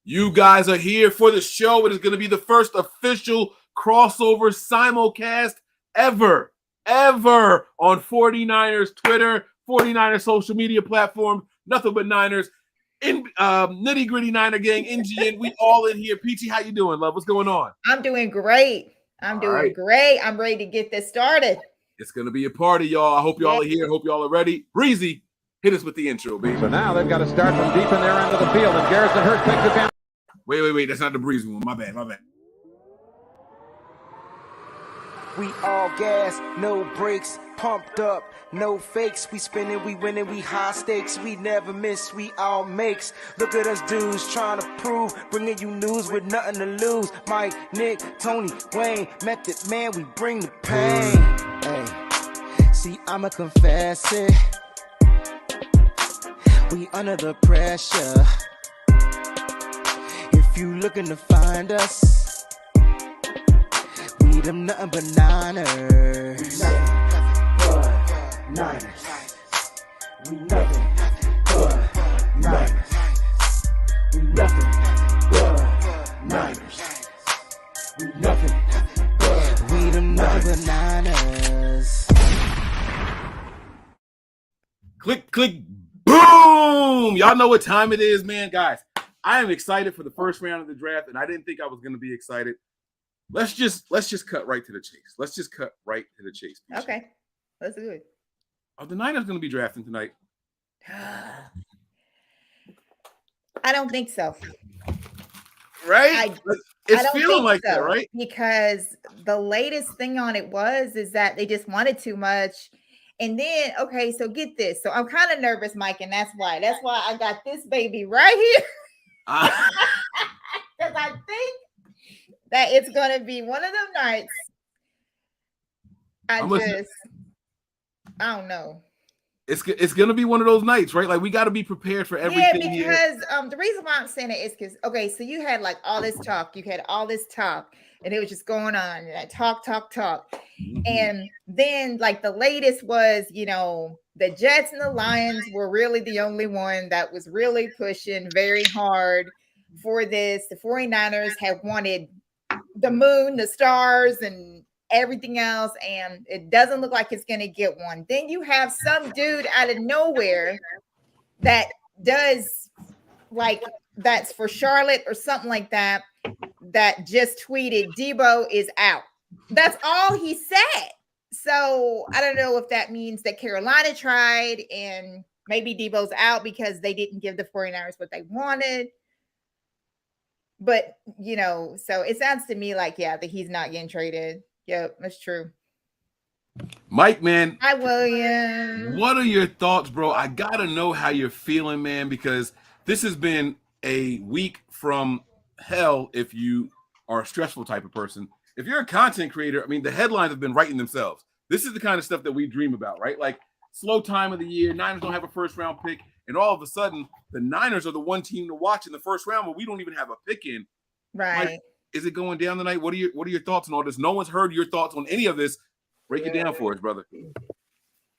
You guys are here for the show. It is going to be the first official crossover simulcast ever on 49ers Twitter, 49ers social media platform, nothing but Niners. In Nitty Gritty Niner Gang, NGN, we all in here. Peachy, how you doing, love? What's going on? I'm doing great. I'm doing great. I'm ready to get this started. It's going to be a party, y'all. I hope y'all are here. Hope y'all are ready. Breezy, hit us with the intro, baby. So now they've got to start from deep in their end of the field, and Garrison Hurst takes advantage. Wait. That's not the Breezy one. My bad. We all gas, no brakes, pumped up, no fakes. We spinning, we winning, we high stakes. We never miss, we all makes. Look at us dudes trying to prove, bringing you news with nothing to lose. Mike, Nick, Tony, Wayne, Method Man, we bring the pain. Hey, see, I'ma confess it. We under the pressure. If you looking to find us, we them nothing but Niners. We nothing but Niners. We nothing but Niners. We nothing but we them nothing but Niners. Click, boom! Y'all know what time it is, man, guys. I am excited for the first round of the draft, and I didn't think I was going to be excited. Let's just cut right to the chase. Peach. Okay, let's do it. Are the Niners going to be drafting tonight? I don't think so. Right? It's feeling like so, that, right? Because the latest thing on it is that they just wanted too much. And then, okay, so get this. So I'm kind of nervous, Mike, and that's why I got this baby right here. Because I think that it's going to be one of them nights. I don't know. It's going to be one of those nights, right? Like, we got to be prepared for everything. Yeah, because the reason why I'm saying it is because, okay, so you had like all this talk. You had all this talk, and it was just going on. And talk. Mm-hmm. And then, like, the latest was, the Jets and the Lions were really the only one that was really pushing very hard for this. The 49ers have wanted the moon, the stars, and everything else, and it doesn't look like it's going to get one. Then you have some dude out of nowhere that does, like, that's for Charlotte or something like that, that just tweeted, Deebo is out. That's all he said. So I don't know if that means that Carolina tried and maybe Deebo's out because they didn't give the 49ers what they wanted. But, so it sounds to me like, that he's not getting traded. Yep, that's true. Mike, man. Hi, William. What are your thoughts, bro? I got to know how you're feeling, man, because this has been a week from hell if you are a stressful type of person. If you're a content creator, I mean, the headlines have been writing themselves. This is the kind of stuff that we dream about, right? Like, slow time of the year, Niners don't have a first-round pick, and all of a sudden, the Niners are the one team to watch in the first round, but we don't even have a pick in. Right. Like, is it going down tonight? What are your thoughts on all this? No one's heard your thoughts on any of this. Break it down for us, brother.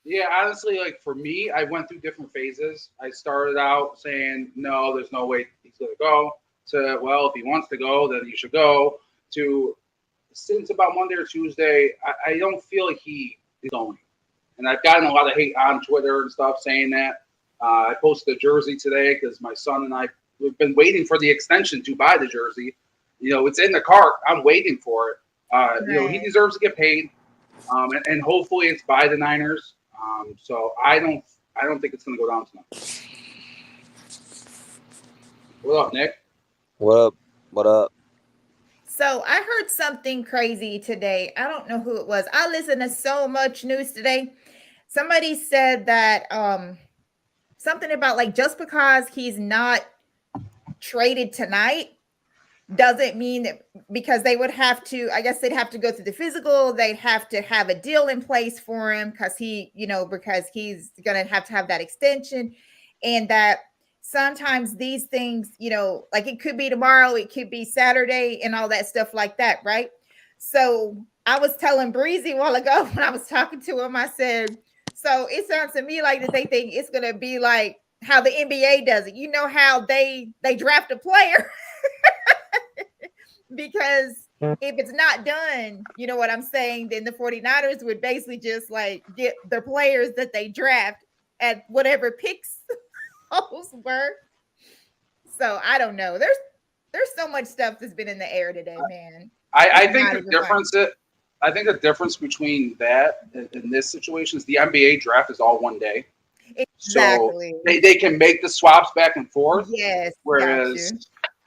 Yeah, honestly, like, for me, I went through different phases. I started out saying, no, there's no way he's going to go, to, well, if he wants to go, then he should go, to since about Monday or Tuesday, I don't feel like he is going. And I've gotten a lot of hate on Twitter and stuff saying that. I posted a jersey today because my son and I, we've been waiting for the extension to buy the jersey. It's in the cart. I'm waiting for it. Right. He deserves to get paid. And hopefully it's by the Niners. So I don't think it's going to go down tonight. What up, Nick? What up? So I heard something crazy today. I don't know who it was. I listened to so much news today. Somebody said that something about, like, just because he's not traded tonight doesn't mean that, because they would have to, I guess they'd have to go through the physical. They'd have to have a deal in place for him because he's going to have that extension, and that sometimes these things, like, it could be tomorrow, it could be Saturday and all that stuff like that. Right. So I was telling Breezy a while ago when I was talking to him, I said, so it sounds to me like that they think it's going to be like how the NBA does it. You know how they draft a player because if it's not done, you know what I'm saying, then the 49ers would basically just like get the players that they draft at whatever picks those were. So I don't know. There's so much stuff that's been in the air today, man. I think the difference between that and this situation is the NBA draft is all one day. Exactly. So they can make the swaps back and forth. Yes. Whereas,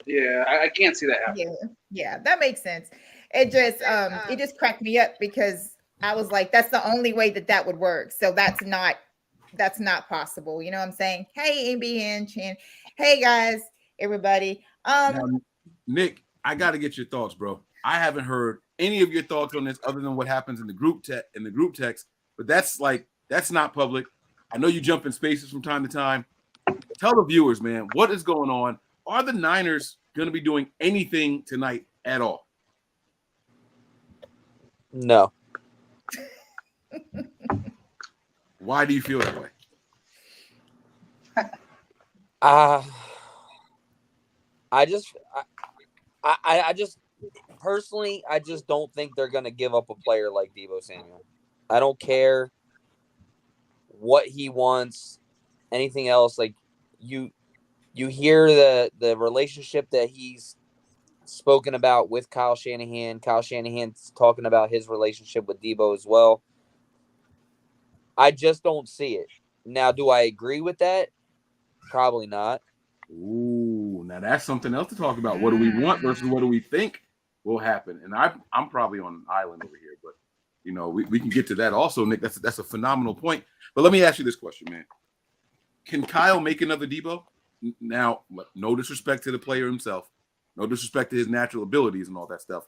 yeah, I can't see that happening. Yeah, that makes sense. It just cracked me up because I was like, that's the only way that would work. So that's not possible. You know what I'm saying? Hey, NBN Chan. Hey guys, everybody. Now, Nick, I got to get your thoughts, bro. I haven't heard any of your thoughts on this other than what happens in the group text, but that's not public. I know you jump in spaces from time to time. Tell the viewers, man, what is going on? Are the Niners going to be doing anything tonight at all? No. Why do you feel that way? I just personally, I just don't think they're going to give up a player like Deebo Samuel. I don't care what he wants, anything else. Like you hear the relationship that he's spoken about with Kyle Shanahan. Kyle Shanahan's talking about his relationship with Deebo as well. I just don't see it. Now, do I agree with that? Probably not. Ooh, now that's something else to talk about. What do we want versus what do we think will happen? And I'm probably on an island over here, but you know, we can get to that also, Nick. That's a phenomenal point. But let me ask you this question, man. Can Kyle make another Deebo? Now, no disrespect to the player himself, no disrespect to his natural abilities and all that stuff.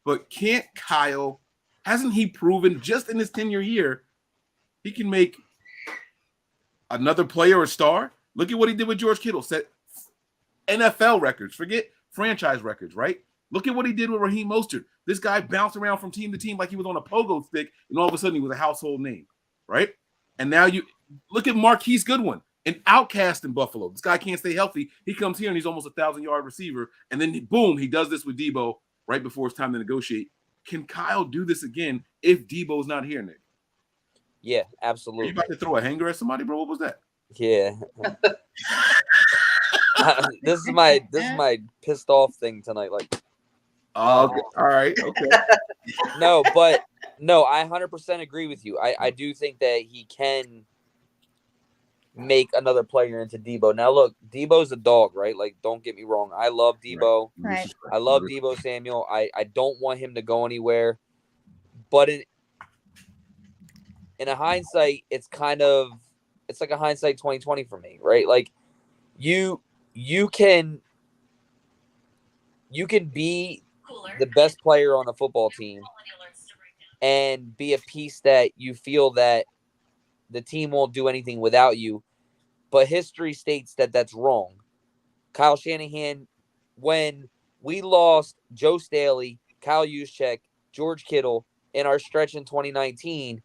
But can't Kyle, hasn't he proven just in his tenure here, he can make another player a star? Look at what he did with George Kittle, set NFL records, forget franchise records, right? Look at what he did with Raheem Mostert. This guy bounced around from team to team like he was on a pogo stick, and all of a sudden he was a household name, right? And now you look at Marquise Goodwin, an outcast in Buffalo. This guy can't stay healthy. He comes here and he's almost 1,000-yard receiver, and then boom, he does this with Deebo right before it's time to negotiate. Can Kyle do this again if Deebo's not here, Nick? Yeah, Are absolutely. you about to throw a hanger at somebody, bro? What was that? Yeah. This is my pissed off thing tonight. Like, okay. All right, okay. no, I 100% agree with you. I do think that he can make another player into Deebo. Now, look, Deebo's a dog, right? Like, don't get me wrong. I love Deebo. Right. I love Deebo Samuel. I don't want him to go anywhere. But in a hindsight, it's like a hindsight 2020 for me, right? Like, you can be the best player on a football team and be a piece that you feel that the team won't do anything without you. But history states that that's wrong. Kyle Shanahan, when we lost Joe Staley, Kyle Juszczyk, George Kittle in our stretch in 2019,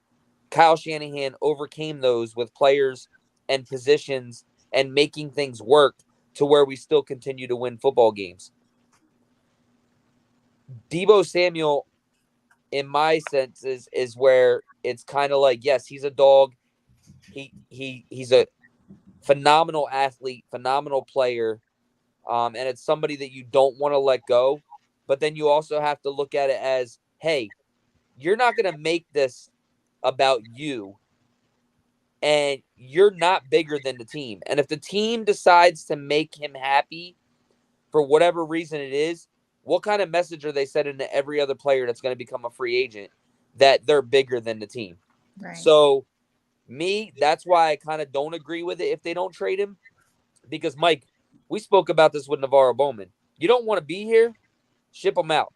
Kyle Shanahan overcame those with players and positions and making things work to where we still continue to win football games. Deebo Samuel, in my sense, is where it's kind of like, yes, he's a dog. He's a phenomenal athlete, phenomenal player, and it's somebody that you don't want to let go. But then you also have to look at it as, hey, you're not going to make this about you, and you're not bigger than the team. And if the team decides to make him happy for whatever reason it is, what kind of message are they sending to every other player that's going to become a free agent that they're bigger than the team? Right. So, that's why I kind of don't agree with it if they don't trade him. Because, Mike, we spoke about this with Navarro Bowman. You don't want to be here, ship him out.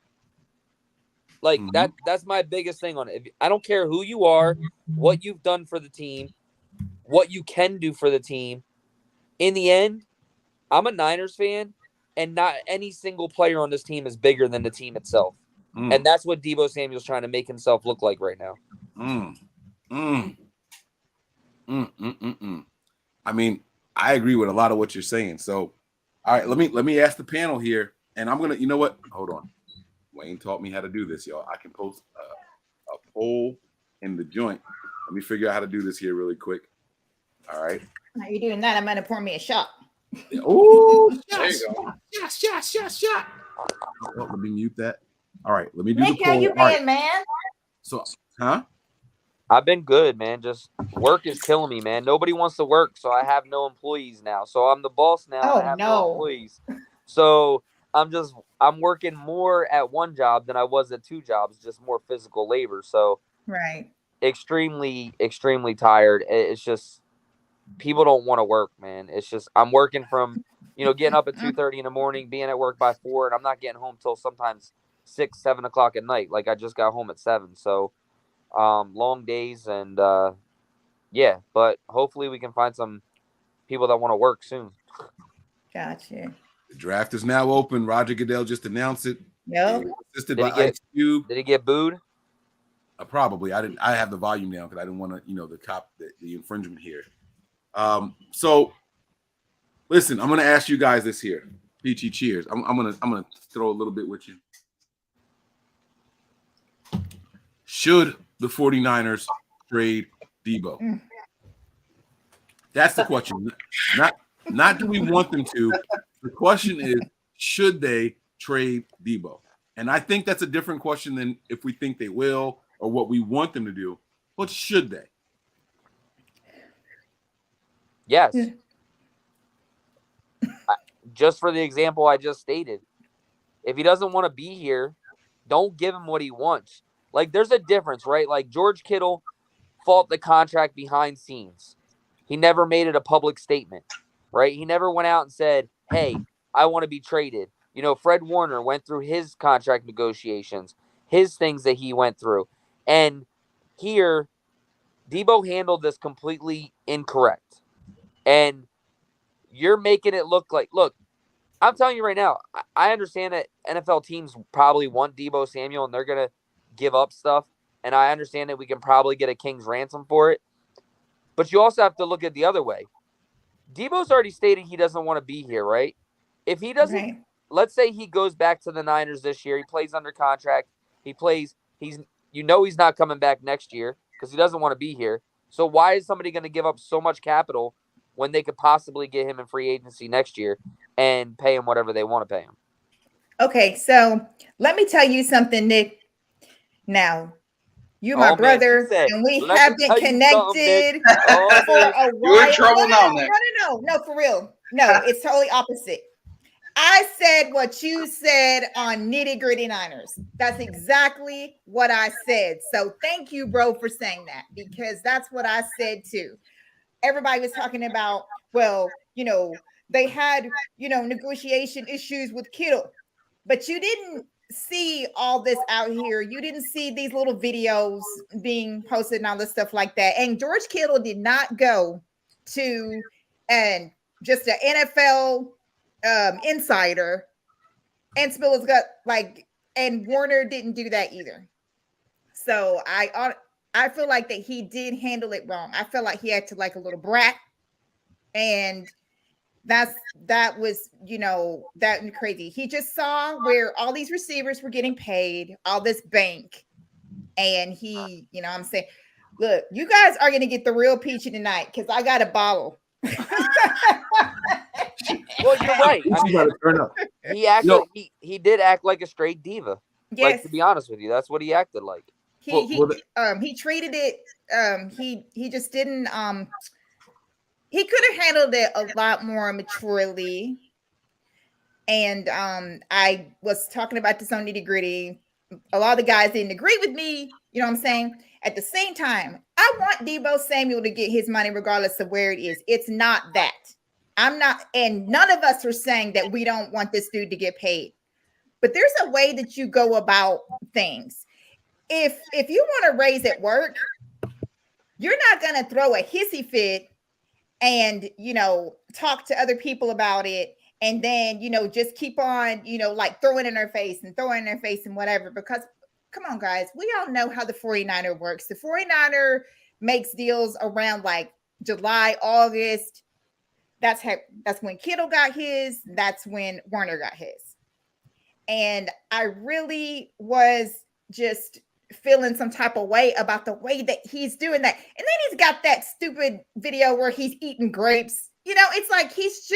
Like, that's my biggest thing on it. I don't care who you are, what you've done for the team, what you can do for the team. In the end, I'm a Niners fan, and not any single player on this team is bigger than the team itself. And that's what Deebo Samuel's trying to make himself look like right now. I mean, I agree with a lot of what you're saying. So, all right, let me ask the panel here, and I'm gonna, you know what? Hold on. Wayne taught me how to do this, y'all. I can post a poll in the joint. Let me figure out how to do this here really quick. All right. How you doing that? I'm gonna pour me a shot. Oh, There you go. shot. Oh, let me mute that. All right, let me do Nick, the how poll. you All right. been, man? So, huh? I've been good, man. Just work is killing me, man. Nobody wants to work, so I have no employees now. So I'm the boss now, and Oh, I have no no. employees. So I'm working more at one job than I was at two jobs, just more physical labor. So Right. extremely, extremely tired. It's just people don't want to work, man. It's just I'm working from, getting up at 2:30 in the morning, being at work by 4, and I'm not getting home till sometimes 6, 7 o'clock at night. Like I just got home at 7. So long days and yeah, but hopefully we can find some people that want to work soon. Gotcha. The draft is now open. Roger Goodell just announced it. Yep. Assisted Did by he get- Ice Cube. Did he get booed? Probably. I have the volume down because I didn't want to, the infringement here. So listen, I'm gonna ask you guys this here. Peachy cheers. I'm gonna throw a little bit with you. Should the 49ers trade Deebo? That's the question. Not do we want them to. The question is, should they trade Deebo? And I think that's a different question than if we think they will or what we want them to do. But should they? Yes. Just for the example I just stated, if he doesn't want to be here, don't give him what he wants. Like, there's a difference, right? Like, George Kittle fought the contract behind scenes. He never made it a public statement, right? He never went out and said, hey, I want to be traded. Fred Warner went through his contract negotiations, his things that he went through. And here, Deebo handled this completely incorrect. And you're making it look like, look, I'm telling you right now, I understand that NFL teams probably want Deebo Samuel and they're going to give up stuff. And I understand that we can probably get a king's ransom for it. But you also have to look at the other way. Deebo's already stated he doesn't want to be here, right? If he doesn't, let's say he goes back to the Niners this year. He plays under contract. He's not coming back next year because he doesn't want to be here. So why is somebody going to give up so much capital when they could possibly get him in free agency next year and pay him whatever they want to pay him? Okay, so let me tell you something, Nick. Now, you're my brother, and we have been connected for a while. You're in trouble now, Nick. No, for real. No, it's totally opposite. I said what you said on Nitty Gritty Niners. That's exactly what I said. So thank you, bro, for saying that, because that's what I said too. Everybody was talking about, well, they had, negotiation issues with Kittle, but you didn't see all this out here. You didn't see these little videos being posted and all this stuff like that. And George Kittle did not go to just an NFL insider and spill his gut, and Warner didn't do that either. So I feel like that he did handle it wrong. I felt like he acted like a little brat, and that was that crazy. He just saw where all these receivers were getting paid, all this bank, and he, I'm saying, look, you guys are gonna get the real peachy tonight because I got a bottle. Well, you're right. He did act like a straight diva. Yes. Like, to be honest with you, that's what he acted like. He treated it. He just didn't. He could have handled it a lot more maturely. And I was talking about this on Nitty Gritty. A lot of the guys didn't agree with me. You know what I'm saying? At the same time, I want Deebo Samuel to get his money regardless of where it is. It's not that. I'm not, and none of us are saying that we don't want this dude to get paid. But there's a way that you go about things. If you want to raise at work, you're not going to throw a hissy fit and, talk to other people about it. And then, just keep on, throwing in their face and whatever. Because come on, guys, we all know how the 49er works. The 49er makes deals around like July, August. That's when Kittle got his. That's when Warner got his. And I really was just feeling some type of way about the way that he's doing that. And then he's got that stupid video where he's eating grapes. It's like he's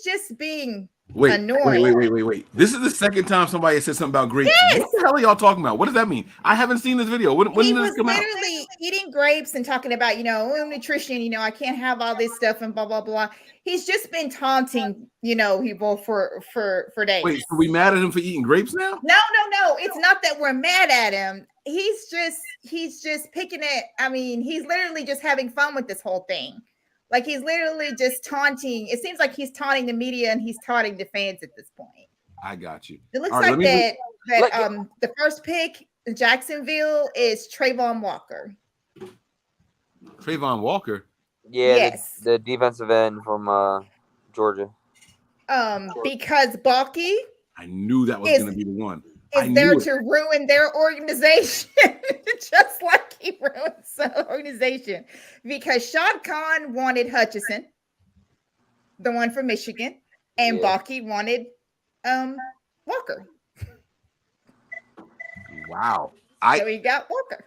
just being annoying. Wait. This is the second time somebody said something about grapes. Yes. What the hell are y'all talking about? What does that mean? I haven't seen this video. When He did was this come out? literally eating grapes and talking about, nutrition, I can't have all this stuff and blah, blah, blah. He's just been taunting, people for days. Wait, so we mad at him for eating grapes now? No. It's not that we're mad at him. He's just picking it. I mean, he's literally just having fun with this whole thing. Like he's literally just taunting. It seems like he's taunting the media and he's taunting the fans at this point. I got you. It looks like the first pick, Jacksonville, is Trayvon Walker. Trayvon Walker? Yeah, yes. the defensive end from Georgia. Because Balky, I knew that was going to be the one. Is there to ruin their organization, just like he ruins the organization. Because Shad Khan wanted Hutchinson, the one from Michigan, and Balky wanted Walker. Wow. So he got Walker.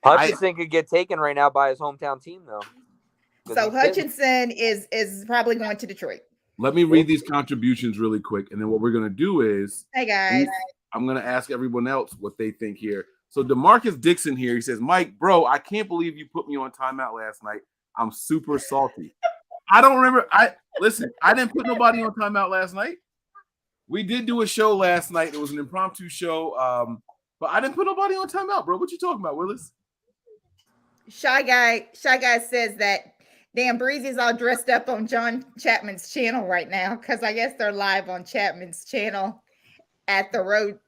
Hutchinson could get taken right now by his hometown team, though. So Hutchinson is probably going to Detroit. Let me read these contributions really quick, and then what we're going to do is... Hey, guys. I'm going to ask everyone else what they think here. So DeMarcus Dixon here, he says, Mike, bro, I can't believe you put me on timeout last night. I'm super salty. I don't remember. Listen, I didn't put nobody on timeout last night. We did do a show last night. It was an impromptu show, but I didn't put nobody on timeout, bro. What you talking about, Willis? Shy guy says that damn Breezy's all dressed up on John Chapman's channel right now because I guess they're live on Chapman's channel at the road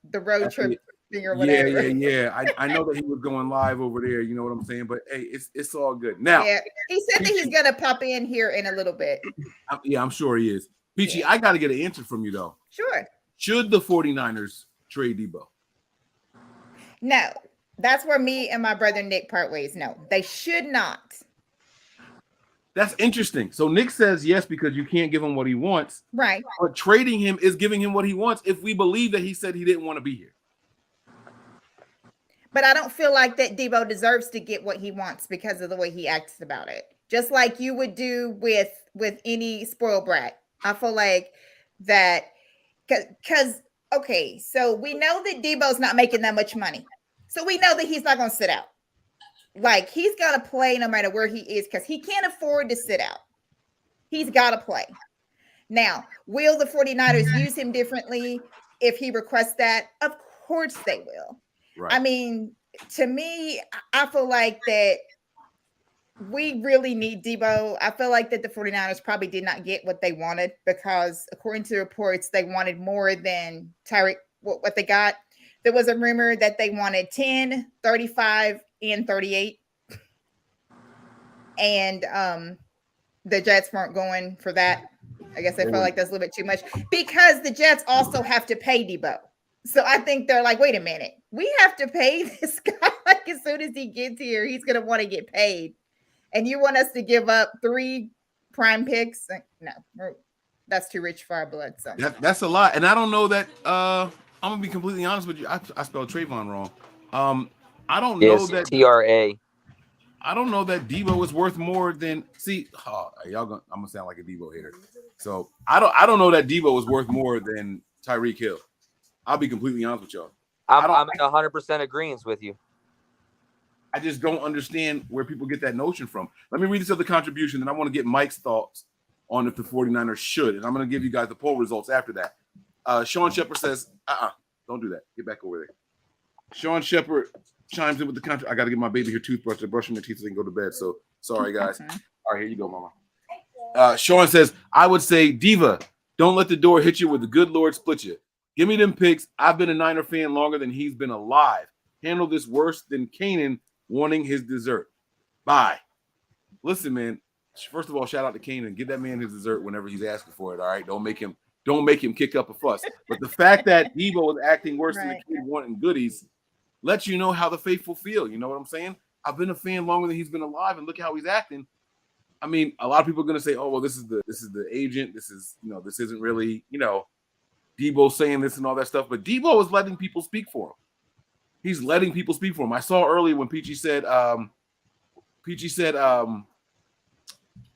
trip thing or whatever. Yeah. I know that he was going live over there. You know what I'm saying? But hey, it's all good. Now, yeah, he said that he's gonna pop in here in a little bit. I'm sure he is. Peachy, I got to get an answer from you though. Sure. Should the 49ers trade Deebo? No, that's where me and my brother Nick part ways. No, they should not. That's interesting. So Nick says yes because you can't give him what he wants. Right. But trading him is giving him what he wants if we believe that he said he didn't want to be here. But I don't feel like that Deebo deserves to get what he wants because of the way he acts about it. Just like you would do with any spoiled brat. I feel like that because, okay, so we know that Deebo's not making that much money. So we know that he's not going to sit out. Like, he's got to play no matter where he is because he can't afford to sit out. He's got to play. Now, will the 49ers use him differently if he requests that? Of course they will. Right. I mean, to me, I feel like that we really need Deebo. I feel like that the 49ers probably did not get what they wanted because, according to reports, they wanted more than Tyreek, what they got. There was a rumor that they wanted 10, 35, and 38. And the Jets weren't going for that. I guess they felt like that's a little bit too much because the Jets also have to pay Deebo. So I think they're like, wait a minute, we have to pay this guy. Like as soon as he gets here, he's going to want to get paid. And you want us to give up 3 prime picks? No, that's too rich for our blood. So that's a lot. And I don't know that I'm gonna be completely honest with you. I spelled Trayvon wrong. I don't know that TRA. I don't know that Deebo is worth more than I'm gonna sound like a Deebo hater. So I don't know that Deebo is worth more than Tyreek Hill. I'll be completely honest with y'all. I'm in 100% agreement with you. I just don't understand where people get that notion from. Let me read this other contribution, and I want to get Mike's thoughts on if the 49ers should. And I'm going to give you guys the poll results after that. Sean Shepard says, don't do that. Get back over there. Sean Shepard chimes in with the country. I got to get my baby her toothbrush. They're brushing their teeth so they can go to bed. So sorry, guys. All right, here you go, mama. Sean says, I would say, Diva, don't let the door hit you where the good Lord split you. Give me them picks. I've been a Niner fan longer than he's been alive. Handle this worse than Kanan wanting his dessert. Bye. Listen, man. First of all, shout out to Kanan. Give that man his dessert whenever he's asking for it. All right. Don't make him kick up a fuss. But the fact that Deebo was acting worse than the kid wanting goodies lets you know how the faithful feel. You know what I'm saying? I've been a fan longer than he's been alive, and look how he's acting. I mean, a lot of people are going to say, "Oh, well, this is the agent. This isn't really, Deebo saying this and all that stuff." But Deebo is letting people speak for him. He's letting people speak for him. I saw earlier when Peachy said,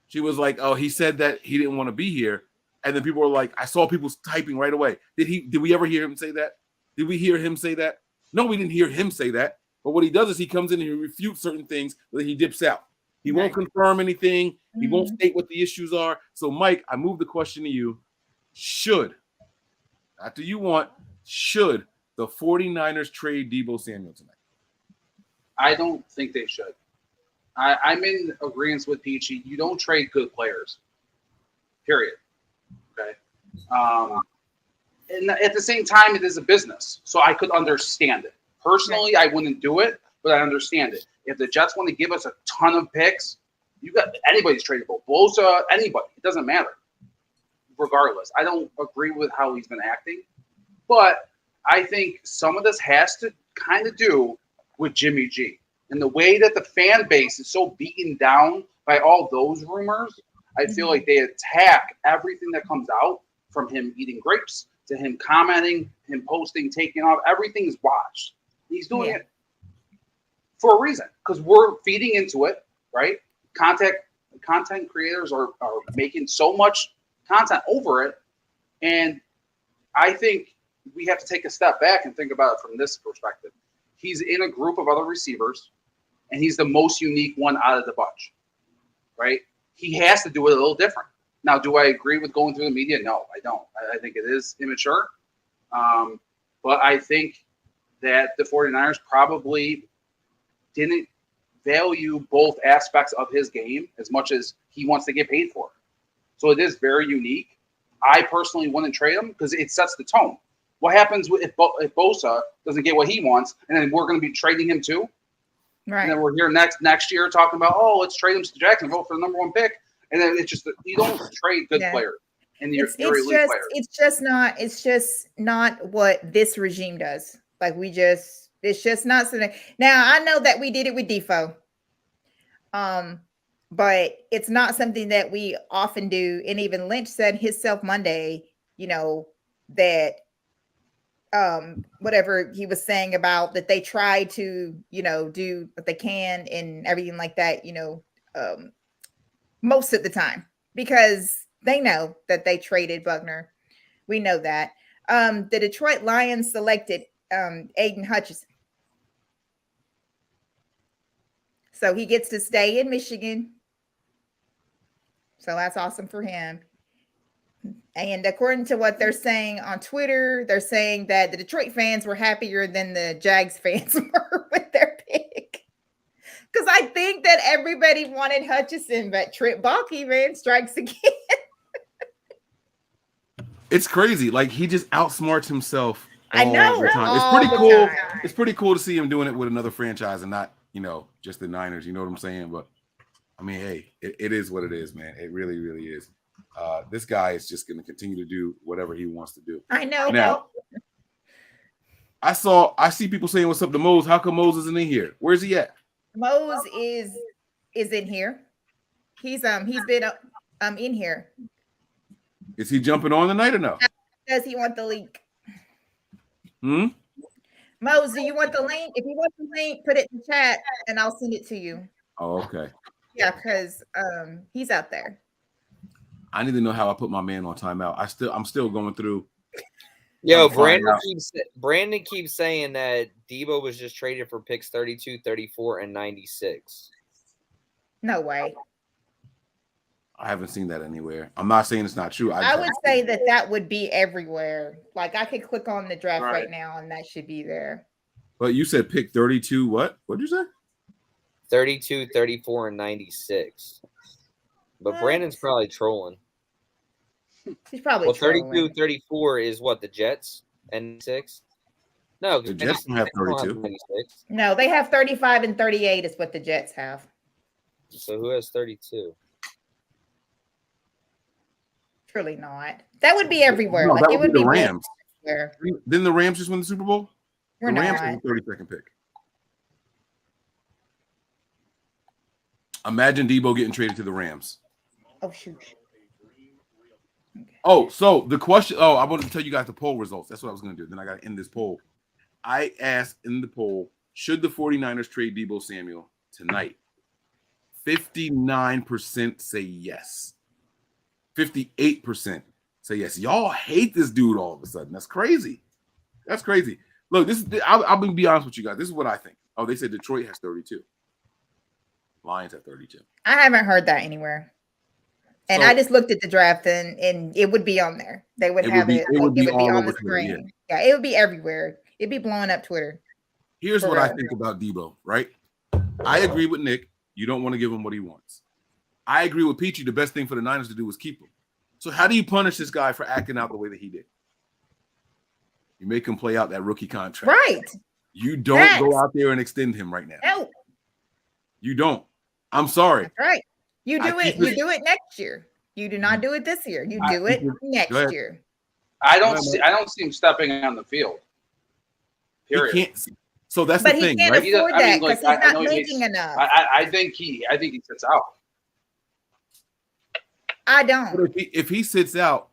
she was like, "Oh, he said that he didn't want to be here," and then people were like, "I saw people typing right away." Did we ever hear him say that? Did we hear him say that? No, we didn't hear him say that. But what he does is he comes in and he refutes certain things, but then he dips out. He won't confirm anything. He won't state what the issues are. So, Mike, I move the question to you. Should the 49ers trade Deebo Samuel tonight? I don't think they should. I'm in agreement with Peachy. You don't trade good players. Period. Okay. And at the same time, it is a business, so I could understand it. Personally, I wouldn't do it, but I understand it. If the Jets want to give us a ton of picks, anybody's tradable. Bosa, anybody. It doesn't matter. Regardless, I don't agree with how he's been acting, but I think some of this has to kind of do with Jimmy G. And the way that the fan base is so beaten down by all those rumors, I feel like they attack everything that comes out, from him eating grapes to him commenting, him posting, taking off. Everything is watched. He's doing it for a reason, because we're feeding into it, right? Content creators are making so much content over it. And I think we have to take a step back and think about it from this perspective. He's in a group of other receivers, and he's the most unique one out of the bunch, right? He has to do it a little different. Now, do I agree with going through the media? No, I don't. I think it is immature. But I think that the 49ers probably didn't value both aspects of his game as much as he wants to get paid for. So it is very unique. I personally wouldn't trade him because it sets the tone. What happens if Bosa doesn't get what he wants, and then we're going to be trading him too? Right. And then we're here next year talking about, let's trade him to Jacksonville for the number 1 pick. And then it's just you don't trade good players. And you're elite players. It's just not what this regime does. Like it's just not something. Now I know that we did it with Defoe. But it's not something that we often do. And even Lynch said himself Monday, that whatever he was saying about that they try to, do what they can and everything like that, most of the time, because they know that they traded Buckner. We know that. The Detroit Lions selected Aiden Hutchinson. So he gets to stay in Michigan. So that's awesome for him. And according to what they're saying on Twitter, they're saying that the Detroit fans were happier than the Jags fans were with their pick. Because I think that everybody wanted Hutchinson, but Trent Baalke, man, strikes again. It's crazy. Like, he just outsmarts himself I know. the time. It's pretty cool. It's pretty cool to see him doing it with another franchise and not, just the Niners. You know what I'm saying? But, I mean, hey, it is what it is, man. It really, really is. This guy is just going to continue to do whatever he wants to do. I know. Now, I see people saying, "What's up to Mose? How come Mose isn't in here? Where's he at?" Mose is in here. He's been in here. Is he jumping on tonight or no? Does he want the link? Mose, do you want the link? If you want the link, put it in the chat and I'll send it to you. Oh, okay. Yeah, because he's out there. I need to know how I put my man on timeout. I'm still going through. Yo, Brandon keeps saying that Deebo was just traded for picks 32, 34, and 96. No way. I haven't seen that anywhere. I'm not saying it's not true. I would say that would be everywhere. Like, I could click on the draft right now and that should be there. But you said pick 32. What? What did you say? 32, 34, and 96. But Brandon's probably trolling. He's probably 32, 34 is what, the Jets and 6? No, the Jets don't have 32. No, they have 35 and 38 is what the Jets have. So who has 32? Surely not. That would be everywhere. No, like it would be the Rams. Everywhere. Didn't the Rams just win the Super Bowl? The Rams have the 32nd pick. Imagine Deebo getting traded to the Rams. Oh shoot. Oh, so the question. Oh, I wanted to tell you guys the poll results. That's what I was going to do. Then I got to end this poll. I asked in the poll, should the 49ers trade Deebo Samuel tonight? 59% say yes. 58% say yes. Y'all hate this dude all of a sudden. That's crazy. That's crazy. Look, this is. I'll be honest with you guys. This is what I think. Oh, they said Detroit has 32. Lions have 32. I haven't heard that anywhere. And So- I just looked at the draft and it would be on there. They would have it. It would be all on over the Twitter, screen. Yeah, it would be everywhere. It'd be blowing up Twitter. Here's For what I real. think about Deebo, right? I agree with Nick. You don't want to give him what he wants. I agree with Peachy. The best thing for the Niners to do is keep him. So how do you punish this guy for acting out the way that he did? You make him play out that rookie contract. Right. You don't Facts. go out there and extend him right now. No, You don't. I'm sorry. that's right. You I do it. keep You it- do it next year. You do not do it this year. You do it Go next ahead. year. I don't see him stepping on the field. Period. He can't. So that's But the he thing, can't right? afford I mean, that like, because he's I know not he making makes- enough. I think he sits out. I But don't. if he sits out,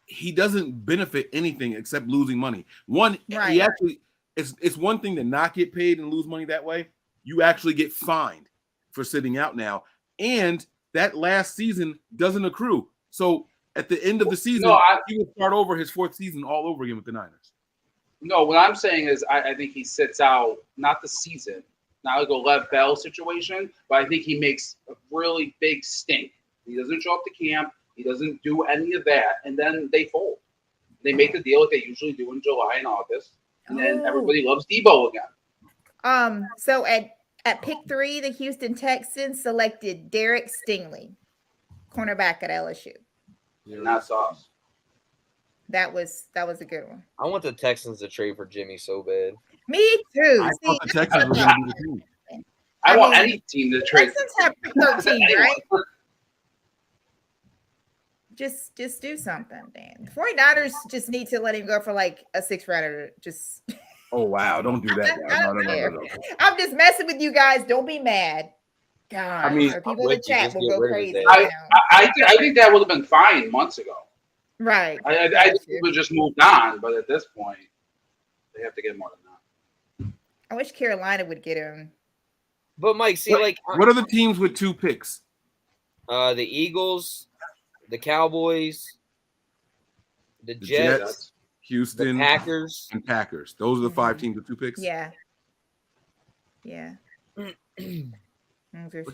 he doesn't benefit anything except losing money. One, Right. he actually it's one thing to not get paid and lose money that way. You actually get fined for sitting out now, and that last season doesn't accrue. So at the end of the season, he will start over his fourth season all over again with the Niners. No, what I'm saying is I think he sits out, not the season, not like a Lev Bell situation, but I think he makes a really big stink. He doesn't show up to camp. He doesn't do any of that. And then they fold. They make the deal like they usually do in July and August. And then Oh. everybody loves Deebo again. So at pick 3, the Houston Texans selected Derek Stingley, cornerback at LSU. And that's sauce. That was a good one. I want the Texans to trade for Jimmy so bad. Me too. I See, thought the Texans were going to be the team. I want mean, any team to trade. Texans have pick 13, Anyone. right? Just do something, Dan. 49ers just need to let him go for like a 6th rounder. Just Oh wow! Don't do that. I No, don't no, care. no. I'm just messing with you guys. Don't be mad. God, I mean, or people in the with you, chat just will get go rid of crazy. it. now. I think that would have been fine months ago. Right. I think we would just moved on, but at this point, they have to get more than that. I wish Carolina would get him. But Mike, see, like What are the teams with 2 picks? the Eagles, the Cowboys, the The Jets, Jets, Houston, the Packers. and Packers. Those are the 5 teams with 2 picks. Yeah. Yeah. Look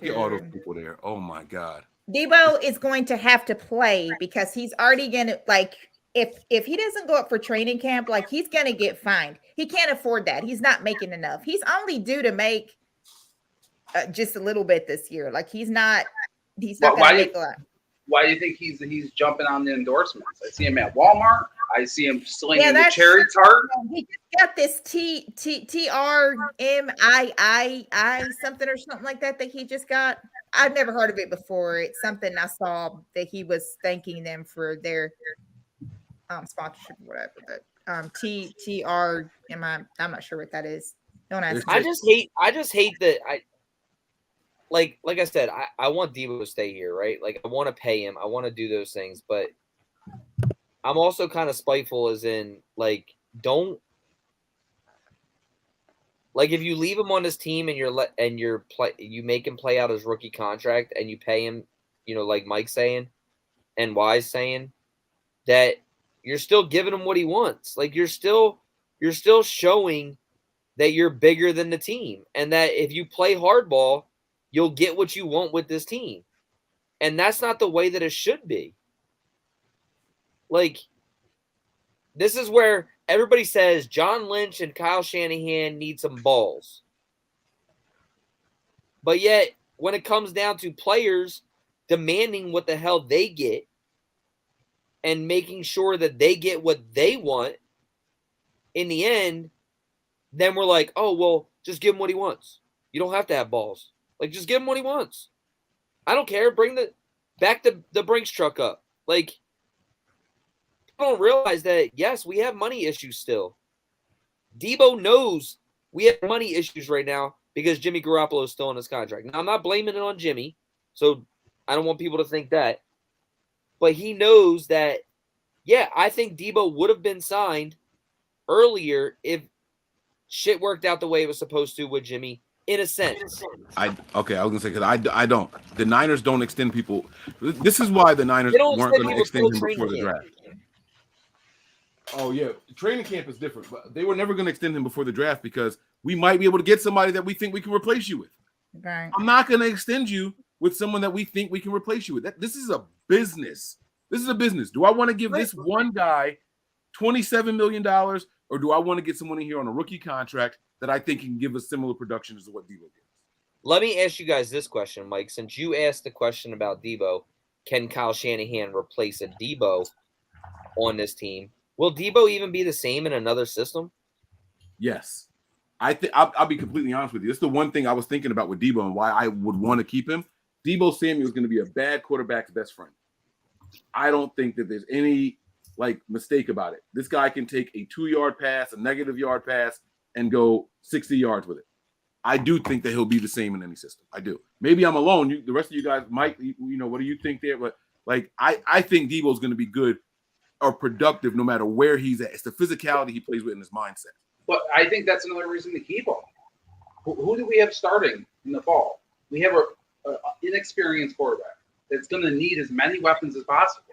at all those people there. Oh my God. Deebo is going to have to play because he's already gonna like if he doesn't go up for training camp, like he's gonna get fined. He can't afford that. He's not making enough. He's only due to make just a little bit this year. Like he's not Why gonna do you- make a lot. Why do you think he's jumping on the endorsements? I see him at Walmart. I see him slinging the that's- cherry tart. He just got this TRMII something or something like that he just got. I've never heard of it before. It's something I saw that he was thanking them for their sponsorship or whatever. But TRMI, I'm not sure what that is. Don't ask me. I just hate that like I said, I want Deebo to stay here, right? Like I want to pay him. I want to do those things, but I'm also kind of spiteful as in like don't like if you leave him on his team and you make him play out his rookie contract and you pay him, like Mike's saying and Wise saying that you're still giving him what he wants. Like you're still showing that you're bigger than the team and that if you play hardball, you'll get what you want with this team. And that's not the way that it should be. Like, this is where everybody says John Lynch and Kyle Shanahan need some balls. But yet, when it comes down to players demanding what the hell they get and making sure that they get what they want, in the end, then we're like, oh, well, just give him what he wants. You don't have to have balls. Like, just give him what he wants. I don't care. Back the Brinks truck up. Like, people don't realize that, yes, we have money issues still. Deebo knows we have money issues right now because Jimmy Garoppolo is still in his contract. Now, I'm not blaming it on Jimmy, so I don't want people to think that. But he knows that, yeah, I think Deebo would have been signed earlier if shit worked out the way it was supposed to with Jimmy, in a sense. I was gonna say, because I don't. The Niners don't extend people. This is why the Niners They don't weren't extend going to people extend him till before the training draft. Oh yeah, training camp is different, but they were never going to extend him before the draft because we might be able to get somebody that we think we can replace you with. Right. I'm not going to extend you with someone that we think we can replace you with. This is a business. This is a business. Do I want to give this one guy $27 million, or do I want to get someone in here on a rookie contract that I think can give us similar production as what Deebo gives? Let me ask you guys this question, Mike. Since you asked the question about Deebo, can Kyle Shanahan replace a Deebo on this team? Will Deebo even be the same in another system? Yes. I'll be completely honest with you. It's the one thing I was thinking about with Deebo and why I would want to keep him. Deebo Samuel is going to be a bad quarterback's best friend. I don't think that there's any mistake about it. This guy can take a 2-yard pass, a negative yard pass, and go 60 yards with it. I do think that he'll be the same in any system. I do. Maybe I'm alone. The rest of you guys might, what do you think there? But I think Deebo's going to be good or productive no matter where he's at. It's the physicality he plays with in his mindset. But I think that's another reason to keep him. Who do we have starting in the fall? We have an inexperienced quarterback that's going to need as many weapons as possible.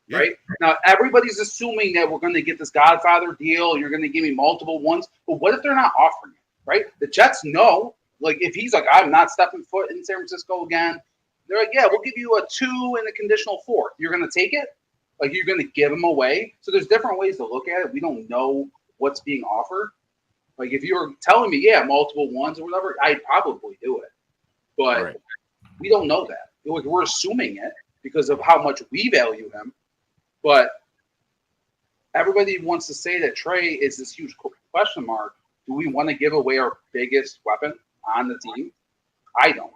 Yeah. Right? Now, everybody's assuming that we're going to get this Godfather deal. You're going to give me multiple ones. But what if they're not offering it? Right? The Jets know. If he's like, I'm not stepping foot in San Francisco again, they're like, yeah, we'll give you a 2 and a conditional 4. You're going to take it? You're going to give him away? So there's different ways to look at it. We don't know what's being offered. If you were telling me, yeah, multiple ones or whatever, I'd probably do it. But we don't know that. We're assuming it because of how much we value him. But everybody wants to say that Trey is this huge question mark. Do we want to give away our biggest weapon on the team? I don't.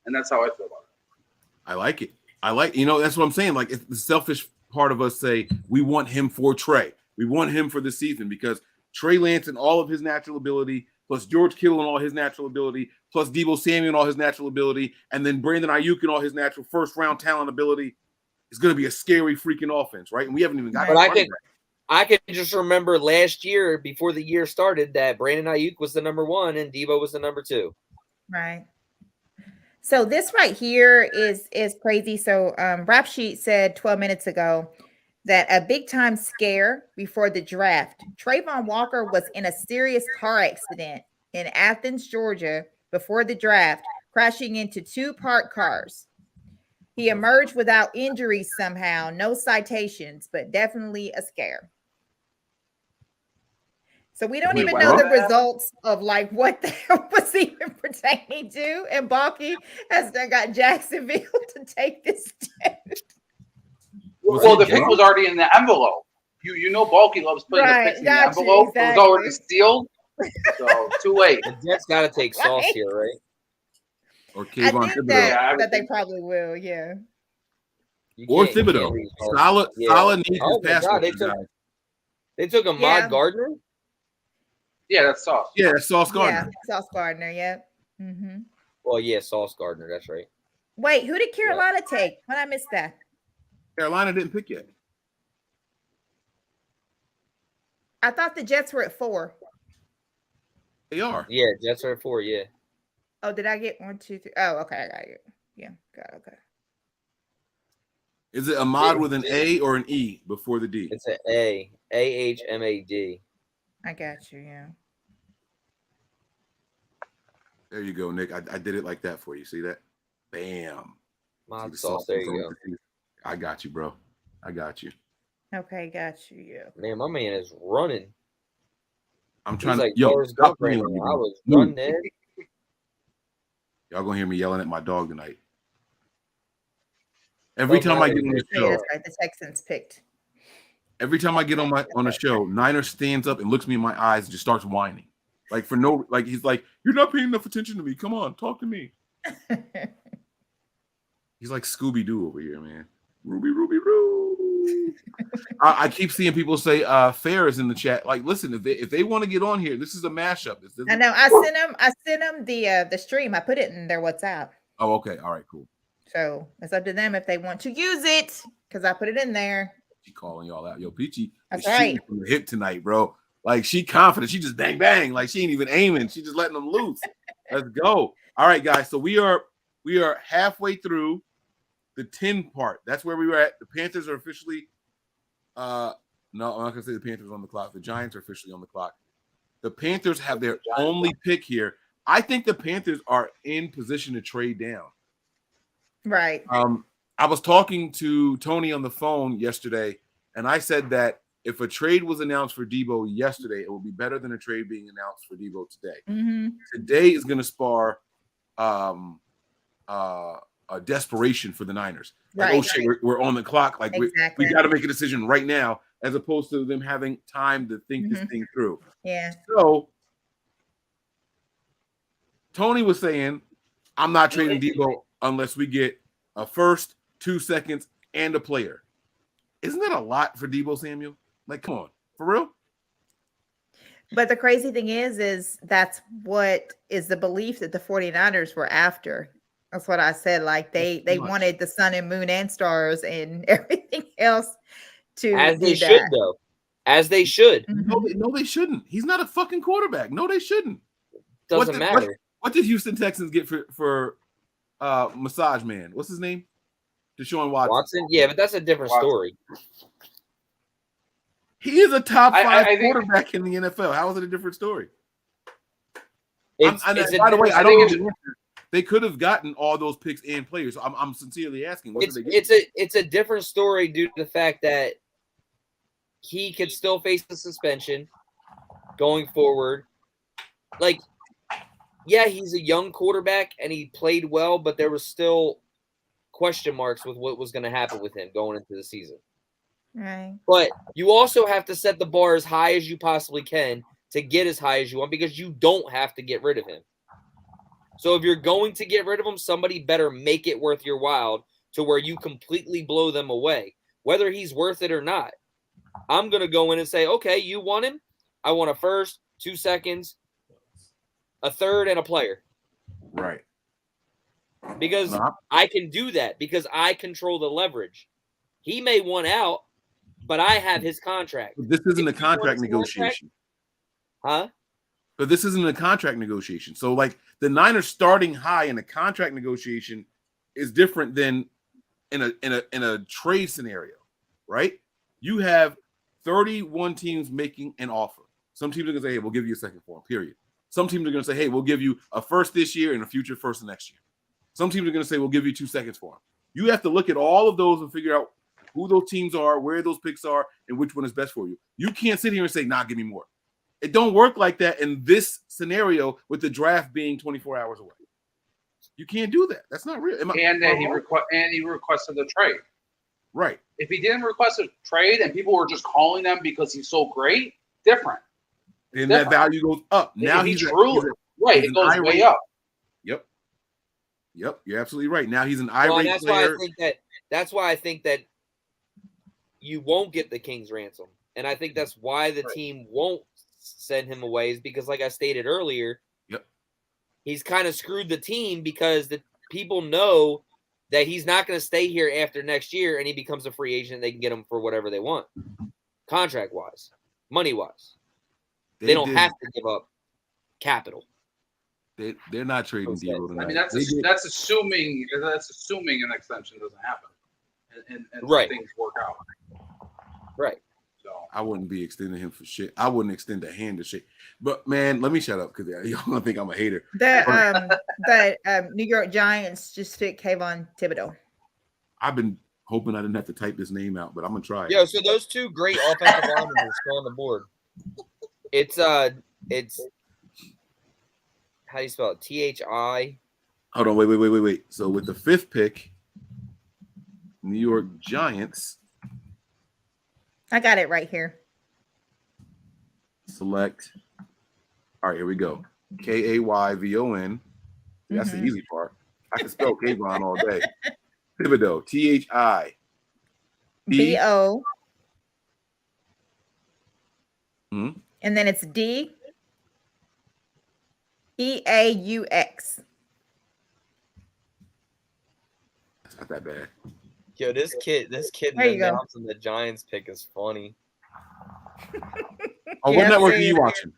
And that's how I feel about it. I like it. That's what I'm saying. It's the selfish part of us say we want him for Trey. We want him for the season because Trey Lance and all of his natural ability, plus George Kittle and all his natural ability, plus Deebo Samuel and all his natural ability, and then Brandon Ayuk and all his natural first-round talent ability is going to be a scary freaking offense, right? And we haven't even got But I can just remember last year, before the year started, that Brandon Ayuk was the number 1 and Deebo was the number 2. Right. So this right here is crazy. So Rap Sheet said 12 minutes ago that a big-time scare before the draft. Trayvon Walker was in a serious car accident in Athens, Georgia, before the draft, crashing into 2 parked cars. He emerged without injuries somehow, no citations, but definitely a scare. So we don't even know the results of what the hell was even pertaining to. And Balky has got Jacksonville to take this test. Well, the pick was already in the envelope. You know Balky loves putting the picks in the envelope. Exactly. It was already sealed. So too late. The Jets got to take Sauce here, right? Or Kayvon Thibodeau. That they probably will, yeah. Or Thibodeau. Solid needs his pass. They took Ahmad Gardner? Yeah, that's Sauce. Yeah, that's Sauce Gardner. Yeah, Sauce Gardner, yep. Mm-hmm. Well, yeah, Sauce Gardner, that's right. Wait, who did Carolina take? When I missed that? Carolina didn't pick yet. I thought the Jets were at 4. They are. Yeah, Jets are at 4, yeah. Oh, did I get 1, 2, 3? Oh, okay, I got it. Yeah, got it, okay. Is it Ahmad with an A or an E before the D? It's an A. A-H-M-A-D. I got you, yeah. There you go, Nick. I did it like that for you. See that? Bam. Ahmad Sauce, there you go. I got you, bro. I got you. Okay, got you, yeah. Man, my man is running. I'm trying to. Stop I was running in. Y'all gonna hear me yelling at my dog tonight. Every time I get on the show, that's right. The Texans picked. Every time I get on a show, Niner stands up and looks me in my eyes and just starts whining. He's like, you're not paying enough attention to me. Come on, talk to me. He's like Scooby-Doo over here, man. Ruby, Ruby, Roo. I keep seeing people say fair is in the chat. Like, listen, if they want to get on here, this is a mashup. I know. I sent them the stream. I put it in their WhatsApp. Oh, okay. All right, cool. So it's up to them if they want to use it because I put it in there. She calling y'all out. Yo, Peachy That's is right. shooting from the hip tonight, bro. Like, she confident. She just bang bang. Like, she ain't even aiming. She just letting them loose. Let's go. All right, guys. So we are halfway through the 10 part. That's where we were at. The Panthers are officially no, I'm not gonna say the Panthers are on the clock. The Giants are officially on the clock. The Panthers have their only pick here. I think the Panthers are in position to trade down. Right. I was talking to Tony on the phone yesterday, and I said that if a trade was announced for Deebo yesterday, it would be better than a trade being announced for Deebo today. Mm-hmm. Today is going to spar a desperation for the Niners. Like, Right. oh shit, we're on the clock. Like, Exactly. we got to make a decision right now, as opposed to them having time to think this thing through. Yeah. So Tony was saying, I'm not trading Deebo unless we get a first, 2 seconds, and a player. Isn't that a lot for Deebo Samuel? Like, come on, for real? But the crazy thing is that's what is the belief that the 49ers were after. That's what I said. Like they wanted the sun and moon and stars and everything else to As do they that. should, though. As they should. No, they shouldn't. He's not a fucking quarterback. No, they shouldn't. Doesn't matter. What did Houston Texans get for Massage Man? What's his name? Deshaun Watson. Yeah, but that's a different story. He is a top 5 quarterback in the NFL. How is it a different story? By the way, I don't know. They could have gotten all those picks and players. So I'm sincerely asking. What did they get? It's a different story due to the fact that he could still face the suspension going forward. Like, yeah, he's a young quarterback and he played well, but there was still question marks with what was going to happen with him going into the season. Right. But you also have to set the bar as high as you possibly can to get as high as you want, because you don't have to get rid of him. So if you're going to get rid of him, somebody better make it worth your while to where you completely blow them away, whether he's worth it or not. I'm going to go in and say, okay, you want him? I want a first, 2 seconds, a third, and a player. Right. Because I can do that because I control the leverage. He may want out, but I have his contract. This isn't a contract negotiation. Huh? But this isn't a contract negotiation. So, like, the Niners starting high in a contract negotiation is different than in a trade scenario, right? You have 31 teams making an offer. Some teams are going to say, hey, we'll give you a second for him, period. Some teams are going to say, hey, we'll give you a first this year and a future first next year. Some teams are going to say, we'll give you 2 seconds for him. You have to look at all of those and figure out who those teams are, where those picks are, and which one is best for you. You can't sit here and say, nah, give me more. It don't work like that in this scenario with the draft being 24 hours away. You can't do that. That's not real. He requested a trade. Right. If he didn't request a trade and people were just calling them because he's so great, different. Then that value goes up. Now it goes way up. Yep. You're absolutely right. Now he's an irate player. That's why I think that you won't get the King's ransom. And I think that's why the team won't send him away, is because, like I stated earlier, he's kind of screwed the team because the people know that he's not going to stay here after next year and he becomes a free agent. They can get him for whatever they want, contract-wise, money-wise. They don't have to give up capital. They're not trading Deebo tonight. I mean, that's assuming an extension doesn't happen and things work out. Right. So I wouldn't be extending him for shit. I wouldn't extend a hand to shit. But man, let me shut up because y'all gonna think I'm a hater. The New York Giants just picked Kayvon Thibodeau. I've been hoping I didn't have to type this name out, but I'm gonna try. Yeah, so those two great offensive linemen are still on the board. It's how do you spell it? THI. Hold on, wait. So with the 5th pick, New York Giants. I got it right here. Select. All right, here we go. Kayvon. That's the easy part. I can spell Kayvon all day. Thibodeau. THI. BO. Mhm. And then it's DEAUX. It's not that bad. Yo, this kid There you go. announcing the Giants pick is funny. Oh, Yeah, what I'm network are seeing you it. watching?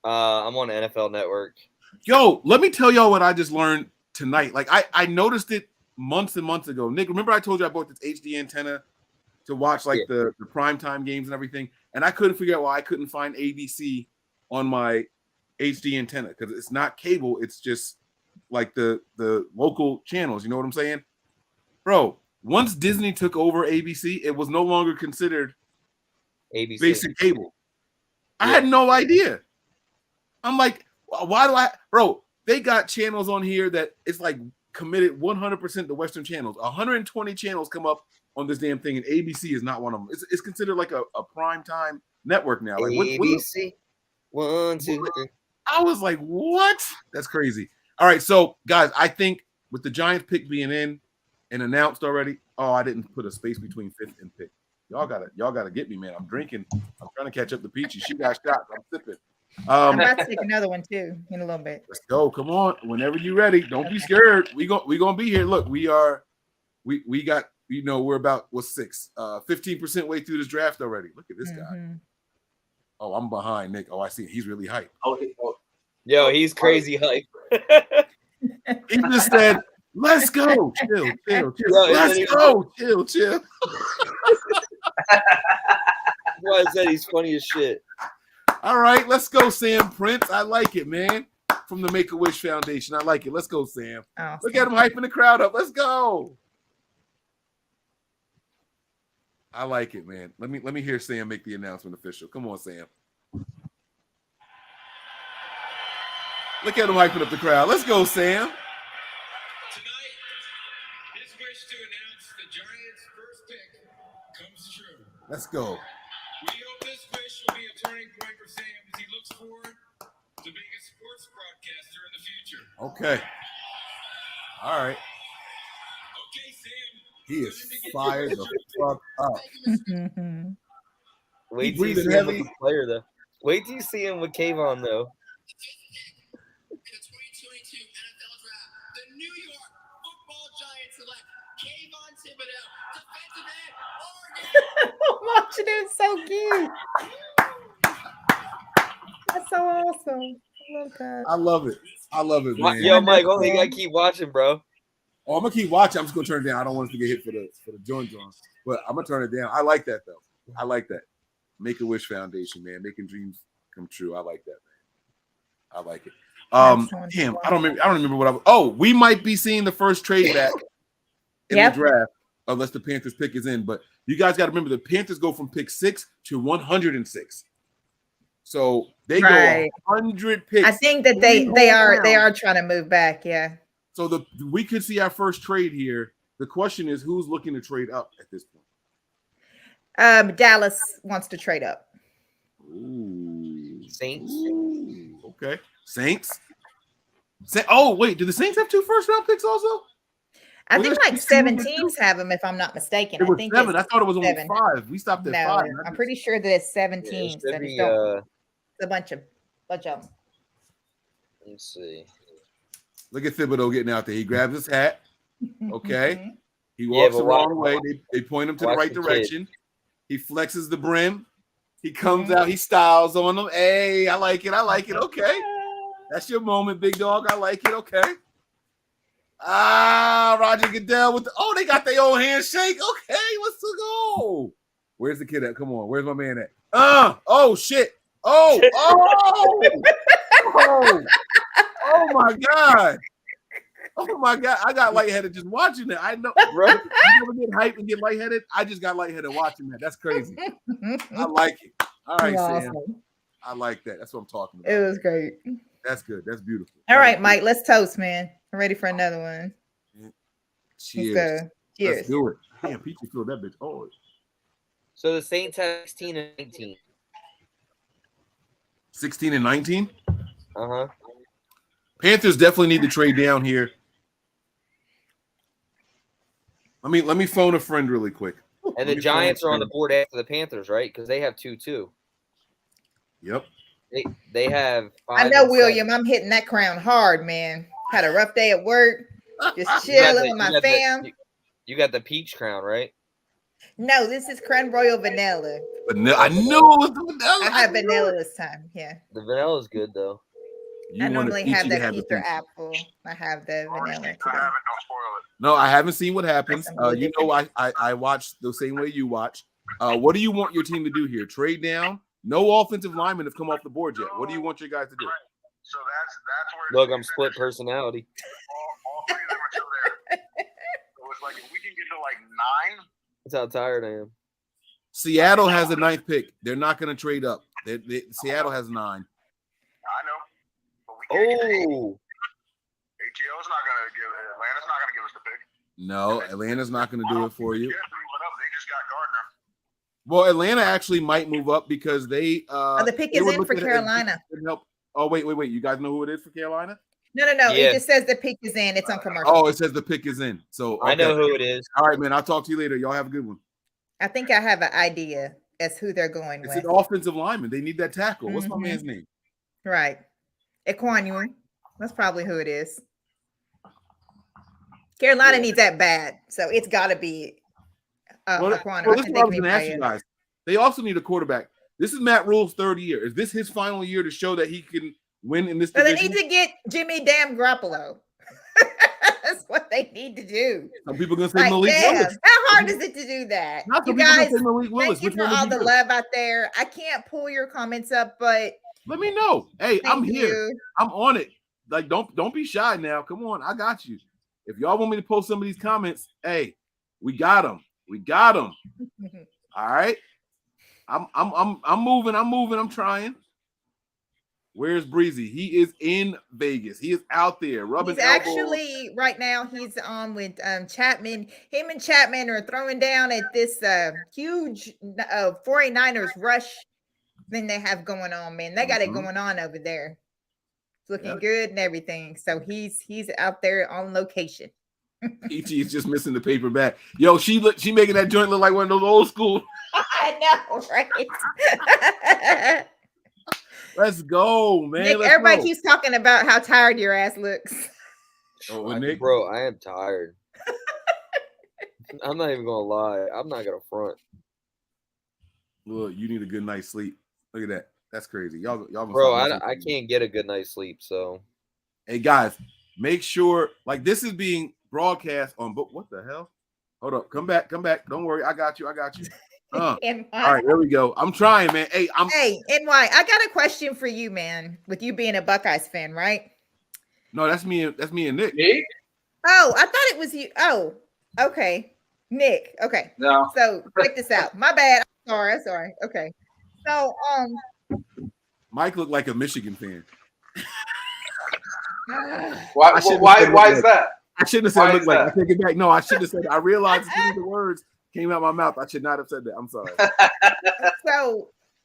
I'm on NFL Network. Yo, let me tell y'all what I just learned tonight. Like I noticed it months and months ago. Nick, remember I told you I bought this HD antenna to watch like the primetime games and everything, and I couldn't figure out why I couldn't find ABC on my HD antenna because it's not cable, it's just like the local channels. You know what I'm saying? Bro, once Disney took over ABC, it was no longer considered ABC. basic cable. I had no idea. I'm like, why do I, bro? They got channels on here that it's like committed 100% to Western channels. 120 channels come up on this damn thing, and ABC is not one of them. It's considered like a prime time network now. Like ABC. 1, 2, 3. I was like, what? That's crazy. All right, so guys, I think with the Giants pick being in and announced already. Oh, I didn't put a space between fifth and pick. Y'all gotta get me, man. I'm drinking. I'm trying to catch up to Peachy. She got shots. I'm sipping. I'm about to take another one too in a little bit. Let's go. Come on. Whenever you're ready. Don't be scared. We gonna be here. Look, we got, you know, we're about 15% way through this draft already. Look at this guy. Oh, I'm behind Nick. Oh, I see. He's really hyped. Yo, he's crazy hype. He just said, let's go. Chill. Yo, Let's go. Chill. That's why I said he's funny as shit. All right, let's go, Sam Prince. I like it, man. From the Make-A-Wish Foundation. I like it. Let's go, Sam. Awesome. Look at him hyping the crowd up. Let's go. I like it, man. Let me hear Sam make the announcement official. Come on, Sam. Look at him hyping up the crowd. Let's go, Sam. Tonight, his wish to announce the Giants' first pick comes true. Let's go. We hope this wish will be a turning point for Sam as he looks forward to being a sports broadcaster in the future. Okay. All right. Okay, Sam. He is fired the fuck up. Wait till you breathing see him heavy. with the player, though. Wait till you see him with Kayvon, though. In the 2022 NFL Draft, the New York Football Giants select Kayvon Thibodeau, defensive end, Oregon. I'm watching it. It's so cute. That's so awesome. I love that. I love it, man. Yo, Mike, only you gotta keep watching, bro. Oh, I'm gonna keep watching. I'm just gonna turn it down. I don't want us to get hit for the joint, but I'm gonna turn it down. I like that though. I like that. Make-A-Wish Foundation, man, making dreams come true. I like that, man. I like it. Damn, I don't remember what I was. Oh, we might be seeing the first trade back in the draft, unless the Panthers pick is in. But you guys got to remember the Panthers go from pick 6 to 106. So they go 100 picks. I think that they are trying to move back. Yeah. So we could see our first trade here. The question is, who's looking to trade up at this point? Dallas wants to trade up. Ooh. Saints. Ooh. Okay. Saints. Oh, wait. Do the Saints have 2 first-round picks also? I think like 7 teams have them, if I'm not mistaken. It was I think 7. I thought it was only 7. 5. We stopped at 5. I'm pretty sure that it's 7 teams. Yeah, That be, it's a bunch of them. Let's see. Look at Thibodeau getting out there. He grabs his hat. Okay. He walks the wrong way. They point him to the right direction. He flexes the brim. He comes out. He styles on them. Hey, I like it. Okay. That's your moment, big dog. I like it. Okay. Roger Goodell with they got their own handshake. Okay, let's go. Where's the kid at? Come on. Where's my man at? Oh shit. Oh my God. Oh my God. I got lightheaded just watching that. I know, bro. You never get hyped and get lightheaded. I just got lightheaded watching that. That's crazy. I like it. All right, Sam. I like that. That's what I'm talking about. It was great. That's good. That's beautiful. All right, Mike, let's toast, man. I'm ready for another one. Cheers. Cheers. Let's do it. Damn, Peachy filled that bitch. Oh. So the Saints have 16 and 19. 16 and 19? Uh-huh. Panthers definitely need to trade down here. Let me phone a friend really quick. And the Giants are on the board after the Panthers, right? Because they have 2 too. Yep. They have 5. I know, William. I'm hitting that crown hard, man. Had a rough day at work. Just chilling with my fam. You got the peach crown, right? No, this is creme royal vanilla. I knew it was the vanilla. I have vanilla this time. Yeah. The vanilla is good though. I normally have that peach or apple. I have the vanilla today. No, I haven't seen what happens. You know, I watch the same way you watch. What do you want your team to do here? Trade down? No offensive linemen have come off the board yet. What do you want your guys to do? So that's where. Look, I'm split personality. All 3 of them are still there. So it's like if we can get to like 9. That's how tired I am. Seattle has the 9th pick. They're not going to trade up. Seattle has 9. I know. But we can't get Oh, ATL's not going to give. Atlanta's not going to give us the pick. No, Atlanta's not going to do it for you. They just got Gardner. Well, Atlanta actually might move up because they. The pick is in for Carolina. Oh, wait. You guys know who it is for Carolina? No. Yeah. It just says the pick is in. It's on commercial. Oh, it says the pick is in. So okay. I know who it is. All right, man. I'll talk to you later. Y'all have a good one. I think I have an idea as who they're going It's with. an offensive lineman. They need that tackle. What's my man's name? Right. Equanu. That's probably who it is. Carolina needs that bad. So it's got to be Equanu. This is what I was going to ask you guys. They also need a quarterback. This is Matt Rule's 3rd year. Is this his final year to show that he can win in this So they division? need to get Jimmy Damn Garoppolo. That's what they need to do. Some people are going to say Malik Willis. How hard is it to do that? Not You some people guys, gonna say Malik Willis. thank you Which for one would all you the do? love out there. I can't pull your comments up, but Let me know. Hey, I'm thank here. you. I'm on it. Like, don't be shy now. Come on, I got you. If y'all want me to post some of these comments, hey, we got them. All right. I'm moving. I'm trying. Where's Breezy? He is in Vegas. He is out there rubbing He's elbows. actually right now. He's on with Chapman. Him and Chapman are throwing down at this huge 49ers rush thing they have going on. Man, they got it going on over there. It's looking good and everything. So he's out there on location. E.T. is just missing the paper bag. Yo, she making that joint look like one of those old school. I know, right? Let's go, man. Nick, everybody keeps talking about how tired your ass looks. Oh, Nick, bro, I am tired. I'm not even gonna lie. I'm not gonna front. Look, you need a good night's sleep. Look at that. That's crazy. Y'all. Bro, I can't get a good night's sleep. So, hey guys, make sure like this is being broadcast on. But what the hell? Hold up. Come back. Don't worry. I got you. All right, there we go. I'm trying, man. Hey, NY, I got a question for you, man. With you being a Buckeyes fan, right? No, that's me and Nick. Me? Oh, I thought it was you. Oh, okay. Nick. Okay. No. So check this out. My bad. I'm sorry. Okay. So Mike looked like a Michigan fan. Why is that? I shouldn't have said look like. I take it back. No, I shouldn't have said. I realized as soon as the words came out of my mouth, I should not have said that. I'm sorry.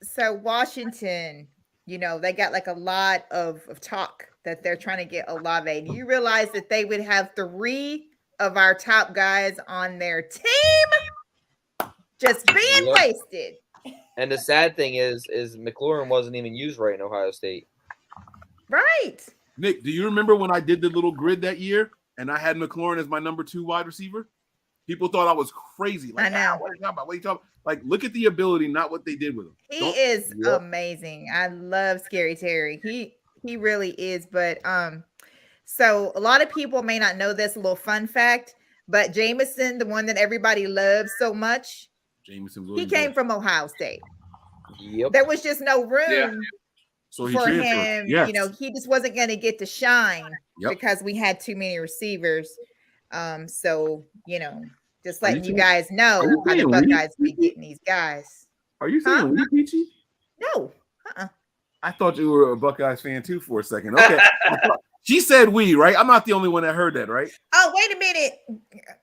So Washington, they got like a lot of talk that they're trying to get Olave. Do you realize that they would have 3 of our top guys on their team just being wasted? And the sad thing is McLaurin wasn't even used right in Ohio State. Right. Nick, do you remember when I did the little grid that year and I had McLaurin as my number 2 wide receiver? People thought I was crazy. Like, I know. What are you talking about? Like, look at the ability, not what they did with him. He is amazing. I love Scary Terry. He really is. But so a lot of people may not know this little fun fact, but Jameson, the one that everybody loves so much, he came from Ohio State. Yep. There was just no room for him. Yes. He just wasn't going to get to shine because we had too many receivers. So, just letting you guys know how the Buckeyes be getting these guys. Are you saying we, Peachy? No. I thought you were a Buckeyes fan too for a second. Okay. She said we, right? I'm not the only one that heard that, right? Oh, wait a minute.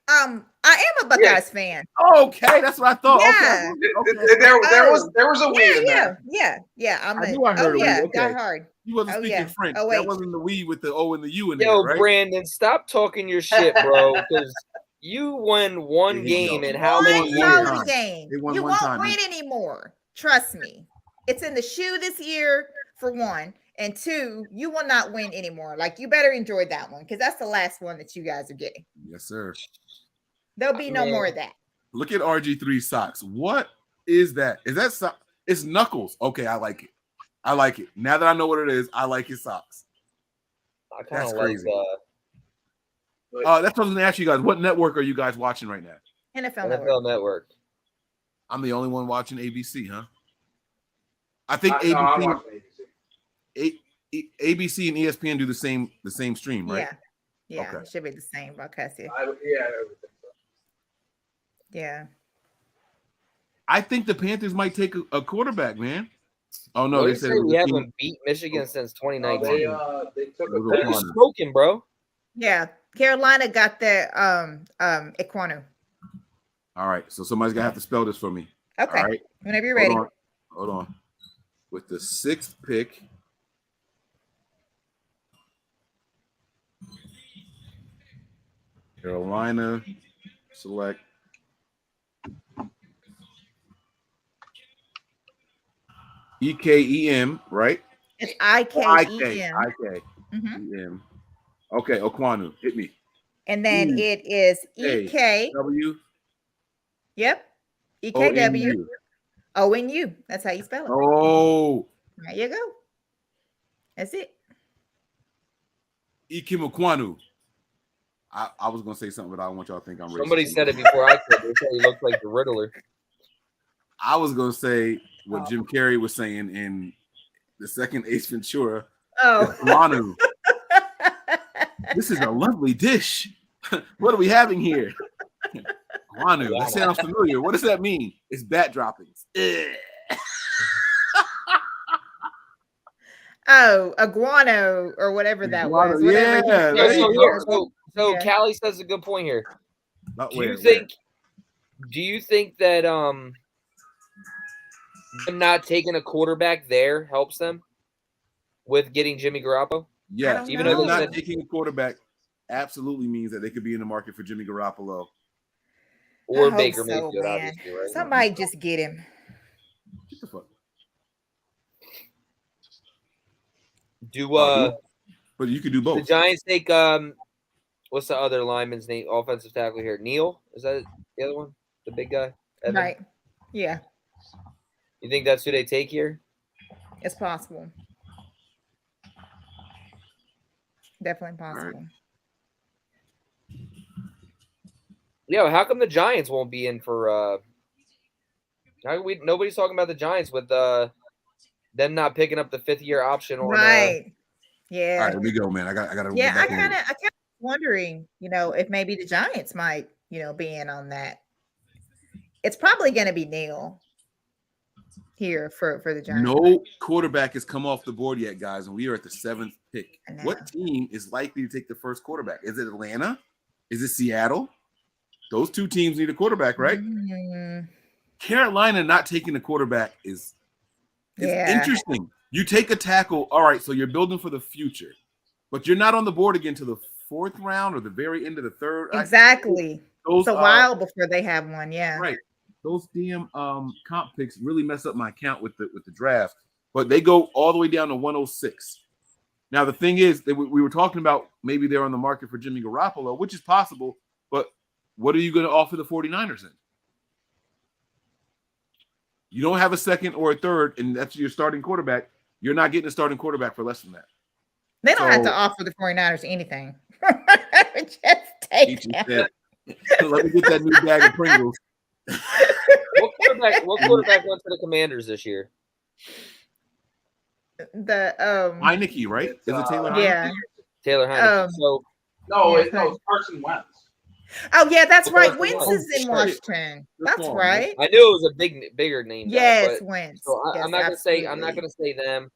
I am a Buckeyes fan. Okay, that's what I thought. Yeah. Okay. There was a we in there. Yeah. I knew I heard a we. Okay. Die hard. He wasn't speaking French. Oh, wait. That wasn't the we with the O and the U in there, Yo, right? Brandon, stop talking your shit, bro. Because You won one game in Yo, how many One years? quality game. They won You one won't time. win anymore. Trust me. It's in the shoe this year, for one. And two, you will not win anymore. Like, you better enjoy that one because that's the last one that you guys are getting. Yes, sir. There'll be no more of that. Look at RG3 socks. What is that? Is that so- It's Knuckles. Okay, I like it. I like it. Now that I know what it is, I like his socks. I kind That's of like crazy. But That's what I was going to ask you guys. What network are you guys watching right now? NFL Network. NFL Network. I'm the only one watching ABC, huh? I think no, I'm ABC, watching ABC. ABC and ESPN do the same stream, right? Yeah. Yeah. Okay. It should be the same broadcast here. I would think so. Yeah. I think the Panthers might take a quarterback, man. Oh no, What they did said you say? it was We a team- haven't beat Michigan since They 2019. they took It was a a You're O'Connor. smoking, bro. Yeah. Carolina got their Equanu. All right, so somebody's gonna have to spell this for me. Okay. All right, Whenever you're ready. Hold on. With the 6th pick, Carolina select EKEM, right? It's IKEM. IK. Mhm. EM. Okay, Okwanu, hit me. And then E it is K EK. W Yep. O N EKW. U. ONU. That's how you spell it. Oh, There you go. That's it. Ikem Okwanu. I was gonna say something, but I don't want y'all to think I'm racist. Somebody said it before I could. They said he looked like the Riddler. I was gonna say what Oh. Jim Carrey was saying in the second Ace Ventura. Oh. Okwanu. This is a lovely dish. What are we having here? Guanu. That sounds familiar. What does that mean? It's bat droppings. Oh, iguano or whatever that Iguano, was. Whatever he yeah, said there you here. go. So Yeah. Callie says a good point here. Not Do you where. think that them not taking a quarterback there helps them with getting Jimmy Garoppolo? Yes, don't even know. though not said- taking a quarterback absolutely means that they could be in the market for Jimmy Garoppolo. Or I hope Baker so, Mayfield, man. obviously, right? Somebody just get him. Get the fuck. Do But you could do the both. Giants take what's the other lineman's name? Offensive tackle here. Neal? Is that the other one? The big guy? Evan? Right. Yeah, You think that's who they take here? it's possible. Definitely possible. Yeah, how come the Giants won't be in for nobody's talking about the Giants with them not picking up the 5th-year option on Right. All Yeah. right, here we go, man. I got to. Yeah, I kind of wondering, if maybe the Giants might, be in on that. It's probably going to be Neil here for the Giants. No quarterback has come off the board yet, guys, and we are at the 7th pick. I know. What team is likely to take the first quarterback? Is it Atlanta? Is it Seattle? Those two teams need a quarterback, right? Mm, Carolina not taking a quarterback is Yeah. interesting. You take a tackle, all right, so you're building for the future, but you're not on the board again to the 4th round or the very end of the 3rd. exactly. Those It's a while before they have one. Yeah. right. Those damn comp picks really mess up my account with the draft, but they go all the way down to 106. Now the thing is that we were talking about maybe they're on the market for Jimmy Garoppolo, which is possible, but what are you going to offer the 49ers in? You don't have a 2nd or a 3rd, and that's your starting quarterback. You're not getting a starting quarterback for less than that. They don't have to So- offer the 49ers anything. Just take He just them. said, let me get that new bag of Pringles. What quarterback went to the Commanders this year? The Heineke, right? Is it Taylor Heineke? yeah. Taylor Heineke. So No, Yeah, it's Carson Wentz. Oh yeah, that's right. Oh, Wentz is in shit. Washington. Good That's call, right. I knew it was a bigger name. Yes, but, Wentz. so Yes, I'm not gonna say absolutely. them.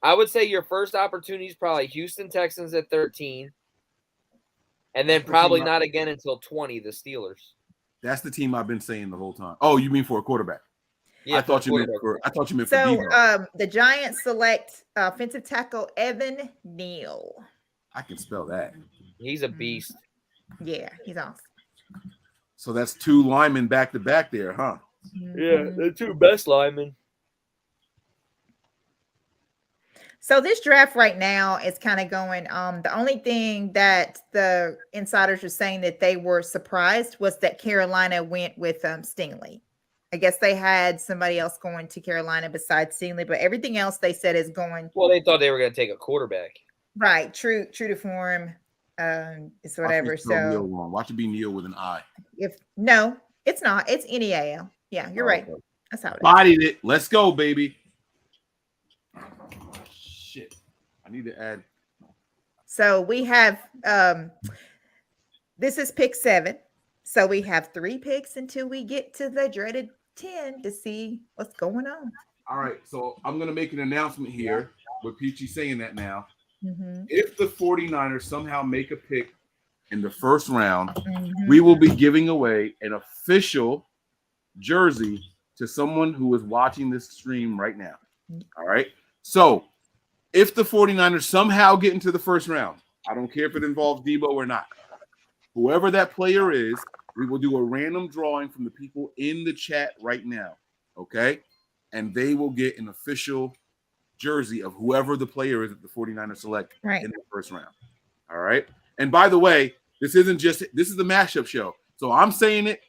I would say your first opportunity is probably Houston Texans at 13, and then That's the probably team not again until 20. The Steelers. That's the team I've been saying the whole time. Oh, you mean for a quarterback? Yeah, I thought you meant quarterback. for So Deebo. the Giants select offensive tackle Evan Neal. I can spell that. He's a beast. Yeah, he's awesome. So that's 2 linemen back to back there, huh? Yeah, the 2 best linemen. So this draft right now is kind of going. The only thing that the insiders are saying that they were surprised was that Carolina went with Stingley. I guess they had somebody else going to Carolina besides Stingley, but everything else they said is going. Well, they thought they were going to take a quarterback. Right, true to form. It's whatever. So watch it be Neil with an I. If no, it's not. It's NEAL. Yeah, you're right. Okay. That's how it is. Bodied it. Let's go, baby. Shit. I need to add. So we have this is pick 7. So we have 3 picks until we get to the dreaded 10 to see what's going on. All right. So I'm going to make an announcement here with Peachy saying that now. Mm-hmm. If the 49ers somehow make a pick in the first round, Mm-hmm. we will be giving away an official jersey to someone who is watching this stream right now. All right. So if the 49ers somehow get into the first round, I don't care if it involves Deebo or not, whoever that player is, we will do a random drawing from the people in the chat right now. Okay. And they will get an official jersey of whoever the player is that the 49ers select Right. in the first round. All right. And by the way, this is the mashup show. So I'm saying it.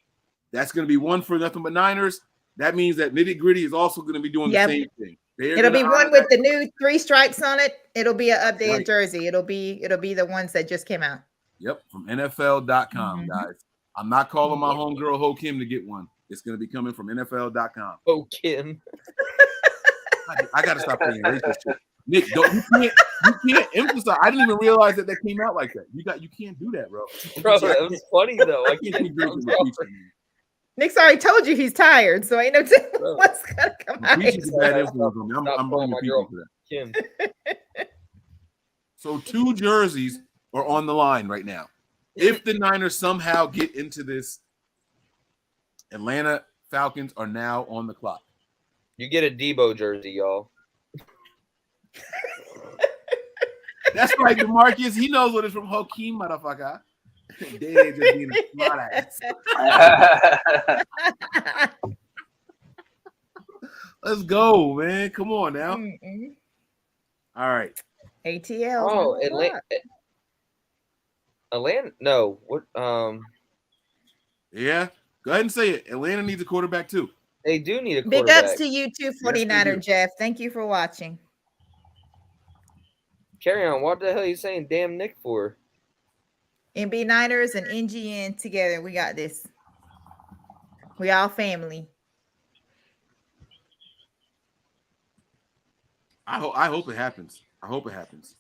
That's going to be one for Nothing But Niners. That means that Nitty Gritty is also going to be doing the same thing. It'll be one with the new 3 stripes on it. It'll be an updated Right. jersey. It'll be the ones that just came out. Yep, from NFL.com, Mhm. guys. I'm not calling my homegirl Ho Kim to get one. It's going to be coming from NFL.com. Oh, Kim. I got to stop saying racist shit. Nick, you can't emphasize. I didn't even realize that came out like that. You can't do that, bro. Bro, that was funny, though. I can't be can't drinking with Peachy, man. Nick's already told you he's tired, so ain't no telling what's gonna come out. Peachy's a bad influence on me. I'm blaming my Peachy girl. for that. Kim. So 2 jerseys are on the line right now. If the Niners somehow get into this, Atlanta Falcons are now on the clock. You get a Deebo jersey, y'all. That's right, DeMarcus. He knows what it's from. Hakeem, motherfucker. They just being a smart ass. Let's go, man. Come on now. Mm-mm. All right. ATL. Oh, Atlanta. No. What? Yeah. Go ahead and say it. Atlanta needs a quarterback too. They do need a Big quarterback. ups to you too, Yes, they 49er do. Jeff. Thank you for watching. Carry on. What the hell are you saying damn Nick for? NB9ers and NGN together. We got this. We all family. I hope it happens. I hope it happens.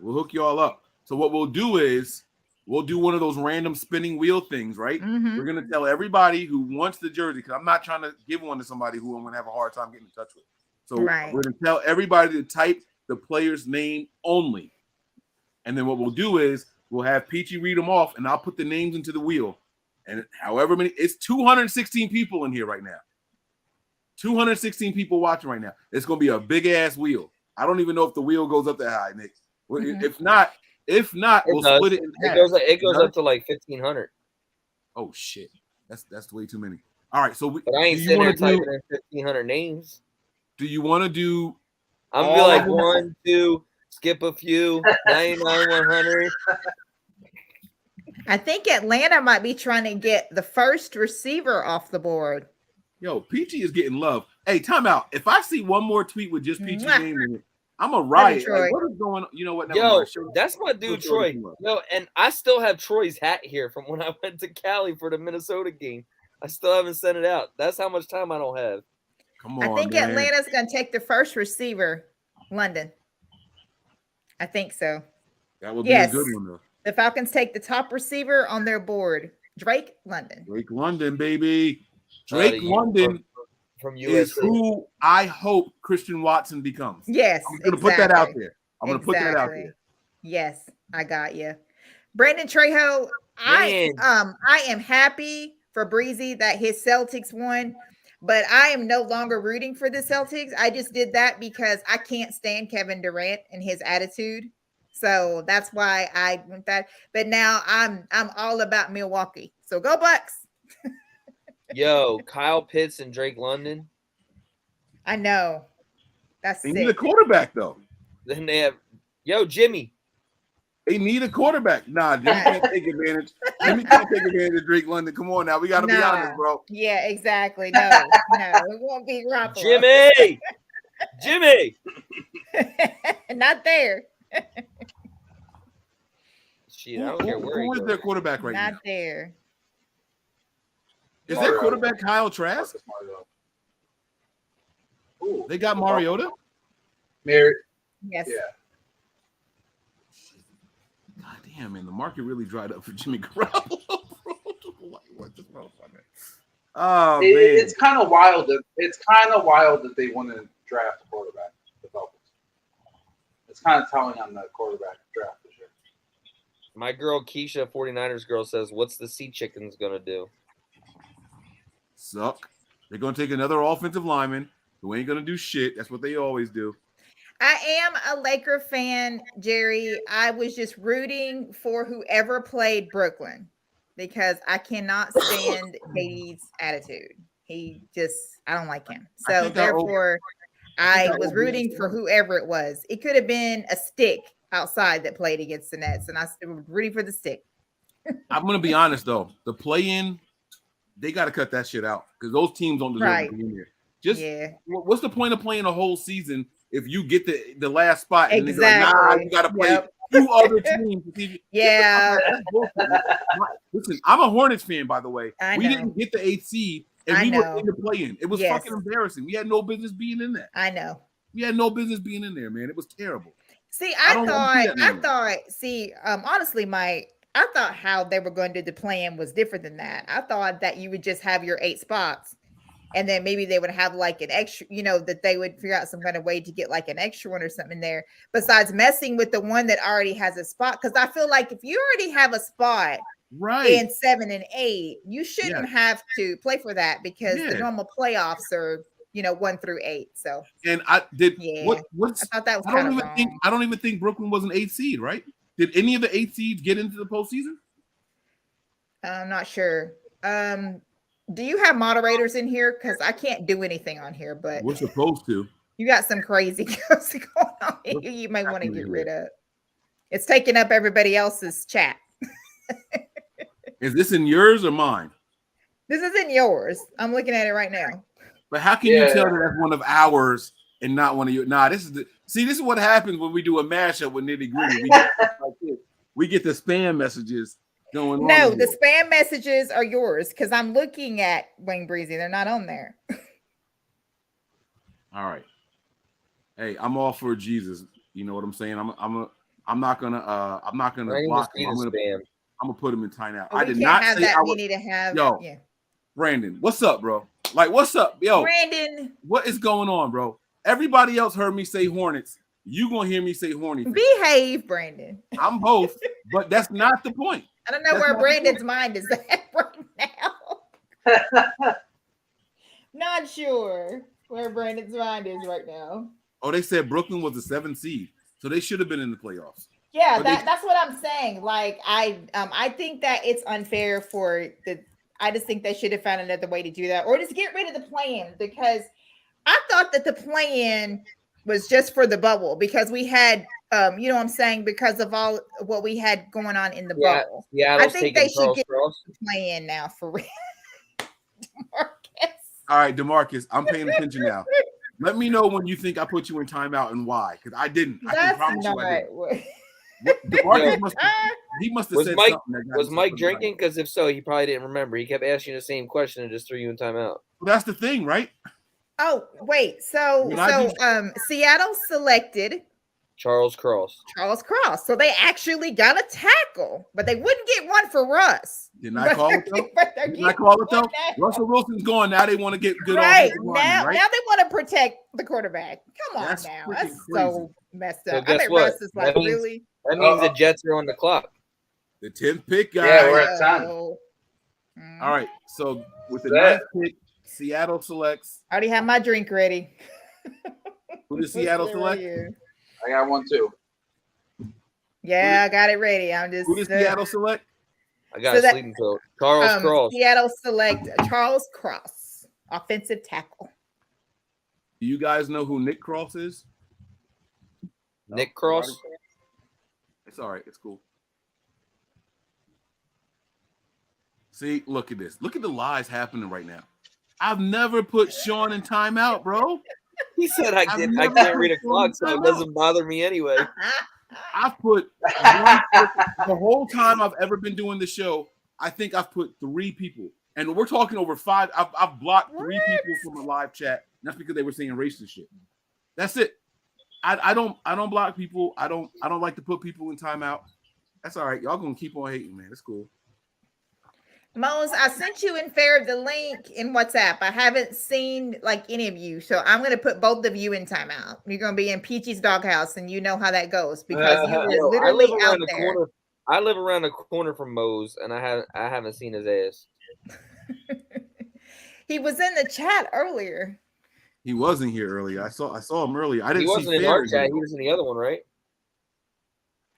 We'll hook you all up. So what we'll do is we'll do one of those random spinning wheel things, right? Mhm. We're going to tell everybody who wants the jersey, because I'm not trying to give one to somebody who I'm going to have a hard time getting in touch with. So Right. we're going to tell everybody to type the player's name only. And then what we'll do is we'll have Peachy read them off, and I'll put the names into the wheel. And however many, it's 216 people in here right now. 216 people watching right now. It's going to be a big-ass wheel. I don't even know if the wheel goes up that high, Nick. Well, Mhm. If not, we'll does. split it in half. It goes does? up to like 1,500. Oh shit, that's way too many. All right, so But I ain't do you sitting there want to typing do? in 1,500 names. Do you want to do? I'm gonna be all like of them? 1, 2, skip a few, 99, 100. I think Atlanta might be trying to get the first receiver off the board. Yo, Peachy is getting love. Hey, time out. If I see one more tweet with just Peachy's Mwah. name in it, I'm a riot. Troy. Like, what is going on? You know what? Never Yo, mind. Show- that's my dude show Troy. the team up. Yo, and I still have Troy's hat here from when I went to Cali for the Minnesota game. I still haven't sent it out. That's how much time I don't have. Come on, I think man. Atlanta's going to take the first receiver, London. I think so. That would be Yes. a good one though. The Falcons take the top receiver on their board, Drake London. Drake London, baby. Drake The- London from is USC. who I hope Christian Watson becomes. Yes. I'm going to put that out exactly. there. I'm going to put that out Exactly. there. Yes, I got you. Brandon Trejo, I am happy for Breezy that his Celtics won, but I am no longer rooting for the Celtics. I just did that because I can't stand Kevin Durant and his attitude. So that's why I went that. But now I'm all about Milwaukee. So go Bucks. Yo, Kyle Pitts and Drake London. I know. That's They sick. need a quarterback, though. Then they have Jimmy. They need a quarterback. Nah, Jimmy can't take advantage. Jimmy can't take advantage of Drake London. Come on now. We got to be honest, bro. Yeah, exactly. No, it won't be Garoppolo. Jimmy. Not there. Shit, I don't care where he Who is goes. their quarterback right Not now? there. Is their quarterback Kyle Trask? Ooh, They got Mariota? Mary. Yes. Yeah. God damn, man. The market really dried up for Jimmy Garoppolo, bro. What this motherfucker? Oh, man. It's kind of wild that they want to draft a quarterback. The Falcons. It's kind of telling on the quarterback draft this year. My girl Keisha, 49ers girl, says, "What's the Sea Chickens gonna do?" Suck. They're going to take another offensive lineman who ain't going to do shit. That's what they always do. I am a Laker fan, Jerry. I was just rooting for whoever played Brooklyn because I cannot stand Katie's attitude. I don't like him. So therefore, I was rooting for whoever it was. It could have been a stick outside that played against the Nets, and I was rooting for the stick. I'm going to be honest, though. The play-in, they got to cut that shit out because those teams don't deserve to be in there. What's the point of playing a whole season if you get the last spot and then they're like, nah, you got to play 2 other teams. Yeah. Listen, I'm a Hornets fan, by the way. I We know. didn't get the 8th seed, and we were in the play-in. It was fucking embarrassing. We had no business being in that. I know. We had no business being in there, man. It was terrible. See, honestly, Mike, I thought how they were going to do the plan was different than that. I thought that you would just have your 8 spots and then maybe they would have like an extra, that they would figure out some kind of way to get like an extra one or something there besides messing with the one that already has a spot. Because I feel like if you already have a spot in 7 and 8, you shouldn't have to play for that because the normal playoffs are 1 through 8. So and I did I thought that was kind of wrong. I don't even think Brooklyn was an 8th seed, right? Did any of the 8 seeds get into the postseason? I'm not sure. Do you have moderators in here? Because I can't do anything on here, but we're supposed to. You got some crazy girls going on here you might want to get rid of. It's taking up everybody else's chat. Is this in yours or mine? This is in yours. I'm looking at it right now. But how can you tell that that's one of ours and not one of yours? Nah, this is what happens when we do a mashup with Nitty Gritty. We get the spam messages going on. No, the spam messages are yours because I'm looking at Wayne Breezy. They're not on there. All right. Hey, I'm all for Jesus. You know what I'm saying? I'm not gonna block him. I'm gonna put him in timeout. I did not say I would. We need to have. Yo, Brandon, what's up, bro? Like, what's up, yo? Brandon, what is going on, bro? Everybody else heard me say Hornets. You gonna hear me say Horny? Behave, Brandon. I'm both, but that's not the point. I don't know where Brandon's mind is at right now. Not sure where Brandon's mind is right now. Oh, they said Brooklyn was the 7th seed, so they should have been in the playoffs. Yeah, that's what I'm saying. Like, I think that it's unfair for I just think they should have found another way to do that, or just get rid of the play-in because I thought that the play-in was just for the bubble because we had, you know what I'm saying, because of all what we had going on in the bubble. Yeah, I think they should get the play-in now for real. All right, DeMarcus, I'm paying attention now. Let me know when you think I put you in timeout and why, because I didn't. I can promise you I didn't. DeMarcus must have said something. Was Mike drinking? Because if so, he probably didn't remember. He kept asking the same question and just threw you in timeout. Well, that's the thing, right? Oh, wait. So Seattle selected Charles Cross. So they actually got a tackle, but they wouldn't get one for Russ. Didn't I call it though? Russell Wilson's gone. Now they want to get good. Right. Now they want to protect the quarterback. Come on now. That's crazy. so messed up. So I bet what? Russ is like, really? That means the Jets are on the clock. The 10th pick, guys. Yeah, we're at 10. All right. So with the 9th pick, Seattle selects. I already have my drink ready. Who does Seattle select? I got one too. Yeah, I got it ready. I'm just. Who does Seattle select? I got a sleeping pill. Charles Cross. Seattle select Charles Cross, offensive tackle. Do you guys know who Nick Cross is? Nick Cross? It's all right. It's cool. See, look at this. Look at the lies happening right now. I've never put Sean in timeout, bro. He said I can't read a clock, so it doesn't bother me anyway. I've put the whole time I've ever been doing the show, I think I've put 3 people. And we're talking over 5. I've blocked 3 people from a live chat. And that's because they were saying racist shit. That's it. I don't block people. I don't like to put people in timeout. That's all right. Y'all gonna keep on hating, man. It's cool. Mose, I sent you and Fair the link in WhatsApp. I haven't seen like any of you, so I'm gonna put both of you in timeout. You're gonna be in Peachy's doghouse, and you know how that goes because you were literally out there. I live around the corner from Mose, and I haven't seen his ass. He was in the chat earlier. He wasn't here earlier. I saw him earlier. I didn't. He wasn't see in our chat. He was in the other one, right?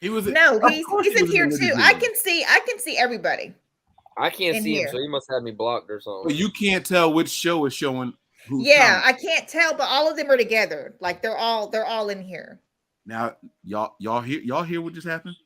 He was. No, he's in here too. I can see everybody. I can't see him, so he must have me blocked or something. But you can't tell which show is showing who's Yeah, I can't tell, but all of them are together. Like they're all in here. Now, y'all hear what just happened?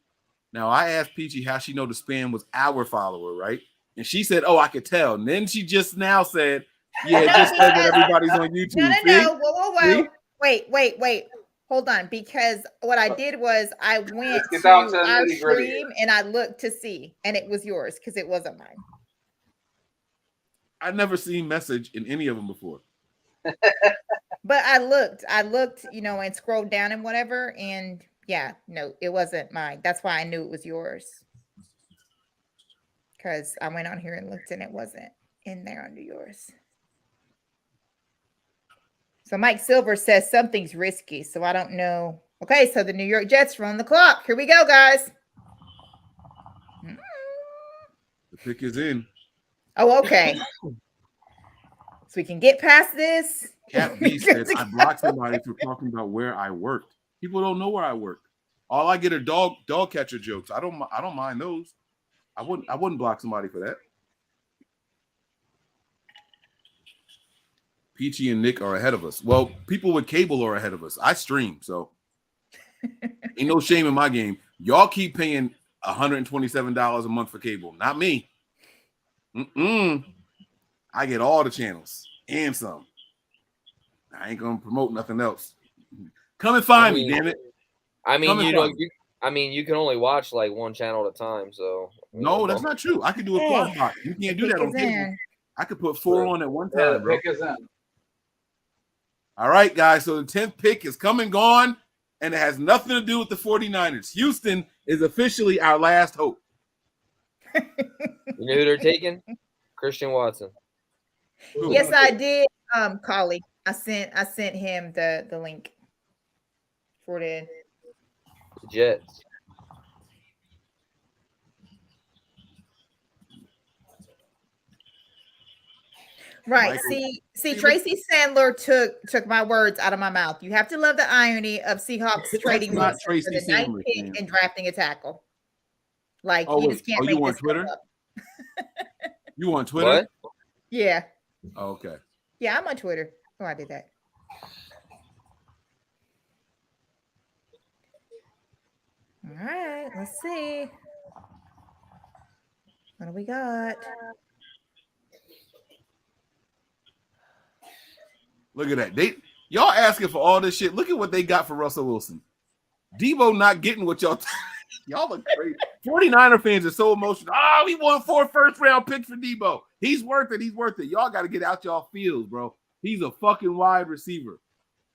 Now I asked Peachy how she know the spam was our follower, right? And she said, "Oh, I could tell." And then she just now said, "Yeah, it just said that everybody's on YouTube." No. Whoa. Wait. Hold on, because what I did was I went to our stream and I looked to see, and it was yours because it wasn't mine. I've never seen message in any of them before. But I looked, and scrolled down and whatever, and yeah, no, it wasn't mine. That's why I knew it was yours. Because I went on here and looked, and it wasn't in there under yours. So Mike Silver says something's risky, so I don't know. Okay, so the New York Jets are on the clock. Here we go, guys. The pick is in. Oh, okay. So we can get past this. Cat B says, I blocked somebody for talking about where I worked. People don't know where I work. All I get are dog catcher jokes. I don't mind those. I wouldn't block somebody for that. Peachy and Nick are ahead of us. Well, people with cable are ahead of us. I stream, so ain't no shame in my game. Y'all keep paying $127 a month for cable, not me. I get all the channels and some. I ain't gonna promote nothing else. Come and find me, damn it. You can only watch like one channel at a time. So no, that's not true. I can do a quad box. You can't do that on cable. I could put 4 on at one time, bro. Pick is in. All right, guys. So the 10th pick is come and gone, and it has nothing to do with the 49ers. Houston is officially our last hope. You know who they're taking? Christian Watson. Yes, I did. Collie, I sent him the link for the Jets. Right. See, Tracy Sandler took my words out of my mouth. You have to love the irony of Seahawks trading not for the Tracy 9th Sandler, pick man. and drafting a tackle. Like Oh, you wait. just can't Oh, make you on this Twitter? stuff up. You on Twitter? What? Yeah. Oh, okay. Yeah, I'm on Twitter. Oh, I did that. All right, let's see. What do we got? Look at that. Y'all asking for all this shit. Look at what they got for Russell Wilson. Deebo not getting what y'all y'all look crazy. 49er fans are so emotional. Oh, we won 4 first-round picks for Deebo. He's worth it. He's worth it. Y'all got to get out y'all fields, bro. He's a fucking wide receiver.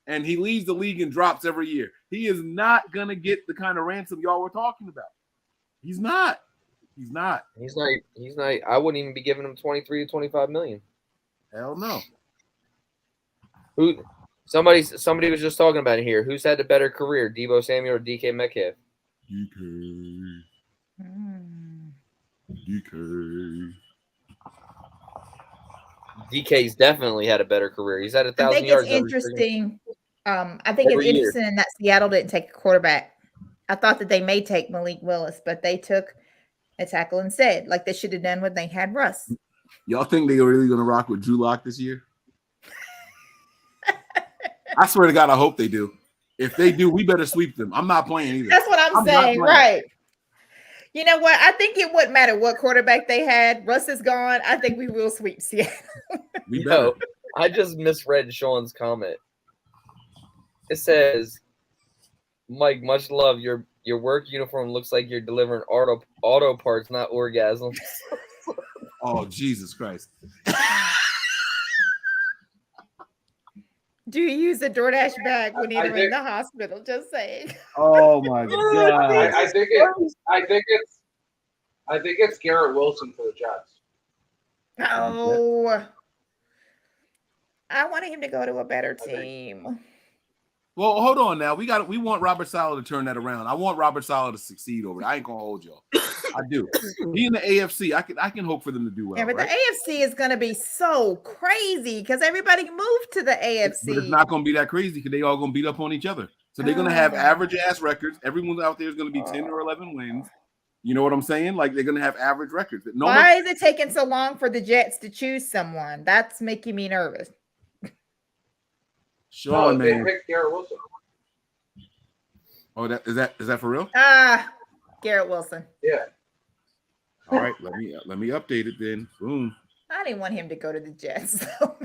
And he leads the league in drops every year. He is not going to get the kind of ransom y'all were talking about. He's not. He's not. He's not. I wouldn't even be giving him 23 to 25 million. Hell no. Who? Somebody was just talking about it here. Who's had the better career, Deebo Samuel or DK Metcalf? DK. DK. DK's definitely had a better career. He's had 1,000 I think yards. it's interesting. I think it's every year. interesting that Seattle didn't take a quarterback. I thought that they may take Malik Willis, but they took and tackle instead, like they should have done when they had Russ. Y'all think they are really going to rock with Drew Lock this year? I swear to God, I hope they do. If they do, we better sweep them. I'm not playing either. That's what I'm saying, right? You know what? I think it wouldn't matter what quarterback they had. Russ is gone. I think we will sweep Seattle. Yo, I just misread Sean's comment. It says, Mike, much love. Your work uniform looks like you're delivering auto parts, not orgasms. Oh, Jesus Christ. Do you use a DoorDash bag when you're in the hospital? Just saying. Oh my God. I think it's Garrett Wilson for the Jets. Oh, I wanted him to go to a better team. Well, hold on now. We want Robert Saleh to turn that around. I want Robert Saleh to succeed over it. I ain't gonna hold y'all. I do. He in the AFC. I can hope for them to do well. Yeah, but right? the AFC is gonna be so crazy because everybody moved to the AFC. But it's not gonna be that crazy because they all gonna beat up on each other. So they're gonna have average ass records. Everyone out there is gonna be 10 or 11 wins. You know what I'm saying? Like they're gonna have average records. Why is it taking so long for the Jets to choose someone? That's making me nervous. Sean, they man. picked Garrett Wilson. Oh, is that for real? Garrett Wilson. Yeah. All right, let me update it then. Boom. I didn't want him to go to the Jets. So,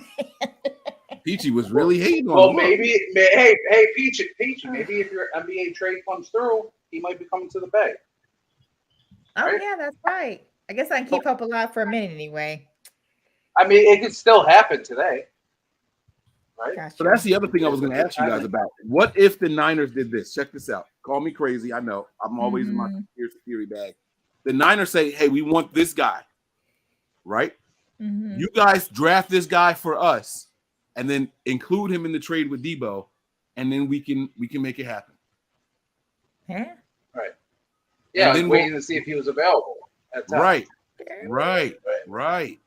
Peachy was really hating on Well, him. hey, Peachy, maybe if your NBA trade comes through, he might be coming to the Bay. Oh, Right? yeah, that's right. I guess I can keep up a lot for a minute anyway. I mean, it could still happen today. Right? Gotcha. So that's the other thing I was going to ask you guys about. What if the Niners did this? Check this out. Call me crazy. I know. I'm always in my conspiracy theory bag. The Niners say, hey, we want this guy. Right? Mm-hmm. You guys draft this guy for us and then include him in the trade with Deebo, and then we can make it happen. Yeah. Right. Yeah, I was waiting to see if he was available. Right. I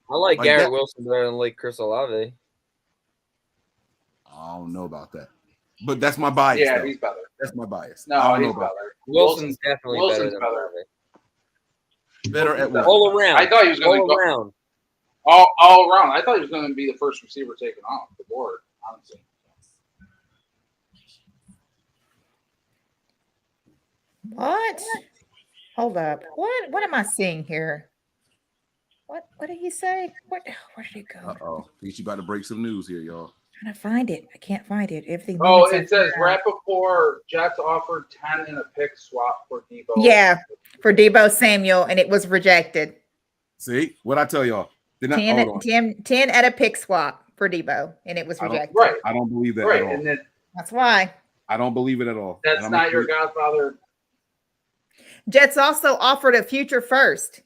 like Garrett Wilson better than like Chris Olave. I don't know about that, but that's my bias. Yeah, though. he's better. That's my bias. No, I don't he's know about better. Wilson's definitely better than better. Olave. Better at what? All around. I thought he was going to go around. All around. I thought he was going to be the first receiver taken off the board. Honestly. What? Hold up. What am I seeing here? What did he say? Where did it go? Uh-oh. Think you about to break some news here, y'all. I'm trying to find it. I can't find it. Everything. It says right before Jets offered 10 and a pick swap for Deebo. Yeah, for Deebo Samuel, and it was rejected. See what I tell y'all? 10 at a pick swap for Deebo, and it was rejected. Right. I don't believe that Right, at all. and then That's why. I don't believe it at all. That's not your godfather. Jets also offered a future first.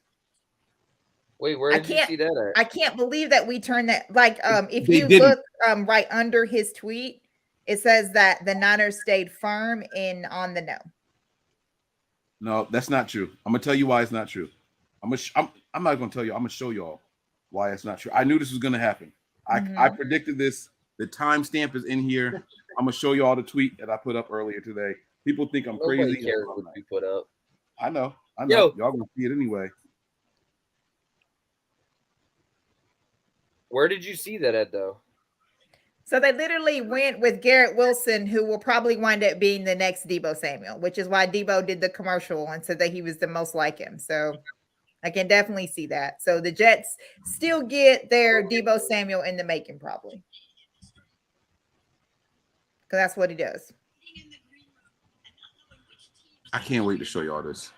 Wait, where did you see that at? I can't believe that we turned that. Like, if They you didn't. look right under his tweet, it says that the Niners stayed firm on the no. No, that's not true. I'm gonna tell you why it's not true. I'm not gonna tell you. I'm gonna show y'all why it's not true. I knew this was gonna happen. I predicted this. The timestamp is in here. I'm gonna show you all the tweet that I put up earlier today. People think I'm Nobody crazy. cares what you put up. I know. Yo. Y'all gonna see it anyway. Where did you see that at, though? So they literally went with Garrett Wilson, who will probably wind up being the next Deebo Samuel, which is why Deebo did the commercial and said that he was the most like him. So I can definitely see that. So the Jets still get their Deebo Samuel in the making, probably. Because that's what he does. I can't wait to show y'all this.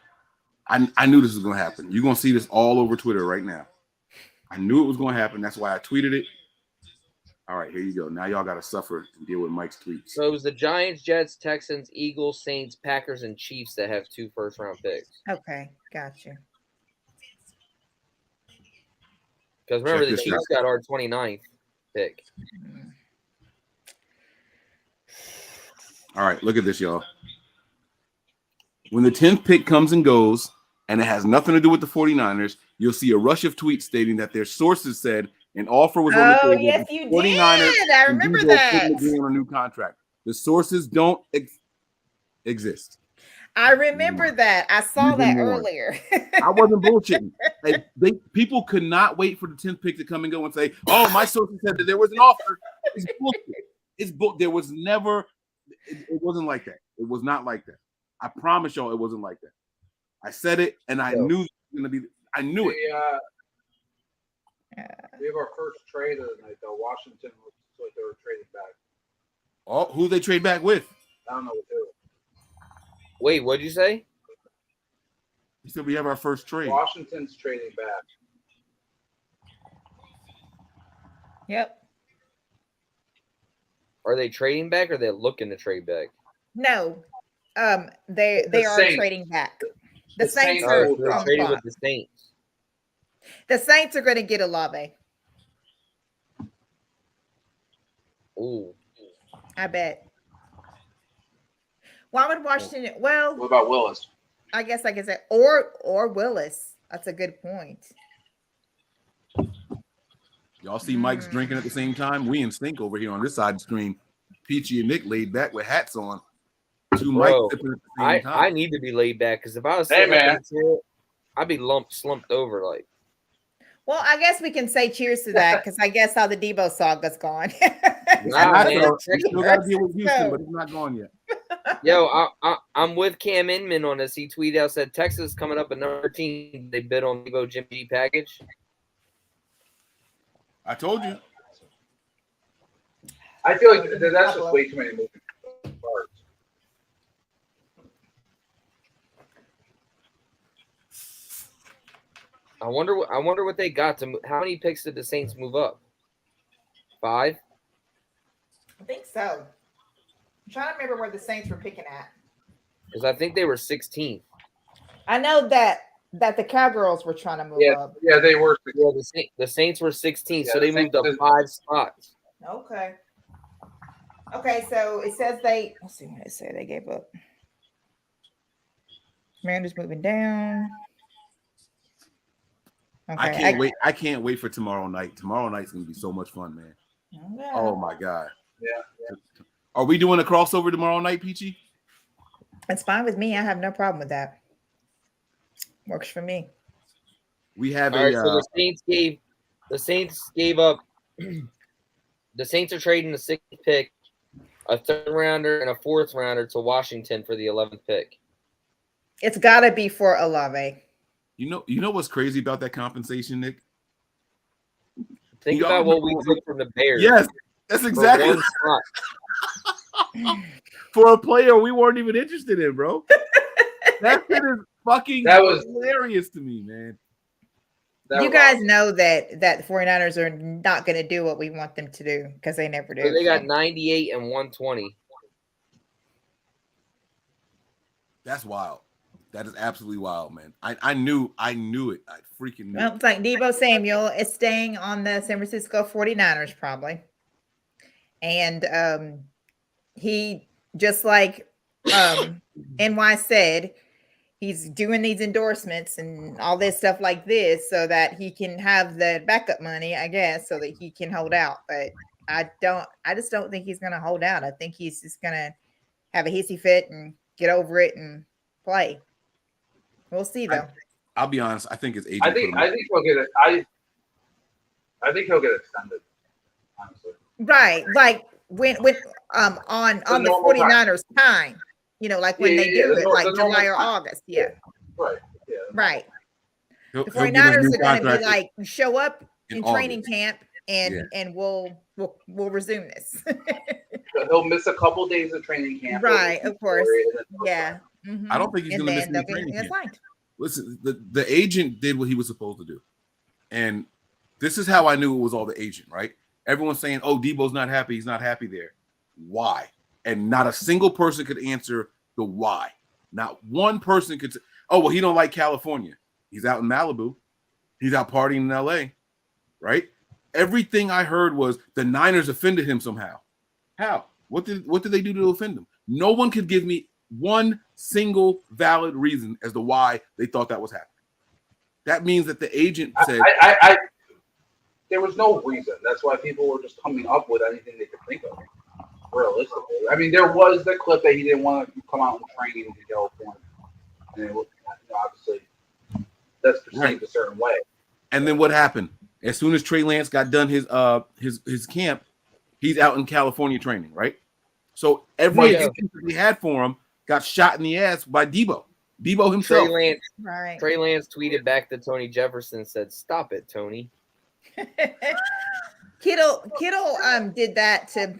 I knew this was gonna happen. You're gonna see this all over Twitter right now. I knew it was gonna happen. That's why I tweeted it. All right, here you go. Now y'all gotta suffer and deal with Mike's tweets. So it was the Giants, Jets, Texans, Eagles, Saints, Packers, and Chiefs that have 2 first-round picks. Okay, gotcha. Because remember, Check the this Chiefs out. got our 29th pick. All right, look at this, y'all. When the 10th pick comes and goes, and it has nothing to do with the 49ers, you'll see a rush of tweets stating that their sources said an offer was on the table. Yes, The you 49ers did. I and remember Deebo that. couldn't agree on a new contract. The sources don't exist. I remember that. I saw that Even more. earlier. I wasn't bullshitting. People could not wait for the 10th pick to come and go and say, "Oh, my sources said that there was an offer." It's bullshit. There was never. It wasn't like that. It was not like that. I promise y'all, it wasn't like that. I said it, and I knew it was gonna be. I knew it. We have our first trade of the night, though. Washington looks like they were trading back. Oh, who they trade back with? I don't know what to. Wait, what'd you say? He said we have our first trade. Washington's trading back. Yep. Are they trading back or are they looking to trade back? No. They are Saints. trading back. The The Saints Saints are Oh, so they're on the trading clock. with the Saints. The Saints are going to get Olave. Ooh. I bet. Why would Washington? Well, What about Willis? I guess I can say or Willis. That's a good point. Y'all see Mike's drinking at the same time? We in sync over here on this side of the screen. Peachy and Nick laid back with hats on. Two Mike Bro, sipping at the same time. I need to be laid back because if I was Hey, sitting up in man. the chair, I'd be slumped over like. Well, I guess we can say cheers to that because I guess how the Deebo saga's gone. Nah, Not man, so. We Texas- still got to deal with Houston, So- but it's not gone yet. Yo, I'm with Cam Inman on this. He tweeted out, said Texas coming up at number 13. They bid on Deebo Jimmy G package. I told you. I feel like that's just way too many moving parts. I wonder what they got to. How many picks did the Saints move up? 5. I think so. I'm trying to remember where the Saints were picking at. Because I think they were 16th. I know that the Cowgirls were trying to move up. Yeah, they were. Yeah, the Saints were 16th, Yeah, so the they moved Saints- up 5 spots. Okay. Okay, so it says let's see what it said. They gave up. Commanders moving down. Okay. I can't wait. I can't wait for tomorrow night. Tomorrow night's gonna be so much fun, man. Okay. Oh my god. Yeah. Are we doing a crossover tomorrow night, Peachy? It's fine with me. I have no problem with that. Works for me. We have All right, a. so the Saints gave up. The Saints are trading the 6th pick, a 3rd rounder, and a 4th rounder to Washington for the 11th pick. It's got to be for Olave. You know what's crazy about that compensation, Nick? Think Y'all about what know- we took from the Bears. Yes, that's for exactly one spot. for a player we weren't even interested in, bro. That shit is fucking That was- hilarious to me, man. That You was guys awesome. know that the 49ers are not going to do what we want them to do because they never do. So they got 98 and 120. That's wild. That is absolutely wild, man. I knew it. I freaking knew. Well, it's like Deebo Samuel is staying on the San Francisco 49ers probably. And he, just like NY said, he's doing these endorsements and all this stuff like this so that he can have the backup money, I guess, so that he can hold out. But I just don't think he's going to hold out. I think he's just going to have a hissy fit and get over it and play. We'll see though. I'll be honest. I think his agent. I think he'll get it. I think he'll get extended. Honestly. Right. Like when on the normal time. 49ers time, you know, like when Yeah, they yeah, do the it, nor- like the normal July or time. August. Yeah. Right. Yeah. Right. he'll The get his 49ers new are going to be contract like, show up in in training August. camp and we'll resume this. He'll miss a couple days of training camp. Right, of course. And then he'll Yeah. sign. Mhm. I don't think he's And going to miss then any they'll training get camp. signed. Listen, the agent did what he was supposed to do, and this is how I knew it was all the agent. Right? Everyone's saying, "Oh, Deebo's not happy. He's not happy there." Why? And not a single person could answer the why. Not one person could say, "Oh, well, he don't like California. He's out in Malibu. He's out partying in LA." Right? Everything I heard was the Niners offended him somehow. How? What did they do to offend him? No one could give me one single valid reason as to why they thought that was happening. That means that the agent said, There was no reason. That's why people were just coming up with anything they could think of. realistically. I mean, there was the clip that he didn't want to come out and train in California, and it was, obviously that's perceived a certain way. And then what happened? As soon as Trey Lance got done his camp, he's out in California training, right? So every excuse that we had for him got shot in the ass by Deebo. Deebo himself. Trey Lance tweeted back to Tony Jefferson and said, "Stop it, Tony." Kittle did that to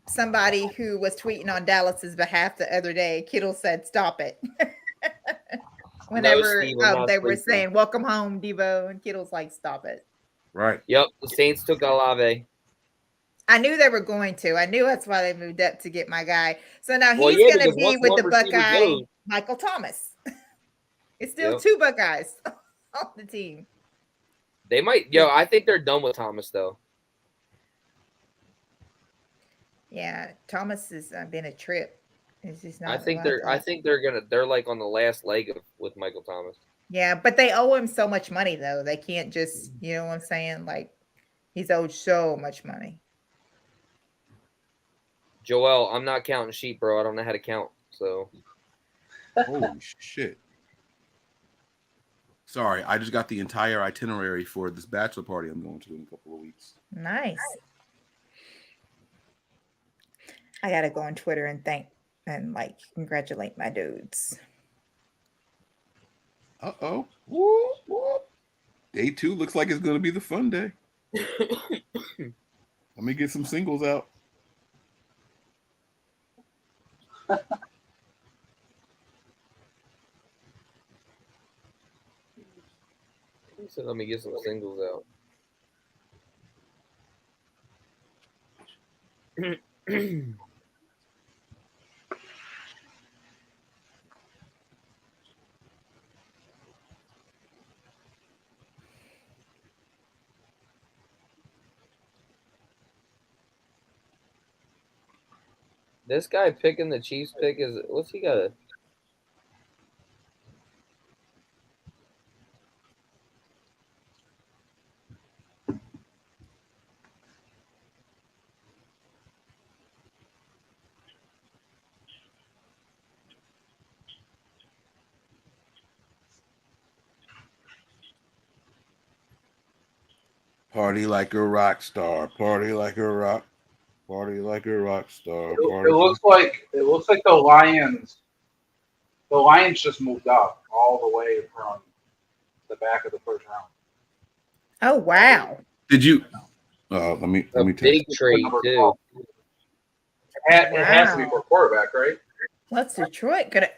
somebody who was tweeting on Dallas's behalf the other day. Kittle said, "Stop it." Whenever Steve, they were saying, "Welcome home, Deebo," and Kittle's like, "Stop it." Right. Yep. The Saints took Olave. I knew they were going to. I knew that's why they moved up to get my guy. So now he's going to be with the Buckeye, Michael Thomas. It's still two Buckeyes on the team. They might. I think they're done with Thomas though. Yeah, Thomas has been a trip. It's just not. I think they're like on the last leg with Michael Thomas. Yeah, but they owe him so much money though. They can't just, you know what I'm saying? Like he's owed so much money. Joel, I'm not counting sheep, bro. I don't know how to count. So. Holy shit. Sorry, I just got the entire itinerary for this bachelor party I'm going to in a couple of weeks. Nice. I gotta go on Twitter and congratulate my dudes. Uh-oh. Day 2 looks like it's going to be the fun day. Let me get some singles out. So let me get some singles out. This guy picking the Chiefs pick is what's he got? Party like a rock star. Party like a rock. Party like a rock star. It looks like the Lions. The Lions just moved up all the way from the back of the first round. Oh wow! Did you? Let me big trade too. It has to be for quarterback, right? What's Detroit gonna?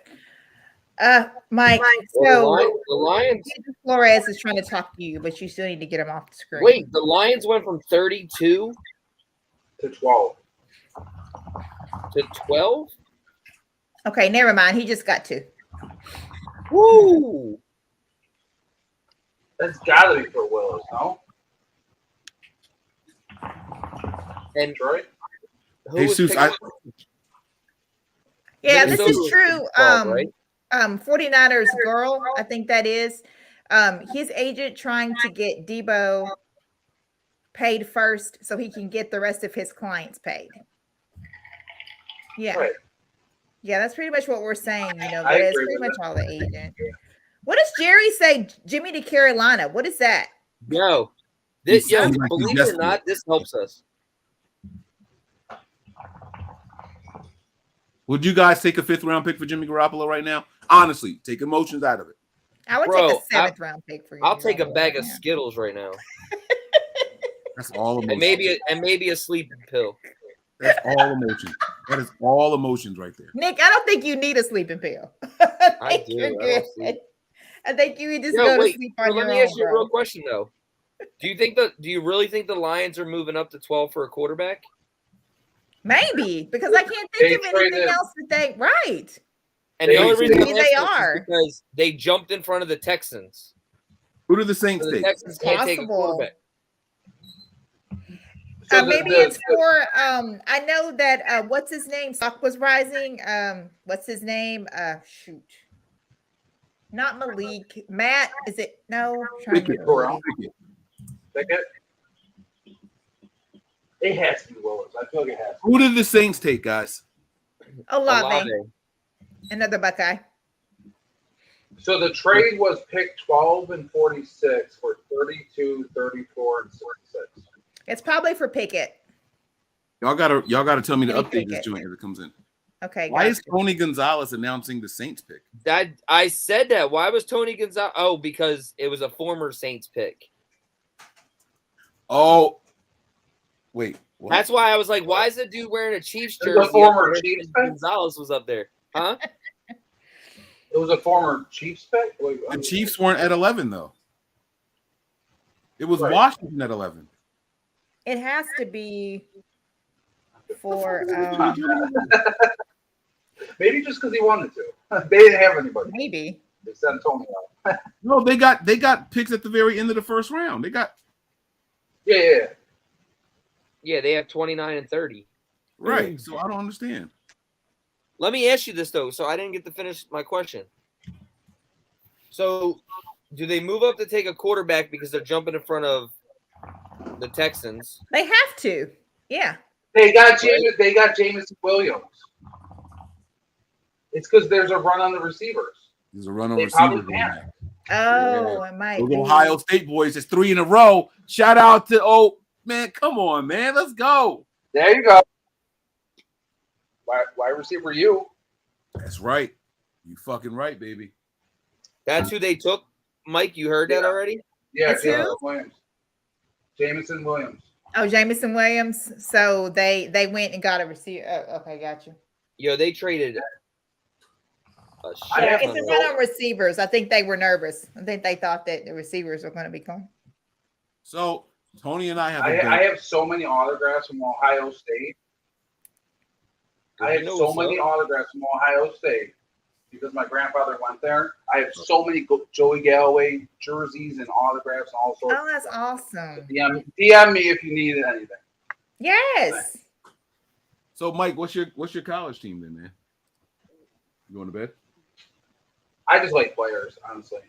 Mike. Well, So the Lions. Flores is trying to talk to you, but you still need to get him off the screen. Wait, the Lions went from 32 to 12. To 12? Okay, never mind. He just got 2. Woo! That's got to be for Willis, no? And Detroit? Yeah, this is true. 12, right? 49ers girl, I think that is. His agent trying to get Deebo paid first so he can get the rest of his clients paid. Yeah. Right. Yeah, that's pretty much what we're saying. You know, that is pretty much all the agent. What does Jerry say? Jimmy to Carolina. What is that? Yo, believe it or not, this helps us. Would you guys take a 5th round pick for Jimmy Garoppolo right now? Honestly, take emotions out of it. I would take a 7th round pick for you. I'll take a bag of Skittles right now. That's all emotions. And maybe a sleeping pill. That's all emotions. That is all emotions right there. Nick, I don't think you need a sleeping pill. I do. You're good. I think you just go to sleep on your own. Let me ask you a real question though. Do you really think the Lions are moving up to 12 for a quarterback? Maybe, because I can't think of anything else that they right. And the only reason they are is because they jumped in front of the Texans. Who do the Saints take? The Texans can't take a quarterback. Maybe it's for I know that what's his name? Stock was rising. What's his name? Shoot. Not Malik. Matt, is it no? It has to be Willis. I feel like it has to. Who did the Saints take, guys? Olave, another Buckeye. So the trade was pick 12 and 46 for 32, 34, and 66. It's probably for Pickett. Y'all gotta tell me to Kenny update this Pickett. joint as it comes in. Okay. Why is gotcha. Tony Gonzalez announcing the Saints pick? That I said that. Why was Tony Gonzalez? Oh, because it was a former Saints pick. Oh, wait. What? That's why I was like, why is the dude wearing a Chiefs It was a jersey? former up there? Chiefs pick? Gonzalez was up there. Huh? It was a former Chiefs pick? The Chiefs weren't at 11 though. It was Right. Washington at 11. It has to be for Maybe just because he wanted to. They didn't have anybody. maybe. They sent Tony out. No, they got picks at the very end of the first round. They got Yeah. Yeah, they have 29 and 30. right. So I don't understand. Let me ask you this though. So I didn't get to finish my question. So, do they move up to take a quarterback because they're jumping in front of the Texans? They have to. Yeah. They got Jameson Williams. It's because there's a run on the receivers. There's a run on They receiver. probably going can. back. Oh, it might Those be. Ohio State boys, it's 3 in a row. Shout out to man, come on, man. Let's go. There you go. Wide receiver you. That's right. You fucking right, baby. That's who they took. Mike, you heard that Yeah. already? Yeah, It's Jameson who? Williams. Jameson Williams. Oh, Jameson Williams. So they went and got a receiver. Oh, okay, got you. Yo, they traded. I have It's a no- run on receivers. I think they were nervous. I think they thought that the receivers were going to be gone. So Tony and I have a I bet. have so many autographs from Ohio State. I have so many autographs from Ohio State because my grandfather went there. I have so many Joey Galloway jerseys and autographs and all sorts. Oh, that's awesome. DM me if you need anything. Yes. So Mike, what's your college team then, man? You going to bed? I just like players, honestly.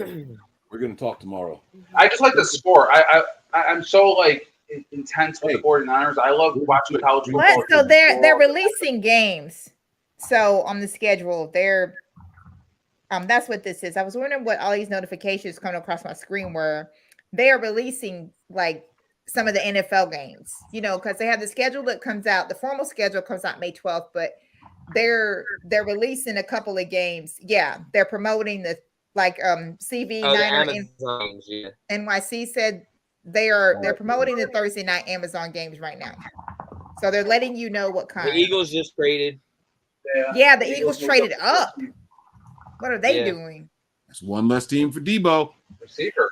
We're gonna talk tomorrow. I just like the sport. I'm so like intense with the 49ers. I love watching college football. What? So they're releasing games. So on the schedule, they're that's what this is. I was wondering what all these notifications coming across my screen were. They are releasing like some of the NFL games, because they have the schedule that comes out. The formal schedule comes out May 12th, but they're releasing a couple of games. Yeah, they're promoting the CV Niner NYC said they're promoting the Thursday night Amazon games right now. So they're letting you know what kind. The Eagles just traded. Yeah, the Eagles traded up. What are they doing? That's one less team for Deebo. Receiver.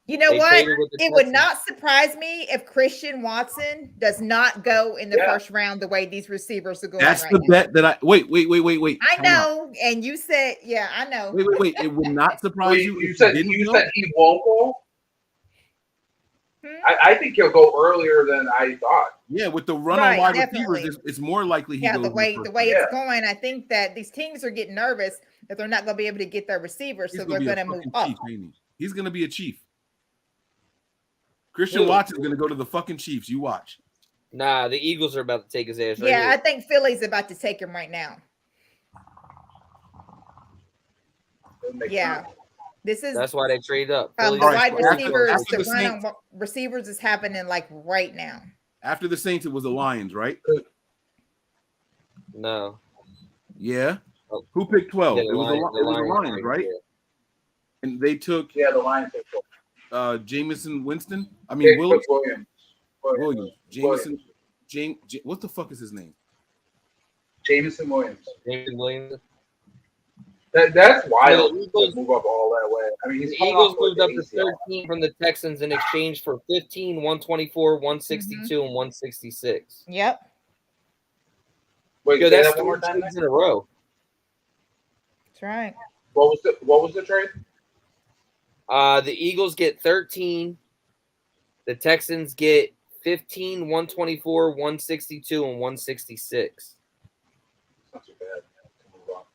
You know They what? traded with the It would Texans. not surprise me if Christian Watson does not go in the first round the way these receivers are going. That's right the now. bet that I wait. I Time out. know, and you said, yeah, I know. Wait. It would not surprise Wait, you. you if said he didn't you go? said he won't go. Hmm? I think he'll go earlier than I thought. Yeah, with the run Right, on wide definitely. receivers, it's more likely he Yeah, goes. the in way first it's round. going, I think that these teams are getting nervous that they're not going to be able to get their receivers, He's so they're be a going to move fucking up. chief, ain't he? He's gonna be a chief. Christian Who? Watson's gonna go to the fucking Chiefs. You watch. Nah, the Eagles are about to take his ass right Yeah, I here. think Philly's about to take him right now. Doesn't make Yeah. sense. This is That's why they traded up. the Philly's- All right, wide so after- receivers, after the the run Saints- on receivers is happening like right now. After the Saints, it was the Lions, right? No. Yeah. Oh. Who picked 12? Yeah, it was the Lions, traded, right? yeah. And they took Yeah, the Lions. Jameson Winston. I They mean took Williams. Williams. Jameson. What the fuck is his name? Jameson Williams. Jameson Williams. That's wild. The Eagles- to move up all that way. I mean, he's The coming Eagles off like moved up to ACL. 13 from the Texans in exchange for 15, 124, 162, and 166. Yep. Wait, Yo, say that's that one more 3 time. trades in a row. That's right. What was the trade? The Eagles get 13. The Texans get 15, 124, 162, and 166. Not too bad. To move up.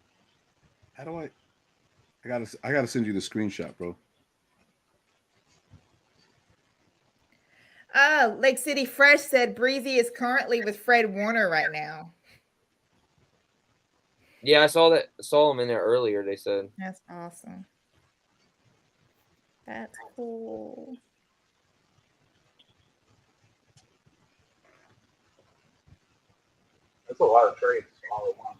How do I gotta send you the screenshot, bro. Lake City Fresh said Breezy is currently with Fred Warner right now. Yeah, I saw him in there earlier. They said That's awesome. That's cool. That's a lot of trades all at once.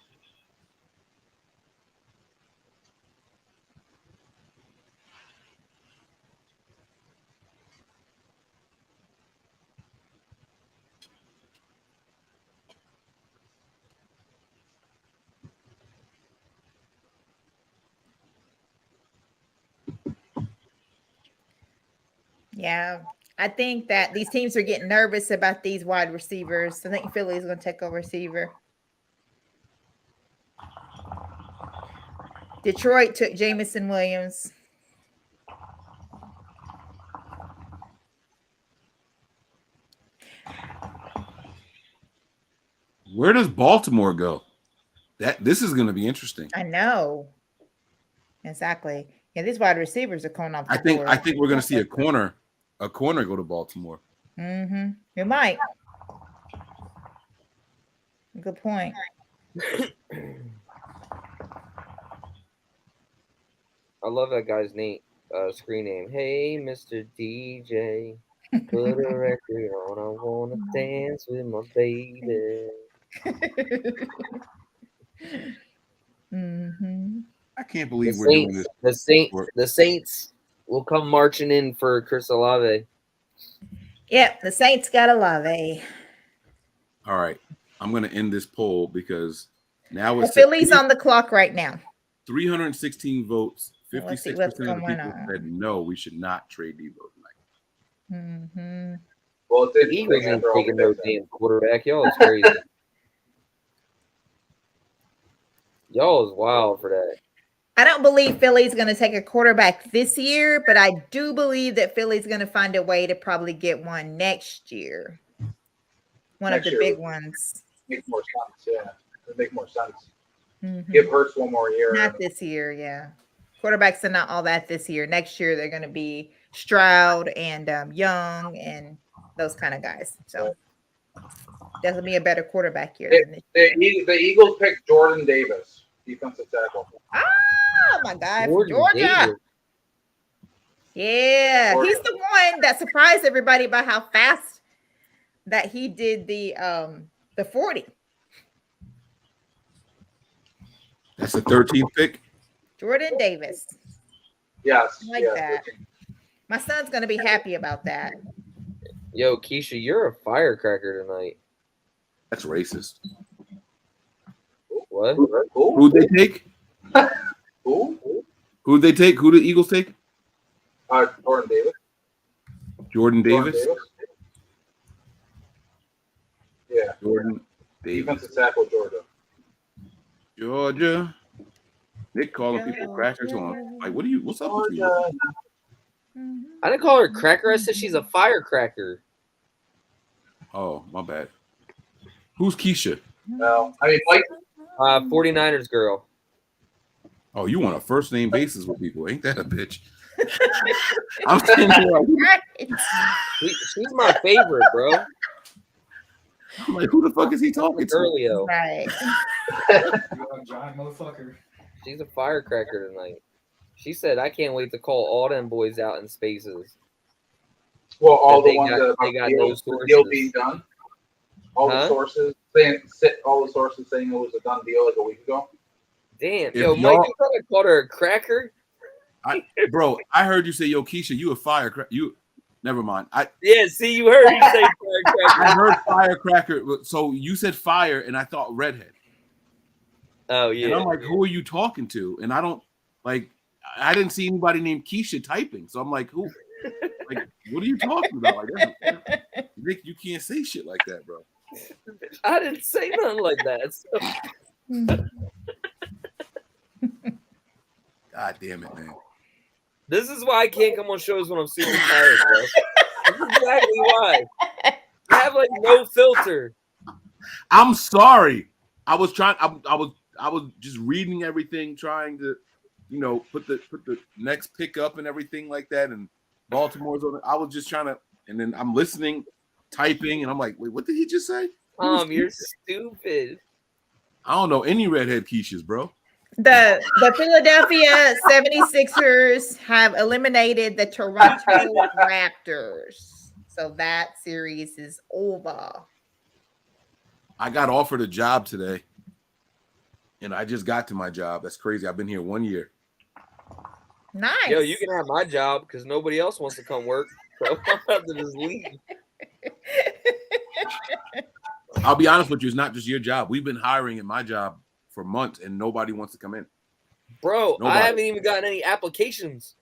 Yeah. I think that these teams are getting nervous about these wide receivers. I think Philly's going to take a receiver. Detroit took Jamison Williams. Where does Baltimore go? This is going to be interesting. I know. Exactly. Yeah, these wide receivers are coming off. I think we're going to see a corner go to Baltimore. Mm-hmm. It might. Good point. I love that guy's screen name. Hey, Mr. DJ, put a record on. I wanna dance with my baby. Mm-hmm. I can't believe we're doing this. The Saints will come marching in for Chris Olave. Yep, the Saints got Olave. All right, I'm going to end this poll because now it's Philly's on the clock right now. 316 votes. 56% of the people said no, we should not trade Deebo tonight. Mm-hmm. Well, The Eagles ain't taking no damn quarterback. Y'all is crazy. Y'all is wild for that. I don't believe Philly's going to take a quarterback this year, but I do believe that Philly's going to find a way to probably get one next year. One of the big ones. Make more sense, yeah. It make more sense. Mm-hmm. Give Hurts one more year. Not this year, yeah. Quarterbacks are not all that this year. Next year, they're going to be Stroud and Young and those kind of guys. So definitely be a better quarterback year than this year. The Eagles picked Jordan Davis, defensive tackle. Oh, my God. From Georgia. Davis. Yeah. He's the one that surprised everybody by how fast that he did the 40. That's the 13th pick. Jordan Davis. Yes. I like that. My son's going to be happy about that. Yo, Keisha, you're a firecracker tonight. That's racist. What? Who'd they take? Who'd they take? Who did the Eagles take? Jordan Davis. Jordan Davis? Yeah. Jordan Davis. Defensive tackle, Georgia. Nick calling people crackers on. Like, what's up with you? I didn't call her a cracker. I said she's a firecracker. Oh, my bad. Who's Keisha? No, I mean, Mike. 49ers girl. Oh, you want a first name basis with people. Ain't that a bitch? I'm saying like, she's my favorite, bro. I'm like, who the fuck is he talking to? Earlio. Right. Giant motherfucker. She's a firecracker tonight. She said, I can't wait to call all them boys out in spaces. Well, all That the ones that they got deal, no the sources. deal being done. All the sources saying it was a done deal like a week ago. Damn, If yo, Mike, you thought I called her a cracker? Bro, I heard you say, yo, Keisha, you a firecracker. Never mind. Yeah, see, you heard me say firecracker. I heard firecracker. So you said fire, and I thought redhead. Oh, yeah. And I'm like, who are you talking to? And I didn't see anybody named Keisha typing. So I'm like, who? Like, what are you talking about? Like, Nick, you can't say shit like that, bro. I didn't say nothing like that. So. God damn it, man. This is why I can't come on shows when I'm super tired, bro. That's exactly why. I have like no filter. I'm sorry. I was just reading everything, trying to, put the next pick up and everything like that. And Baltimore's on it. I was just trying to and then I'm listening, typing, and I'm like, wait, what did he just say? You're stupid. I don't know any redhead Keishas, bro. The Philadelphia 76ers have eliminated the Toronto Raptors. So that series is over. I got offered a job today, and I just got to my job. That's crazy. I've been here 1 year. Nice. Yo, you can have my job because nobody else wants to come work. So I'm about to just leave. I'll be honest with you, it's not just your job. We've been hiring in my job for months, and nobody wants to come in. Bro, Nobody. I haven't even gotten any applications.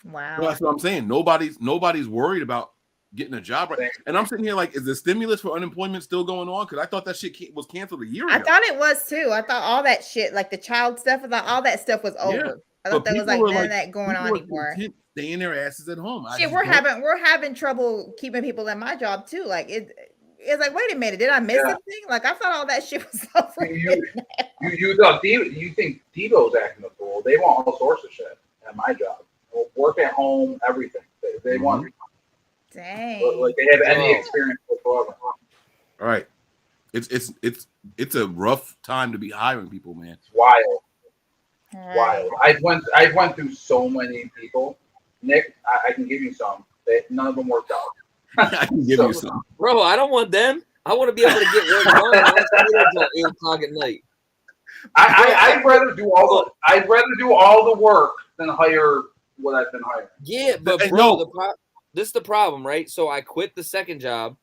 Wow. Well, that's what I'm saying. Nobody's worried about getting a job right. And I'm sitting here like, is the stimulus for unemployment still going on? Because I thought that shit was canceled a year ago. I thought it was too. I thought all that shit, like the child stuff, I thought all that stuff was over. Yeah. I thought But there was like people were none of that going on anymore. Staying their asses at home. Shit, we're having trouble keeping people in my job too. Like it's like, wait a minute, did I miss something? Like I thought all that shit was over. You think Deebo's acting a fool? They want all sorts of shit at my job. Work at home, everything. They want. Dang. Like they have any experience whatsoever. All right. It's a rough time to be hiring people, man. It's wild. Wild. I went through so many people. Nick, I can give you some. None of them worked out. I can give you some. Bro, I don't want them. I want to be able to get work done. I until 8 o'clock at night. I'd rather do all the work than hire what I've been hiring. Yeah, but bro, this is the problem, right? So I quit the second job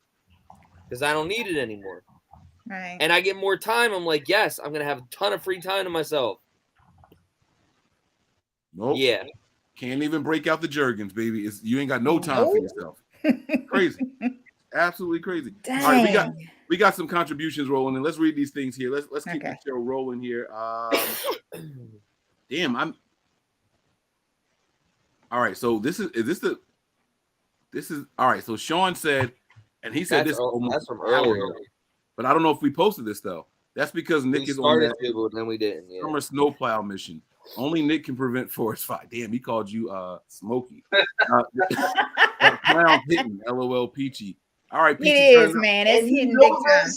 because I don't need it anymore. Right. And I get more time. I'm like, yes, I'm gonna have a ton of free time to myself. Nope. Yeah. Can't even break out the Jergens, baby. You ain't got no time for yourself. Crazy. Absolutely crazy. Dang. All right, we got some contributions rolling in. Let's read these things here. Let's keep the show rolling here. Damn, all right. So this is all right. So Sean said, and he said that's from earlier. But I don't know if we posted this though. That's because Nick is on that people, then we didn't. Yeah. summer snowplow mission. Only Nick can prevent forest fire. Damn, he called you Smokey. Clown hitting, LOL Peachy. All right, Peachy. It is, man. It's hitting big time.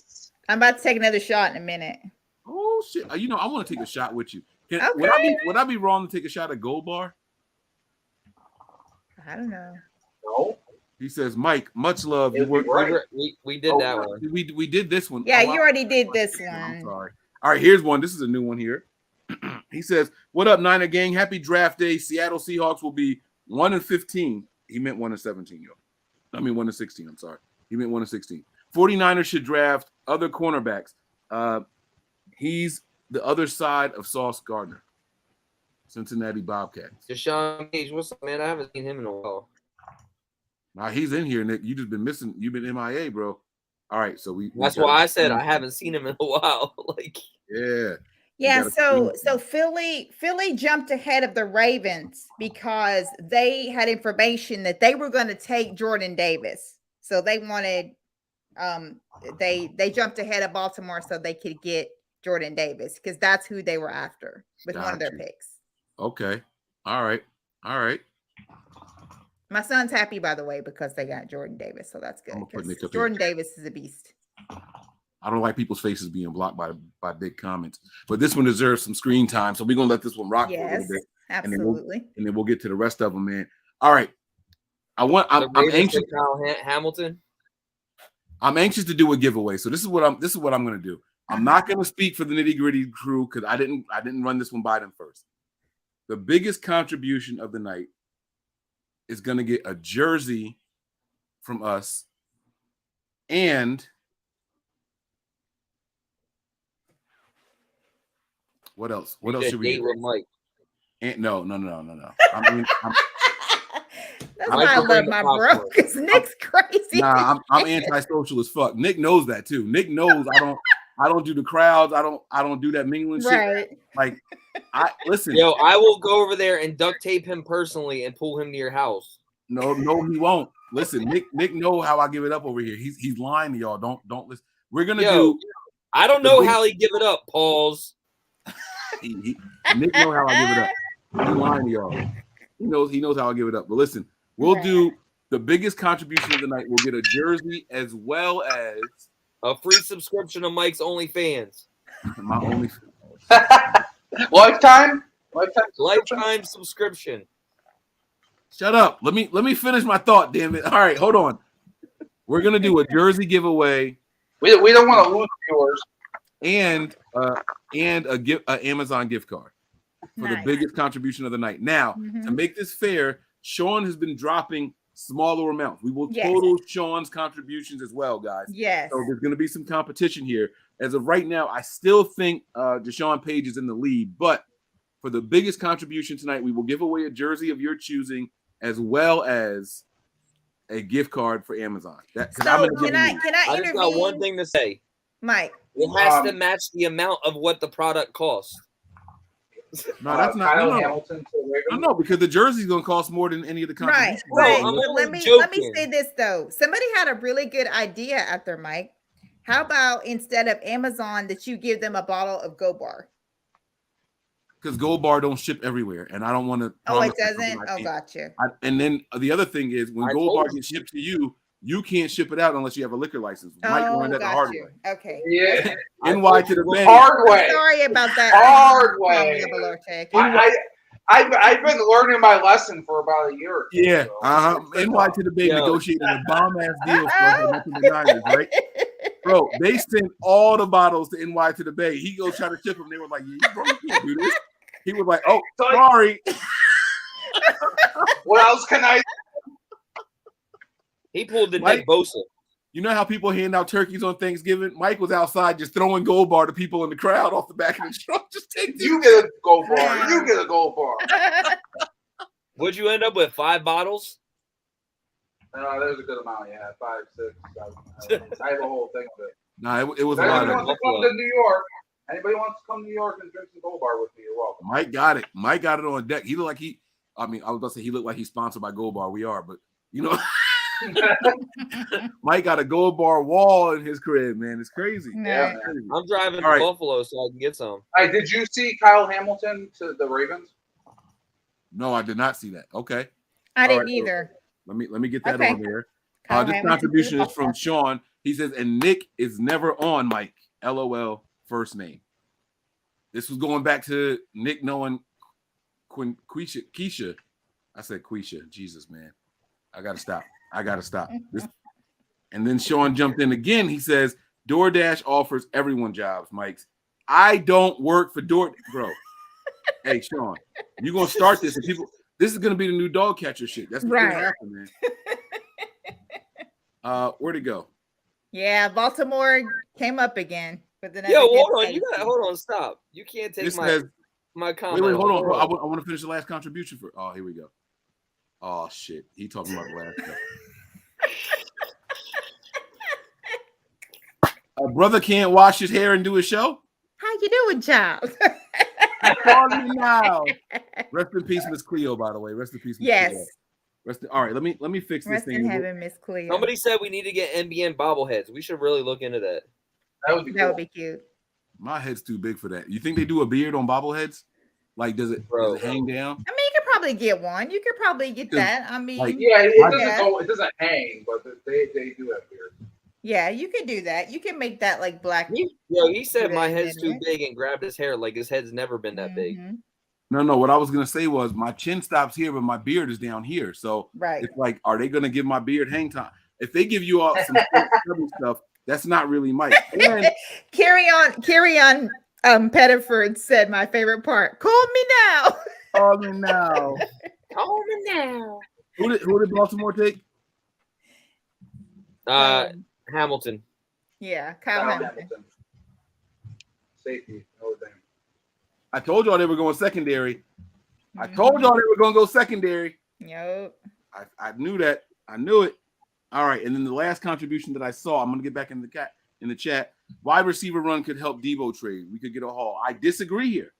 I'm about to take another shot in a minute. Oh shit! I want to take a shot with you. Okay. Would I be wrong to take a shot at Gold Bar? I don't know. No. He says, Mike, much love. We did that one. We did this one. Yeah, you already did this one. I'm sorry. All right, here's one. This is a new one here. He says, "What up, Niner gang? Happy draft day. Seattle Seahawks will be 1-15." He meant 1-17, yo. I mean 1-16. I'm sorry. He meant 1-16. 49ers should draft other cornerbacks. He's the other side of Sauce Gardner. Cincinnati Bobcats. Deshaun Gage, what's up, man? I haven't seen him in a while. Now he's in here, Nick. You just been missing. You've been MIA, bro. All right, so that's why I said I haven't seen him in a while. Like, yeah. So Philly jumped ahead of the Ravens because they had information that they were going to take Jordan Davis. So they wanted, they jumped ahead of Baltimore so they could get Jordan Davis because that's who they were after with one of their picks. Okay. All right. My son's happy, by the way, because they got Jordan Davis, so that's good. Jordan Davis is a beast. I don't like people's faces being blocked by big comments, but this one deserves some screen time, so we're gonna let this one rock for a little bit. Absolutely. And then we'll get to the rest of them, man. All right. I'm anxious. Hamilton. I'm anxious to do a giveaway, so this is what I'm gonna do. I'm not gonna speak for the Nitty Gritty crew because I didn't run this one by them first. The biggest contribution of the night is going to get a jersey from us and what else? What else should we do? Mike. And, no. I mean, that's why I love my bro, because Nick's crazy. Nah, I'm antisocial as fuck. Nick knows that too. Nick knows I don't do the crowds. I don't do that mingling shit. Right. Like, listen. Yo, I will go over there and duct tape him personally and pull him to your house. No, he won't. Listen, Nick know how I give it up over here. He's lying to y'all. Don't listen. We're gonna do. I don't know how he give it up. Pause. Nick know how I give it up. He's lying to y'all. He knows how I give it up. But listen, we'll do the biggest contribution of the night will get a jersey as well as a free subscription to Mike's OnlyFans. My only Lifetime subscription. Shut up. Let me finish my thought, damn it. All right, hold on. We're gonna do a jersey giveaway. We don't want to lose viewers. And a Amazon gift card for the biggest contribution of the night. Now, to make this fair, Sean has been dropping smaller amounts. We will total Sean's contributions as well, guys. Yes. So there's going to be some competition here. As of right now, I still think Deshaun Page is in the lead, but for the biggest contribution tonight, we will give away a jersey of your choosing as well as a gift card for Amazon. Can I I just got one thing to say, Mike? It has to match the amount of what the product costs. No, that's not. No, because the jersey's gonna cost more than any of the contributions. Right. Let me say this though. Somebody had a really good idea out there, Mike. How about instead of Amazon, that you give them a bottle of Go Bar? Because Gold Bar don't ship everywhere, and I don't want to. Oh, it doesn't. Oh, gotcha. And then the other thing is, when Gold Bar gets shipped to you, you can't ship it out unless you have a liquor license. Mike learned that the hard way. Okay. Yeah. NY to the bank. Hard way. Sorry about that. Hard way. I've been learning my lesson for about a year. Yeah. NY to the bank negotiated a bomb ass deal for the NB9ers, right? Bro, they sent all the bottles to NY to the Bay. He goes try to ship them. They were like, "Yeah, bro, you can't do this." He was like, "Oh, sorry." What else can I? He pulled the Nick Bosa. You know how people hand out turkeys on Thanksgiving? Mike was outside just throwing Gold Bar to people in the crowd off the back of the truck. Just take You get a Gold Bar. You get a Gold Bar. Would you end up with 5 bottles? There's a good amount. Yeah, 5, 6, 7. I have a whole thing of it. No, it was a lot. Anybody wants to come to New York? Anybody wants to come to New York and drink some Gold Bar with me? You're welcome. Mike got it. Mike got it on deck. He looked like I was about to say he looked like he's sponsored by Gold Bar. We are, but you know. Mike got a Gold Bar wall in his crib, man. It's crazy. Yeah, I'm driving to Buffalo so I can get some. Hey, did you see Kyle Hamilton to the Ravens? No, I did not see that. Okay. I didn't either. Let me get that on there. This contribution is from Sean. He says, and Nick is never on Mike. LOL, first name. This was going back to Nick knowing Keisha. I said Quisha. Jesus, man. I gotta stop. And then Sean jumped in again. He says, DoorDash offers everyone jobs, Mike's. I don't work for DoorDash, bro. Hey, Sean, you're gonna start this, and people. This is gonna be the new dog catcher shit. That's what's gonna happen, man. Where'd it go? Yeah, Baltimore came up again. Hold on, stop. You can't take my comment. Wait, hold on, bro. I want to finish the last contribution for. Oh, here we go. Oh shit, he talking about the last stuff. A brother can't wash his hair and do his show. How you doing, child? Call me now. Rest in peace, Miss Cleo. By the way, rest in peace. Miss Cleo. All right, let me fix this thing. Heaven, Miss Cleo. Somebody said we need to get NBN bobbleheads. We should really look into that. That would be be cute. My head's too big for that. You think they do a beard on bobbleheads? Like, does it hang down? I mean, you could probably get one. You could probably get that. I mean, it doesn't hang, but they do have beards. Yeah, you could do that. You can make that like black. He said my head's too big and grabbed his hair like his head's never been that big. No. What I was gonna say was my chin stops here, but my beard is down here. So it's like, are they gonna give my beard hang time? If they give you all some stuff, that's not really Mike. And Carry on. Pettiford said my favorite part. Call me now. Call me now. Call me now. Who did Baltimore take? Hamilton. Yeah, Kyle Hamilton. Safety. I told y'all they were going secondary. I told y'all they were going to go secondary. Yep. I knew that. I knew it. All right, and then the last contribution that I saw, I'm going to get back in the chat. Wide receiver run could help Deebo trade. We could get a haul. I disagree here.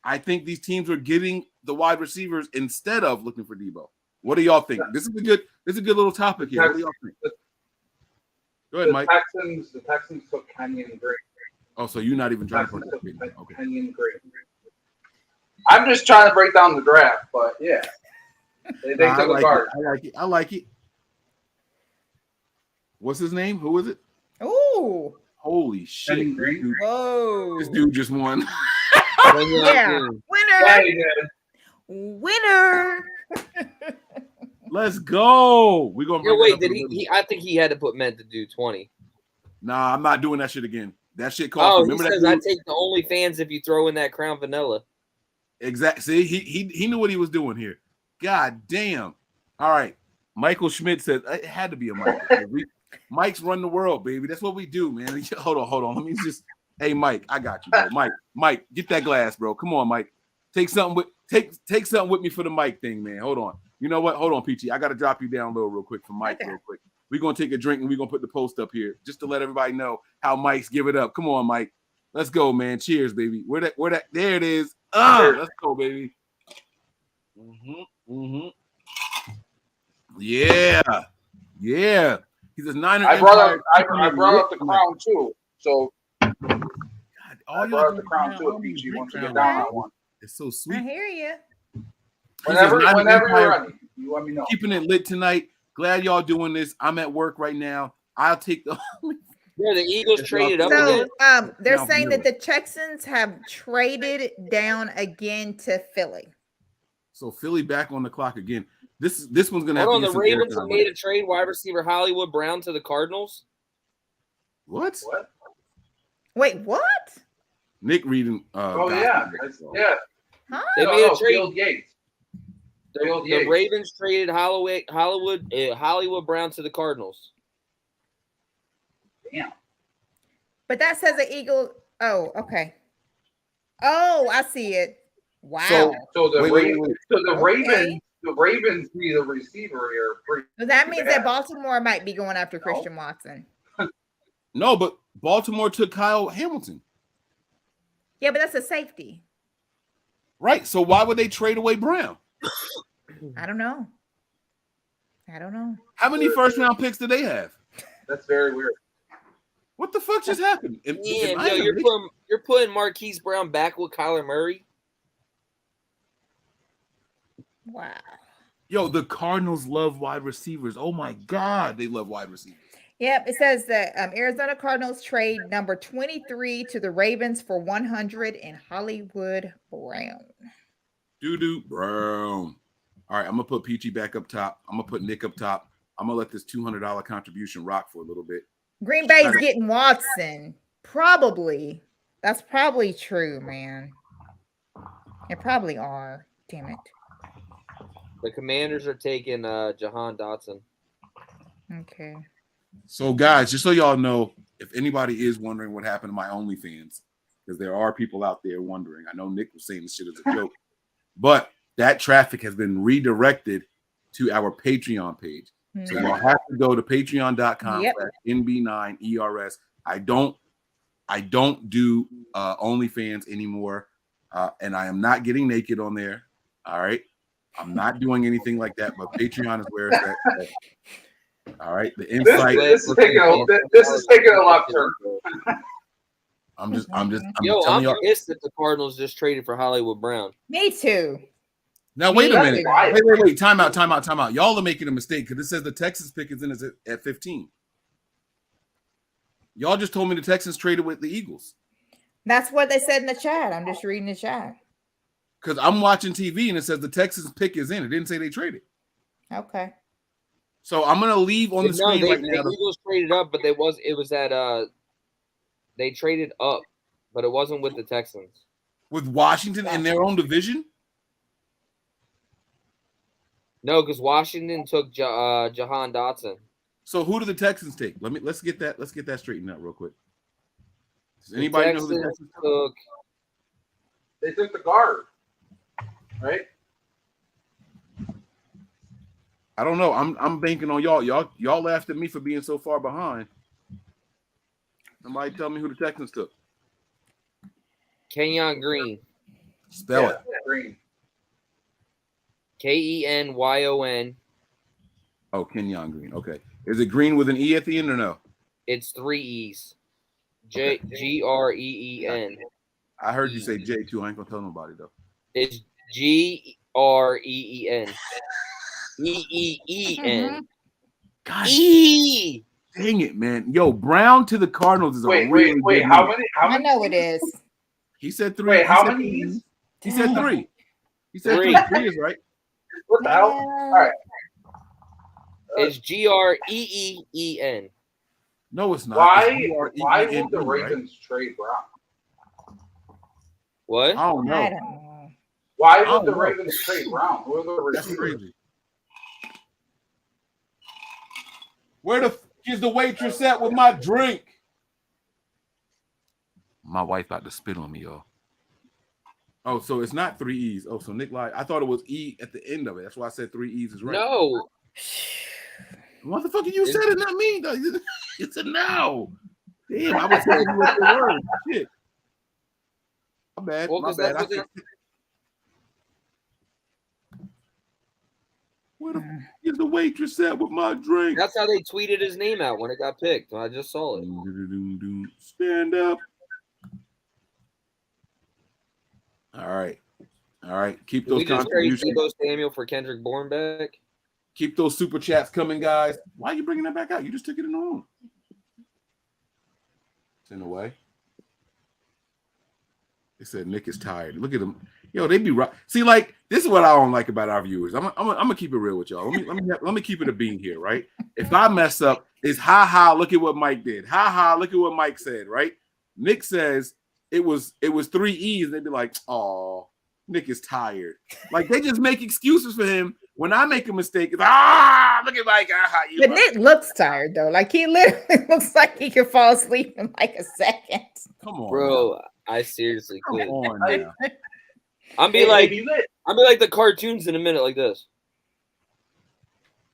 I think these teams are getting the wide receivers instead of looking for Deebo. What do y'all think? This is a good little topic here. What do y'all think? Go ahead, Mike. The Texans took Kenyon Green. Oh, so you're not even trying to put that in. Okay. Kenyon Green. I'm just trying to break down the draft, but yeah. They took a guard. I like it. What's his name? Who is it? Ooh. Holy shit! Kenyon Green? Whoa. This dude just won. Yeah. Yeah, Winner. he did. Winner. Let's go. We're gonna Yeah, bring wait, that up did in a little he? I think he had to put meant to do 20. Nah, I'm not doing that shit again. That shit cost. Oh, Remember he that says I dude? take the OnlyFans if you throw in that Crown Vanilla. Exact. See, he knew what he was doing here. God damn. All right. Michael Schmidt said it had to be a Michael. Mike's run the world, baby. That's what we do, man. Hold on. Let me just. Hey, Mike, I got you, bro. Mike, get that glass, bro. Come on, Mike. Take something with me for the Mike thing, man. Hold on. You know what? Hold on, Peachy. I got to drop you down low real quick for Mike, real quick. We're gonna take a drink and we're gonna put the post up here just to let everybody know how Mike's give it up. Come on, Mike. Let's go, man. Cheers, baby. Where that there it is. Let's go, baby. Yeah. He says Niner. I brought up the Crown too. So God, I brought up the Crown too, PG. Once you get down on one, it's so sweet. I hear you. Whenever you're ready, you let me know. Keeping it lit tonight. Glad y'all doing this. I'm at work right now. I'll take the. Yeah, the Eagles traded up So again. they're No, saying really. that the Texans have traded down again to Philly. So Philly back on the clock again. This one's gonna have Hold to on, get the some Ravens airtime, have made right? a trade wide receiver Hollywood Brown to the Cardinals. What? Wait, what? Nick reading. Oh yeah. Huh? They made a trade. Field Yates. The Ravens traded Hollywood Brown to the Cardinals. Damn. But that says an Eagle. Oh, okay. Oh, I see it. Wow. So the wait. Ravens need a receiver here. So that means that Baltimore might be going after Christian Watson. No, but Baltimore took Kyle Hamilton. Yeah, but that's a safety. Right. So why would they trade away Brown? I don't know. How many first round picks do they have? That's very weird. What the fuck just happened? You're putting Marquise Brown back with Kyler Murray. Wow. Yo, the Cardinals love wide receivers. Oh my God, they love wide receivers. Yep, it says that Arizona Cardinals trade number 23 to the Ravens for 100 and Hollywood Brown. Doo-doo Brown. All right, I'm gonna put Peachy back up top. I'm gonna put Nick up top. I'm gonna let this $200 contribution rock for a little bit. Green Bay's getting Watson. Probably. That's probably true, man. They probably are. Damn it. The Commanders are taking Jahan Dotson. Okay. So, guys, just so y'all know, if anybody is wondering what happened to my OnlyFans, because there are people out there wondering. I know Nick was saying this shit as a joke, but that traffic has been redirected to our Patreon page. So y'all have to go to patreon.com/NB9ERS. I don't do OnlyFans anymore, and I am not getting naked on there. All right, I'm not doing anything like that. But Patreon is where it's at. All right, the insight. This is taking a left turn. I'm I'm telling y'all. pissed that the Cardinals just traded for Hollywood Brown. Me too. Now wait a minute. Wait. Time out. Y'all are making a mistake because it says the Texans pick is in at 15. Y'all just told me the Texans traded with the Eagles. That's what they said in the chat. I'm just reading the chat. Because I'm watching TV and it says the Texans pick is in. It didn't say they traded. Okay. So I'm gonna leave on the screen right now. The Eagles traded up, but they traded up, but it wasn't with the Texans. With Washington in their own division? No, because Washington took Jahan Dotson. So who do the Texans take? Let's get that straightened out real quick. Does anybody know who the Texans took? They took the guard, right? I don't know. I'm banking on y'all. Y'all laughed at me for being so far behind. Somebody tell me who the Texans took. Kenyon Green. Spell it. Green. Kenyon. Oh, Kenyon Green. Okay. Is it Green with an E at the end or no? It's 3 E's. Green. I heard you say J too. I ain't gonna tell nobody though. It's Green. EEEN. God. E. Dang it, man. Yo, Brown to the Cardinals is a really wait. good How move. many? I know it is. He said 3. Wait, He how said many 3. E's? He said 3. He said Three. 3. 3 is right. What the hell? All right. It's Green. No, it's not. Why It's would the Green, right? Ravens trade Brown? What? I don't know. I don't know. Why I would the don't know. Ravens trade Brown? Who are the That's receivers? crazy. Where the f is the waitress at with my drink? My wife about to spit on me, y'all. Oh, so it's not 3 E's. Oh, so Nick lied. I thought it was E at the end of it. That's why I said 3 E's is right. No. Motherfucker, you said it, not me. Though. It's a no. Damn, I was telling you what the word. Shit. My bad. Well, My 'cause bad. that's what Where the f is the waitress at with my drink? That's how they tweeted his name out when it got picked. I just saw it. Stand up. All right. All right. Keep Did we those just trade contributions. Deebo Samuel for Kendrick Bourne back? Keep those super chats coming, guys. Why are you bringing that back out? You just took it in the room. It's in the way. They said Nick is tired. Look at him. Yo, they be right. See, like, this is what I don't like about our viewers. I'm gonna keep it real with y'all. Let me keep it a bean here, right? If I mess up, it's ha, look at what Mike did. Ha, look at what Mike said, right? Nick says it was 3 E's. They'd be like, oh, Nick is tired. Like, they just make excuses for him. When I make a mistake, it's look at Mike. But Nick looks tired though. Like he literally looks like he could fall asleep in like a second. Come on, Bro. I seriously Come could. on now. I'm be like the cartoons in a minute like this.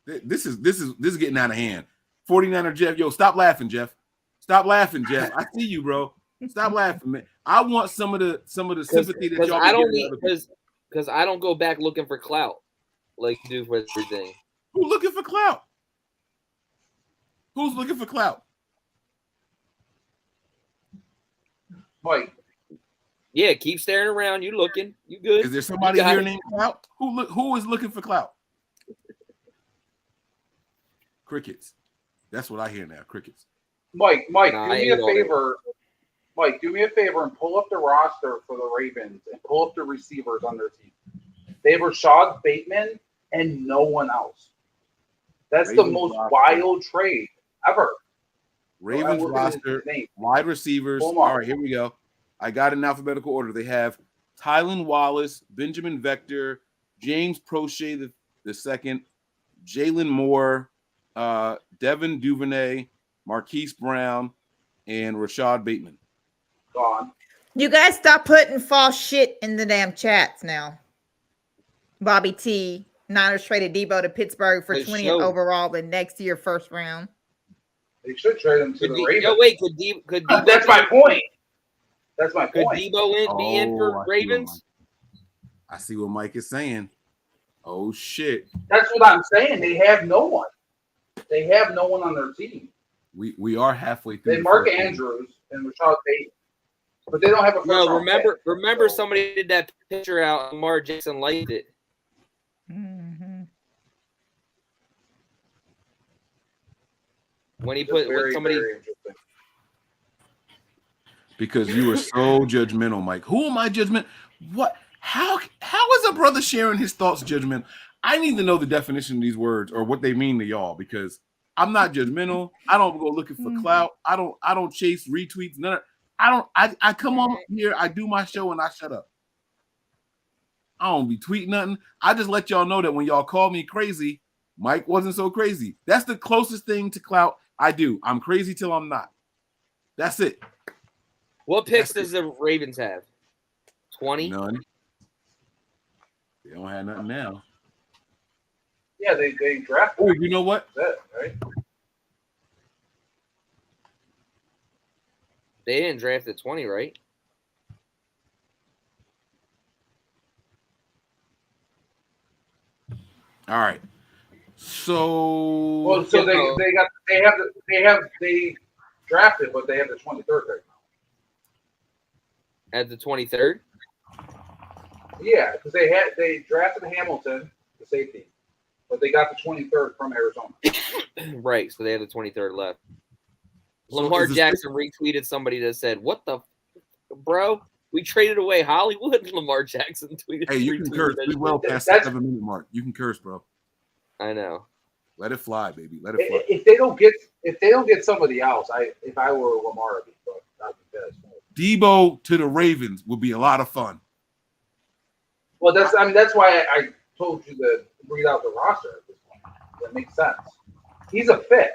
This is getting out of hand. 49er Jeff, yo, stop laughing, Jeff. Stop laughing, Jeff. I see you, bro. Stop laughing, man. I want some of the sympathy that y'all I don't be need because I don't go back looking for clout like you do for everything. Who's looking for clout? Who's looking for clout? Mike. Yeah, keep staring around. You looking? You good? Is there somebody here named Clout? Who is looking for clout? Crickets. That's what I hear now. Crickets. Mike, Nah, do I me ain't a all favor. Mike, do me a favor and pull up the roster for the Ravens and pull up the receivers on their team. They have Rashad Bateman and no one else. That's Ravens the most roster. wild trade ever. Ravens roster, wide receivers. All right, here we go. I got it in alphabetical order. They have Tylan Wallace, Benjamin Vector, James Prochet the second, Jalen Moore, Devin Duvernay, Marquise Brown, and Rashad Bateman. Gone. You guys stop putting false shit in the damn chats now. Bobby T. Niners traded Deebo to Pittsburgh for 20th overall the next year, first round. They should trade him to the Ravens. Yo, wait, could Deebo That's my point. That's my Could point. Deebo be in for Ravens? I see what Mike is saying. Oh shit. That's what I'm saying. They have no one. They have no one on their team. We are halfway through. They Mark Andrews and Rashad Bateman, but they don't have a first round pick. Remember somebody did that picture out. Lamar Jackson liked it. Mm-hmm. When he put Very, somebody. very interesting. Because you were so judgmental, Mike. Who am I judgment? What? How is a brother sharing his thoughts judgment? I need to know the definition of these words or what they mean to y'all because I'm not judgmental. I don't go looking for clout. I don't chase retweets. None of, I come on here, I do my show and I shut up. I don't be tweeting nothing. I just let y'all know that when y'all call me crazy, Mike wasn't so crazy. That's the closest thing to clout I do. I'm crazy till I'm not. That's it. What picks does the Ravens have? 20? None. They don't have nothing now. Yeah, they drafted. Oh, you know what? That's it, right? They didn't draft at 20, right? All right. So Well, so they drafted, but they have the 23rd right now. At the 23rd? Yeah, because they drafted Hamilton, the safety, but they got the 23rd from Arizona. Right, so they had the 23rd left. So Lamar is this- Jackson retweeted somebody that said, "What the, bro? We traded away Hollywood." Lamar Jackson tweeted. Hey, you can retweeted curse. that We shit. well past the 7-minute mark. You can curse, bro. I know. Let it fly, baby. Let it fly. If they don't get somebody else, if I were Lamar, I'd be pissed. Deebo to the Ravens would be a lot of fun. Well, that's why I told you to read out the roster at this point. That makes sense. He's a fit.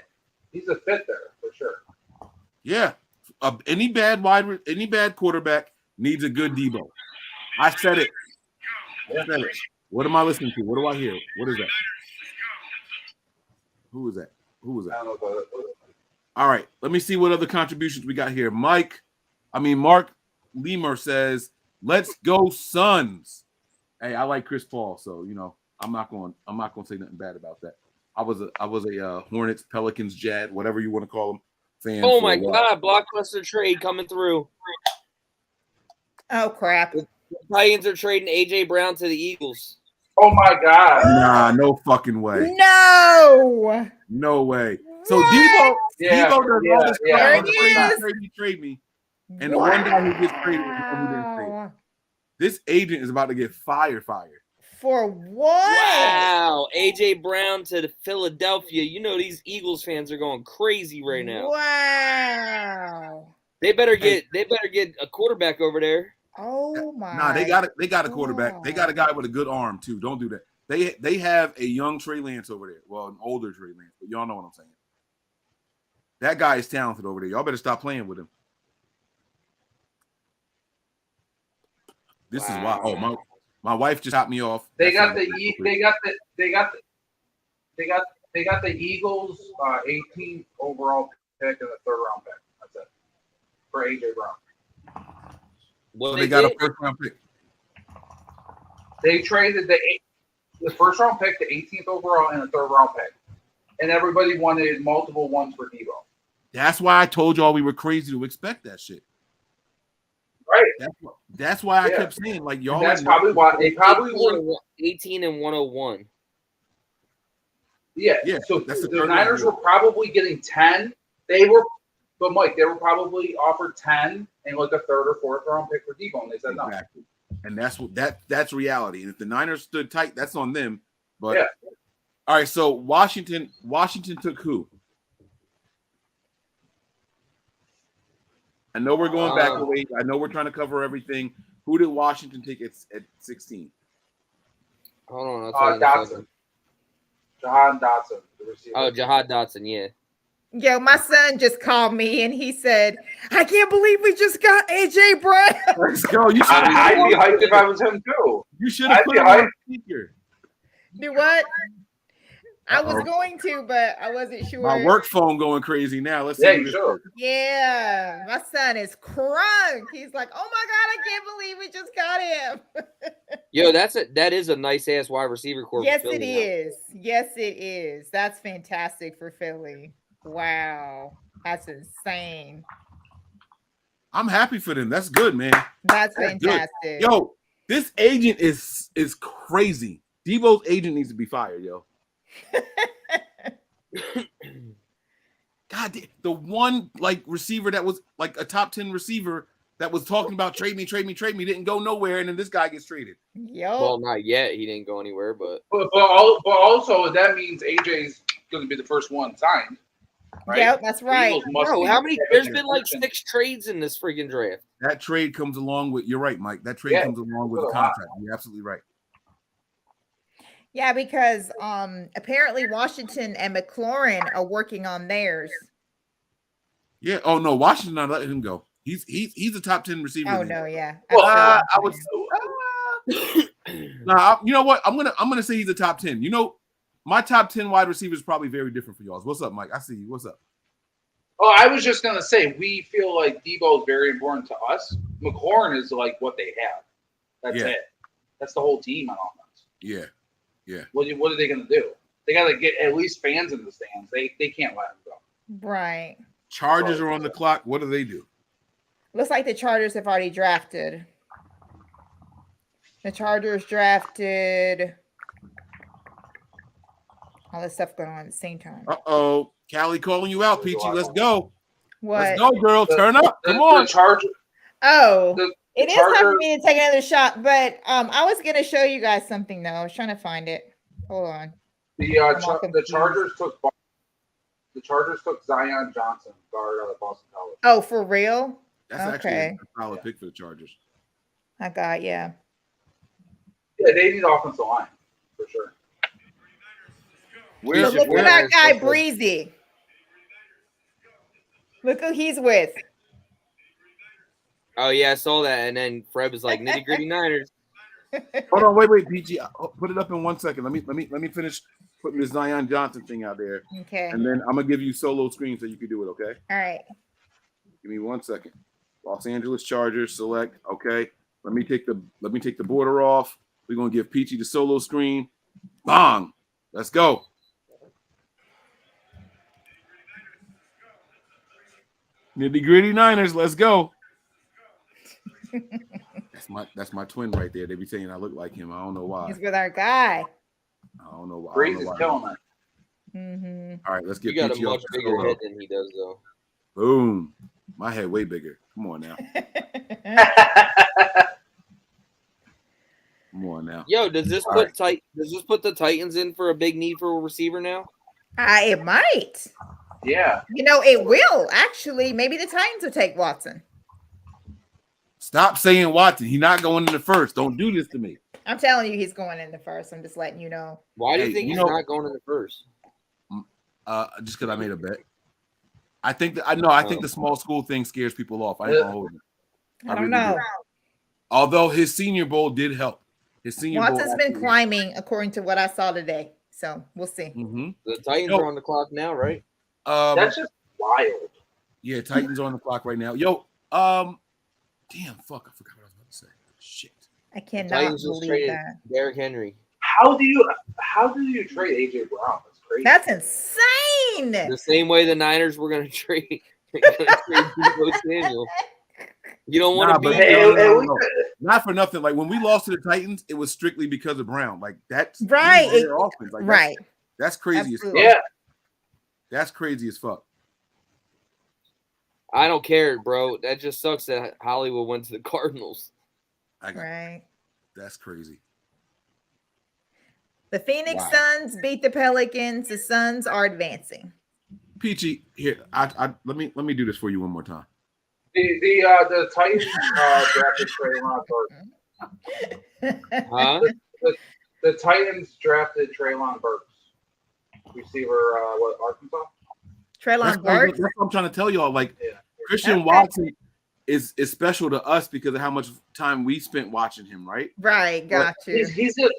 He's a fit there for sure. Yeah. Any bad quarterback needs a good Deebo. I said it. What am I listening to? What do I hear? What is that? Who is that? I don't know about it. All right. Let me see what other contributions we got here. Mark Lemur says, "Let's go Suns." Hey, I like Chris Paul, so I'm not going to say nothing bad about that. I was a Hornets, Pelicans, Jazz, whatever you want to call them, fan. Oh my God! Blockbuster trade coming through. Oh crap! The Titans are trading AJ Brown to the Eagles. Oh my God! Nah, no fucking way. No. No way. So What? Deebo Yeah, does all this yeah, crap. Trade me. And the one guy who gets traded is the one who didn't trade. Wow. This agent is about to get fired. For what? Wow! AJ Brown to Philadelphia. You know these Eagles fans are going crazy right now. Wow. They better get a quarterback over there. Oh my. Nah, they got a quarterback. They got a guy with a good arm too. Don't do that. They have a young Trey Lance over there. Well, an older Trey Lance, but y'all know what I'm saying. That guy is talented over there. Y'all better stop playing with him. This is why. Oh, my wife just topped me off. They got the Eagles 18th overall pick and a 3rd round pick. That's it for AJ Brown. What they got a 1st round pick. They traded the 1st round pick, the 18th overall, and a 3rd round pick, and everybody wanted multiple ones for Deebo. That's why I told y'all we were crazy to expect that shit. Right. That's why I kept saying like y'all. And that's probably why they probably were 18 and 101. Yeah. So the Niners were probably getting 10. But Mike, they were probably offered 10 and like a 3rd or 4th round pick for Deebo, and they said no. Exactly. And that's reality. And if the Niners stood tight, that's on them. But all right, so Washington took who? I know we're going back a ways. I know we're trying to cover everything. Who did Washington take at 16? Hold on, I'll tell you Dotson. Jahan Dotson, the receiver. Oh, Jahan Dotson, yeah. Yo, my son just called me and he said, "I can't believe we just got AJ Brown." Let's go. You should. I'd be hyped if I was him too. You should have put him on speaker. Do what? I was going to, but I wasn't sure. My work phone going crazy now. Let's see. Yeah, you should. Yeah, my son is crunk. He's like, "Oh my God, I can't believe we just got him." Yo, that is a nice ass wide receiver core. Yes, it is. Yes, it is. That's fantastic for Philly. Wow, that's insane. I'm happy for them. That's good, man. That's fantastic. Good. Yo, this agent is crazy. Deebo's agent needs to be fired, yo. God, the one like receiver that was like a top 10 receiver that was talking about trade me didn't go nowhere, and then this guy gets traded. Yo. Well, not yet. He didn't go anywhere, but also that means AJ's going to be the first one signed. Right? Yep, that's right. Bro, how many? There's been like 6 trades in this freaking draft. That trade comes along with. You're right, Mike. That trade comes along with a contract. You're absolutely right. Yeah, because apparently Washington and McLaurin are working on theirs. Yeah. Oh no, Washington not letting him go. He's a top 10 receiver. Oh no, yeah. Well, I was. Nah, you know what? I'm gonna say he's a top 10. You know, my top 10 wide receiver is probably very different for y'all. What's up, Mike? I see you. What's up? Oh, I was just gonna say we feel like Deebo is very important to us. McLaurin is like what they have. That's it. That's the whole team on offense. Yeah. Yeah. What are they gonna do? They gotta get at least fans in the stands. They can't let him go. Right. Chargers are on the clock. What do they do? Looks like the Chargers have already drafted. The Chargers drafted All this stuff going on at the same time. Uh-oh. Callie calling you out, Peachy. Let's go. What? Let's go, girl. Turn up. Come on. The Charger. Oh, it is time Charger- for me to take another shot, but I was gonna show you guys something though. I was trying to find it. Hold on. The I'm all the confused. Chargers took Zion Johnson, guard out of Boston College. Oh, for real? That's actually Okay. a solid pick for the Chargers. I got yeah. Yeah, they need offensive line for sure. Where's So look your at our boy? guy Breezy. Look who he's with. Oh yeah, I saw that, and then Fred was like Nitty Gritty Niners. Hold on, wait, PG. Put it up in 1 second. Let me finish putting this Zion Johnson thing out there, Okay. and then I'm gonna give you solo screen so you can do it. Okay. All right. Give me 1 second. Los Angeles Chargers select. Okay. Let me take the border off. We're gonna give Peachy the solo screen. Bong. Let's go. Nitty Gritty Niners. Let's go. That's my twin right there. They be saying I look like him. I don't know why. He's with our guy. I don't know why. Breeze is killing it. Mm-hmm. All right, let's You get got a Peachy off much the bigger solo. head than he does, though. Boom. My head way bigger. Come on now. Come on now. Yo, does this All put the Titans in for a big need for a receiver now? It might. Yeah. You know, it will actually. Maybe the Titans will take Watson. Stop saying Watson. He's not going in the first. Don't do this to me. I'm telling you, he's going in the first. I'm just letting you know. Why do you Hey, think you he's know- not going in the first? Just because I made a bet. I think the small school thing scares people off. I ain't gonna hold you. I don't really know. do. Although his Senior Bowl did help. His Senior Bowl. Watson's been climbing according to what I saw today. So we'll see. Mm-hmm. The Titans are on the clock now, right? That's just wild. Yeah, Titans on the clock right now. Yo, damn, fuck, I forgot what I was about to say. Shit. I cannot Titans just believe traded that. Derrick Henry. How do you trade AJ Brown? That's crazy. That's insane. The same way the Niners were going to trade Deebo Samuel. You don't want Nah, to be but no. Not for nothing. Like when we lost to the Titans, it was strictly because of Brown. Like that's Right. their offense. Like, Right. That's crazy Absolutely. as fuck. Yeah. That's crazy as fuck. I don't care, bro. That just sucks that Hollywood went to the Cardinals. Right. That's crazy. The Phoenix Wow. Suns beat the Pelicans. The Suns are advancing. Peachy, here, I let me do this for you one more time. The Titans drafted Treylon Burks. Huh? The Titans drafted Treylon Burks, receiver. Arkansas? Treylon Burks. That's what I'm trying to tell y'all. Like Yeah. Christian Okay. Watson is special to us because of how much time we spent watching him, right? Right. Got you. He's gonna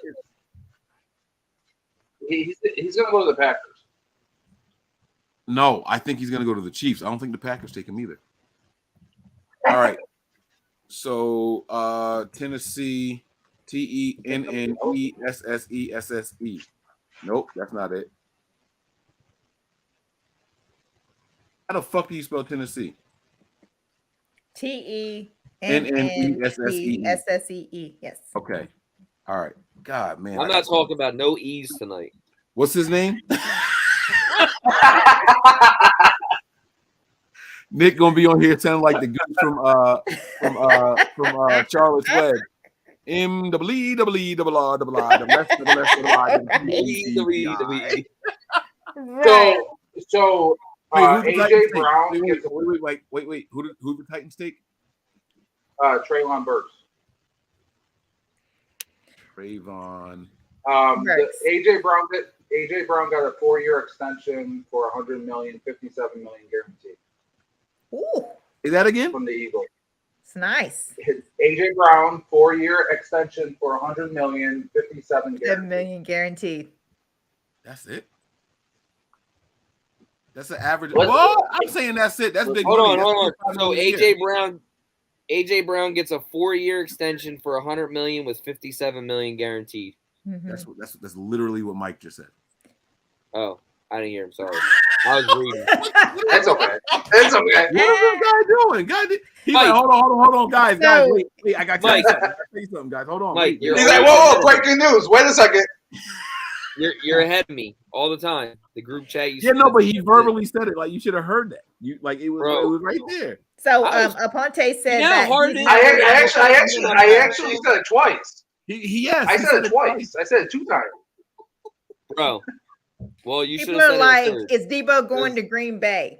go to the Packers. No, I think he's gonna go to the Chiefs. I don't think the Packers take him either. All right. So Tennessee, TENNESSESSE. Nope, that's not it. How the fuck do you spell Tennessee? TENNESSEE. Yes. Okay. All right. God, man. I'm not talking about no E's tonight. What's his name? Nick gonna be on here sounding like the goose from Charlotte's Web. So AJ Brown gets Wait. Who the Titans take? Treylon Burks. Trayvon. Burks. AJ Brown got a 4-year extension for $100 million, $57 million guaranteed Ooh, Is that again? from the Eagles. it's nice. AJ Brown 4-year extension for $100 million, 57 $7 guaranteed. million guaranteed. That's it. That's the average. What? Well, I'm saying that's it. That's big Hold money. on. That's So $55 AJ Brown gets a 4-year extension for $100 million with $57 million guaranteed. Mhm. That's literally what Mike just said. Oh, I didn't hear him. Sorry, I was reading. That's okay. It's okay. What is this guy doing? He's Mike. like, hold on, guys, So- wait, I got to Mike. tell you something, guys. Hold on. Mike, wait. you're He's like, whoa, breaking news. Wait a second. You're ahead of me all the time. The group chat. You Yeah, no, but he verbally said it. Like you should have heard that. You like it was right there. So I was- Aponte said Yeah, that hard he's is- I actually said it twice. Yes, I said it twice. I said it 2 times. Bro. Well, you should people have are said like, it third. is Deebo going to Green Bay?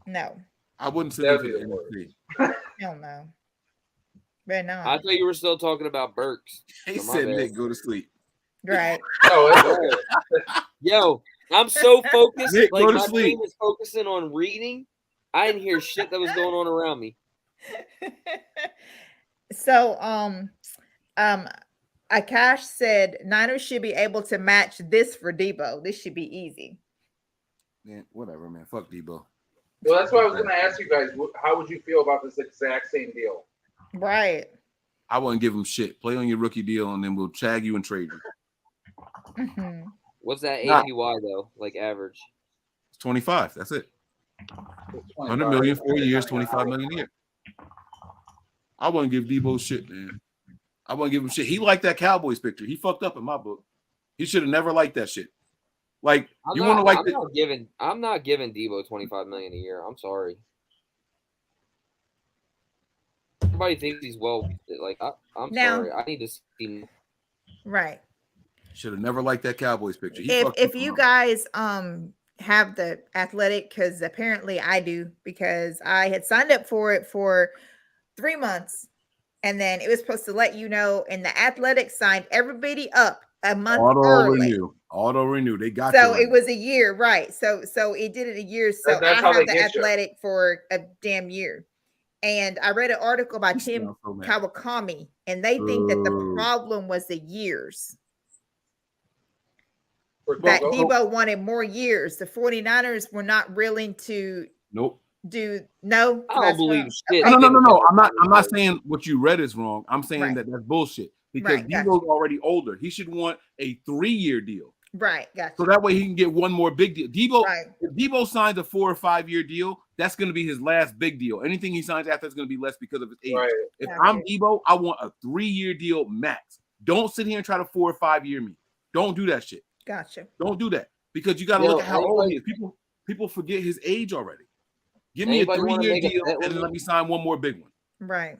No, I wouldn't send him to the NFC. hell no. But no, I thought you were still talking about Burks. He So my said, bad. "Nick, go to sleep." right. No, it's okay. Yo, I'm so focused. Nick, like go to my sleep. brain was focusing on reading. I didn't hear shit that was going on around me. So, Akash said Niners should be able to match this for Deebo. This should be easy. Man, whatever, man. Fuck Deebo. Well, that's what I was going to ask you guys. How would you feel about this exact same deal? Right. I wouldn't give him shit. Play on your rookie deal, and then we'll tag you and trade you. Mhm. What's that Nah. APY though? Like average? It's 25. That's it. 100 million, 4 years, 25 million a year. I wouldn't give Deebo shit, man. I wouldn't give him shit. He liked that Cowboys picture. He fucked up in my book. He should have never liked that shit. Like you want to like I'm not giving Deebo 25 million a year. I'm sorry. Everybody thinks he's well. Like I'm Now- sorry. I need to see. Right. should have never liked that Cowboys picture. He If fucked up you on guys have the Athletic, because apparently I do, because I had signed up for it for 3 months, and then it was supposed to let you know, and the Athletic signed everybody up a month early. Auto renew. They got So you. it was a year, right? So it did it a year. So That's I how have they the get you. Athletic for a damn year. And I read an article by Tim sound so mad. Kawakami, and they think that the Boo. problem was the years. For That Deebo. Deebo wanted more years. The 49ers were not willing to Nope. do no. I don't that's believe wrong. shit. Okay. No. I'm not saying what you read is wrong. I'm saying Right. that that's bullshit because Right, gotcha. Deebo's already older. He should want a 3-year deal. Right, gotcha. So that way he can get one more big deal. Deebo, Right. if Deebo signs a 4 or 5 year deal, that's going to be his last big deal. Anything he signs after is going to be less because of his age. Right. If Gotcha. I'm Deebo, I want a 3-year deal max. Don't sit here and try to 4 or 5 year me. Don't do that shit. Gotcha. Don't do that because you got to Yo, look at how old anybody- he is. People forget his age already. Give me a Anybody wanna 3-year make a deal bet and with then me? let me sign one more big one. Right.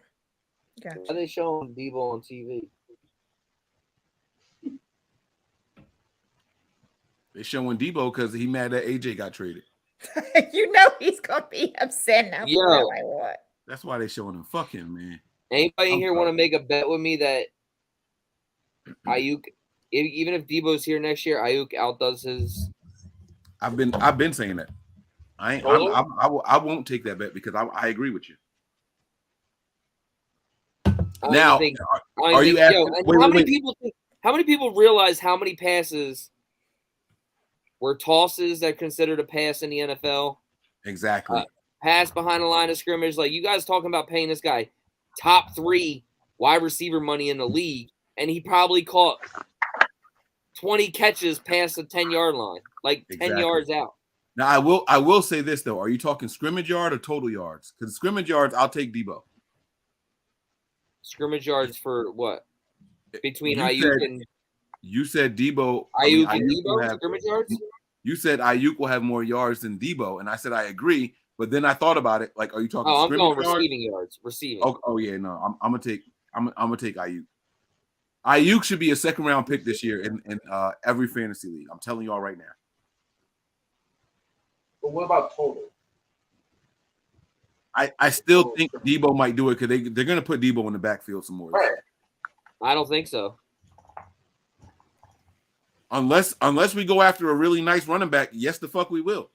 Why Gotcha. are they showing Deebo on TV? They're showing Deebo because he mad that AJ got traded. You know he's gonna be upset now. Yo. Like what? That's why they showing him. Fuck him, man. Anybody in I'm here sorry. want to make a bet with me that Ayuk, even if Deebo's here next year, Ayuk outdoes his? I've been saying that. Total? I won't take that bet because I agree with you. I don't Now, even think- I don't are even you think- asking? yo, and Wait, how wait, many wait. people think? How many people realize how many passes were tosses that are considered a pass in the NFL? Exactly. Pass behind the line of scrimmage. Like you guys talking about paying this guy top 3 wide receiver money in the league, and he probably caught 20 catches past the 10-yard line, like 10 Exactly. yards out. Now I will say this though. Are you talking scrimmage yard or total yards? Because scrimmage yards, I'll take Deebo. Scrimmage yards for what? Between You Ayuk said- and You said Deebo. Ayuk and Ayuk will Deebo, have- scrimmage yards? You said Ayuk will have more yards than Deebo, and I said I agree. But then I thought about it. Like, are you talking Oh, I'm scrimmage going yards? receiving yards. Receiving. Oh yeah, no. I'm gonna take Ayuk. Ayuk should be a 2nd-round pick this year in every fantasy league. I'm telling y'all right now. But what about total? I still think Deebo might do it because they're gonna put Deebo in the backfield some more. Right. I don't think so. Unless we go after a really nice running back, yes, the fuck we will.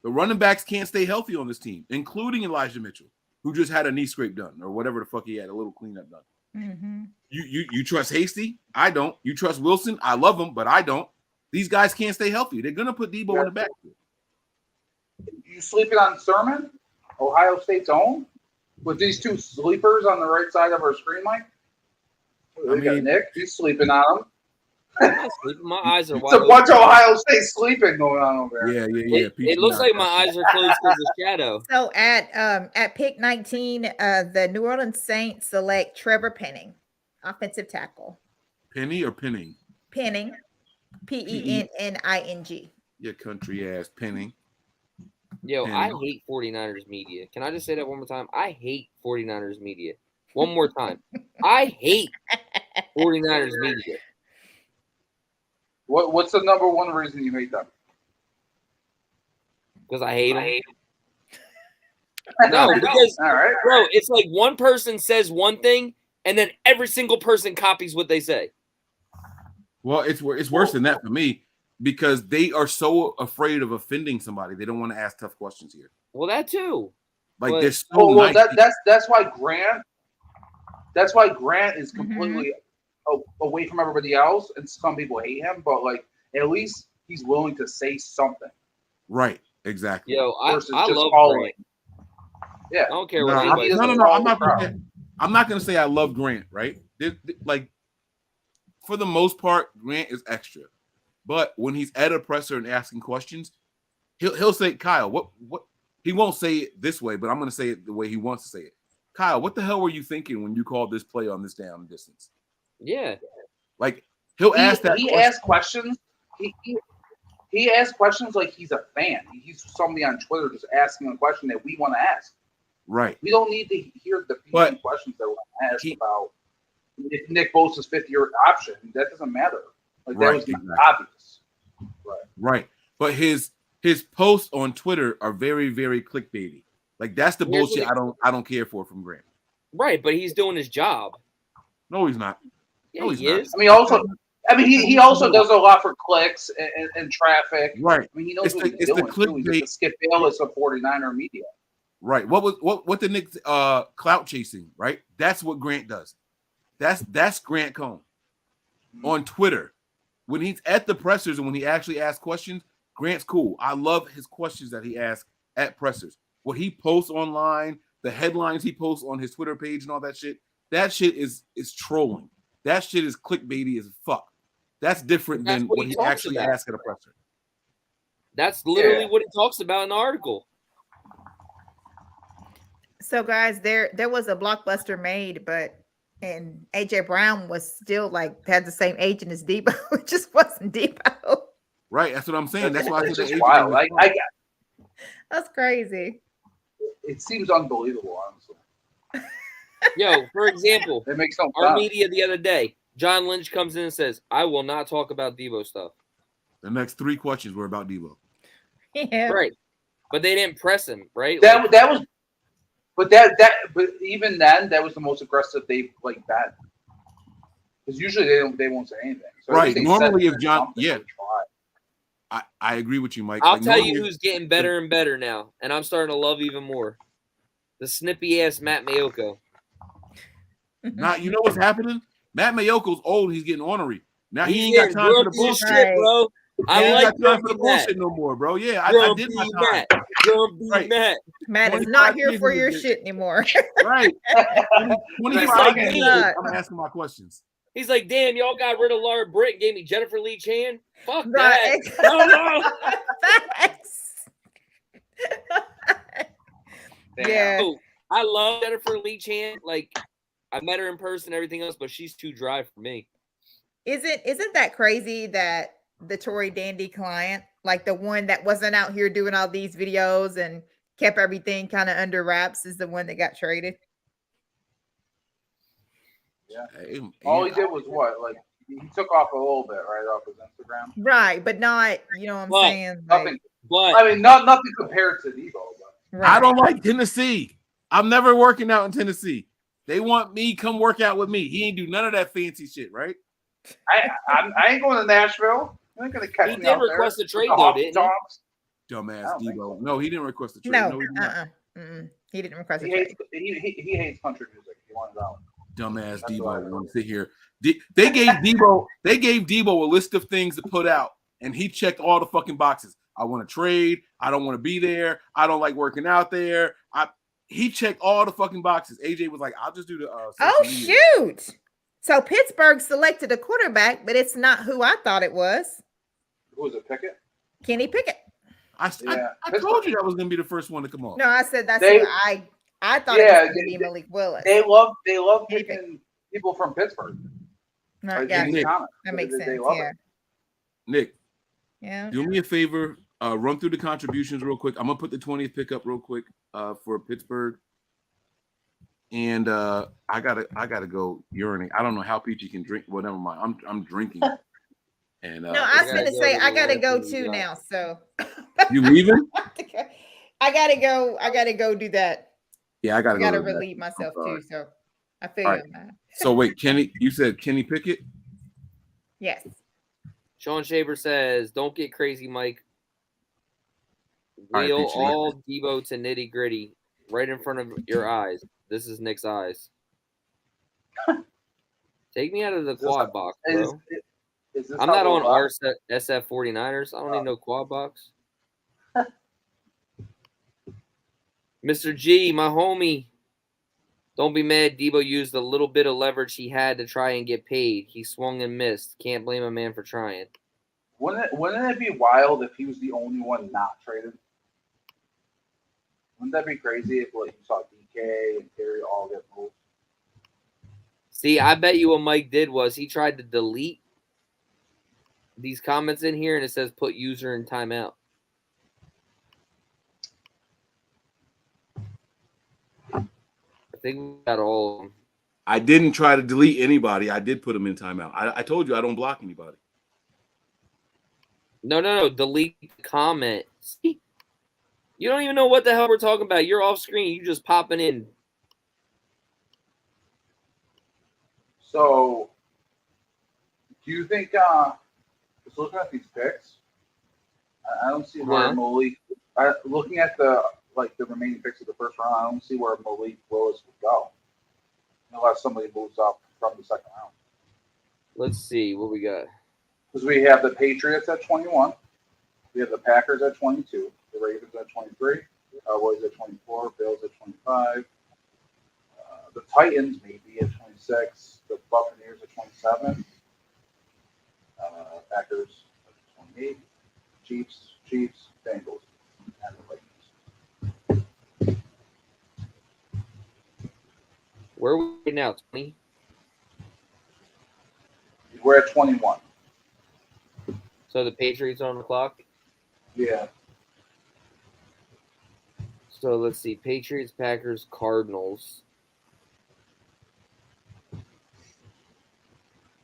The running backs can't stay healthy on this team, including Elijah Mitchell, who just had a knee scrape done or whatever the fuck he had, a little cleanup done. Mm-hmm. You trust Hasty? I don't. You trust Wilson? I love him, but I don't. These guys can't stay healthy. They're gonna put Deebo in the backfield. You sleeping on Sermon, Ohio State's own, with these 2 sleepers on the right side of our screen, Mike? We got mean- Nick. He's sleeping on them. I'm not sleeping. My eyes are It's wide a bunch open. of Ohio State sleeping going on over there. Yeah. It looks like my eyes are closed because of shadow. So at pick 19, the New Orleans Saints select Trevor Penning, offensive tackle. Penny or Penning? Penning. Penning. Your country ass Penning. Yo, Penning. I hate 49ers media. Can I just say that one more time? I hate 49ers media. One more time. I hate 49ers media. What's the number one reason you hate them? Because I hate them. No, No, because, all right. bro, it's like one person says one thing, and then every single person copies what they say. Well, it's worse than that for me because they are so afraid of offending somebody. They don't want to ask tough questions here. Well, that too. Like But- they're so Well, nice. that's why Grant. That's why Grant is completely away from everybody else, and some people hate him. But like, at least he's willing to say something. Right. Exactly. Yo, I versus love just calling. Grant. Yeah. I don't care No, what anybody says. no. I'm not gonna say I love Grant. Right. Like for the most part, Grant is extra. But when he's at a presser and asking questions, he'll say, Kyle, what he won't say it this way, but I'm gonna say it the way he wants to say it. Kyle, what the hell were you thinking when you called this play on this down distance? Yeah. Like he'll ask that. He question. asks questions. He asks questions like he's a fan. He's somebody on Twitter just asking a question that we want to ask. Right. We don't need to hear the But questions that we're asked about if Nick Bosa's fifth-year option. That doesn't matter. Like that Right, was exactly. obvious. Right. But his posts on Twitter are very, very clickbaity. Like that's the Here's bullshit what I don't care for from Grant. Right, but he's doing his job. No, he's not. Yeah, No, he's he not. is. I mean, he also does a lot for clicks and traffic. Right. I mean, he knows It's what the- he's it's the doing too. He's clickbait. the Skip Bayless of 49er media. Right. What the Knicks clout chasing, right? That's what Grant does. That's Grant Cohn. On Twitter. When he's at the pressers and when he actually asks questions, Grant's cool. I love his questions that he asks at pressers. What he posts online, the headlines he posts on his Twitter page and all that shit is trolling. That shit is clickbaity as fuck. That's different That's than what what he he talks actually about. asks at a presser. That's literally what he talks about in the article. So guys, there was a blockbuster made, and AJ Brown was still like had the same agent as Deebo. It just wasn't Deebo. Right. That's what I'm saying. That's why I It's said just the wild. That's crazy. It seems unbelievable, honestly. Yo, for example, It makes no our sense. media the other day, John Lynch comes in and says, I will not talk about Deebo stuff. The next 3 questions were about Deebo. Yeah. Right. But they didn't press him, right? But even then, that was the most aggressive they've been. Because usually they won't say anything. So at Right. least they Normally said if John something yeah. to try. I agree with you, Mike. I'll Like, tell you normally- who's getting better and better now, and I'm starting to love even more. The snippy ass Matt Mayoko. Now you know what's happening? Matt Mayoko's old. He's getting ornery. Now he He's ain't got getting time for the grumpy as bullshit. shit, bro. He I ain't like got time for the grumpy Matt. bullshit no more, bro. Yeah, I did my Grumpy time. Matt. Grumpy Right. Matt. Matt is 25 not here years for in your this shit anymore. Right. 25 like, years, "Look." I'm asking my questions. He's like, damn, y'all got rid of Laura Britt and gave me Jennifer Lee Chan. Fuck Right. that. No. Facts. Yeah. Oh, I love Jennifer Lee Chan. Like, I met her in person, everything else, but she's too dry for me. Isn't that crazy that the Tory Dandy client, like the one that wasn't out here doing all these videos and kept everything kind of under wraps, is the one that got traded? Yeah. Hey, All he did was what? Like he took off a little bit right off his Instagram. Right, but not, you know what I'm But saying? Like, Nothing. But I mean, nothing compared to Deebo. But right. I don't like Tennessee. I'm never working out in Tennessee. They want me come work out with me. He ain't do none of that fancy shit, right? I ain't going to Nashville. You ain't gonna catch He me did out request there a trade, with the though, honky didn't he? tonks. Dumbass I don't think Deebo. so. No, he didn't request a trade. No, he did not. He didn't request a He trade. hates he hates country music. He wanted out. Dumbass That's Deebo what I want to sit here. They gave Deebo a list of things to put out, and he checked all the fucking boxes. I want to trade. I don't want to be there. I don't like working out there. He checked all the fucking boxes. AJ was like, I'll just do the Oh, social media. shoot. So Pittsburgh selected a quarterback, but it's not who I thought it was. Who was it? Pickett? Kenny Pickett. I told you that was going to be the first one to come off. No, I said that's They- who I thought it was going to be Malik Willis. They love picking people from Pittsburgh. Not Like, got Nick. you. comment. That makes They sense. love Yeah. it. Nick, Yeah. do me a favor. Run through the contributions real quick. I'm gonna put the 20th pick up real quick for Pittsburgh. And I gotta go urinate. I don't know how Peachy can drink. Well, never mind. I'm drinking. And No, I was gotta gonna go say to I the gotta go last too one. now. So you leaving? I gotta go. I gotta go do that. Yeah, I gotta I go. gotta to the relieve bathroom. myself I'm sorry. too. So I feel All you right. on that. So wait, Kenny, you said Kenny Pickett? Yes. Sean Shaver says, "Don't get crazy, Mike. All right, Wheel Peachy. all Deebo to nitty gritty right in front of your eyes. This is Nick's eyes. Take me out of the quad box, bro. Is this I'm how not we'll on rock? SF 49ers. I don't need no quad box. Mr. G, my homie. Don't be mad. Deebo used a little bit of leverage he had to try and get paid. He swung and missed. Can't blame a man for trying. Wouldn't it be wild if he was the only one not traded? Wouldn't that be crazy if like you saw DK and Terry all get moved? See, I bet you what Mike did was he tried to delete these comments in here, and it says put user in timeout. I think we got all of them. I didn't try to delete anybody. I did put them in timeout. I told you I don't block anybody. No. Delete the comment. See? You don't even know what the hell we're talking about. You're off screen. You just popping in. So, do you think? Just looking at these picks, I don't see where Malik. Looking at the remaining picks of the first round, I don't see where Malik Willis would go, unless somebody moves up from the second round. Let's see what we got. Because we have the Patriots at 21, we have the Packers at 22, the Ravens at 23, the Cowboys at 24, Bills at 25, the Titans maybe at 26, the Buccaneers at 27, Packers at 28, Chiefs, Bengals, and the Vikings. Where are we right now? 20? We're at 21. So the Patriots are on the clock? Yeah. So let's see. Patriots, Packers, Cardinals.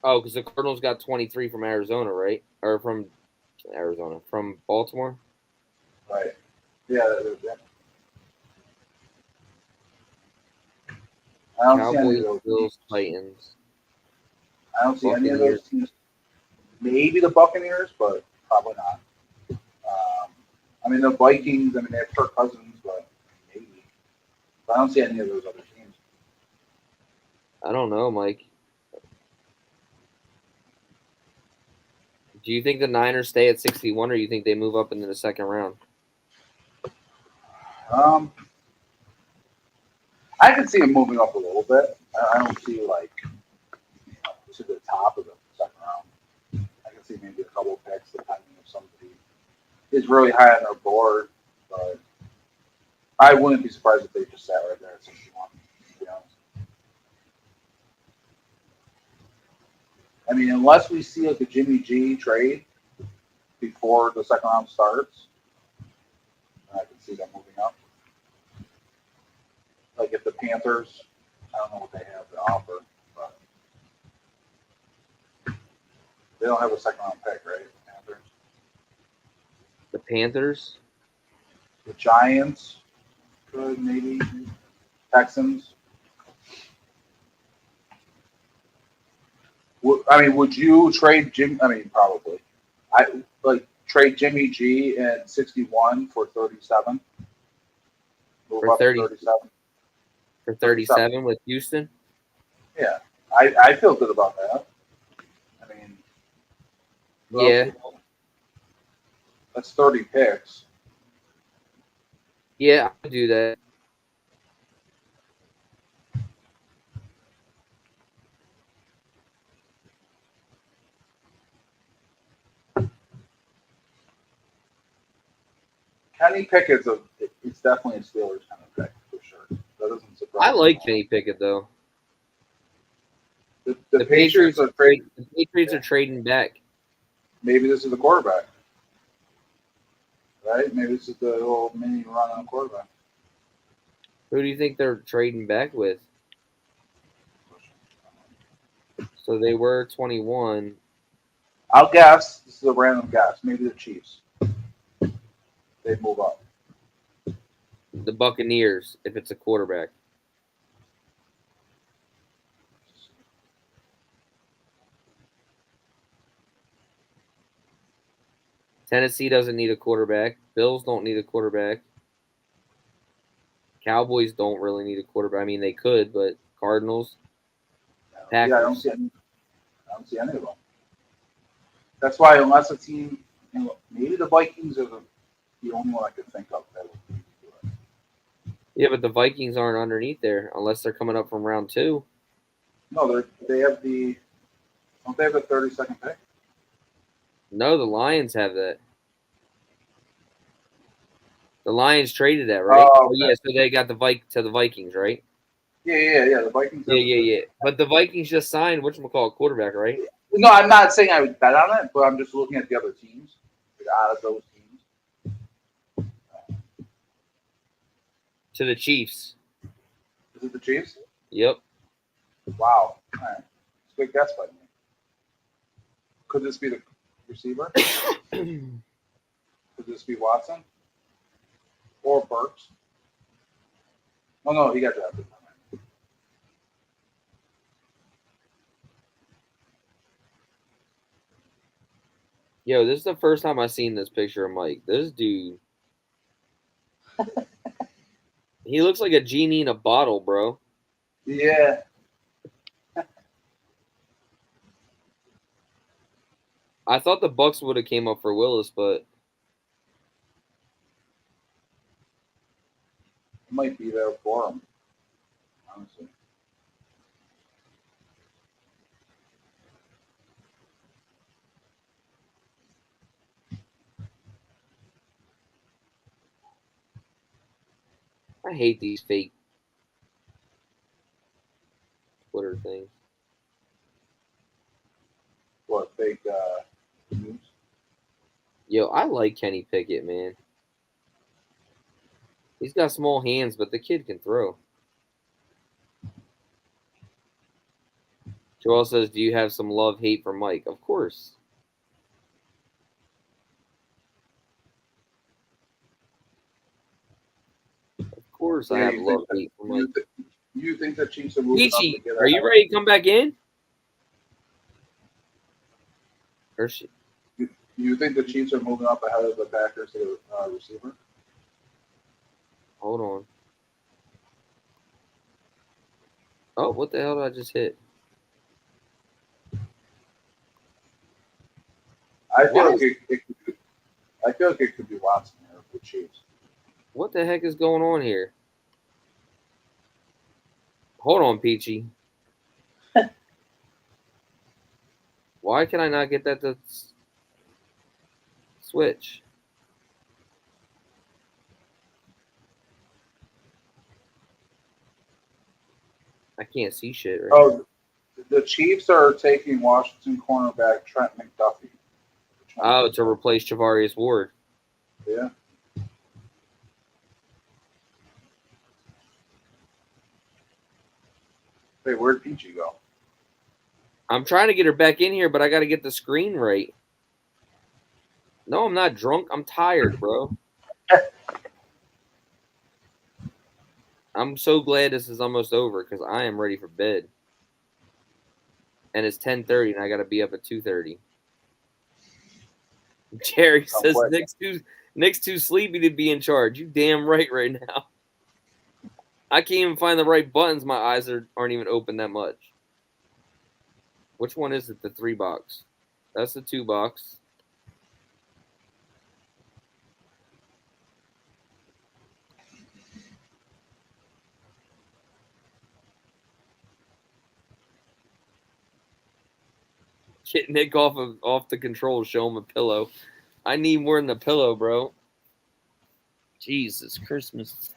Oh, because the Cardinals got 23 from Arizona, right? Or from Arizona. From Baltimore? Right. Yeah. I don't see any of Cowboys, those Bills, teams. Titans. I don't see any of those teams. Maybe the Buccaneers, but probably not. I mean, the Vikings, they have Kirk Cousins, but maybe. But I don't see any of those other teams. I don't know, Mike. Do you think the Niners stay at 61, or do you think they move up into the second round? I could see them moving up a little bit. I don't see to the top of the second round. I can see maybe a couple of picks depending if somebody is really high on their board. But I wouldn't be surprised if they just sat right there at 61. To be honest. I mean, unless we see a Jimmy G trade before the second round starts, I can see them moving up. Like if the Panthers, I don't know what they have to offer, but they don't have a second round pick, right? The Panthers. The Panthers? The Giants could maybe. Texans. Would you trade Jim? Probably. Trade Jimmy G at 61 for 37. Move For up 30. to 37. For 37 with Houston? Yeah, I feel good about that. I mean, Yeah. That's 30 picks. Yeah, I would do that. Kenny Pickett's it's definitely a Steelers kind of pick for sure. That doesn't surprise me. I like Kenny Pickett, though. The Patriots are trading. The Patriots are trading back. Maybe this is the quarterback, right? Maybe this is the little mini run on the quarterback. Who do you think they're trading back with? So they were 21. I'll guess. This is a random guess. Maybe the Chiefs. They move up. The Buccaneers, if it's a quarterback. Tennessee doesn't need a quarterback. Bills don't need a quarterback. Cowboys don't really need a quarterback. I mean, they could, but Cardinals, Packers. Yeah, I don't see any of them. That's why, unless a team, maybe the Vikings are the only one I could think of that would be good. Yeah, but the Vikings aren't underneath there unless they're coming up from round 2. No, they have the. Don't they have a 32nd pick? No, the Lions have that. The Lions traded that, right? Oh, okay. Yeah, so they got the Vikings, right? Yeah. The Vikings. Yeah. But the Vikings just signed whatchamacallit quarterback, right? No, I'm not saying I would bet on it, but I'm just looking at the other teams. Out of those teams. To the Chiefs. Is it the Chiefs? Yep. Wow. All right. It's a good guess by me. Could this be the receiver? Could this be Watson? Or Burks? Oh, no, he got drafted. Yo, this is the first time I've seen this picture of Mike. This dude. He looks like a genie in a bottle, bro. Yeah. I thought the Bucks would have came up for Willis, but It might be there for him, honestly. I hate these fake Twitter things. What, fake news? Yo, I like Kenny Pickett, man. He's got small hands, but the kid can throw. Joel says, do you have some love-hate for Mike? Of course. Of course I have love-hate for Mike. You think the Chiefs are moving Peachy, up to get are you ready to come back in? Or you think the Chiefs are moving up ahead of the Packers to the receiver? Hold on. Oh, what the hell did I just hit? I feel like it could be Watson here for the Chiefs. What the heck is going on here? Hold on, Peachy. Why can I not get that to switch? I can't see shit right now. Oh, the Chiefs are taking Washington cornerback Trent McDuffie. Oh, to replace Javarius Ward. Yeah. Hey, where'd Peachy go? I'm trying to get her back in here, but I got to get the screen right. No, I'm not drunk. I'm tired, bro. I'm so glad this is almost over because I am ready for bed. And it's 10:30, and I got to be up at 2:30. Jerry says Nick's too sleepy to be in charge. You damn right now. I can't even find the right buttons. My eyes aren't even open that much. Which one is it? The 3 box. That's the 2 box. Get Nick off the controls. Show him a pillow. I need more than a pillow, bro. Jesus Christmas.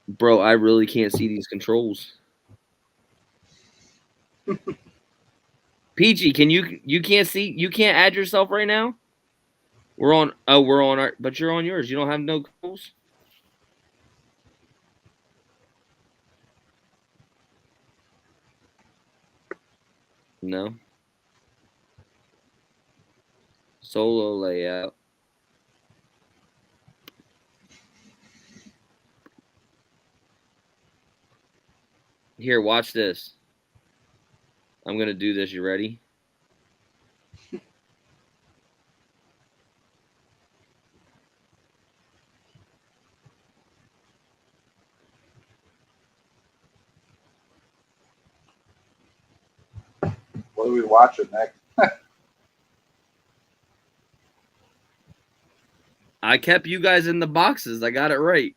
Bro, I really can't see these controls. Peachy, you can't see, you can't add yourself right now? We're on our, but you're on yours. You don't have no controls? No. Solo layout. Here, watch this. I'm gonna do this. You ready? What are we watching next? I kept you guys in the boxes. I got it right.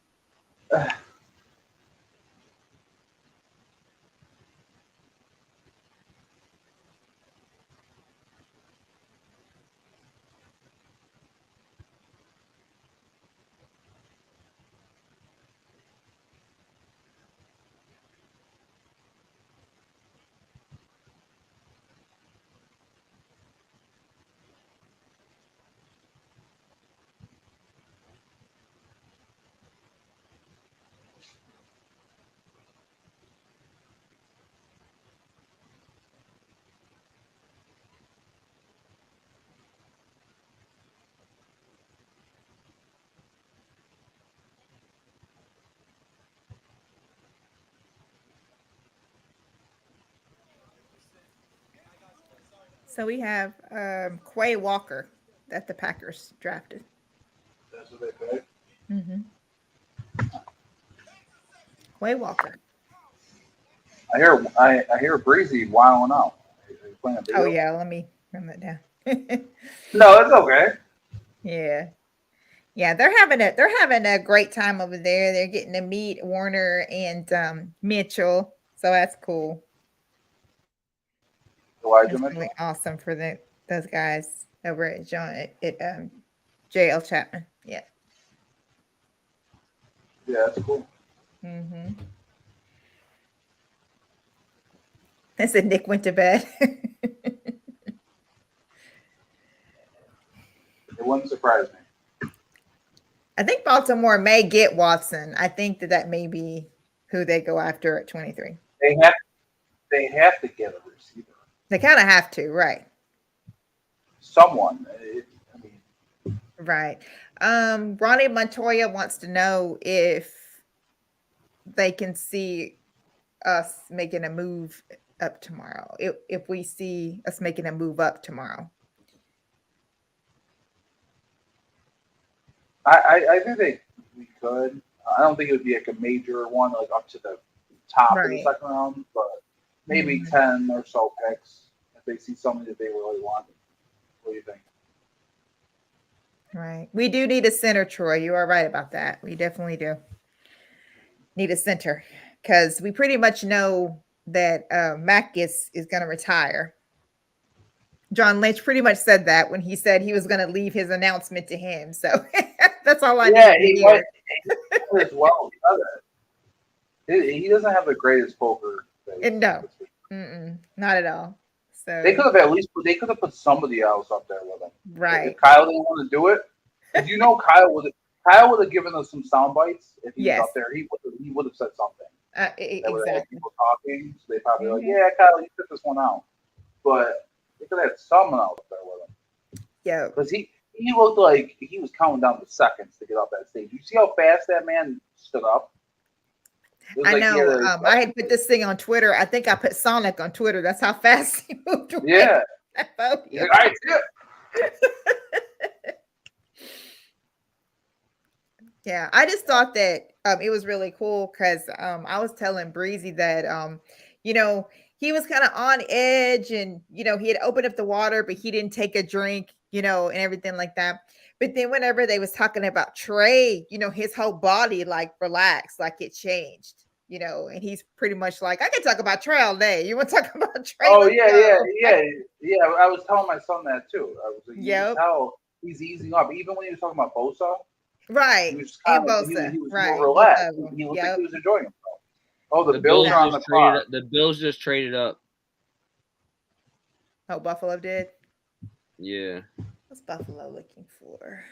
So we have Quay Walker that the Packers drafted. That's what they picked. Mm-hmm. Quay Walker. I hear Breezy wilding out. Are you playing a video? Oh yeah, let me run that down. No, it's okay. Yeah. Yeah, they're having a great time over there. They're getting to meet Warner and Mitchell, so that's cool. Elijah It's Mitchell. really awesome for those guys over at JL Chapman. Yeah. Yeah, that's cool. Mm-hmm. I said Nick went to bed. It wouldn't surprise me. I think Baltimore may get Watson. I think that may be who they go after at 23. They have to get a receiver. They kind of have to, right? Someone. Right. Ronnie Montoya wants to know if they can see us making a move up tomorrow. If we see us making a move up tomorrow. I think we could. I don't think it would be like a major one, like up to the top of the second round, but maybe 10 or so picks if they see something that they really want. What do you think? Right. We do need a center, Troy. You are right about that. We definitely do need a center because we pretty much know that Mac is going to retire. John Lynch pretty much said that when he said he was going to leave his announcement to him. So that's all I need to hear. He as well. He doesn't have the greatest poker face. No, not at all. So they could have put somebody else up there with him. Right. If Kyle didn't want to do it, because you know Kyle would have given us some sound bites if he was up there. He would have said something. Exactly. People talking, so they probably like, yeah, Kyle, you took this one out, but they could have had someone else up there with him. Yeah, because he looked like he was counting down the seconds to get off that stage. You see how fast that man stood up? I know. I had put this thing on Twitter. I think I put Sonic on Twitter. That's how fast he moved away. Yeah. He's like, all right, yeah, I just thought that it was really cool because I was telling Breezy that he was kind of on edge and he had opened up the water, but he didn't take a drink, and everything like that. But then whenever they was talking about Trey, his whole body like relaxed, like it changed, and he's pretty much like, I can talk about Trey all day. You want to talk about Trey? Oh yeah. I was telling my son that too. I was like, you can tell he's easing up. Even when he was talking about Bosa, Right. He was And kind of he Bosa. was Right. more Both relaxed. of them. He looked like Yep. he was enjoying himself. Oh, the The Bills Bills are on the just traded. clock. The Bills just traded up. Oh, Buffalo did. Yeah. What's Buffalo looking for?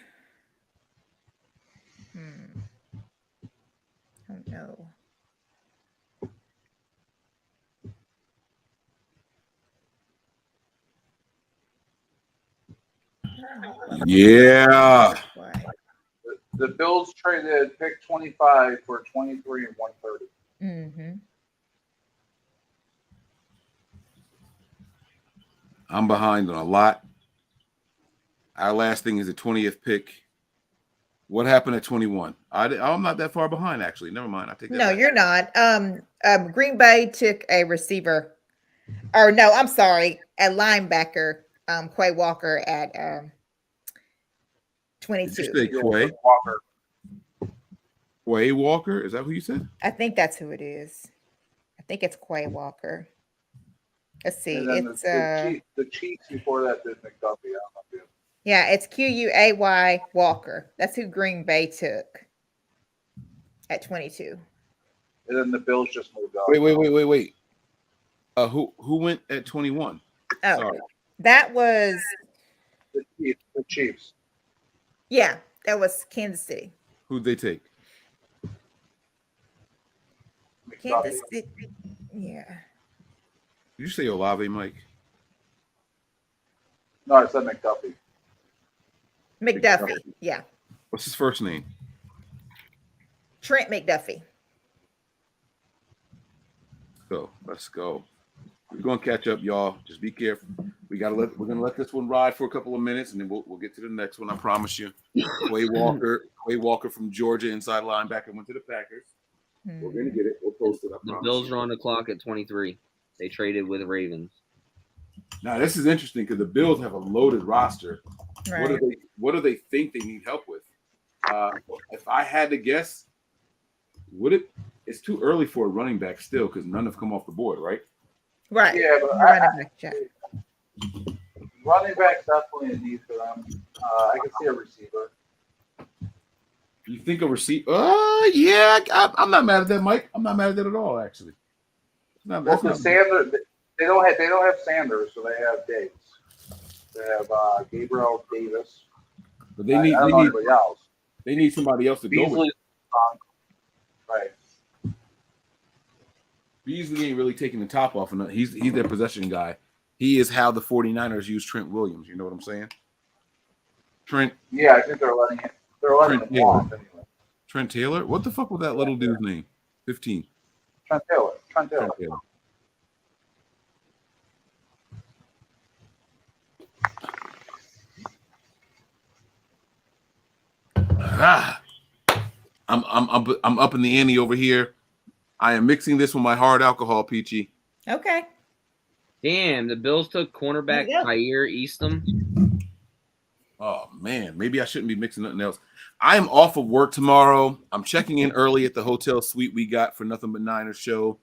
Oh no. Yeah. Why? The Bills traded pick 25 for 23 and 130. Mm-hmm. I'm behind on a lot. Our last thing is the 20th pick. What happened at 21? I'm not that far behind, actually. Never mind. I take that No, back. you're not. Green Bay took a receiver. Or no, I'm sorry, a linebacker, Quay Walker at Did 22. you say Quay? Walker. Quay Walker? Is that who you said? I think that's who it is. I think it's Quay Walker. Let's see. And then It's the Chiefs before that did McDuffie. I don't know if you yeah, it's Quay Walker. That's who Green Bay took at 22. And then the Bills just moved up. Wait. Who went at 21? Oh, Sorry. that was The Chiefs. yeah, that was Kansas City. Who'd they take? Kansas City. Yeah. Did you say Olave, Mike? No, I said McDuffie. McDuffie. Yeah. What's his first name? Trent McDuffie. So let's go. We're gonna catch up, y'all. Just be careful. We're gonna let this one ride for a couple of minutes, and then we'll get to the next one. I promise you. Quay Walker from Georgia, inside linebacker, went to the Packers. We're gonna get it. We'll post it. The Bills are on the clock at 23. They traded with Ravens. Now this is interesting because the Bills have a loaded roster. Right. What do they think they need help with? If I had to guess, it's too early for a running back still because none have come off the board, right? Right. Yeah, but running back's definitely a need for them. I can see a receiver. You think a receiver? Yeah, I'm not mad at that, Mike. I'm not mad at that at all, actually. Sanders, they don't have Sanders, so they have Diggs. They have Gabriel Davis. But they need anybody else. They need somebody else to go with. Right. Beasley ain't really taking the top off. He's their possession guy. He is how the 49ers use Trent Williams. You know what I'm saying? Trent. Yeah, I think they're letting him walk anyway. Trent Taylor? What the fuck was that little dude's name? 15. Trent Taylor. I'm up in the ante over here. I am mixing this with my hard alcohol, Peachy. Okay. Damn, the Bills took cornerback Kyer Eastham. Oh man, maybe I shouldn't be mixing nothing else. I am off of work tomorrow. I'm checking in early at the hotel suite we got for Nothing But Niners show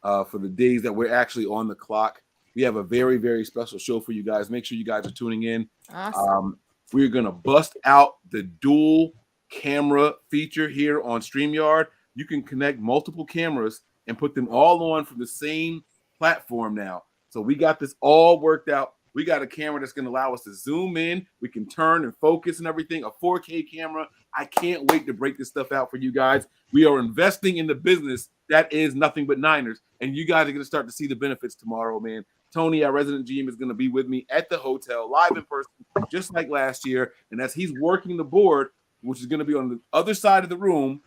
for the days that we're actually on the clock. We have a very, very special show for you guys. Make sure you guys are tuning in. Awesome. We're going to bust out the dual camera feature here on StreamYard. You can connect multiple cameras and put them all on from the same platform now. So we got this all worked out. We got a camera that's going to allow us to zoom in. We can turn and focus and everything. A 4K camera. I can't wait to break this stuff out for you guys. We are investing in the business that is Nothing But Niners. And you guys are going to start to see the benefits tomorrow, man. Tony, our resident GM, is going to be with me at the hotel, live in person, just like last year. And as he's working the board, which is going to be on the other side of the room,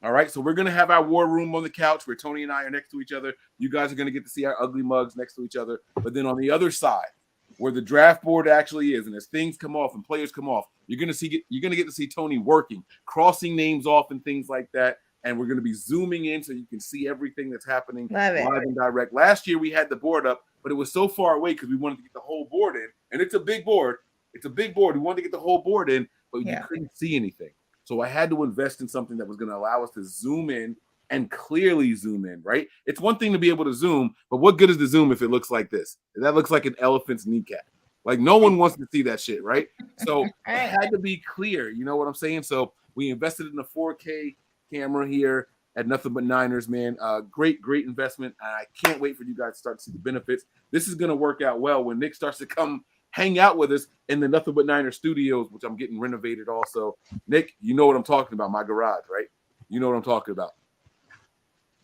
all right, so we're going to have our war room on the couch where Tony and I are next to each other. You guys are going to get to see our ugly mugs next to each other. But then on the other side, where the draft board actually is, and as things come off and players come off, you're going to get to see Tony working, crossing names off and things like that. And we're going to be zooming in so you can see everything that's happening live and direct. Last year we had the board up, but it was so far away because we wanted to get the whole board in. And it's a big board. It's a big board. We wanted to get the whole board in, but you couldn't see anything. So I had to invest in something that was going to allow us to zoom in and clearly zoom in, right? It's one thing to be able to zoom, but what good is the zoom if it looks like this? That looks like an elephant's kneecap. Like no one wants to see that shit, right? So it had to be clear. You know what I'm saying? So We invested in a 4K camera here at Nothing But Niners, man. Great investment. I can't wait for you guys to start to see the benefits. This is going to work out well when Nick starts to come hang out with us in the Nothing But Niners studios, which I'm getting renovated also. Nick, you know what I'm talking about, my garage, right? You know what I'm talking about.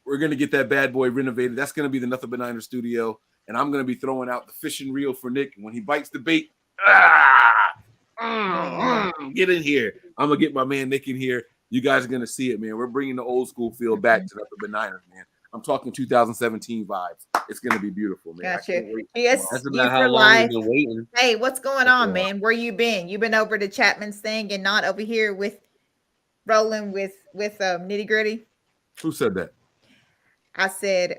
We're going to get that bad boy renovated. That's going to be the Nothing But Niners studio, and I'm going to be throwing out the fishing reel for Nick. And when he bites the bait, get in here. I'm going to get my man Nick in here. You guys are going to see it, man. We're bringing the old school feel back to Nothing But Niners, man. I'm talking 2017 vibes. It's going to be beautiful, man. Gotcha. Yes, That's you about how for long life. we've been waiting. Hey, what's going on, man? Where you been? You been over to Chapman's thing and not over here with rolling with Nitty Gritty? Who said that? I said,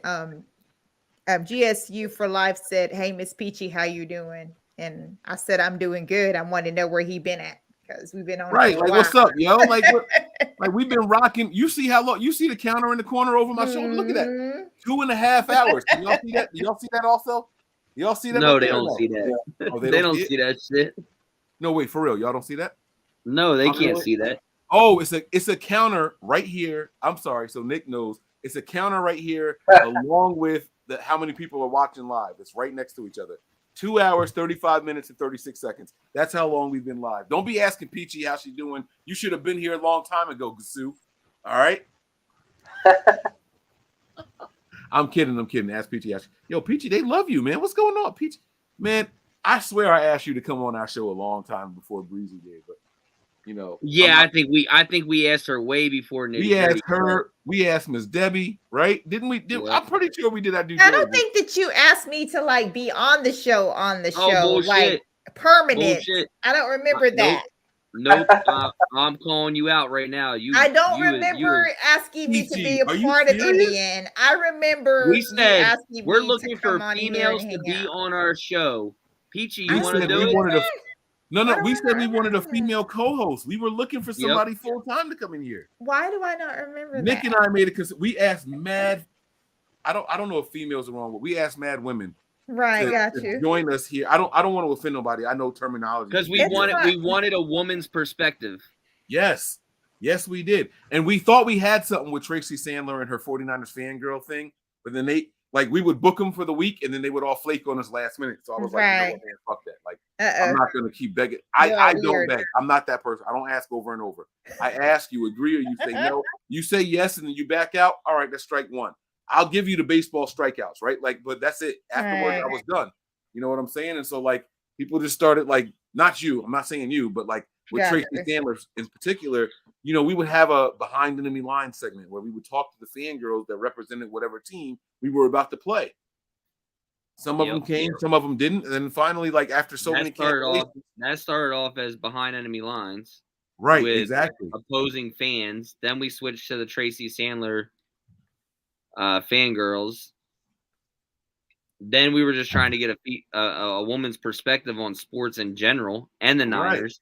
GSU for life said, "Hey, Miss Peachy, how you doing?" And I said, "I'm doing good. I want to know where he been at because we've been on Right, for a like while." what's up, yo? Like, like we've been rocking. You see how long? You see the counter in the corner over my shoulder? Look at that, 2.5 hours. Can y'all see that? Y'all see that also? Y'all see that? No, up they there? don't see that. Oh, they don't see that shit. No, wait, for real. Y'all don't see that? No, they can't see that. Oh, it's a counter right here. I'm sorry. So Nick knows it's a counter right here, along with how many people are watching live. It's right next to each other. 2 hours, 35 minutes, and 36 seconds. That's how long we've been live. Don't be asking Peachy how she's doing. You should have been here a long time ago, Gasu. All right? I'm kidding. Ask Peachy. Yo, Peachy, they love you, man. What's going on, Peachy? Man, I swear I asked you to come on our show a long time before Breezy did, but you know. Yeah, I think we asked her way before Nitty. We asked her. We asked Miss Debbie, right? Didn't we? I'm pretty sure we did that. I don't think that you asked me to like be on the show bullshit. like permanent. Bullshit. I don't remember that. Nope. I'm calling you out right now. I don't remember asking me to be a part of NBN. I remember we said you asking we're me looking to come for on females here to and be hang out. on our show. Peachy, you We want to said do we it? wanted a. No, we said we wanted a female co-host. We were looking for somebody full time to come in here. Why do I not remember Nick that? and I made it because we asked mad. I don't know if females are wrong, but we asked mad women. Right, got you. Join us here. I don't want to offend nobody. I know terminology because we wanted a woman's perspective. Yes, we did, and we thought we had something with Tracy Sandler and her 49ers fangirl thing, but then we would book them for the week, and then they would all flake on us last minute. So I was like, you know what, man, fuck that. Like, I'm not going to keep begging. I don't beg. I'm not that person. I don't ask over and over. I ask, you agree, or you say no. You say yes, and then you back out. All right, that's strike one. I'll give you the baseball strikeouts, right? Like, but that's it. Afterwards, I was done. You know what I'm saying? And so, like, people just started, like, not you. I'm not saying you, but, like, with Tracy Sandler in particular, you know, we would have a behind enemy line segment where we would talk to the fangirls that represented whatever team we were about to play. Some of them came, some of them didn't, and then finally, like after many that started off as behind enemy lines, right? With exactly. Opposing fans. Then we switched to the Tracy Sandler fangirls. Then we were just trying to get a woman's perspective on sports in general and the Niners.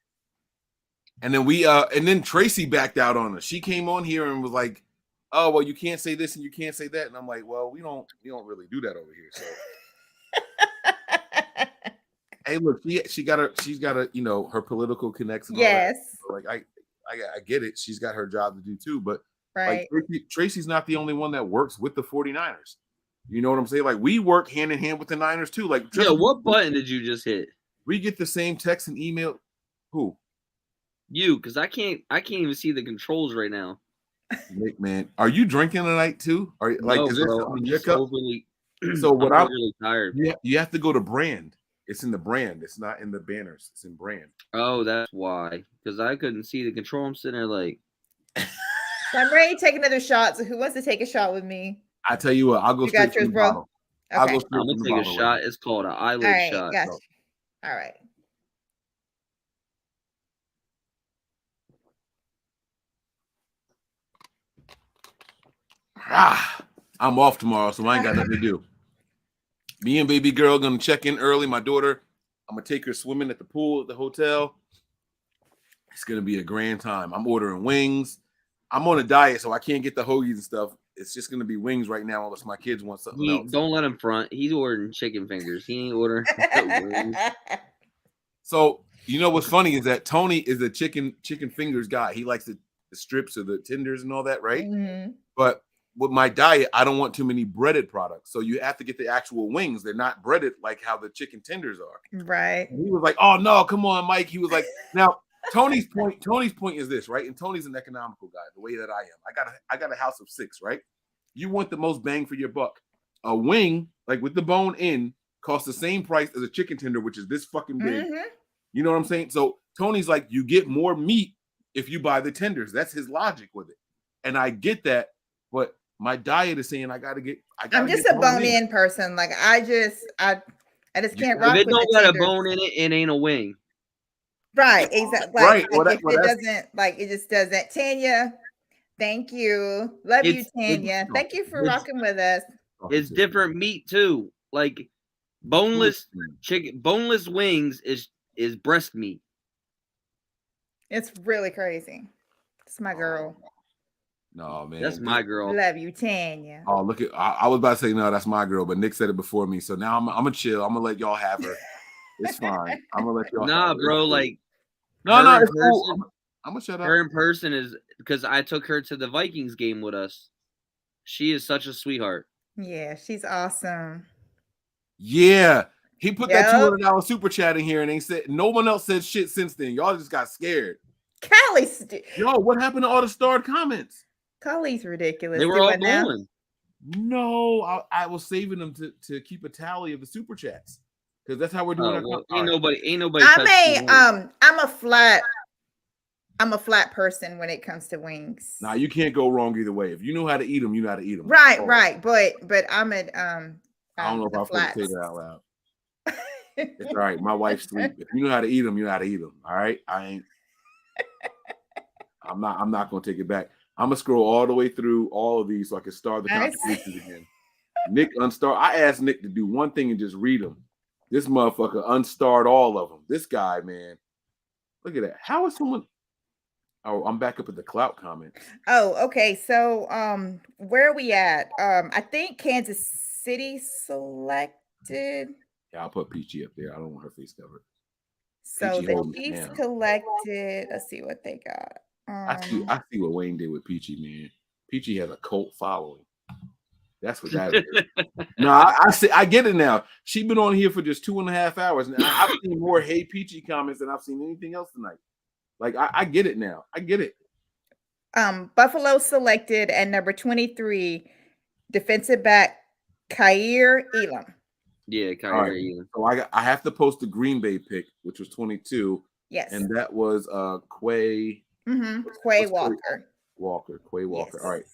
And then and then Tracy backed out on us. She came on here and was like, "Oh, well, you can't say this and you can't say that." And I'm like, "Well, we don't really do that over here." So, hey, look, she's got a you know, her political connections. Yes, so, like I get it. She's got her job to do too, but right. Like Tracy's not the only one that works with the 49ers. You know what I'm saying? Like we work hand in hand with the Niners too. Like, what button did you just hit? We get the same text and email. Who? You, because I can't even see the controls right now. Nick, man, are you drinking tonight too? Are like no, is this bro, I'm just overly, so what I'm really tired. You have to go to brand. It's in the brand. It's not in the banners. It's in brand. Oh, that's why. Because I couldn't see the control. I'm sitting there like. So I'm ready to take another shot. So who wants to take a shot with me? I tell you what, I'll go straight to the bottle. Okay. I'll go straight I'm gonna take a shot. Right. It's called an eyelid shot. Gotcha. All right. I'm off tomorrow, so I ain't got nothing to do. Me and baby girl gonna check in early. My daughter, I'm gonna take her swimming at the pool at the hotel. It's gonna be a grand time. I'm ordering wings. I'm on a diet, so I can't get the hoagies and stuff. It's just gonna be wings right now, unless my kids want something else. Don't let him front. He's ordering chicken fingers. He ain't ordering wings. So you know what's funny is that Tony is a chicken fingers guy. He likes to strips or the tenders and all that, right? Mhm. But with my diet, I don't want too many breaded products. So you have to get the actual wings. They're not breaded like how the chicken tenders are. Right. And he was like, "Oh no, come on, Mike." He was like, "Now Tony's point is this, right? And Tony's an economical guy, the way that I am. I got a house of 6, right? You want the most bang for your buck. A wing, like with the bone in, costs the same price as a chicken tender, which is this fucking big. Mhm. You know what I'm saying? So Tony's like, you get more meat if you buy the tenders. That's his logic with it. And I get that, but my diet is saying I'm just a bone-in person. Like I just can't rock If it with don't the got a tenders. bone in it, it ain't a wing. Right, exactly. Right. Like, if it doesn't, like it just doesn't. Tanya, thank you. Love you, Tanya. Thank you for rocking with us. It's different meat too. Like boneless chicken, boneless wings is breast meat. It's really crazy. It's my girl. No, man. That's my girl. Love you, Tanya. Oh, look at I was about to say no, that's my girl, but Nick said it before me. So now I'm gonna chill. I'm gonna let y'all have her. It's fine. I'm gonna let y'all Nah, have her. bro, like No, her it's in cool. person- I'm gonna shut up. Her in person is because I took her to the Vikings game with us. She is such a sweetheart. Yeah, she's awesome. Yeah. He put that Yep. $200 super chat in here and they said no one else said shit since then. Y'all just got scared. Yo, what happened to all the starred comments? Kylie's ridiculous. They were Do all it now. going. No, I was saving them to keep a tally of the super chats because that's how we're doing. Oh, well, ain't nobody. I'm a flat person when it comes to wings. Nah, you can't go wrong either way. If you know how to eat them, you know how to eat them. Right. But I'm at I don't know if I'm supposed to say that out loud. It's all right. My wife's sweet. If you know how to eat them, you know how to eat them. All right. I'm not gonna take it back. I'm gonna scroll all the way through all of these so I can start the contributions again. Nick unstarred. I asked Nick to do one thing and just read them. This motherfucker unstarred all of them. This guy, man. Look at that. How is someone? Oh, I'm back up at the clout comment. Oh, okay. So where are we at? I think Kansas City selected. Yeah, I'll put Peachy up there. I don't want her face covered. So Peachy the holding it Chiefs down. collected. Let's see what they got. I see what Wayne did with Peachy, man. Peachy has a cult following. That's what that is. No, I get it now. She's been on here for just 2.5 hours. And I've seen more Hey Peachy comments than I've seen anything else tonight. Like I get it now. I get it. Buffalo selected at number 23, defensive back Khair Elam. Yeah, All right. So I have to post the Green Bay pick, which was 22. Yes. And that was Quay. Quay Walker. Quay Walker. Yes. All right.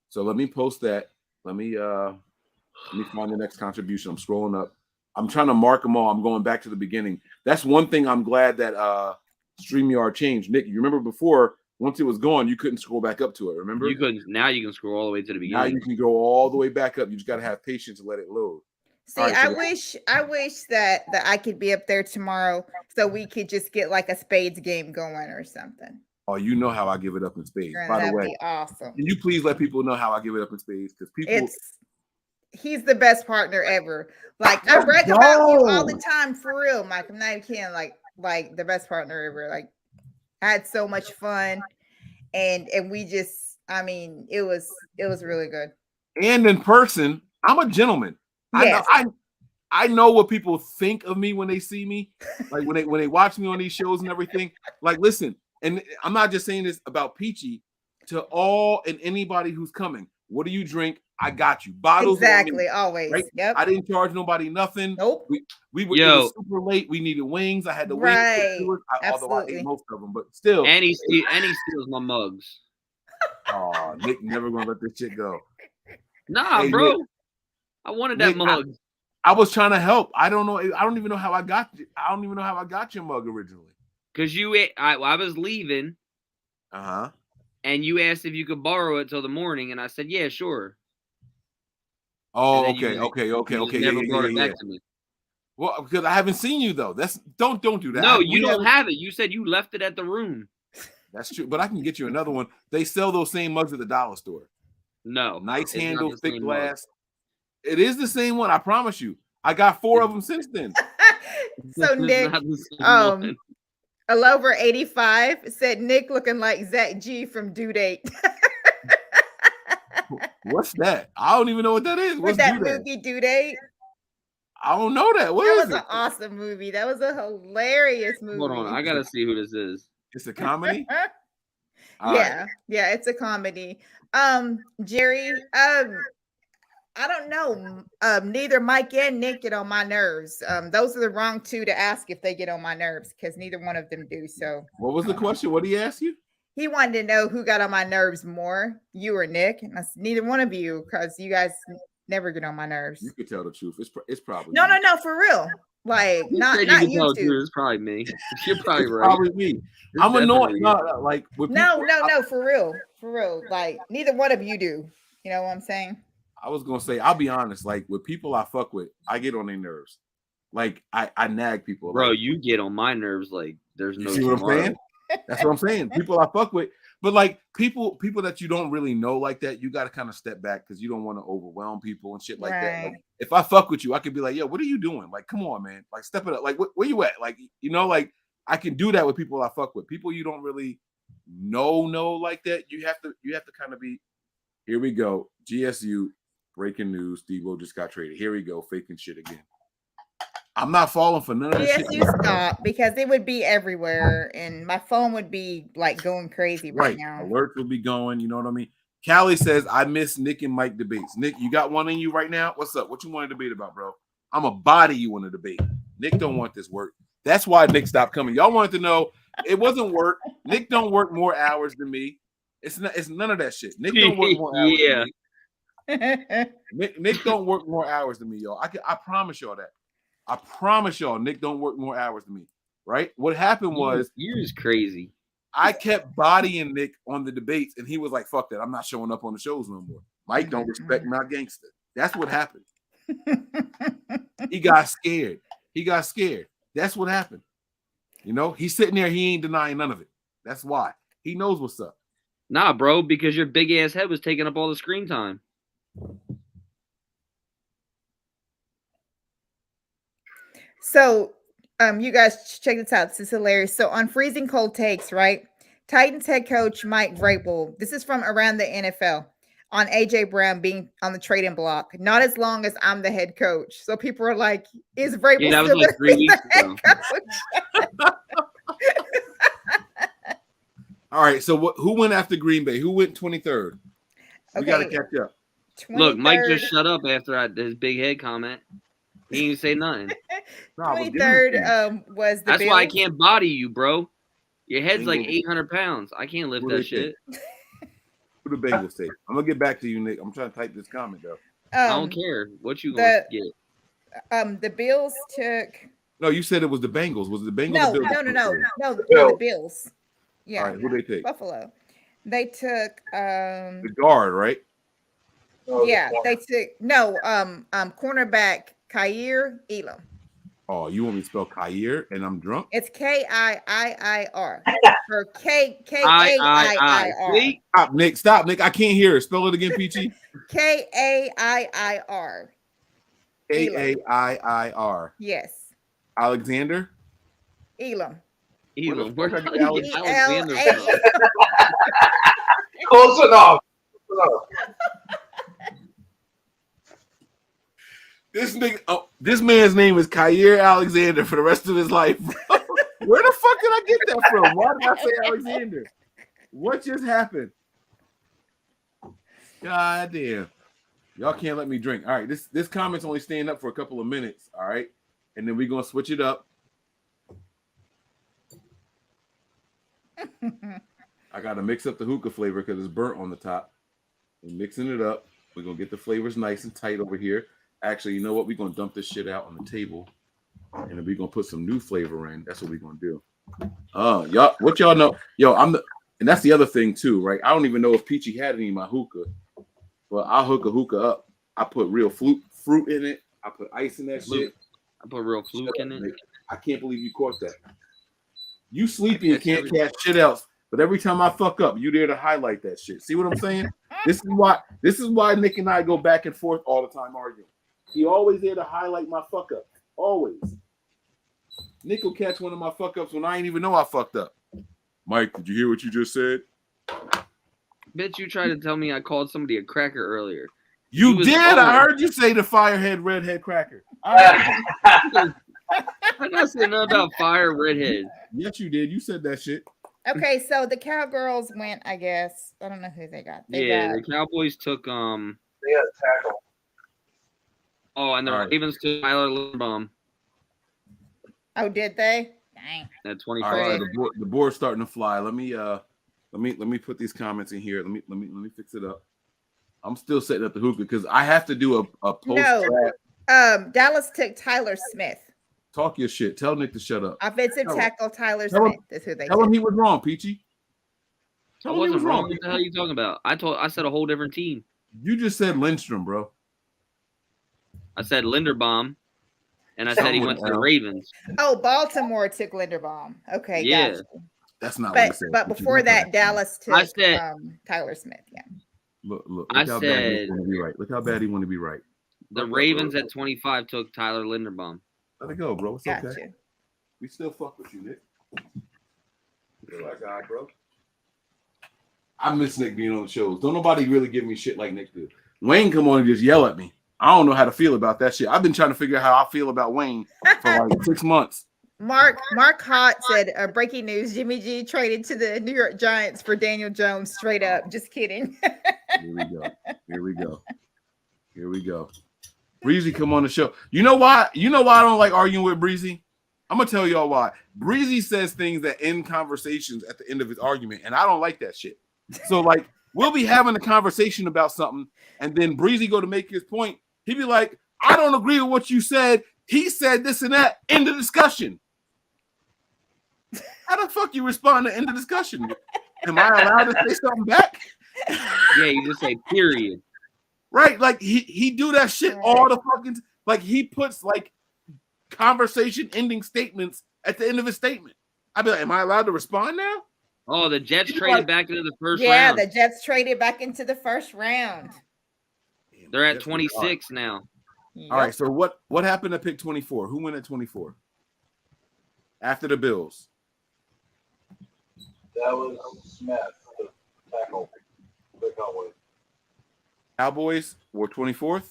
So let me post that. Let me find the next contribution. I'm scrolling up. I'm trying to mark them all. I'm going back to the beginning. That's one thing I'm glad that StreamYard changed. Nick, you remember before, once it was gone, you couldn't scroll back up to it. Remember? You couldn't. Now you can scroll all the way to the beginning. Now you can go all the way back up. You just got to have patience to let it load. See, right, so I wish that I could be up there tomorrow so we could just get like a spades game going or something. Oh, you know how I give it up in spades. Girl, by the way, be awesome. Can you please let people know how I give it up in spades? Because he's the best partner ever. Like I brag about you all the time, for real, Mike. I'm not even kidding. Like the best partner ever. Like I had so much fun, and we just, I mean, it was really good. And in person, I'm a gentleman. Yes. I know what people think of me when they see me, like when they watch me on these shows and everything. Like, listen, and I'm not just saying this about Peachy, to all and anybody who's coming. What do you drink? I got you. Bottles. Exactly. Me, always. Right? Yep. I didn't charge nobody nothing. Nope. We were, it was super late. We needed wings. I had to wait. Although I ate most of them, but still. And he steals my mugs. Oh, Nick never gonna let this shit go. Nah, hey, bro. Nick, I wanted that mug. I was trying to help. I don't know. I don't even know how I got. I don't even know how I got your mug originally. Cause I was leaving. And you asked if you could borrow it till the morning, and I said, yeah, sure. Oh, okay. Never brought it back to me. Well, because I haven't seen you though. Don't do that. No, you don't have it. You said you left it at the room. That's true, but I can get you another one. They sell those same mugs at the dollar store. No, nice handle, thick glass. It is the same one. I promise you. I got 4 of them since then. So Nick, Alover 85 said Nick looking like Zach G from Due Date. What's that? I don't even know what that is. What's With that Due Date? movie Due Date? I don't know that. What That is was it? an awesome movie. That was a hilarious movie. Hold on, I gotta see who this is. It's a comedy. All yeah, right. yeah, it's a comedy. Jerry, I don't know. Neither Mike and Nick get on my nerves. Those are the wrong two to ask if they get on my nerves because neither one of them do. So, What was the question? What did he ask you? he wanted to know who got on my nerves more, you or Nick. And that's neither one of you because you guys never get on my nerves. You could tell the truth. It's probably No, me. no, for real. Like You not said not you can tell the YouTube. truth. It's probably me. You're probably It's right. probably me. It's I'm annoyed. definitely No, like with No, people, for real. Like neither one of you do. You know what I'm saying? I was gonna say, I'll be honest. Like with people I fuck with, I get on their nerves. Like I nag people. Bro, like, you get on my nerves like there's you no see what I'm tomorrow. saying? That's what I'm saying. People I fuck with, but like people that you don't really know like that, you got to kind of step back because you don't want to overwhelm people and shit like that. Like, Right. if I fuck with you, I could be like, yo, what are you doing? Like, come on, man. Like, step it up. Like, where you at? Like, you know, like I can do that with people I fuck with. People you don't really know like that. You have to kind of be. Here we go. GSU breaking news. Deebo just got traded. Here we go. Faking shit again. I'm not falling for none of this Yes, shit. you stop because it would be everywhere and my phone would be like going crazy right now. Alerts will be going. You know what I mean? Callie says, I miss Nick and Mike debates. Nick, you got one in you right now? What's up? What you want to debate about, bro? I'm a body you want to debate. Nick don't want this work. That's why Nick stopped coming. Y'all wanted to know it wasn't work. Nick don't work more hours than me. It's none of that shit. Nick don't work more hours than me. Nick don't work more hours than me, y'all. I promise y'all that. I promise y'all, Nick don't work more hours than me. Right? What happened was you're just crazy. I kept bodying Nick on the debates, and he was like, "Fuck that! I'm not showing up on the shows no more." Mike don't respect my gangster. That's what happened. He got scared. That's what happened. You know, he's sitting there. He ain't denying none of it. That's why he knows what's up. Nah, bro, because your big ass head was taking up all the screen time. So, you guys check this out. This is hilarious. So on Freezing Cold Takes, right? Titans head coach Mike Vrabel. This is from around the NFL on AJ Brown being on the trading block. Not as long as I'm the head coach. So people are like, "Is Vrabel Yeah, that was still like going to 3 be weeks the head ago. coach?" All right. So who went after Green Bay? Who went 23rd? We got to Okay. catch up. Look, Mike 23rd. just shut up after his big head comment. He didn't say nothing. Nah, I was giving it to 23rd you. was the That's why I Bills. can't body you, bro. Your head's Ain't like gonna- 800 pounds. I can't lift Who that they shit. Who the Bengals take? I'm gonna get back to you, Nick. I'm trying to type this comment though. I don't care what you the- gonna get. The Bills took No, you said it was the Bengals. Was it the Bengals? no, or the Bills? no, the Bills. Bills. Yeah, All right, who they take? Buffalo. They took The guard, right? yeah, they took cornerback Kaiir Elam. Oh, you want me to spell Kair and I'm drunk? It's Kiiir or Kair. See? Stop, Nick. I can't hear it. Spell it again, Peachy. Kair. Kair. Yes, Alexander. Elam. Elam. Where Where the the fuck fuck is did Alexander ELA. from? Close enough. This man's name is Kair Alexander for the rest of his life. Where the fuck did I get that from? Why did I say Alexander? What just happened? God damn. Y'all can't let me drink. All right, this comment's only staying up for a couple of minutes. All right, and then we're gonna switch it up. I gotta mix up the hookah flavor because it's burnt on the top. We're mixing it up. We're gonna get the flavors nice and tight over here. Actually, you know what? We're gonna dump this shit out on the table, and then we're gonna put some new flavor in. That's what we're gonna do. Y'all, what y'all know? Yo, and that's the other thing too, right? I don't even know if Peachy had any of my hookah, but I'll hook a hookah up. I put real fruit in it. I put ice in that shit. I put real fluke in it. I can't believe you caught that. You sleepy and can't catch shit else, but every time I fuck up, you there to highlight that shit. See what I'm saying? This is why Nick and I go back and forth all the time arguing. He always there to highlight my fuck up. Always. Nick will catch one of my fuck ups when I ain't even know I fucked up. Mike, did you hear what you just said? Bitch, you tried to tell me I called somebody a cracker earlier. You did. Old. I heard you say the firehead redhead cracker. I not say nothing about fire redhead. Yes, you did. You said that shit. Okay, so the Cowgirls went, I guess. I don't know who they got. The Cowboys took They got tackle. Oh, and the Ravens took Tyler Linderbaum. Oh, did they? Dang. At 25. All right, so the board's starting to fly. Let me put these comments in here. Let me fix it up. I'm still setting up the hookah because I have to do a post. No, Dallas took Tyler Smith. Talk your shit. Tell Nick to shut up. Offensive tackle Tyler Smith. That's who they tell took. him he was wrong, Peachy. I wasn't wrong. What the hell are you talking about? I said a whole different team. You just said Lindstrom, bro. I said Linderbaum, and I said he went to the Ravens. Oh, Baltimore took Linderbaum. Okay, yeah. gotcha. That's not what I said. But before that, Dallas took Tyler Smith. Yeah. Look how bad he want to be right. Look how bad he want to be right. The Ravens at 25 took Tyler Linderbaum. Let it go, bro. It's okay. Gotcha. We still fuck with you, Nick. You're my guy, bro. I miss Nick being on the shows. Don't nobody really give me shit like Nick did. Wayne come on and just yell at me. I don't know how to feel about that shit. I've been trying to figure out how I feel about Wayne for like 6 months. Mark Hott said, breaking news, Jimmy G traded to the New York Giants for Daniel Jones. Straight up. Just kidding. Here we go. Breezy, come on the show. You know why? I don't like arguing with Breezy? I'm going to tell y'all why. Breezy says things that end conversations at the end of his argument, and I don't like that shit. So, like, we'll be having a conversation about something, and then Breezy go to make his point. He'd be like, I don't agree with what you said. He said this and that. End of discussion. How the fuck you respond to end of discussion? Am I allowed to say something back? Yeah, you just say period. Right, like he do that shit all the fucking like he puts like conversation ending statements at the end of his statement. I'd be like, am I allowed to respond now? Oh, the Jets traded back into the first round. Yeah, the Jets traded back into the first round. They're at 26 now. Yep. All right, so what happened at pick 24? Who went at 24? After the Bills. That was Smith, the tackle. The Cowboys. Cowboys were 24th?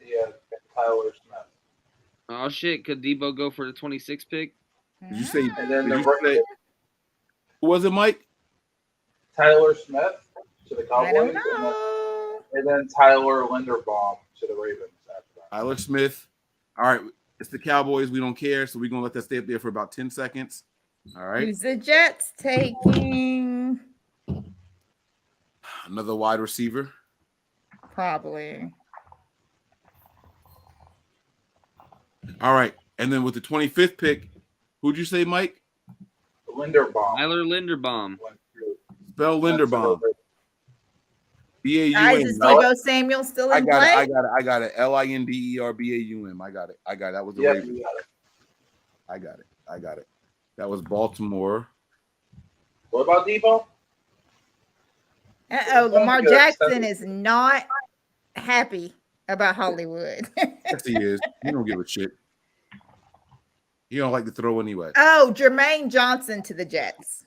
Yeah, Tyler Smith. Oh, shit. Could Deebo go for the 26th pick? Did you say, And then who was it, Mike? Tyler Smith to the Cowboys. I don't know. And then Tyler Linderbaum to the Ravens after that. Tyler Smith. All right, it's the Cowboys. We don't care, so we're going to let that stay up there for about 10 seconds. All right. Who's the Jets taking? Another wide receiver. Probably. All right. And then with the 25th pick, who'd you say, Mike? Linderbaum. Tyler Linderbaum. Spell Linderbaum. B-A-U-M. Guys, is Deebo Samuel still in play? I got it. Linderbaum. I got it. That was the Ravens. I got it. That was Baltimore. What about Deebo? Lamar Jackson is not happy about Hollywood. Yes, he is. He don't give a shit. He don't like to throw anyway. Oh, Jermaine Johnson to the Jets.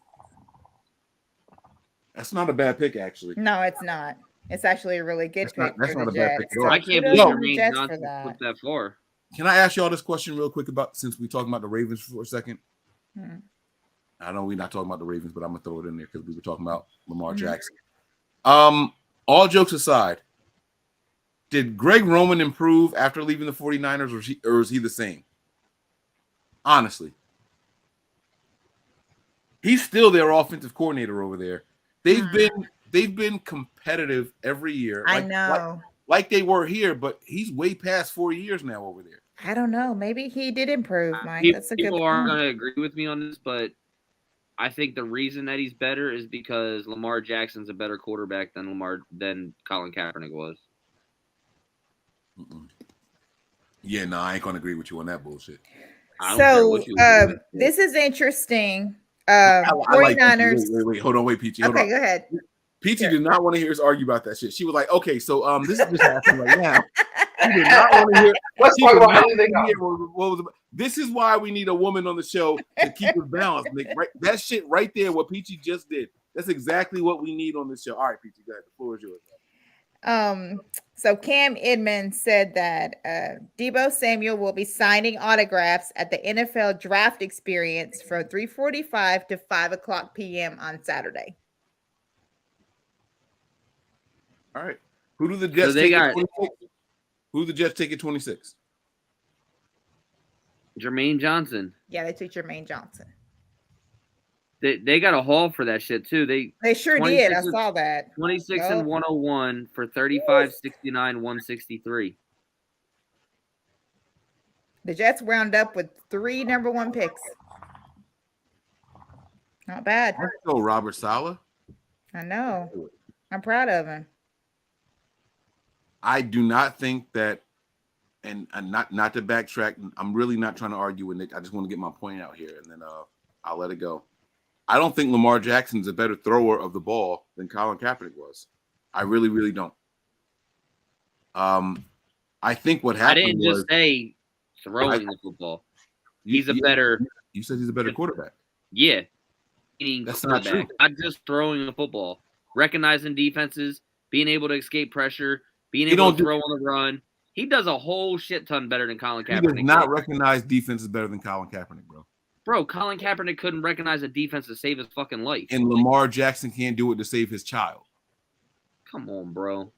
That's not a bad pick, actually. No, it's not. It's actually a really good pick. That's for not the a bad Jets. pick at all. I can't Kudos believe to the Jermaine Jets for Johnson that. put that far. Can I ask y'all this question real quick since we're talking about the Ravens for a second? I know we're not talking about the Ravens, but I'm gonna throw it in there because we were talking about Lamar Jackson. All jokes aside, did Greg Roman improve after leaving the 49ers, or is he the same? Honestly. He's still their offensive coordinator over there. They've been competitive every year. I know. Like they were here, but he's way past 4 years now over there. I don't know. Maybe he did improve, Mike. That's a good People point. aren't going to agree with me on this, but I think the reason that he's better is because Lamar Jackson's a better quarterback than Colin Kaepernick was. Yeah, no, I ain't gonna agree with you on that bullshit. So this is interesting. 49ers. Wait, hold on, Peachy. Okay, go ahead. Peachy did not want to hear us argue about that shit. She was like, okay, so this is just happening right now. She did not want to hear. Let's she talk did about not anything want to else. hear what was. This is why we need a woman on the show to keep us balanced. Like, right, that shit right there, what Peachy just did. That's exactly what we need on this show. All right, Peachy, go ahead. The floor is yours. So Cam Edmonds said that Deebo Samuel will be signing autographs at the NFL Draft Experience from 3:45 to 5:00 p.m. on Saturday. All right. Who do the Jets they take at got- 26? Who do the Jets take at 26? Jermaine Johnson. Yeah, they took Jermaine Johnson. They got a haul for that shit too. They sure did. I saw that. 26 Yup. and 101 for 35, 69, 163. The Jets wound up with 3 number 1 picks. Not bad. Let's go, Robert Saleh. I know. I'm proud of him. I do not think that, and not to backtrack. I'm really not trying to argue with Nick. I just want to get my point out here, and then I'll let it go. I don't think Lamar Jackson's a better thrower of the ball than Colin Kaepernick was. I really, really don't. I think what happened I didn't was just say throwing the football. He's a better. You said he's a better quarterback. Yeah. Meaning That's not true. not just throwing the football, recognizing defenses, being able to escape pressure, being able to throw on the run. He does a whole shit ton better than Colin Kaepernick. He does not recognize defenses better than Colin Kaepernick, bro. Bro, Colin Kaepernick couldn't recognize a defense to save his fucking life. And Lamar Jackson can't do it to save his child. Come on, bro.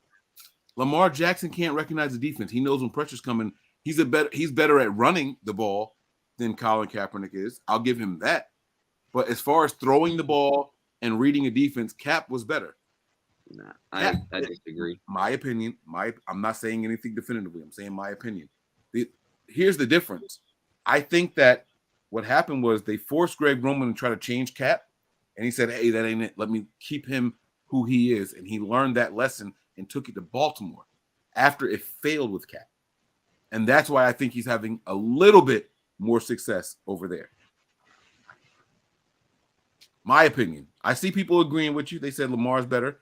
Lamar Jackson can't recognize the defense. He knows when pressure's coming. He's better at running the ball than Colin Kaepernick is. I'll give him that. But as far as throwing the ball and reading a defense, Cap was better. Nah, I disagree. My opinion. I'm not saying anything definitively. I'm saying my opinion. Here's the difference. I think that what happened was they forced Greg Roman to try to change Cap, and he said, "Hey, that ain't it. Let me keep him who he is." And he learned that lesson and took it to Baltimore after it failed with Cap. And that's why I think he's having a little bit more success over there. My opinion. I see people agreeing with you. They said Lamar's better.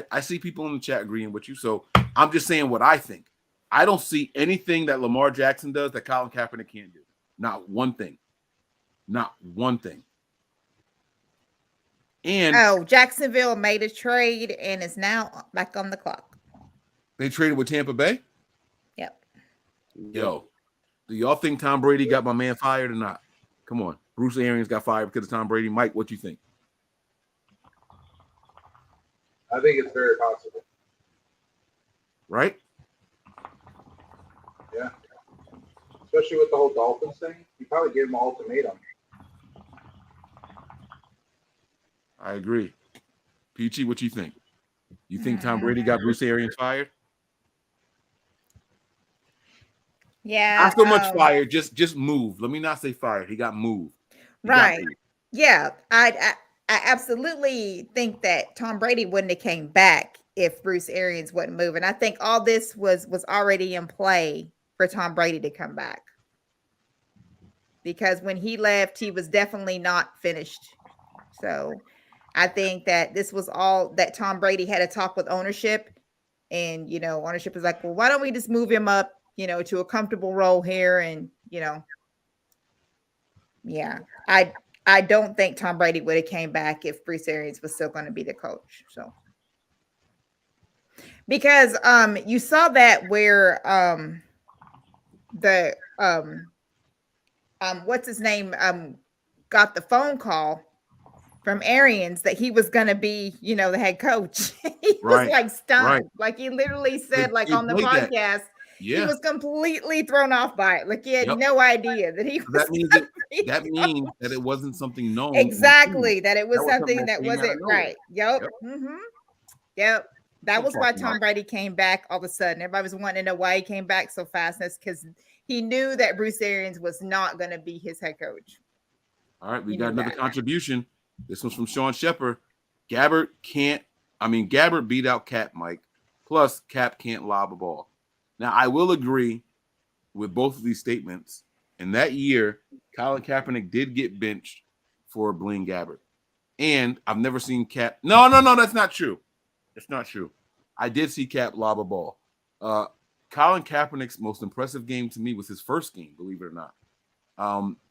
I see people in the chat agreeing with you. So I'm just saying what I think. I don't see anything that Lamar Jackson does that Colin Kaepernick can't do. Not one thing. Not one thing. And Jacksonville made a trade and is now back on the clock. They traded with Tampa Bay? Yep. Yo, do y'all think Tom Brady got my man fired or not? Come on. Bruce Arians got fired because of Tom Brady. Mike, what you think? I think it's very possible. Right? Yeah. Especially with the whole Dolphins thing. You probably gave him an ultimatum. I agree. Peachy, what you think? You think Tom Brady got Bruce Arians fired? Yeah. Not so much fired, just moved. Let me not say fired. He got moved. Right. Yeah. I absolutely think that Tom Brady wouldn't have came back if Bruce Arians wasn't moving. I think all this was already in play for Tom Brady to come back. Because when he left, he was definitely not finished. So I think that this was all that Tom Brady had a talk with ownership. And, ownership is like, well, why don't we just move him up, to a comfortable role here? And, yeah, I don't think Tom Brady would have came back if Bruce Arians was still going to be the coach. So, because you saw that where the what's his name got the phone call from Arians that he was going to be, the head coach. He was like stunned. Right. Like he literally said, on the podcast, he was completely thrown off by it. Like he had no idea that he was. That means that it wasn't something known. Exactly. That it was something that wasn't right. Yep. Mm-hmm. Yep. That was why Tom Brady came back all of a sudden. Everybody was wanting to know why he came back so fast. That's because he knew that Bruce Arians was not going to be his head coach. All right. We got another contribution. This one's from Sean Shepard. Gabbert beat out Cap, Mike. Plus, Cap can't lob a ball. Now, I will agree with both of these statements. And that year, Colin Kaepernick did get benched for Blaine Gabbert. And I've never seen Cap. No, that's not true. It's not true. I did see Cap lob a ball. Colin Kaepernick's most impressive game to me was his first game, believe it or not.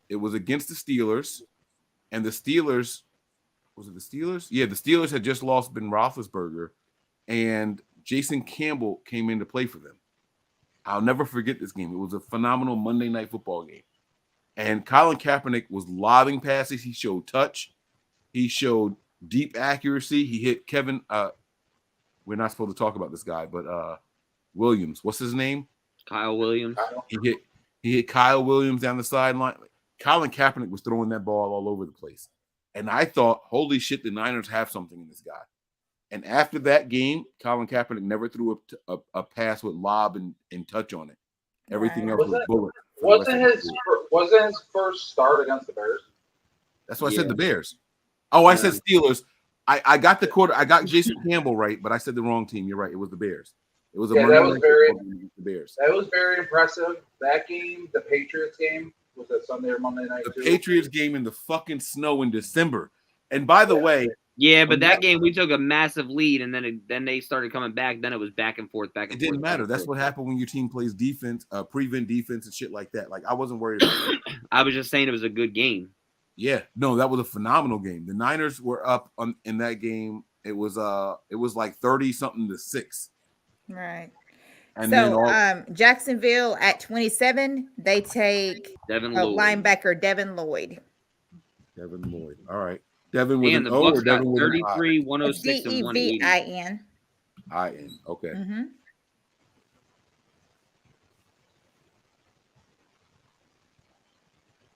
It was against the Steelers, and the Steelers, was it the Steelers? Yeah, the Steelers had just lost Ben Roethlisberger, and Jason Campbell came in to play for them. I'll never forget this game. It was a phenomenal Monday Night Football game. And Colin Kaepernick was lobbing passes. He showed touch. He showed deep accuracy. He hit Kevin. We're not supposed to talk about this guy, but Williams. What's his name? Kyle Williams. He hit Kyle Williams down the sideline. Colin Kaepernick was throwing that ball all over the place. And I thought, holy shit, the Niners have something in this guy. And after that game, Colin Kaepernick never threw a pass with lob and touch on it. Everything else was bullet. Wasn't his first start against the Bears? That's why I said the Bears. Oh, I said Steelers. I got the quarter. I got Jason Campbell right, but I said the wrong team. You're right. It was the Bears. It was that was the Bears. That was very impressive. That game, the Patriots game, was that Sunday or Monday night? The Patriots game in the fucking snow in December. And by the way, yeah, but that game we took a massive lead, and then they started coming back. Then it was back and forth, back and forth. It didn't matter. That's what happened when your team plays defense, prevent defense, and shit like that. Like I wasn't worried about it. I was just saying it was a good game. Yeah, no, that was a phenomenal game. The Niners were up in that game. It was like 30-something to 6. Right. And so Jacksonville at 27, they take Devin Lloyd. Linebacker Devin Lloyd. Devin Lloyd. All right. Devin with and an the O Bucks or got Devin with 33, 106, and 180. Devin. IN. Okay. Mm-hmm.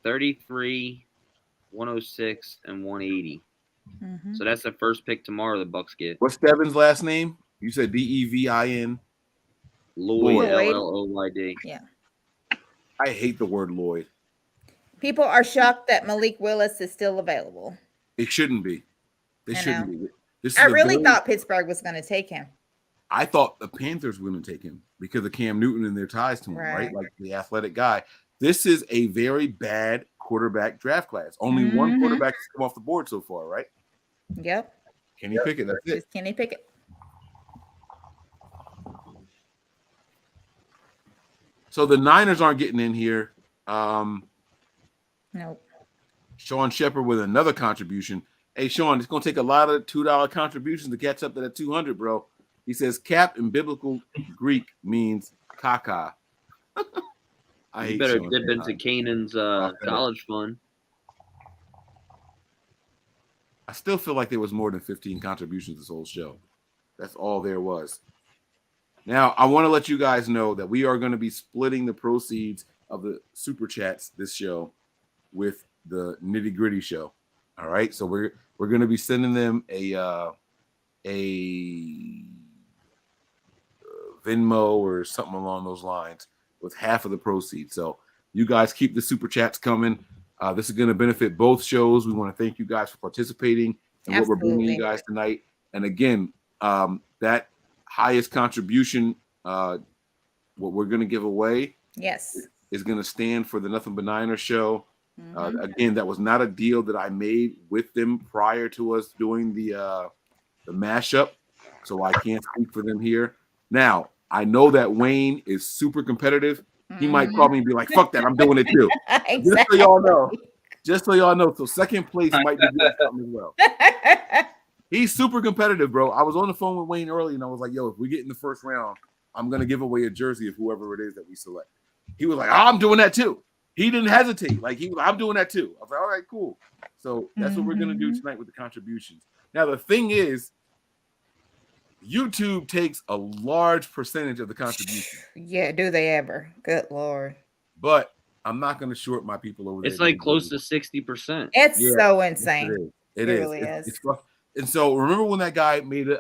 33, 106, and 180. Mm-hmm. So that's the first pick tomorrow the Bucks get. What's Devin's last name? You said Devin. Lloyd. Lloyd. Yeah. I hate the word Lloyd. People are shocked that Malik Willis is still available. It shouldn't be. They shouldn't be. I really thought Pittsburgh was going to take him. I thought the Panthers were going to take him because of Cam Newton and their ties to him, right? Like the athletic guy. This is a very bad quarterback draft class. Only one quarterback has come off the board so far, right? Yep. Kenny Pickett. That's it. It's Kenny Pickett. So the Niners aren't getting in here. Nope. Sean Shepard with another contribution. Hey, Sean, it's going to take a lot of $2 contributions to catch up to that 200, bro. He says cap in biblical Greek means caca. You better dip into Canaan's college fund. I still feel like there was more than 15 contributions this whole show. That's all there was. Now, I want to let you guys know that we are going to be splitting the proceeds of the super chats this show with the Nitty Gritty show. All right, so we're going to be sending them a Venmo or something along those lines with half of the proceeds. So you guys keep the super chats coming. This is going to benefit both shows. We want to thank you guys for participating and what we're bringing you guys tonight. And again, that highest contribution, what we're going to give away, is going to stand for the Nothing But Niners show. Again, that was not a deal that I made with them prior to us doing the mashup, so I can't speak for them here. Now, I know that Wayne is super competitive. He might call me and be like, "Fuck that, I'm doing it too." Exactly. Just so y'all know. Just so y'all know. So second place might be doing something as well. He's super competitive, bro. I was on the phone with Wayne early, and I was like, "Yo, if we get in the first round, I'm gonna give away a jersey of whoever it is that we select." He was like, "Oh, I'm doing that too." He didn't hesitate. Like I'm doing that too. I was like, all right, cool. So that's what we're gonna do tonight with the contributions. Now the thing is, YouTube takes a large percentage of the contribution. Yeah, do they ever? Good Lord. But I'm not gonna short my people over there. It's like close to 60%. It's so insane. It really is. is. It's rough. And so remember when that guy made the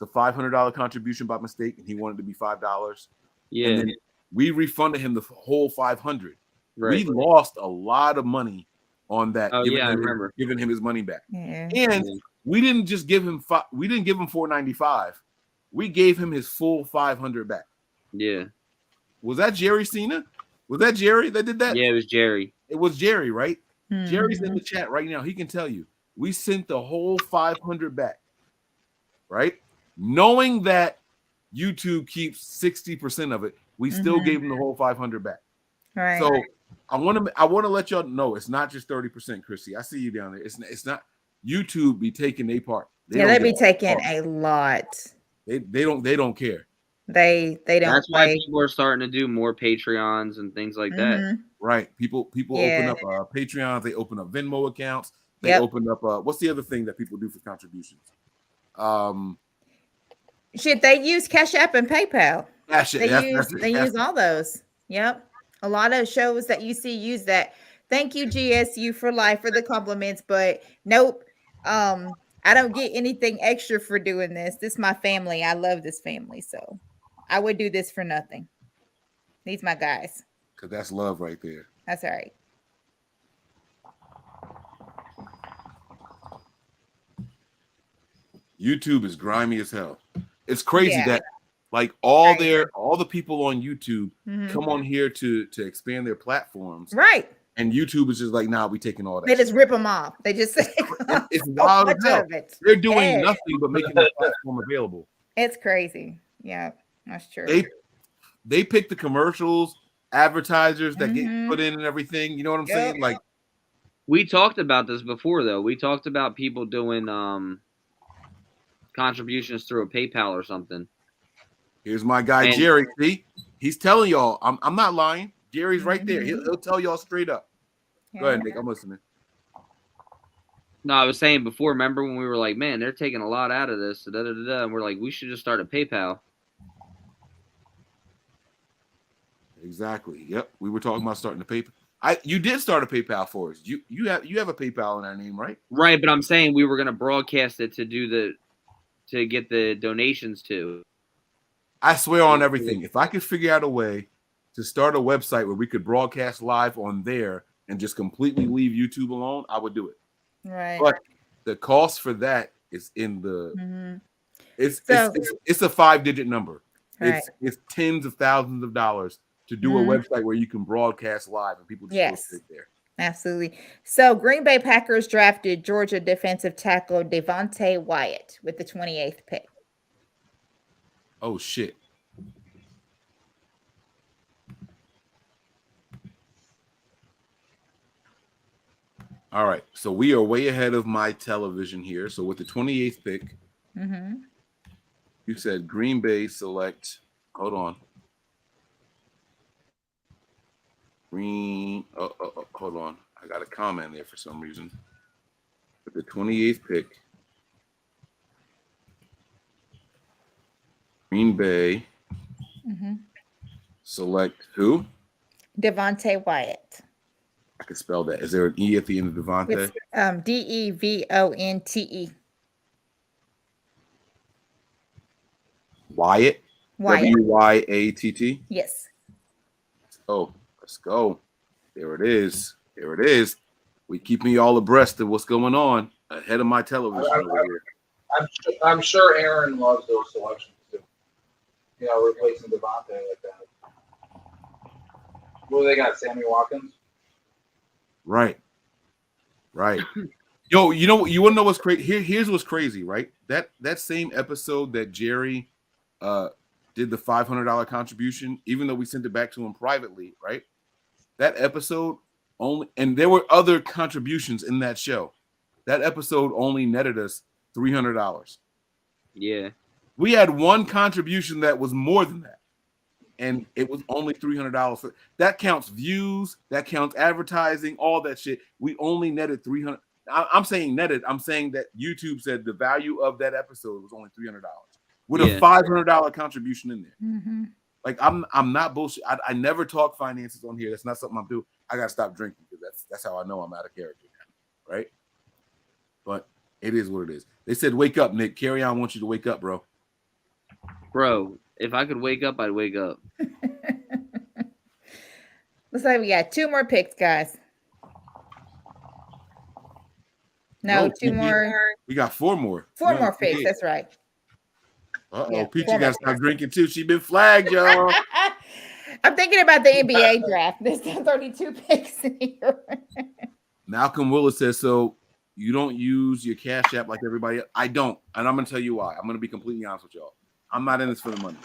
$500 contribution by mistake and he wanted to be $5? Yeah. And then we refunded him the whole $500. Right. We lost a lot of money on that. Oh, yeah, I remember. Giving him his money back. Yeah. And we didn't just give him we didn't give him $495. We gave him his full $500 back. Yeah. Was that Jerry Cena? Was that Jerry that did that? Yeah, it was Jerry. It was Jerry, right? Mm-hmm. Jerry's in the chat right now. He can tell you. We sent the whole $500 back, right? Knowing that YouTube keeps 60% of it. We still gave them the whole 500 back. Right. So I want to let y'all know it's not just 30%, Chrissy. I see you down there. It's not YouTube be taking their part. They be taking a lot. They don't care. They don't. That's why people are starting to do more Patreons and things like that. Right. People open up Patreons. They open up Venmo accounts. They open up what's the other thing that people do for contributions? Shit, they use Cash App and PayPal. They use all those. Yep. A lot of shows that you see use that. Thank you, GSU for life for the compliments, but nope. I don't get anything extra for doing this. This is my family. I love this family, so I would do this for nothing. These my guys. Because that's love right there. That's all right. YouTube is grimy as hell. It's crazy that like all the people on YouTube come on here to expand their platforms. Right. And YouTube is just like, nah, we taking all that. They just rip them off. They just it's wild as hell. They're doing nothing but making the platform available. It's crazy. Yeah, that's true. They pick the commercials, advertisers that get put in and everything. You know what I'm saying? Like, we talked about this before, though. We talked about people doing contributions through a PayPal or something. Here's my guy Jerry. See, he's telling y'all. I'm not lying. Jerry's right there. He'll tell y'all straight up. Go ahead, Nick. I'm listening. No, I was saying before. Remember when we were like, "Man, they're taking a lot out of this," and we're like, "We should just start a PayPal." Exactly. Yep. We were talking about starting a PayPal. You did start a PayPal for us. You have a PayPal in our name, right? Right, but I'm saying we were going to broadcast it to get the donations to. I swear on everything. If I could figure out a way to start a website where we could broadcast live on there and just completely leave YouTube alone, I would do it. Right. But the cost for that is in the it's a 5-digit number. Right. It's tens of thousands of dollars to do a website where you can broadcast live and people just sit there. Absolutely. So Green Bay Packers drafted Georgia defensive tackle Devontae Wyatt with the 28th pick. Oh shit. All right, so we are way ahead of my television here. So with the 28th pick, you said Green Bay select. Hold on. Hold on. I got a comment there for some reason. With the 28th pick, Green Bay select who? Devontae Wyatt. I can spell that. Is there an E at the end of Devontae? It's Devonte. Wyatt? Wyatt. Yes. Oh, let's go. There it is. There it is. We keeping y'all abreast of what's going on ahead of my television over here. I'm sure Aaron loves those selections too. You know, replacing Devontae like that. What do they got? Sammy Watkins? Right. Yo, you know, you want to know what's crazy? Here's what's crazy, right? That same episode that Jerry did the $500 contribution, even though we sent it back to him privately, right? That episode only, and there were other contributions in that show. That episode only netted us $300. Yeah. We had one contribution that was more than that, and it was only $300. That counts views, that counts advertising, all that shit. We only netted $300. I'm saying netted. I'm saying that YouTube said the value of that episode was only $300 with a $500 contribution in there. Like I'm not bullshit. I never talk finances on here. That's not something I'm doing. I gotta stop drinking because that's how I know I'm out of character, right? But it is what it is. They said, "Wake up, Nick. Carry on. Wants you to wake up, bro." Bro, if I could wake up, I'd wake up. Looks like we got 2 more picks, guys. No, 2 more. We got 4 more. 4 more picks. That's right. Peachy got to stop drinking too. She been flagged, y'all. I'm thinking about the NBA draft. There's 32 picks in here. Malcolm Willis says, so you don't use your Cash App like everybody else? I don't. And I'm going to tell you why. I'm going to be completely honest with y'all. I'm not in this for the money.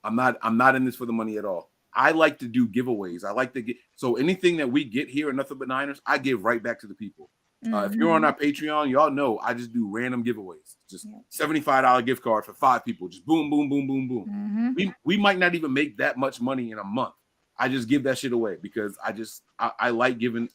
I'm not in this for the money at all. I like to do giveaways. I like to get so anything that we get here at Nothing But Niners, I give right back to the people. If you're on our Patreon, y'all know I just do random giveaways. Just $75 gift card for 5 people. Just boom, boom, boom, boom, boom. We might not even make that much money in a month. I just give that shit away because I like giving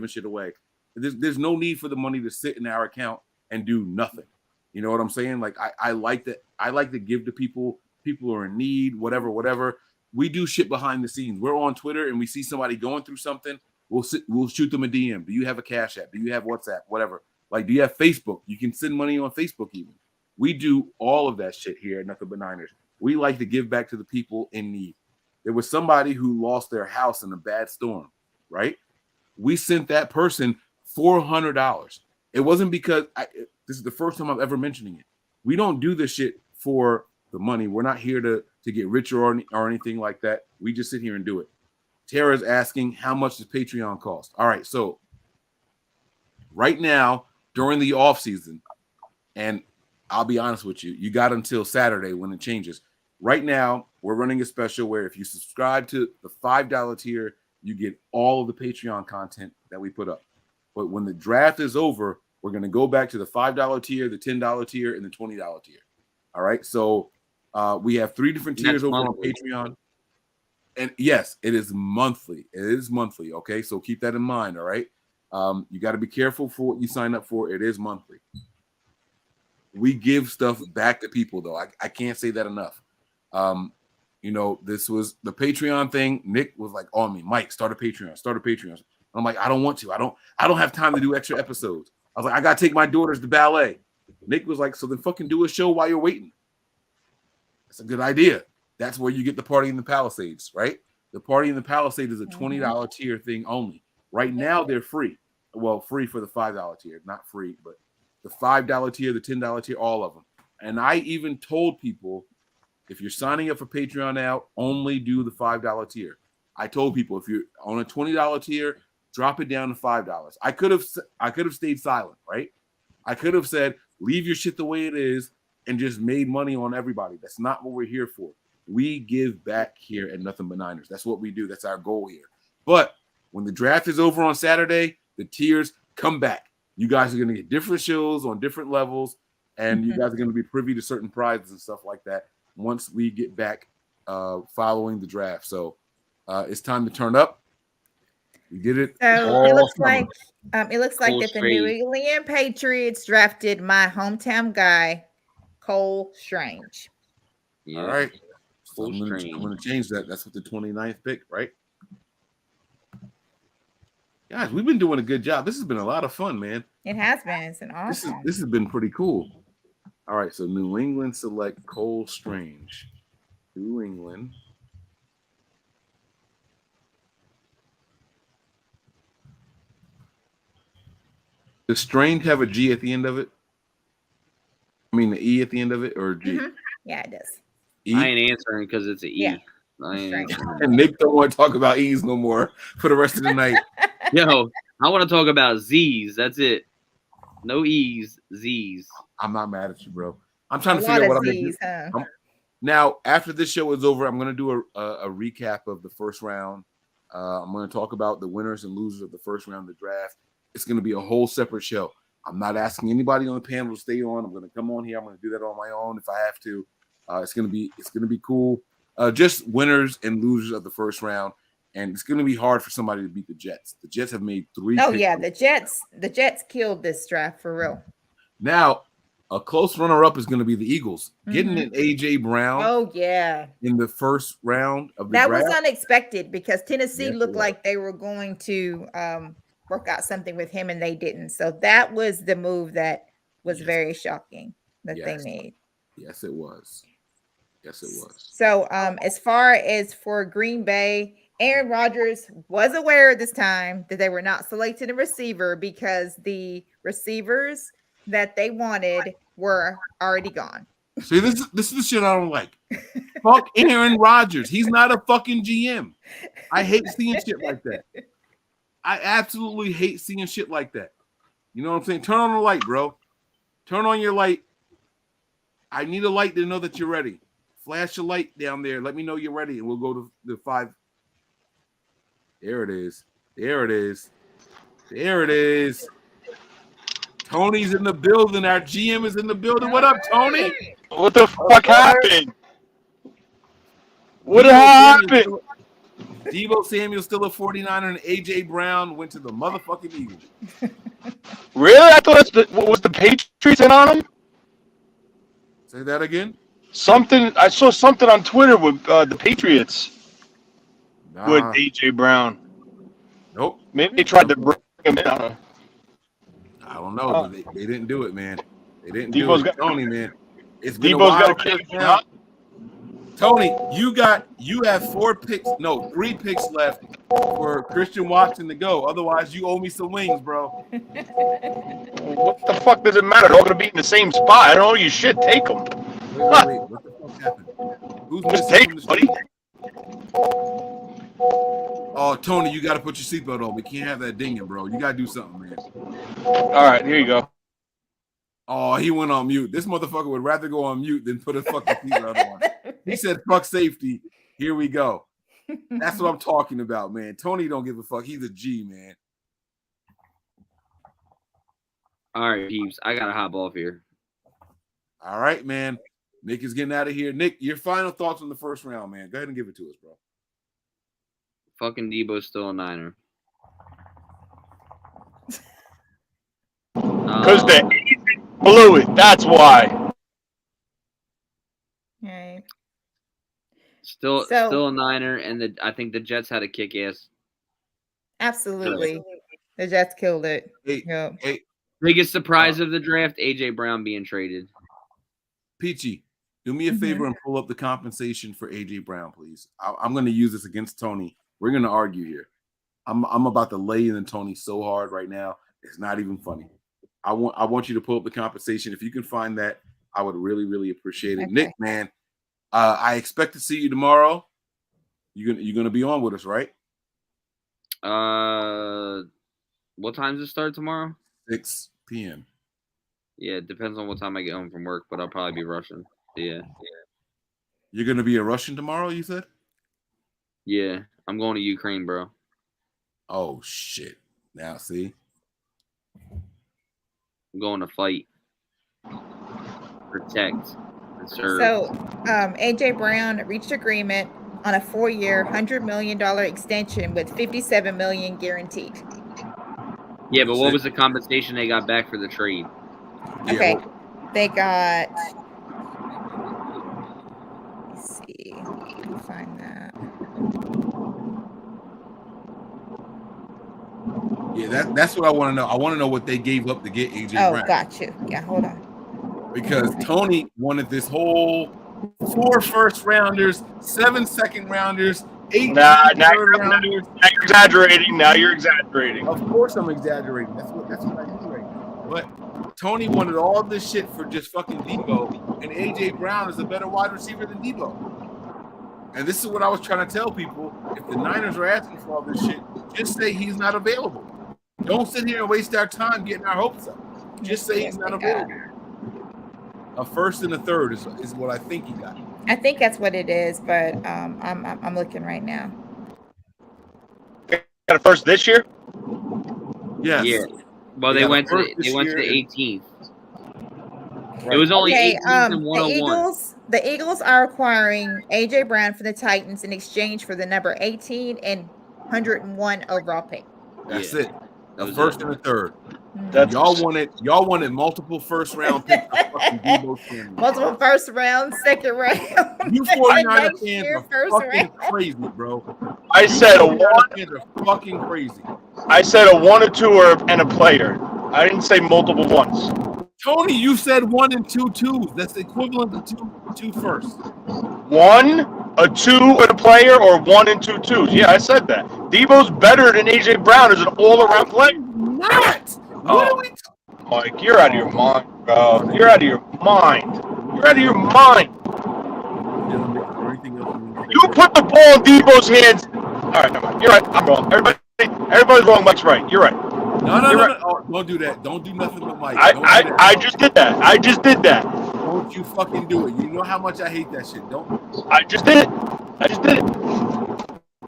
shit away. There's no need for the money to sit in our account and do nothing. You know what I'm saying? Like I like that. I like to give to people. People are in need, whatever. We do shit behind the scenes. We're on Twitter and we see somebody going through something. We'll shoot them a DM. Do you have a Cash App? Do you have WhatsApp? Whatever. Like, do you have Facebook? You can send money on Facebook even. We do all of that shit here at Nothing But Niners. We like to give back to the people in need. There was somebody who lost their house in a bad storm, right? We sent that person $400. It wasn't because this is the first time I'm ever mentioning it. We don't do this shit for the money. We're not here to get richer or anything like that. We just sit here and do it. Tara's asking, how much does Patreon cost? All right, so right now, during the off season, and I'll be honest with you, you got until Saturday when it changes. Right now, we're running a special where if you subscribe to the $5 tier, you get all of the Patreon content that we put up. But when the draft is over, we're going to go back to the $5 tier, the $10 tier, and the $20 tier. All right, so we have 3 different tiers over on Patreon. And yes, it is monthly. It is monthly, okay? So keep that in mind, all right? You got to be careful for what you sign up for. It is monthly. We give stuff back to people, though. I can't say that enough. You know, this was the Patreon thing. Nick was like on me, Mike, start a Patreon. I'm like, I don't want to. I don't have time to do extra episodes. I was like, I got to take my daughters to ballet. Nick was like, so then fucking do a show while you're waiting. That's a good idea. That's where you get the Party in the Palisades, right? The Party in the Palisades is a $20 tier thing only. Right now, they're free. Well, free for the $5 tier. Not free, but the $5 tier, the $10 tier, all of them. And I even told people, if you're signing up for Patreon now, only do the $5 tier. I told people, if you're on a $20 tier, drop it down to $5. I could have stayed silent, right? I could have said, leave your shit the way it is and just made money on everybody. That's not what we're here for. We give back here at Nothing But Niners. That's what we do. That's our goal here. But when the draft is over on Saturday, the tiers come back. You guys are going to get different shows on different levels, and you guys are going to be privy to certain prizes and stuff like that once we get back following the draft. So it's time to turn up. We did it. So it looks like that the New England Patriots drafted my hometown guy, Cole Strange. Yeah. All right. So I'm going to change that. That's what the 29th pick, right? Guys, we've been doing a good job. This has been a lot of fun, man. It has been. It's an awesome. This has been pretty cool. All right, so New England select Cole Strange. New England. Does Strange have a G at the end of it? I mean, the E at the end of it, or G? Yeah, it does. E? I ain't answering because it's an E. Yeah. I ain't answering. And Nick don't want to talk about E's no more for the rest of the night. Yo, I want to talk about Z's. That's it. No E's, Z's. I'm not mad at you, bro. I'm trying to figure out what I'm going to do. Now, after this show is over, I'm going to do a recap of the first round. I'm going to talk about the winners and losers of the first round of the draft. It's going to be a whole separate show. I'm not asking anybody on the panel to stay on. I'm going to come on here. I'm going to do that on my own if I have to. It's going to be cool. Just winners and losers of the first round, and it's going to be hard for somebody to beat the Jets. The Jets have made 3. Oh yeah, the Jets killed this draft for real. Now, a close runner-up is going to be the Eagles getting an AJ Brown. Oh yeah, in the first round of the that draft. was unexpected because Tennessee looked like they were going to work out something with him, and they didn't. So that was the move that was very shocking that they made. Yes, it was. Yes, it was. So as far as for Green Bay, Aaron Rodgers was aware this time that they were not selecting a receiver because the receivers that they wanted were already gone. See, this is the shit I don't like. Fuck Aaron Rodgers. He's not a fucking GM. I hate seeing shit like that. I absolutely hate seeing shit like that. You know what I'm saying? Turn on the light, bro. Turn on your light. I need a light to know that you're ready. Flash a light down there. Let me know you're ready, and we'll go to the 5. There it is. There it is. There it is. Tony's in the building. Our GM is in the building. What up, Tony? What the fuck happened? What happened? Deebo Samuel still a 49er, and AJ Brown went to the motherfucking Eagles. Really? I thought what was the Patriots in on him? Say that again. I saw something on Twitter with the Patriots with AJ Brown. Nope. Maybe they tried to bring him in on him. I don't know, but they didn't do it, man. They didn't Deebo's do it. Tony, man. It's been Deebo's a got while. a kick now. Tony, you have 3 picks left for Christian Watson to go. Otherwise, you owe me some wings, bro. What the fuck does it matter? They're all gonna be in the same spot. I don't know you shit. Take them. Wait. What the fuck happened? Who's Just missing take from it, the buddy. Oh, Tony, you got to put your seatbelt on. We can't have that dinging, bro. You got to do something, man. All right, here you go. Oh, he went on mute. This motherfucker would rather go on mute than put his fucking seatbelt on. He said, fuck safety. Here we go. That's what I'm talking about, man. Tony don't give a fuck. He's a G, man. All right, peeps. I got to hop off here. All right, man. Nick is getting out of here. Nick, your final thoughts on the first round, man. Go ahead and give it to us, bro. Fucking Deebo's still a Niner. Because they blew it. That's why. Right. Still a Niner, and I think the Jets had a kick ass. Absolutely. The Jets killed it. Hey, biggest surprise of the draft, AJ Brown being traded. Peachy, do me a favor and pull up the compensation for AJ Brown, please. I'm going to use this against Tony. We're going to argue here. I'm about to lay in Tony so hard right now. It's not even funny. I want you to pull up the compensation. If you can find that, I would really, really appreciate it. Okay. Nick, man, I expect to see you tomorrow. You're gonna be on with us, right? What time does it start tomorrow? 6 p.m. Yeah, it depends on what time I get home from work, but I'll probably be rushing. Yeah. You're gonna be in Russian tomorrow, you said? Yeah, I'm going to Ukraine, bro. Oh shit! Now see, I'm going to fight, protect, and serve. So, AJ Brown reached agreement on a 4-year, $100 million extension with $57 million guaranteed. Yeah, but what was the compensation they got back for the trade? Okay, they got. Let's see, let me find that. Yeah, that's what I want to know. I want to know what they gave up to get AJ Brown. Oh, got you. Yeah, hold on. Because Tony wanted this whole 4 first-rounders, 7 second-rounders, 8 third-rounders. Now you're exaggerating. Now you're exaggerating. Of course I'm exaggerating. That's what I do right now. But Tony wanted all this shit for just fucking Deebo, and AJ Brown is a better wide receiver than Deebo. And this is what I was trying to tell people. If the Niners are asking for all this shit, just say he's not available. Don't sit here and waste our time getting our hopes up. Just say he's not available. A first and a third is what I think he got. I think that's what it is, but I'm looking right now. Got a first this year? Yes. Yeah. Well, they went to the 18th. Right. It was only 18th and 101. The Eagles are acquiring AJ Brown for the Titans in exchange for the number 18 and 101 overall pick. That's it. The first and the third. That's y'all wanted multiple first round picks. Multiple first round, second round. You 49er fans are fucking crazy, bro. I said a 1 are fucking crazy. I said a 1, a 2, and a player. I didn't say multiple ones. Tony, you said 1 and 2 twos. That's the equivalent to two firsts. 1, a 2, and a player, or 1 and 2 twos. Yeah, I said that. Deebo's better than AJ Brown as an all-around player. Not. What are we? Mike, you're out of your mind, bro. You're out of your mind. You're out of your mind. You put the ball in Deebo's hands. All right, never mind. You're right. I'm wrong. Everybody's wrong. Mike's right. You're right. No. Oh, don't do that. Don't do nothing with Mike. I just did that. Don't Don't you fucking do it. You know how much I hate that shit. I just did it.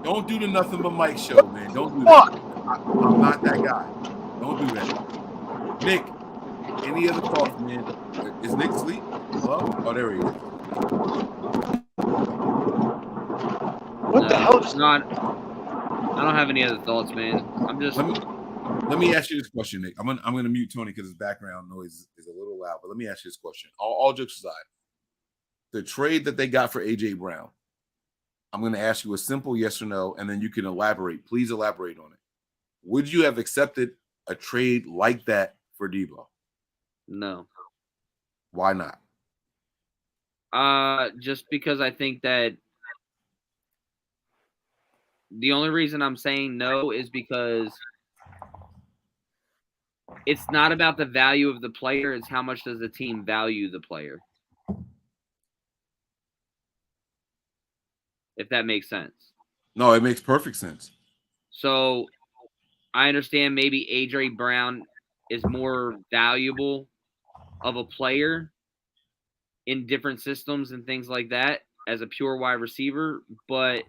Don't do the nothing but Mike show, man. Don't do that. I'm not that guy. Don't do that. Nick, any other thoughts, man? Is Nick asleep? Hello? Oh, there he is. What the hell is not? I don't have any other thoughts, man. I'm just. Let me ask you this question, Nick. I'm gonna mute Tony because his background noise is a little loud. But let me ask you this question. All jokes aside, the trade that they got for AJ Brown, I'm gonna ask you a simple yes or no, and then you can elaborate. Please elaborate on it. Would you have accepted a trade like that for Deebo? No. Why not? Just because I think that the only reason I'm saying no is because it's not about the value of the player, it's how much does the team value the player. If that makes sense. No, it makes perfect sense. So I understand maybe AJ Brown is more valuable of a player in different systems and things like that as a pure wide receiver, but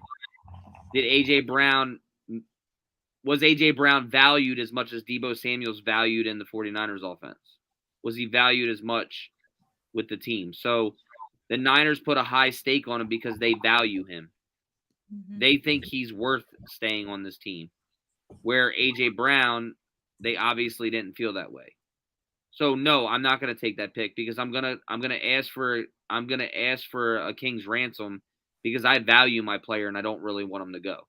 was AJ Brown valued as much as Deebo Samuel's valued in the 49ers offense? Was he valued as much with the team? So the Niners put a high stake on him because they value him. Mm-hmm. They think he's worth staying on this team. Where AJ Brown, they obviously didn't feel that way. So no, I'm not going to take that pick because I'm gonna ask for a king's ransom because I value my player and I don't really want him to go.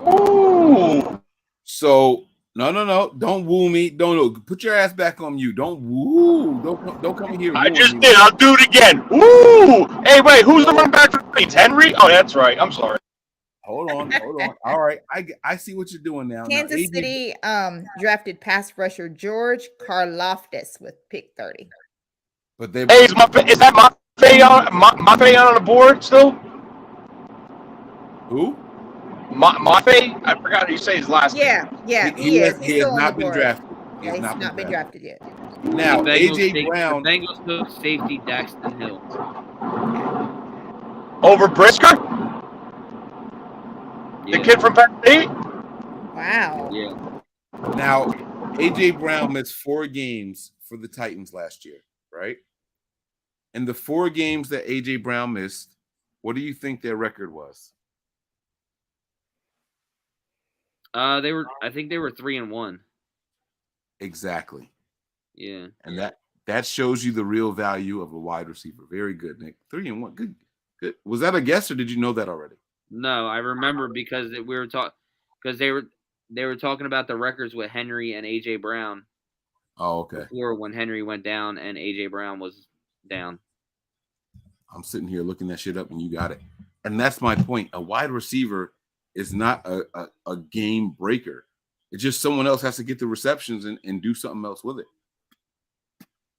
Ooh. So no. Don't woo me. Don't put your ass back on mute. Don't woo. Don't come in here. I just did. I'll do it again. Woo! Hey, wait. Who's the run back for the Saints? Henry? Oh, that's right. I'm sorry. Hold on. All right. I see what you're doing now. Kansas City drafted pass rusher George Karlaftis with pick 30. But they is that Mafe on the board still? Who? Mafe? I forgot how you say his last name. Yeah, he has not been drafted. He has not been drafted yet. Now, AJ Brown. The Bengals took safety Daxton Hill. Over Brisker? Yeah. The kid from Penn State? Wow. Yeah. Now, AJ Brown missed 4 games for the Titans last year, right? And the 4 games that AJ Brown missed, what do you think their record was? I think they were 3-1. Exactly. Yeah. And that shows you the real value of a wide receiver. Very good, Nick. 3-1. Good. Was that a guess or did you know that already? No, I remember because we were talking because they were talking about the records with Henry and AJ Brown. Oh, okay. Before when Henry went down and AJ Brown was down. I'm sitting here looking that shit up and you got it. And that's my point. A wide receiver is not a game breaker. It's just someone else has to get the receptions and do something else with it.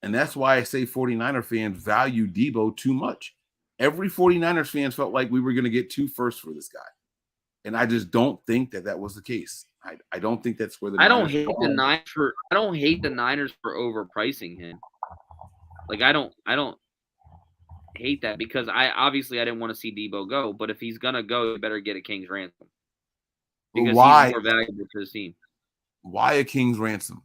And that's why I say 49er fans value Deebo too much. Every 49ers fan felt like we were going to get 2 firsts for this guy. And I just don't think that was the case. I don't think that's where the I don't hate the Niners for overpricing him. Like I don't hate that because I didn't want to see Deebo go, but if he's gonna go, you better get a king's ransom. Because he's more valuable to his team. Why a king's ransom?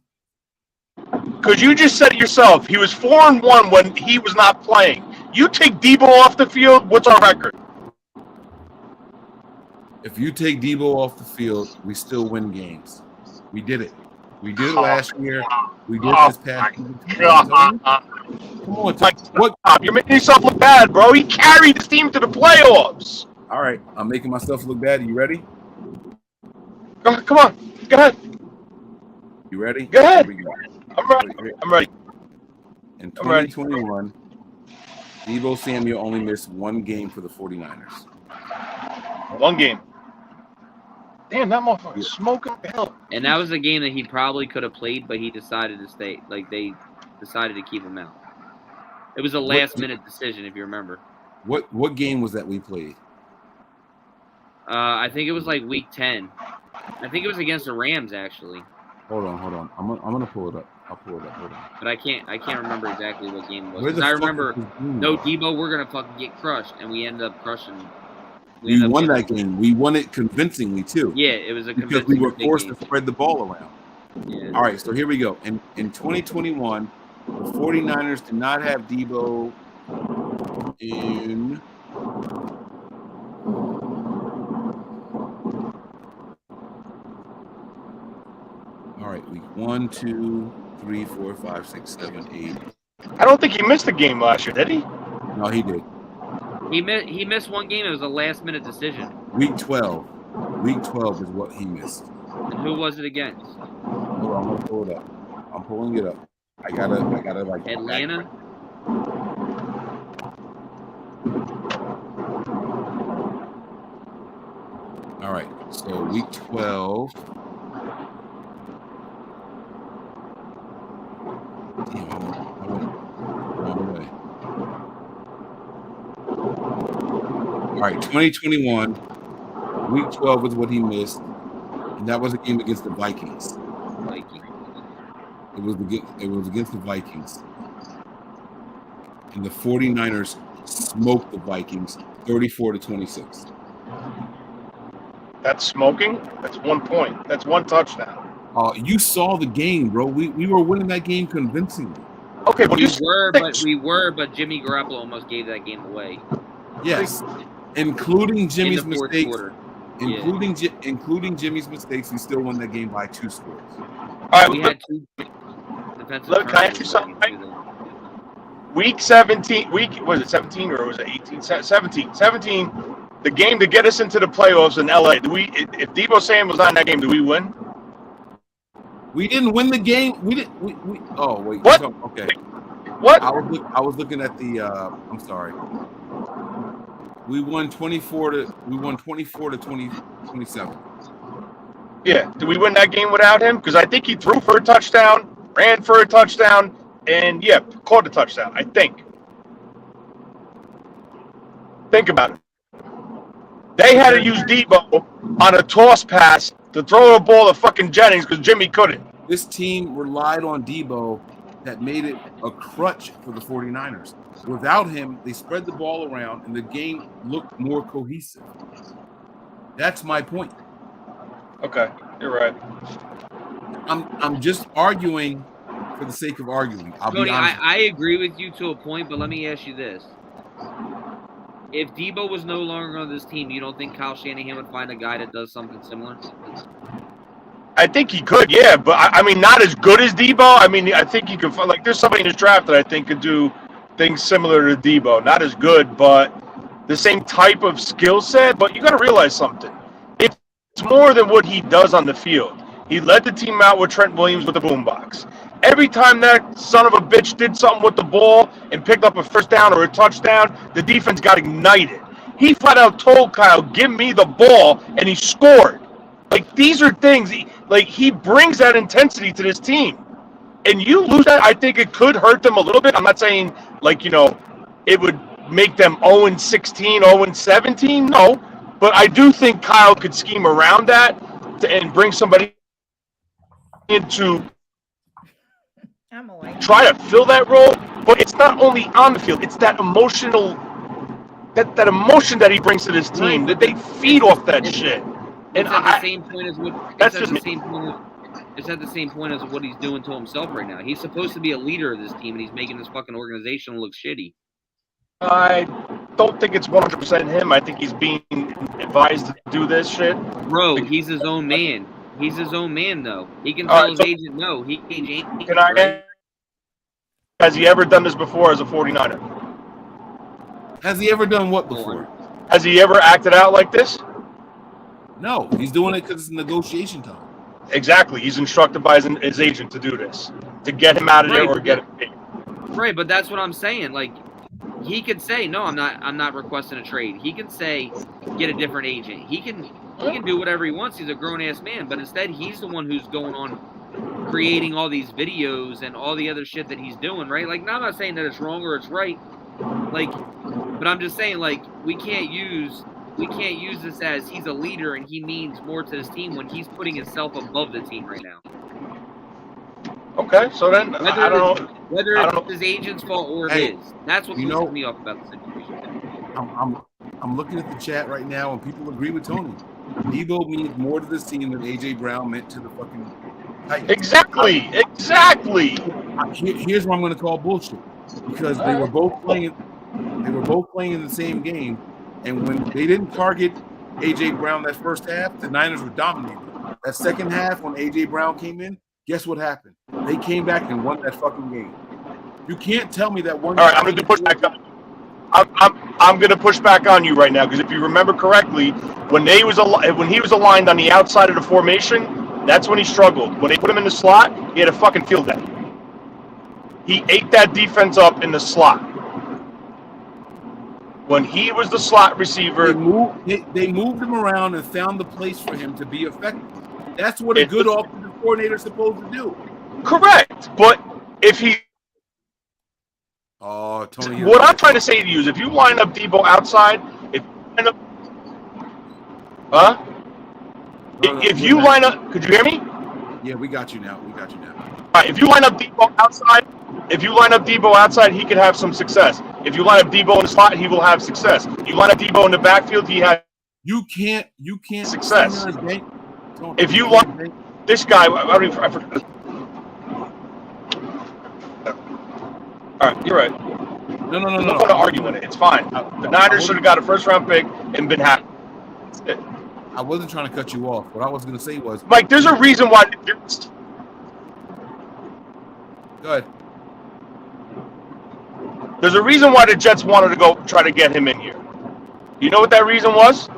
Because you just said it yourself. He was 4-1 when he was not playing. You take Deebo off the field, what's our record? If you take Deebo off the field, we still win games. We did it. We did it last year. We did this past year. Come on, what? You're making yourself look bad, bro. He carried this team to the playoffs. All right, I'm making myself look bad. Are you ready? Come on. Go ahead. You ready? Go ahead. I'm ready. In 2021, Deebo Samuel only missed 1 game for the 49ers. 1 game. Damn, that motherfucker's smoking hell. And that was a game that he probably could have played, but he decided to stay. Like, they decided to keep him out. It was a last-minute decision, if you remember. What game was that we played? I think it was like week 10. I think it was against the Rams, actually. Hold on. I'm gonna pull it up. I'll pull it up. Hold on. But I can't remember exactly what game it was. Where the Because I fuck remember, is this game? no Deebo, we're gonna fucking get crushed, and we ended up crushing. We won that game. We won it convincingly too. Yeah, it was a because we were big forced game. to spread the ball around. Yeah. All right, so here we go. In 2021, the 49ers did not have Deebo in. All right, week 1, 2, 3, 4, 5, 6, 7, 8. I don't think he missed a game last year, did he? No, he did. He missed one game. It was a last-minute decision. Week 12. Week 12 is what he missed. And who was it against? Hold on, I'm gonna pull it up. I'm pulling it up. I gotta like Atlanta. All right, so week 12. Damn, I went wrong way. All right, 2021. Week 12 was what he missed, and that was a game against the Vikings. It was against the Vikings, and the 49ers smoked the Vikings 34-26. That's smoking. That's 1 point. That's 1 touchdown. You saw the game, bro. We were winning that game convincingly. Okay, but we were, but Jimmy Garoppolo almost gave that game away. Yes, including Jimmy's in the fourth mistakes. quarter. Including Jimmy's mistakes, we still won that game by 2 scores. All right, We had 2 defensive Look, can I ask you turnovers something? in that game, Week 17, was it 17 or was it 18? 17. The game to get us into the playoffs in LA. If Deebo Samuel was not in that game, do we win? We didn't win the game. We didn't. We oh wait. What? Okay. What? I was looking at the. I'm sorry. We won 24 to 27. Yeah. Did we win that game without him? Because I think he threw for a touchdown, ran for a touchdown, and caught a touchdown. I think. Think about it. They had to use Deebo on a toss pass to throw the ball to fucking Jennings because Jimmy couldn't. This team relied on Deebo that made it a crutch for the 49ers. Without him, they spread the ball around and the game looked more cohesive. That's my point. Okay, you're right. I'm just arguing for the sake of arguing. I'll Tony, be honest. I agree with you to a point, but let me ask you this. If Deebo was no longer on this team, you don't think Kyle Shanahan would find a guy that does something similar? I think he could, yeah, but I mean, not as good as Deebo. I mean, I think he could find, there's somebody in his draft that I think could do things similar to Deebo. Not as good, but the same type of skill set. But you got to realize something. It's more than what he does on the field. He led the team out with Trent Williams with the boombox. Every time that son of a bitch did something with the ball and picked up a first down or a touchdown, the defense got ignited. He flat out told Kyle, give me the ball, and he scored. These are things, he brings that intensity to this team. And you lose that, I think it could hurt them a little bit. I'm not saying, it would make them 0-16, 0-17. No. But I do think Kyle could scheme around that and bring somebody in to try to fill that role. But it's not only on the field. It's that emotional, that emotion that he brings to this team, that they feed off that shit. It's at the same point as what it's at the same point as what he's doing to himself right now. He's supposed to be a leader of this team, and he's making this fucking organization look shitty. I don't think it's 100% him. I think he's being advised to do this shit. Bro, he's his own man. He's his own man, though. He can tell his agent no. He can I? Has he ever done this before as a 49er? Has he ever done what before? Has he ever acted out like this? No, he's doing it because it's negotiation time. Exactly. He's instructed by his agent to do this, to get him out of there or get him paid. Right, but that's what I'm saying. Like, he could say, no, I'm not requesting a trade. He can say, get a different agent. He can do whatever he wants. He's a grown-ass man. But instead, he's the one who's going on creating all these videos and all the other shit that he's doing, right? Like, now I'm not saying that it's wrong or it's right. Like, but I'm just saying, like, we can't use this as he's a leader and he means more to his team when he's putting himself above the team right now. Okay, so then I don't know. Whether I it's don't know. his agent's fault or Hey, his. That's what you pisses know- me off about the situation. I'm looking at the chat right now, and people agree with Tony. Deebo means more to this team than AJ Brown meant to the fucking Titans. Exactly. Here's where I'm going to call bullshit, because they were both playing. They were both playing in the same game, and when they didn't target AJ Brown that first half, the Niners were dominating. That second half, when AJ Brown came in, guess what happened? They came back and won that fucking game. You can't tell me that one. All right, I'm going to push back on. I'm going to push back on you right now, because if you remember correctly, when he was aligned on the outside of the formation, that's when he struggled. When they put him in the slot, he had a fucking field day. He ate that defense up in the slot. When he was the slot receiver, they moved him around and found the place for him to be effective. That's what a good offensive coordinator is supposed to do. Correct, but if he. Oh, Tony. What I'm trying to say to you is, if you line up Deebo outside, if you line up, could you hear me? Yeah, we got you now. All right, if you line up Deebo outside, he could have some success. If you line up Deebo in the slot, he will have success. You line up Deebo in the backfield, he has. You can't success. If you like this guy, I forgot. All right, you're right. No. I'm not going to argue with it. It's fine. The Niners should have got a first-round pick and been happy. That's it. I wasn't trying to cut you off. What I was going to say was, Mike, there's a reason why. Go ahead. There's a reason why the Jets wanted to go try to get him in here. You know what that reason was?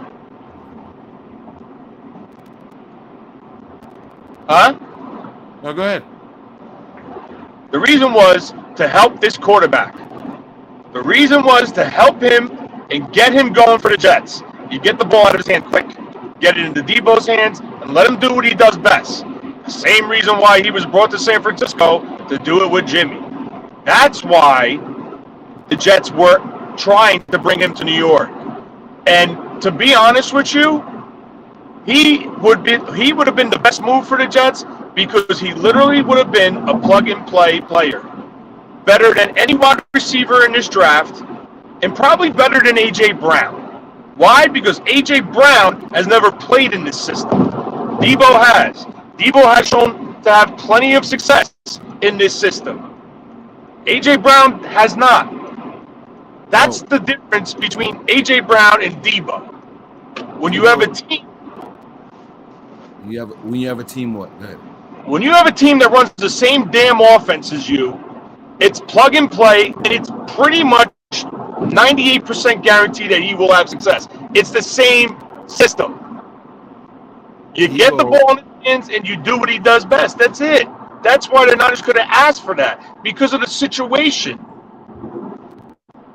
Huh? No, go ahead. The reason was to help this quarterback. The reason was to help him and get him going for the Jets. You get the ball out of his hand quick, get it into Deebo's hands, and let him do what he does best. The same reason why he was brought to San Francisco, to do it with Jimmy. That's why the Jets were trying to bring him to New York. And to be honest with you, he would have been the best move for the Jets, because he literally would have been a plug-and-play player. Better than any wide receiver in this draft, and probably better than A.J. Brown. Why? Because A.J. Brown has never played in this system. Deebo has. Deebo has shown to have plenty of success in this system. A.J. Brown has not. That's the difference between A.J. Brown and Deebo. When you have a team... When you have a team, what? Go ahead. When you have a team that runs the same damn offense as you, it's plug and play, and it's pretty much 98% guaranteed that he will have success. It's the same system. You get the ball in his hands, and you do what he does best. That's it. That's why the Niners could have asked for that, because of the situation.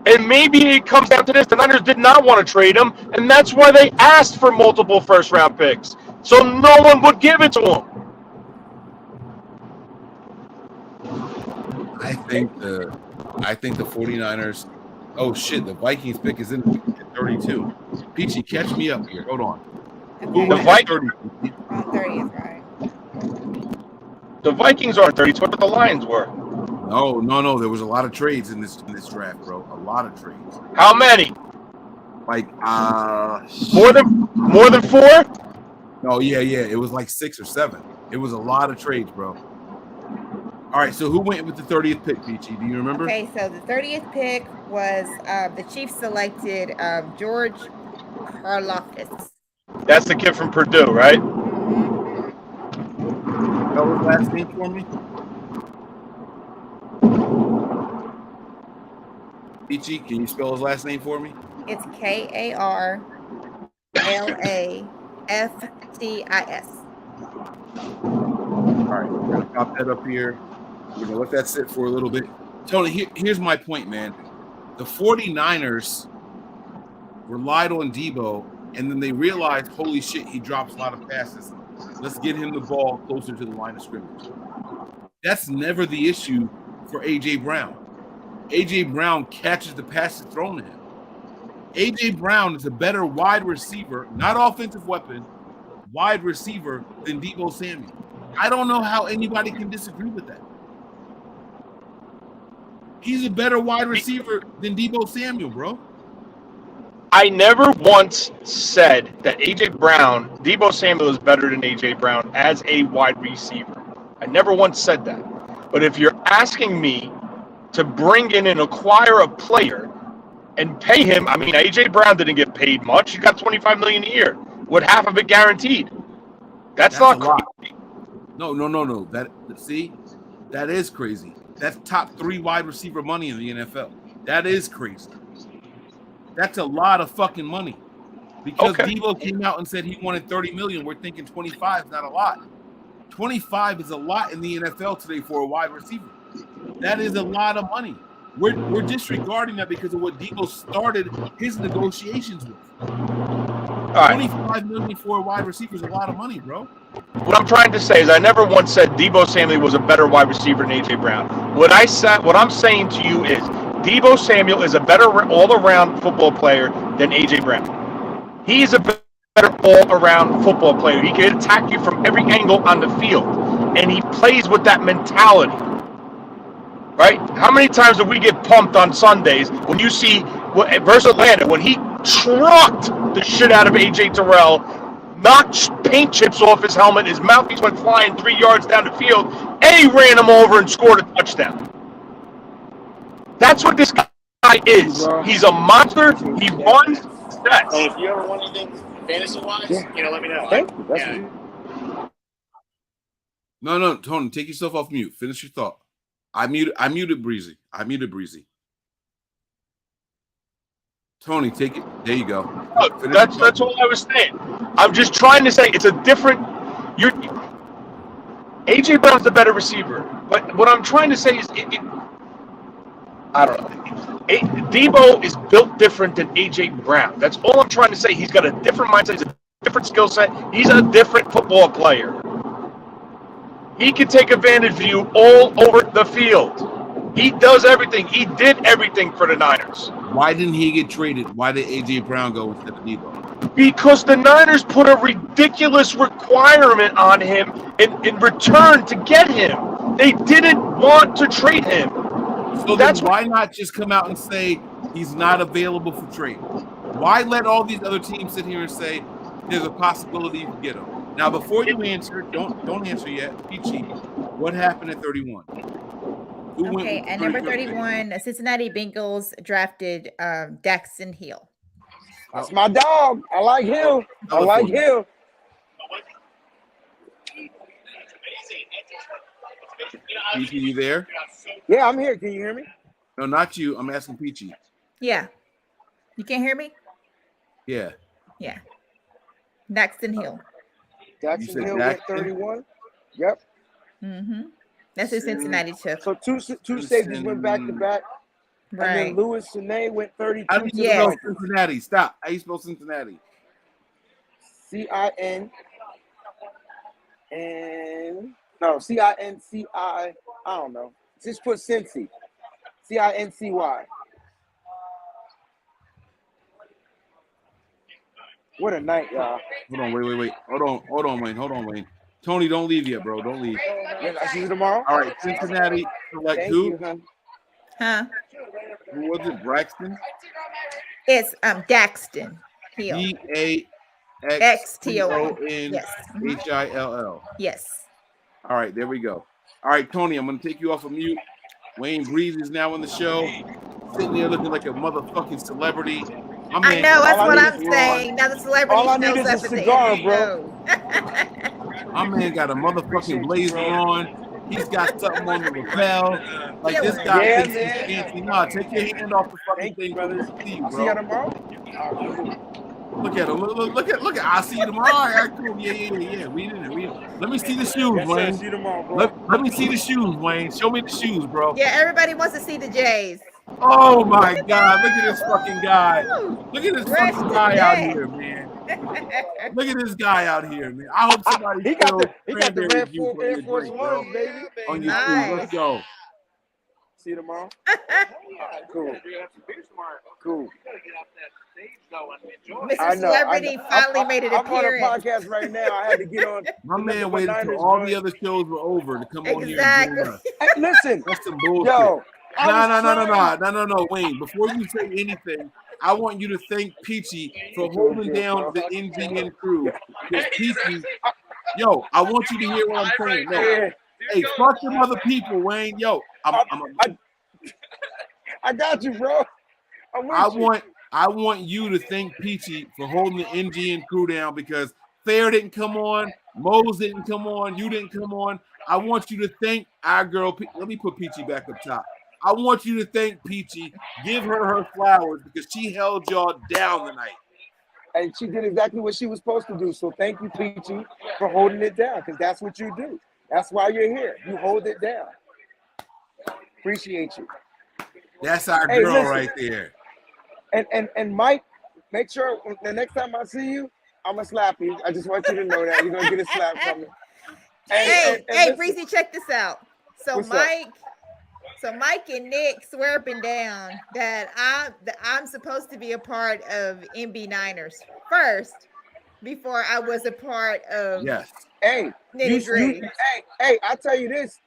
And maybe it comes down to this. The Niners did not want to trade him, and that's why they asked for multiple first-round picks, so no one would give it to him. I think the 49ers. Oh shit! The Vikings pick is in at 32. Peachy, catch me up here. Hold on. Okay. The Vikings. 30 is right. The Vikings aren't 30. It's what the Lions were. No. There was a lot of trades in this draft, bro. A lot of trades. How many? Like more than 4? No, yeah. It was like 6 or 7. It was a lot of trades, bro. All right, so who went with the 30th pick, Peachy? Do you remember? Okay, so the 30th pick was the Chiefs selected George Karlaftis. That's the kid from Purdue, right? Spell his last name for me. Peachy, can you spell his last name for me? It's Karlaftis. All right, we're gonna pop that up here. We're gonna let that sit for a little bit. Tony, here's my point, man. The 49ers relied on Deebo, and then they realized, holy shit, he drops a lot of passes. Let's get him the ball closer to the line of scrimmage. That's never the issue for A.J. Brown. A.J. Brown catches the passes thrown to him. A.J. Brown is a better wide receiver, not offensive weapon, wide receiver than Deebo Samuel. I don't know how anybody can disagree with that. He's a better wide receiver than Deebo Samuel, bro. I never once said that Deebo Samuel is better than A.J. Brown as a wide receiver. I never once said that. But if you're asking me to bring in and acquire a player and pay him, I mean, A.J. Brown didn't get paid much. He got $25 million a year, with half of it guaranteed. That's not a lot. crazy. No. That is crazy. That's top 3 wide receiver money in the NFL. That is crazy. That's a lot of fucking money. Because Deebo came out and said he wanted $30 million. We're thinking 25 is not a lot. 25 is a lot in the NFL today for a wide receiver. That is a lot of money. We're disregarding that because of what Deebo started his negotiations with. All right. $25 million for a wide receiver is a lot of money, bro. What I'm trying to say is I never once said Deebo Samuel was a better wide receiver than A.J. Brown. What I'm saying to you is Deebo Samuel is a better all-around football player than A.J. Brown. He's a better all-around football player. He can attack you from every angle on the field, and he plays with that mentality. Right? How many times do we get pumped on Sundays when you see versus Atlanta when he trucked the shit out of A.J. Terrell, knocked paint chips off his helmet, his mouthpiece went flying 3 yards down the field, and he ran him over and scored a touchdown. That's what this guy is. He's a monster. He runs sets. Hey, if you ever want anything fantasy-wise, let me know. No, Tony, take yourself off mute. Finish your thought. I muted Breezy. Tony, take it. There you go. Look, that's all I was saying. I'm just trying to say it's a different. A.J. Brown's the better receiver, but what I'm trying to say is, I don't know. Deebo is built different than A.J. Brown. That's all I'm trying to say. He's got a different mindset. He's a different skill set. He's a different football player. He can take advantage of you all over the field. He does everything. He did everything for the Niners. Why didn't he get traded? Why did A.J. Brown go instead of Deebo? Because the Niners put a ridiculous requirement on him in return to get him. They didn't want to trade him. So then why not just come out and say he's not available for trade? Why let all these other teams sit here and say there's a possibility you can get him? Now, before you answer, don't answer yet. Peachy, what happened at 31? Okay, at number 31, the Cincinnati Bengals drafted Daxton Hill. That's my dog. I like him. Peachy, you there? Yeah, I'm here. Can you hear me? No, not you. I'm asking Peachy. Yeah. You can't hear me? Yeah. Yeah. Daxton Hill. Daxton Hill went 31. Yep. Mm-hmm. That's who Cincinnati took. So two safeties went back to back. Right. And then Louis Shanahan went 32. How do you spell Cincinnati? Stop. How do you spell Cincinnati? C-I-N. And no, C-I-N-C-I. I don't know. Just put Cincy. C-I-N-C-Y. What a night, y'all. Hold on, wait. Hold on, Wayne. Tony, don't leave yet, bro. Don't leave. Yeah, I'll see you tomorrow. All right, Cincinnati select Thank who? you, hon. Huh? Who was it? Braxton? It's Daxton Hill. D-A-X-T-O-N-H-I-L-L. Yes. All right, there we go. All right, Tony, I'm going to take you off of mute. Wayne Breeze is now on the show, sitting there looking like a motherfucking celebrity. I know, that's what I'm saying. Now the celebrity all I need is a cigar, bro. My man got a motherfucking blazer on. He's got something on the lapel. Like this guy thinks he's fancy. No, take your hand off the fucking thing, brother. See you, bro. See you tomorrow. Look at him. Look at. I'll see you tomorrow. All right, cool. Yeah. We did it. Let me see the shoes, Yes, Wayne. see you tomorrow, bro. Let me see the shoes, Wayne. Show me the shoes, bro. Yeah, everybody wants to see the Jays. Oh my God! Look at this fucking guy. Look at this fucking guy out here, man. Look at this guy out here, man. I hope somebody he got the Red Air Force Ones, baby. On your shoes. Let's go. See you tomorrow. Cool. Mr. Celebrity finally made an appearance. I'm on a podcast right now. I had to get on. My man waited until all the other shows were over to come on here and join us. Listen, that's some bullshit. Yo, No, Wayne. Before you say anything, I want you to thank Peachy for holding down the NGN crew. Because Peachy, yo, I want you to hear what I'm saying. No, hey, fuck them other people, Wayne. Yo, I got you, bro. I want you to thank Peachy for holding the NGN crew down because Fair didn't come on, Mose didn't come on, you didn't come on. I want you to thank our girl. Let me put Peachy back up top. I want you to thank Peachy. Give her flowers because she held y'all down tonight. And she did exactly what she was supposed to do. So thank you, Peachy, for holding it down because that's what you do. That's why you're here. You hold it down. Appreciate you. That's our girl right there. And Mike, make sure the next time I see you, I'm gonna slap you. I just want you to know that you're gonna get a slap from me. Hey, Breezy, check this out. So What's Mike and Nick swear up and down that I'm supposed to be a part of NB9ers first before I was a part of Hey, Nitty Gritty. Hey, I tell you this,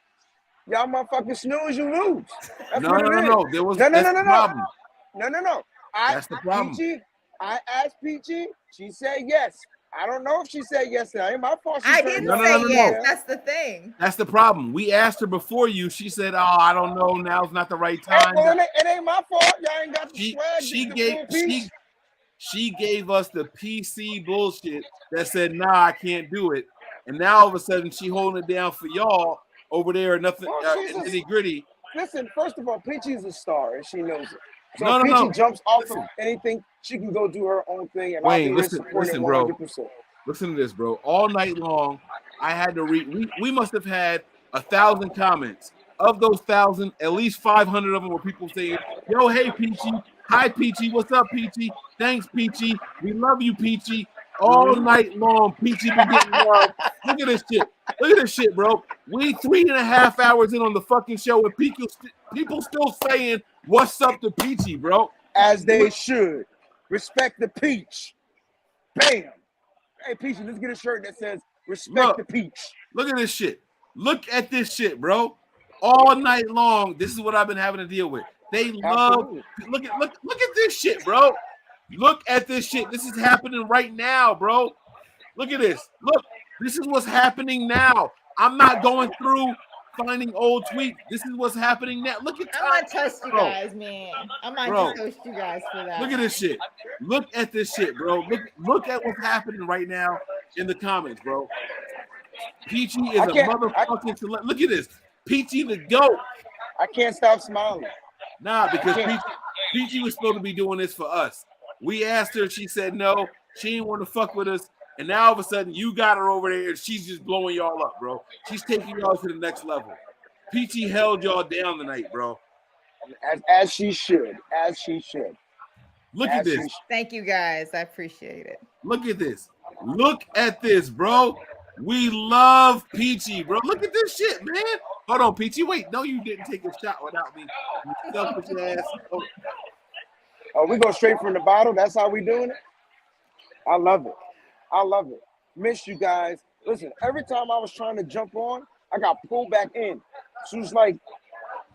y'all motherfucking snooze, you lose. That's No. There was no. problem. No. That's the problem. Peachy, I asked Peachy. She said yes. I don't know if she said yes. That ain't my fault. I didn't say yes. That's the thing. That's the problem. We asked her before you. She said, "Oh, I don't know. Now's not the right time." Well, it ain't my fault. Y'all ain't got the swag. She gave us the PC bullshit that said, "Nah, I can't do it." And now all of a sudden, she holding it down for y'all over there. Nothing nitty gritty. Listen, first of all, Peachy's a star, and she knows it. So No, if no, Peachy jumps off of anything, she can go do her own thing. And Wayne, I'll be listen, bro. Listen to this, bro. All night long, I had to read. We must have had 1,000 comments. Of those 1,000, at least 500 of them were people saying, "Yo, hey, Peachy. Hi, Peachy. What's up, Peachy? Thanks, Peachy. We love you, Peachy." All night long, Peachy been getting love. Look at this shit. Look at this shit, bro. We 3.5 hours in on the fucking show, and people still saying, "What's up to Peachy, bro?" As they should. Respect the peach. Bam. Hey, Peachy, let's get a shirt that says "Respect the peach." Look at this shit. Look at this shit, bro. All night long, this is what I've been having to deal with. They love. Look at this shit, bro. Look at this shit. This is happening right now, bro. Look at this. Look, this is what's happening now. I'm not going through finding old tweets. This is what's happening now. Look at. I'm not toast you guys, man. I'm not toast you guys for that. Look at this shit. Look at this shit, bro. Look at what's happening right now in the comments, bro. Peachy is a motherfucking select. Look at this. Peachy the GOAT. I can't stop smiling. Nah, because Peachy was supposed to be doing this for us. We asked her, she said no. She didn't want to fuck with us. And now all of a sudden you got her over there and she's just blowing y'all up, bro. She's taking y'all to the next level. Peachy held y'all down tonight, bro. As she should. As she should. Look at this. Thank you guys. I appreciate it. Look at this. Look at this, bro. We love Peachy, bro. Look at this shit, man. Hold on, Peachy. Wait, no, you didn't take a shot without me. You selfish ass. Oh, we go straight from the bottle. That's how we doing it. I love it. I love it. Miss you guys. Listen, every time I was trying to jump on, I got pulled back in. So it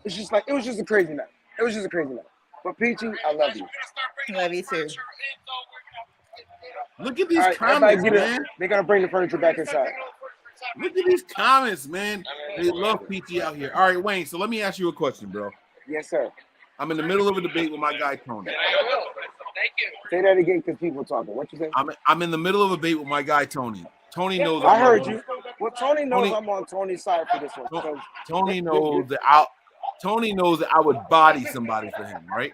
was just a crazy night. It was just a crazy night. But Peachy, I love you. Love you too. Look at these comments, man. They're gonna bring the furniture back inside. Look at these comments, man. They love Peachy out here. All right, Wayne. So let me ask you a question, bro. Yes, sir. I'm in the middle of a debate with my guy Tony. Thank you. Say that again, because people talking. What you say? I'm in the middle of a debate with my guy Tony. Tony knows. I heard you. Well, Tony knows I'm on Tony's side for this one. Tony knows that I would body somebody for him, right?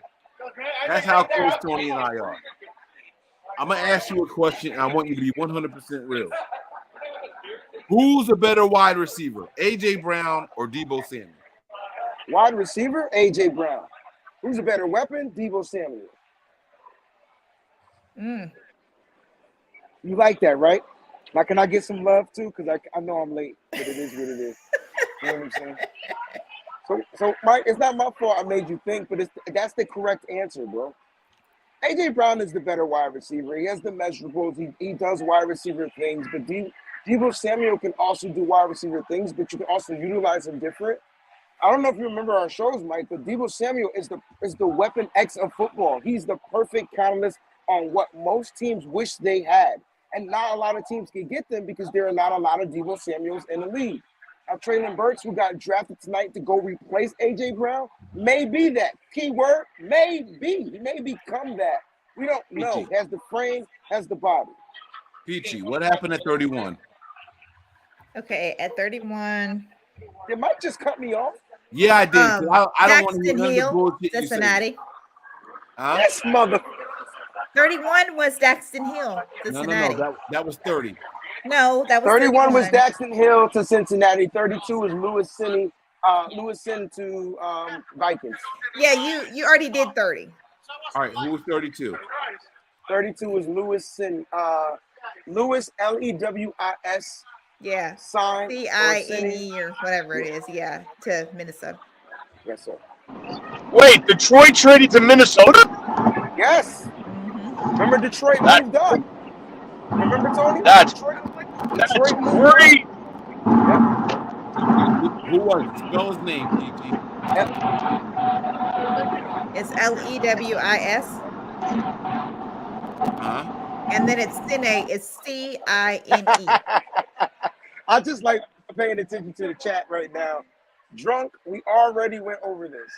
That's how close Tony and I are. I'm gonna ask you a question, and I want you to be 100% real. Who's a better wide receiver, AJ Brown or Deebo Samuel? Wide receiver, AJ Brown. Who's a better weapon, Deebo Samuel? You like that, right? Now, can I get some love too? Because I know I'm late, but it is what it is. You know what I'm saying? So Mike, it's not my fault I made you think, but that's the correct answer, bro. AJ Brown is the better wide receiver. He has the measurables. He does wide receiver things, but Deebo Samuel can also do wide receiver things, but you can also utilize him different. I don't know if you remember our shows, Mike, but Deebo Samuel is the weapon X of football. He's the perfect catalyst on what most teams wish they had. And not a lot of teams can get them because there are not a lot of Deebo Samuels in the league. Now, Traylon Burks, who got drafted tonight to go replace A.J. Brown, may be that. Keyword, may be. He may become that. We don't know. Has the frame, has the body. Peachy, what happened at 31? Okay, at 31. Did Mike just cut me off? Yeah, I did. I don't want to hear Daxton none of the Hill, bullshit you say. Cincinnati. Huh? Yes, mother. 31 was Daxton Hill, Cincinnati. No. That was 30. No, that was 31 was 31. Daxton Hill to Cincinnati. 32 was Lewis Sin to Vikings. Yeah, you already did 30. All right, who was 32? 32 was Lewis Sin. Lewis Lewis. Yeah. Signed CINE or whatever it is. Yeah, to Minnesota. Yes, sir. Wait, Detroit traded to Minnesota? Yes. Mm-hmm. Remember Detroit moved up. Remember, Tony? That's Detroit great. Yep. Who was it? Spell his name, PG. Yep. It's Lewis. And then it's Cine. It's CINE. I just like paying attention to the chat right now. Drunk, we already went over this.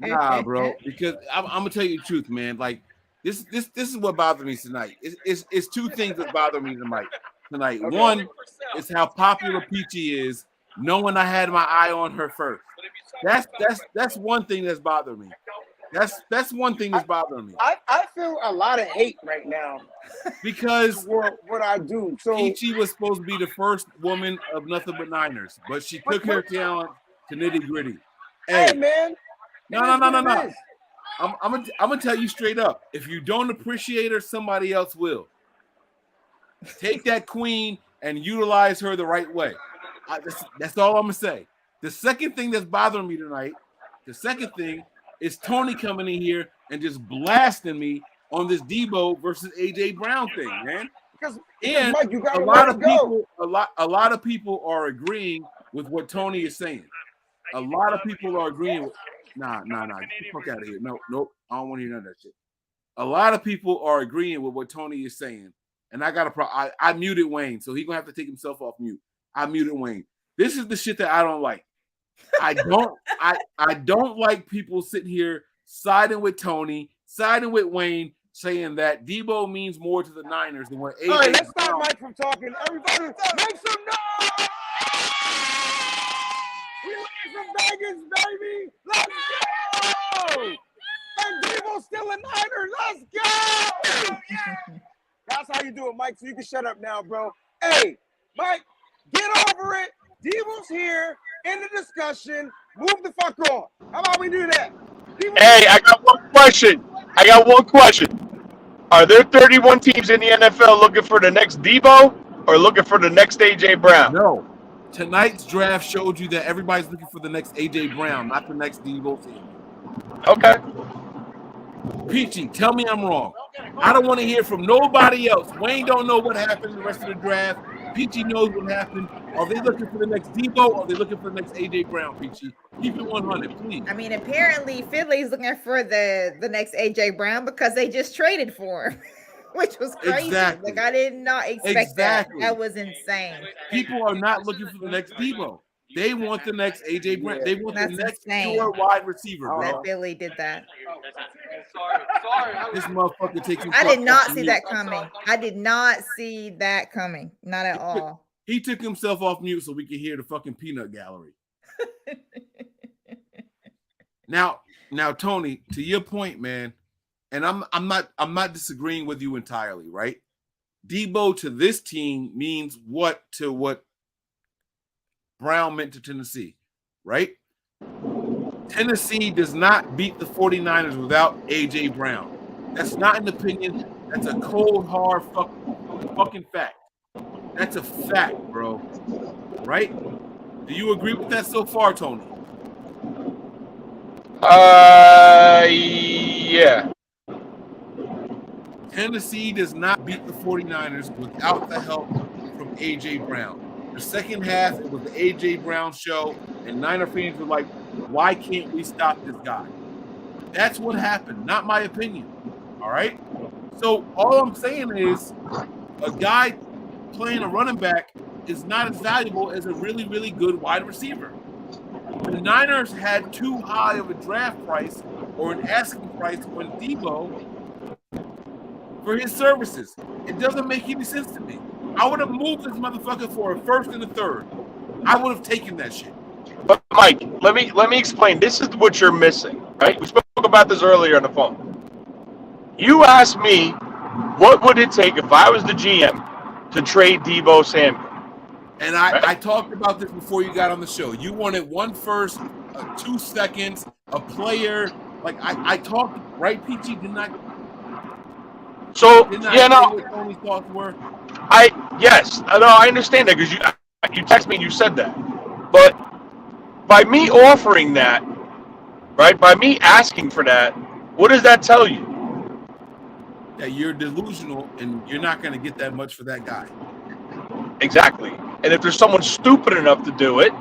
Nah, bro, because I'm gonna tell you the truth, man. Like this is what bothers me tonight. It's two things that bother me tonight. Okay. One is how popular Peachy is, knowing I had my eye on her first. That's one thing that's bothering me. That's one thing that's bothering me. I feel a lot of hate right now because what I do. So Peachy was supposed to be the first woman of Nothing But Niners, but she took her talent to nitty gritty. Hey man, no. I'm gonna tell you straight up. If you don't appreciate her, somebody else will. Take that queen and utilize her the right way. That's all I'm gonna say. The second thing that's bothering me tonight, is Tony coming in here and just blasting me on this Deebo versus AJ Brown thing, man. Because And Mike, you gotta a lot let of it go. people, a lot of people are agreeing with what Tony is saying. A lot of people are agreeing with. Nah. Get the fuck out of here. Nope. I don't want to hear none of that shit. A lot of people are agreeing with what Tony is saying, and I got a problem. I muted Wayne, so he's gonna have to take himself off mute. I muted Wayne. This is the shit that I don't like. I don't like people sitting here siding with Tony, siding with Wayne, saying that Deebo means more to the Niners than what AJ. All right, let's stop Mike from talking. Everybody, make some noise! We live from Vegas, baby. Let's go! And Deebo's still a Niner. Let's go! That's how you do it, Mike. So you can shut up now, bro. Hey, Mike, get over it. Deebo's here in the discussion. Move the fuck on. How about we do that? Hey, I got one question. Are there 31 teams in the NFL looking for the next Deebo or looking for the next AJ Brown? No. Tonight's draft showed you that everybody's looking for the next AJ Brown, not the next Deebo Samuel. Okay. Peachy, tell me I'm wrong. I don't want to hear from nobody else. Wayne don't know what happened in the rest of the draft. Peachy knows what happened. Are they looking for the next Deebo or are they looking for the next AJ Brown, Peachy? Keep it 100, please. I mean, apparently Philly's looking for the next AJ Brown because they just traded for him, which was crazy. Exactly. Like I did not expect that. That was insane. People are not looking for the next Deebo. They want the next AJ Brown. They want the next insane. pure wide receiver, bro. That Philly did that. Sorry. This motherfucker takes him. I did not see that coming. I did not see that coming. Not at all. He took himself off mute so we could hear the fucking peanut gallery. Now, Tony, to your point, man, and I'm not disagreeing with you entirely, right? Deebo to this team means what to what Brown meant to Tennessee, right? Tennessee does not beat the 49ers without A.J. Brown. That's not an opinion. That's a cold, hard fucking fact. That's a fact, bro. Right? Do you agree with that so far, Tony? Yeah. Tennessee does not beat the 49ers without the help from A.J. Brown. The second half, it was the A.J. Brown show. and Niner fans were like, why can't we stop this guy? That's what happened, not my opinion. All right? So all I'm saying is a guy playing a running back is not as valuable as a really, really good wide receiver. The Niners had too high of a draft price or an asking price on Deebo for his services. It doesn't make any sense to me. I would have moved this motherfucker for a first and a third. I would have taken that shit. But Mike, let me explain. This is what you're missing, right? We spoke about this earlier on the phone. You asked me, what would it take if I was the GM to trade Deebo Samuel? And I talked about this before you got on the show. You wanted 1 first, 2 seconds, a player. Like I talked, right, PG? Didn't I? So didn't I yeah, no. say what Tony's thoughts were? I understand that because you text me and you said that. But by me offering that, right? By me asking for that, what does that tell you? That you're delusional and you're not going to get that much for that guy. Exactly. And if there's someone stupid enough to do it,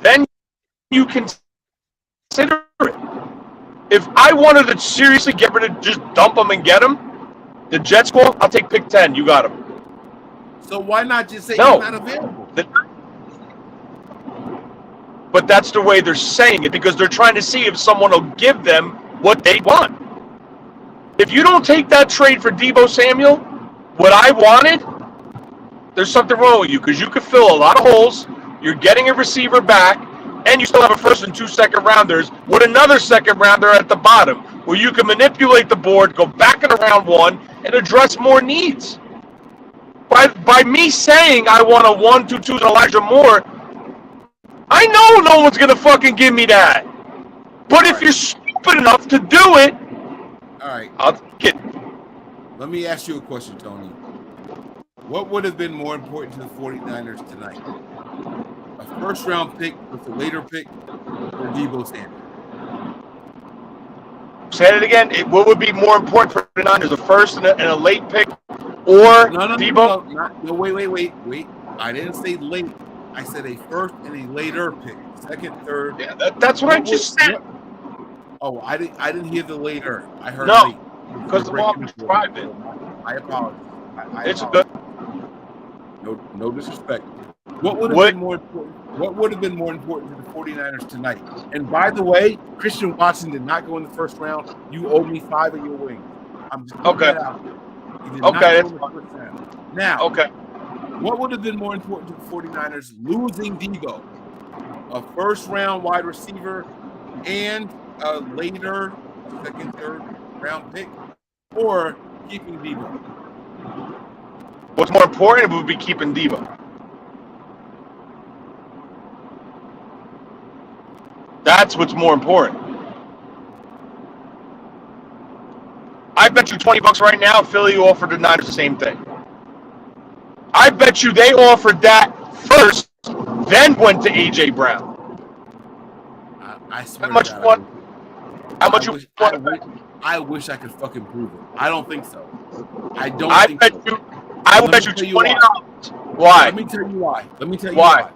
then you can consider it. If I wanted to seriously get rid of, just dump him and get him, the Jets call, I'll take pick 10. You got him. So why not just say No. he's not available? But that's the way they're saying it because they're trying to see if someone will give them what they want. If you don't take that trade for Deebo Samuel, what I wanted, there's something wrong with you because you could fill a lot of holes. You're getting a receiver back, and you still have a first and 2 second rounders with another second rounder at the bottom where you can manipulate the board, go back in round 1, and address more needs. By me saying I want a 1-2-2 and Elijah Moore, I know no one's going to fucking give me that. But if you're stupid enough to do it, all right, I'll take it. Let me ask you a question, Tony. What would have been more important to the 49ers tonight? A first-round pick with a later pick or Deebo Samuel? Say it again. What would be more important for the Niners, a first and a late pick or Deebo? No, wait. I didn't say late. I said a first and a later pick. Second, third. Yeah, that's what I just said. Oh, I didn't hear the later. I heard no, late. Because the ball was private. I apologize. It's good. No disrespect. What would have been more important? What would have been more important to the 49ers tonight? And by the way, Christian Watson did not go in the first round. You owe me 5 of your wings. I'm just putting that out there. He did not go in the first round. Now, what would have been more important to the 49ers? Losing Deebo, a first-round wide receiver, and a later second, third round pick, or keeping Deebo? What's more important would be keeping Deebo. That's what's more important. I bet you $20 right now, Philly offered the Niners the same thing. I bet you they offered that first, then went to A.J. Brown. I swear How much to God, want? How much you want? I wish I could fucking prove it. I don't think so. I don't. I think bet so. you. I will bet you $20. Why? Let me tell you why. Why.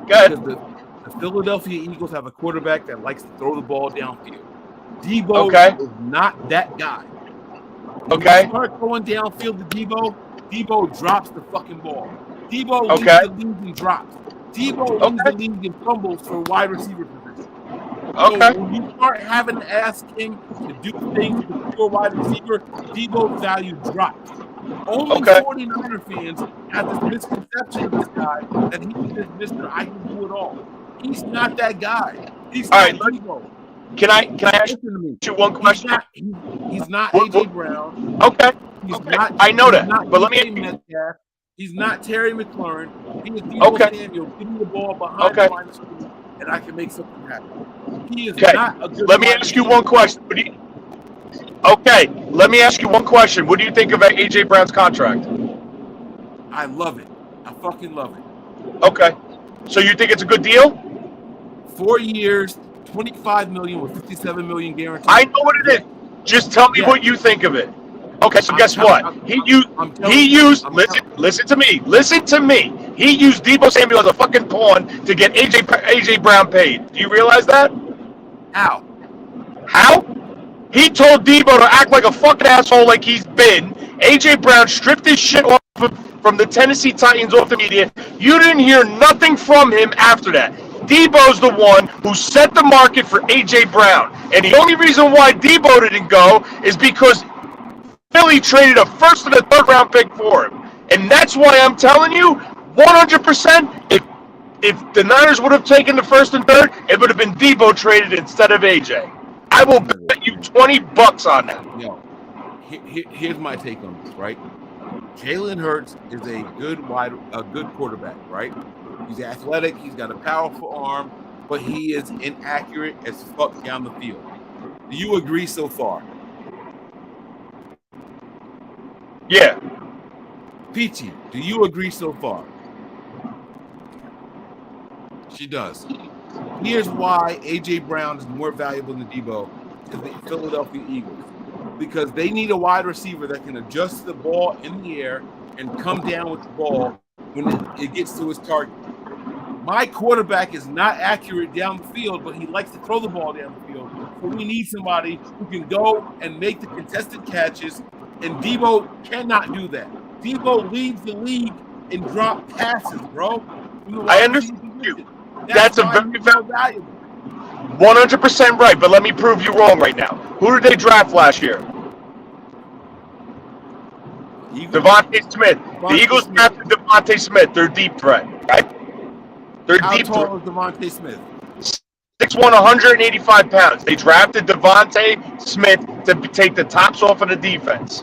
Go ahead. Because the Philadelphia Eagles have a quarterback that likes to throw the ball downfield. Deebo is not that guy. When you start going downfield to Deebo drops the fucking ball. Deebo leads the league in drops. Deebo leads the league in fumbles for wide receiver position. So when you start having to ask him to do things with your wide receiver, Deebo's value drops. Only 49er fans have this misconception of this guy that he's this Mr. I can do it all. He's not that guy. He's not Deebo. Can I ask you one question? He's not A.J. Brown. He's not. I know that. But let me. Metcalf. He's not Terry McLaurin. He is Deebo Samuel. Give me the ball behind the line of scrimmage, and I can make something happen. He is not a good. Let me ask you one question. Let me ask you one question. What do you think of A.J. Brown's contract? I love it. I fucking love it. Okay. So you think it's a good deal? 4 years, $25 million with $57 million guaranteed. I know what it is. Just tell me what you think of it. Okay, so guess what? He used. Listen to me. Listen to me. He used Deebo Samuel as a fucking pawn to get AJ Brown paid. Do you realize that? How? How? He told Deebo to act like a fucking asshole like he's been. AJ Brown stripped his shit off from the Tennessee Titans off the media. You didn't hear nothing from him after that. Deebo's the one who set the market for AJ Brown. And the only reason why Deebo didn't go is because Philly traded a first and a third round pick for him. And that's why I'm telling you, 100%, if the Niners would have taken the first and third, it would have been Deebo traded instead of AJ. I will bet you $20 on that. Yo, here's my take on this, right? Jalen Hurts is a good quarterback, right? He's athletic, he's got a powerful arm, but he is inaccurate as fuck down the field. Do you agree so far? Yeah. Peachy, do you agree so far? She does. Here's why A.J. Brown is more valuable than Deebo to the Philadelphia Eagles. Because they need a wide receiver that can adjust the ball in the air and come down with the ball when it gets to his target. My quarterback is not accurate down the field, but he likes to throw the ball down the field. So we need somebody who can go and make the contested catches, and Deebo cannot do that. Deebo leads the league in drop passes, bro. I understand you. That's a very valuable. 100% right, but let me prove you wrong right now. Who did they draft last year? Devontae Smith. The Eagles drafted Devontae Smith. They're deep threat, right? They're How deep tall threat. is Devontae Smith? 6'1", 185 pounds. They drafted Devontae Smith to take the tops off of the defense.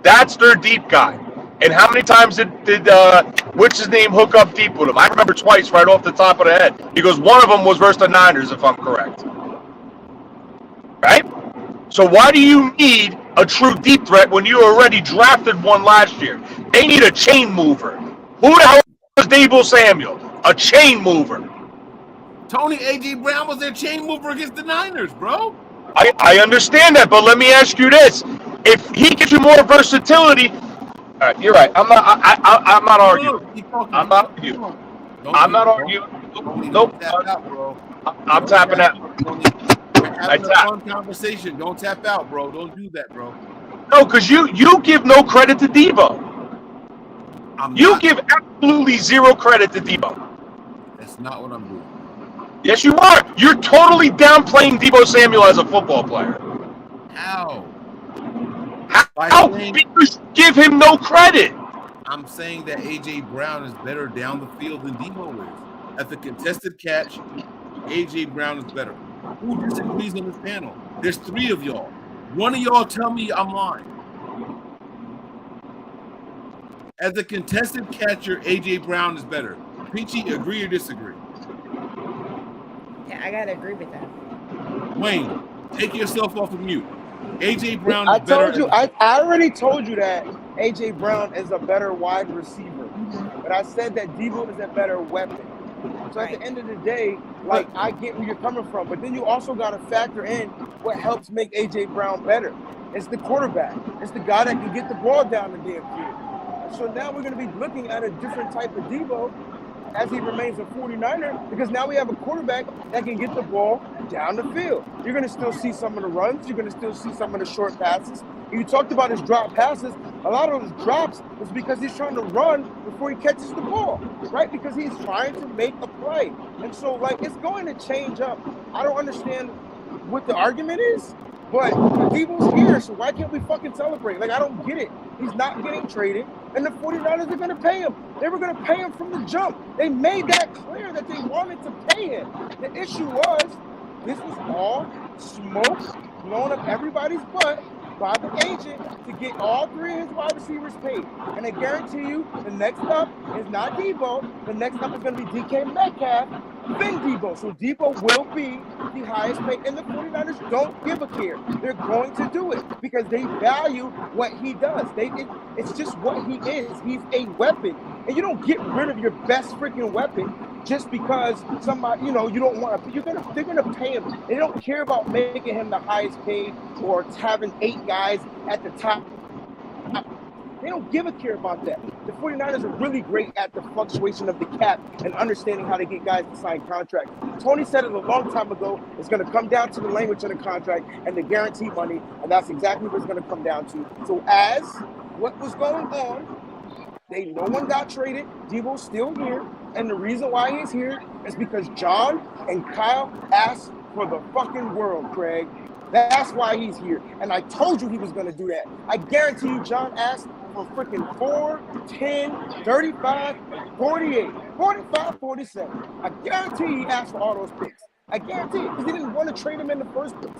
That's their deep guy. And how many times did what's his name hook up deep with him? I remember twice right off the top of the head. Because one of them was versus the Niners, if I'm correct. Right? So why do you need a true deep threat when you already drafted one last year? They need a chain mover. Who the hell was Deebo Samuel? A chain mover. Tony A.J. Brown was their chain mover against the Niners, bro. I understand that, but let me ask you this: if he gives you more versatility, all right, you're right. I'm not arguing. I'm not arguing. I'm not arguing. Nope. Tap out, bro. I'm tapping out. Having a fun conversation. Don't tap out, bro. Don't do that, bro. No, because you give no credit to Deebo. You give absolutely zero credit to Deebo. That's not what I'm doing. Yes, you are. You're totally downplaying Deebo Samuel as a football player. How? How? Because you give him no credit. I'm saying that A.J. Brown is better down the field than Deebo is. At the contested catch, A.J. Brown is better. Who disagrees on this panel? There's three of y'all. One of y'all tell me I'm lying. As a contested catcher, A.J. Brown is better. Peachy, agree or disagree? Yeah, I gotta agree with that. Wayne, take yourself off of mute. A.J. Brown I is better. told you. I already told you that AJ Brown is a better wide receiver, but I said that Deebo is a better weapon. So at the end of the day, like, I get where you're coming from, but then you also got to factor in what helps make AJ Brown better. It's the quarterback. It's the guy that can get the ball down the damn field. So now we're going to be looking at a different type of Deebo as he remains a 49er, because now we have a quarterback that can get the ball down the field. You're going to still see some of the runs. You're going to still see some of the short passes. You talked about his drop passes. A lot of those drops was because he's trying to run before he catches the ball, right? Because he's trying to make a play. And so, like, it's going to change up. I don't understand what the argument is, but Deebo's here, so why can't we fucking celebrate? Like, I don't get it. He's not getting traded, and the 49ers are going to pay him. They were going to pay him from the jump. They made that clear that they wanted to pay him. The issue was this was all smoke blowing up everybody's butt by the agent to get all three of his wide receivers paid. And I guarantee you, the next up is not Deebo. The next up is going to be DK Metcalf, then Deebo. So Deebo will be the highest paid. And the 49ers don't give a care. They're going to do it because they value what he does. It's just what he is. He's a weapon. And you don't get rid of your best freaking weapon just because somebody, you don't want to. They're gonna pay him. They don't care about making him the highest paid or having 8 guys at the top They don't give a care about that. The 49ers are really great at the fluctuation of the cap and understanding how to get guys to sign contracts. Tony said it a long time ago. It's going to come down to the language of the contract and the guaranteed money, and that's exactly what it's going to come down to. So as what was going on, no one got traded. Deebo's still here, and the reason why he's here is because John and Kyle asked for the fucking world, Craig. That's why he's here. And I told you he was going to do that. I guarantee you John asked for freaking 4, 10, 35, 48, 45, 47. I guarantee he asked for all those picks. I guarantee it, because he didn't want to trade him in the first place.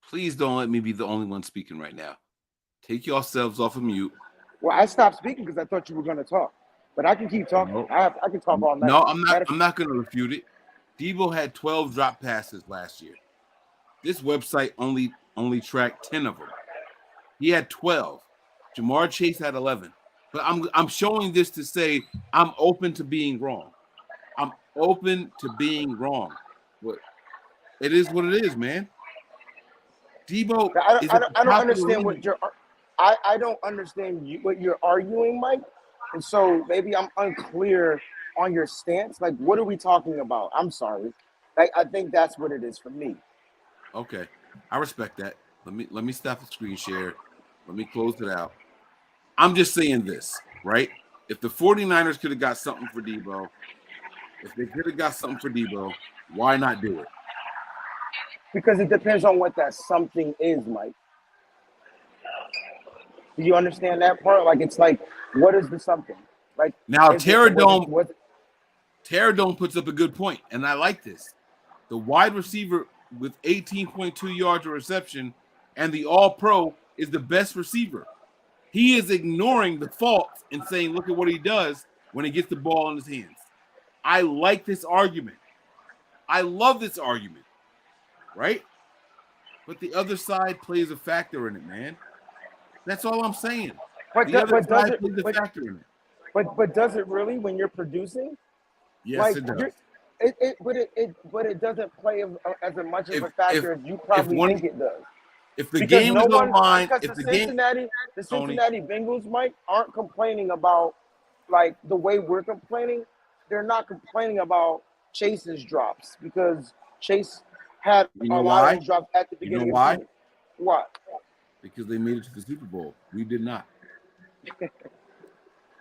Please don't let me be the only one speaking right now. Take yourselves off of mute. Well, I stopped speaking because I thought you were going to talk. But I can keep talking. No. I can talk all night. No, I'm not going to refute it. Deebo had 12 drop passes last year. This website only tracked 10 of them. He had 12. Jamar Chase had 11. But I'm showing this to say I'm open to being wrong. I'm open to being wrong. But it is what it is, man. Deebo, I don't understand what you're. I don't understand what you're arguing, Mike. And so maybe I'm unclear on your stance. Like, what are we talking about? I'm sorry. Like, I think that's what it is for me. Okay, I respect that. Let me stop the screen share. Let me close it out. I'm just saying this, right? If the 49ers could have got something for Deebo, why not do it? Because it depends on what that something is, Mike. Do you understand that part? Like, it's like, what is the something? Like, now, Terradome puts up a good point, and I like this. The wide receiver with 18.2 yards of reception and the All-Pro is the best receiver. He is ignoring the faults and saying, look at what he does when he gets the ball in his hands. I like this argument. I love this argument, right? But the other side plays a factor in it, man. That's all I'm saying. But does it really when you're producing? Yes, like, it does. But it doesn't play as much of a factor as you probably think it does. If the game is on line, if the Cincinnati Bengals, Mike, aren't complaining about like the way we're complaining. They're not complaining about Chase's drops because Chase had a lot of drops at the beginning. You know why? Of the season. Why? Because they made it to the Super Bowl. We did not.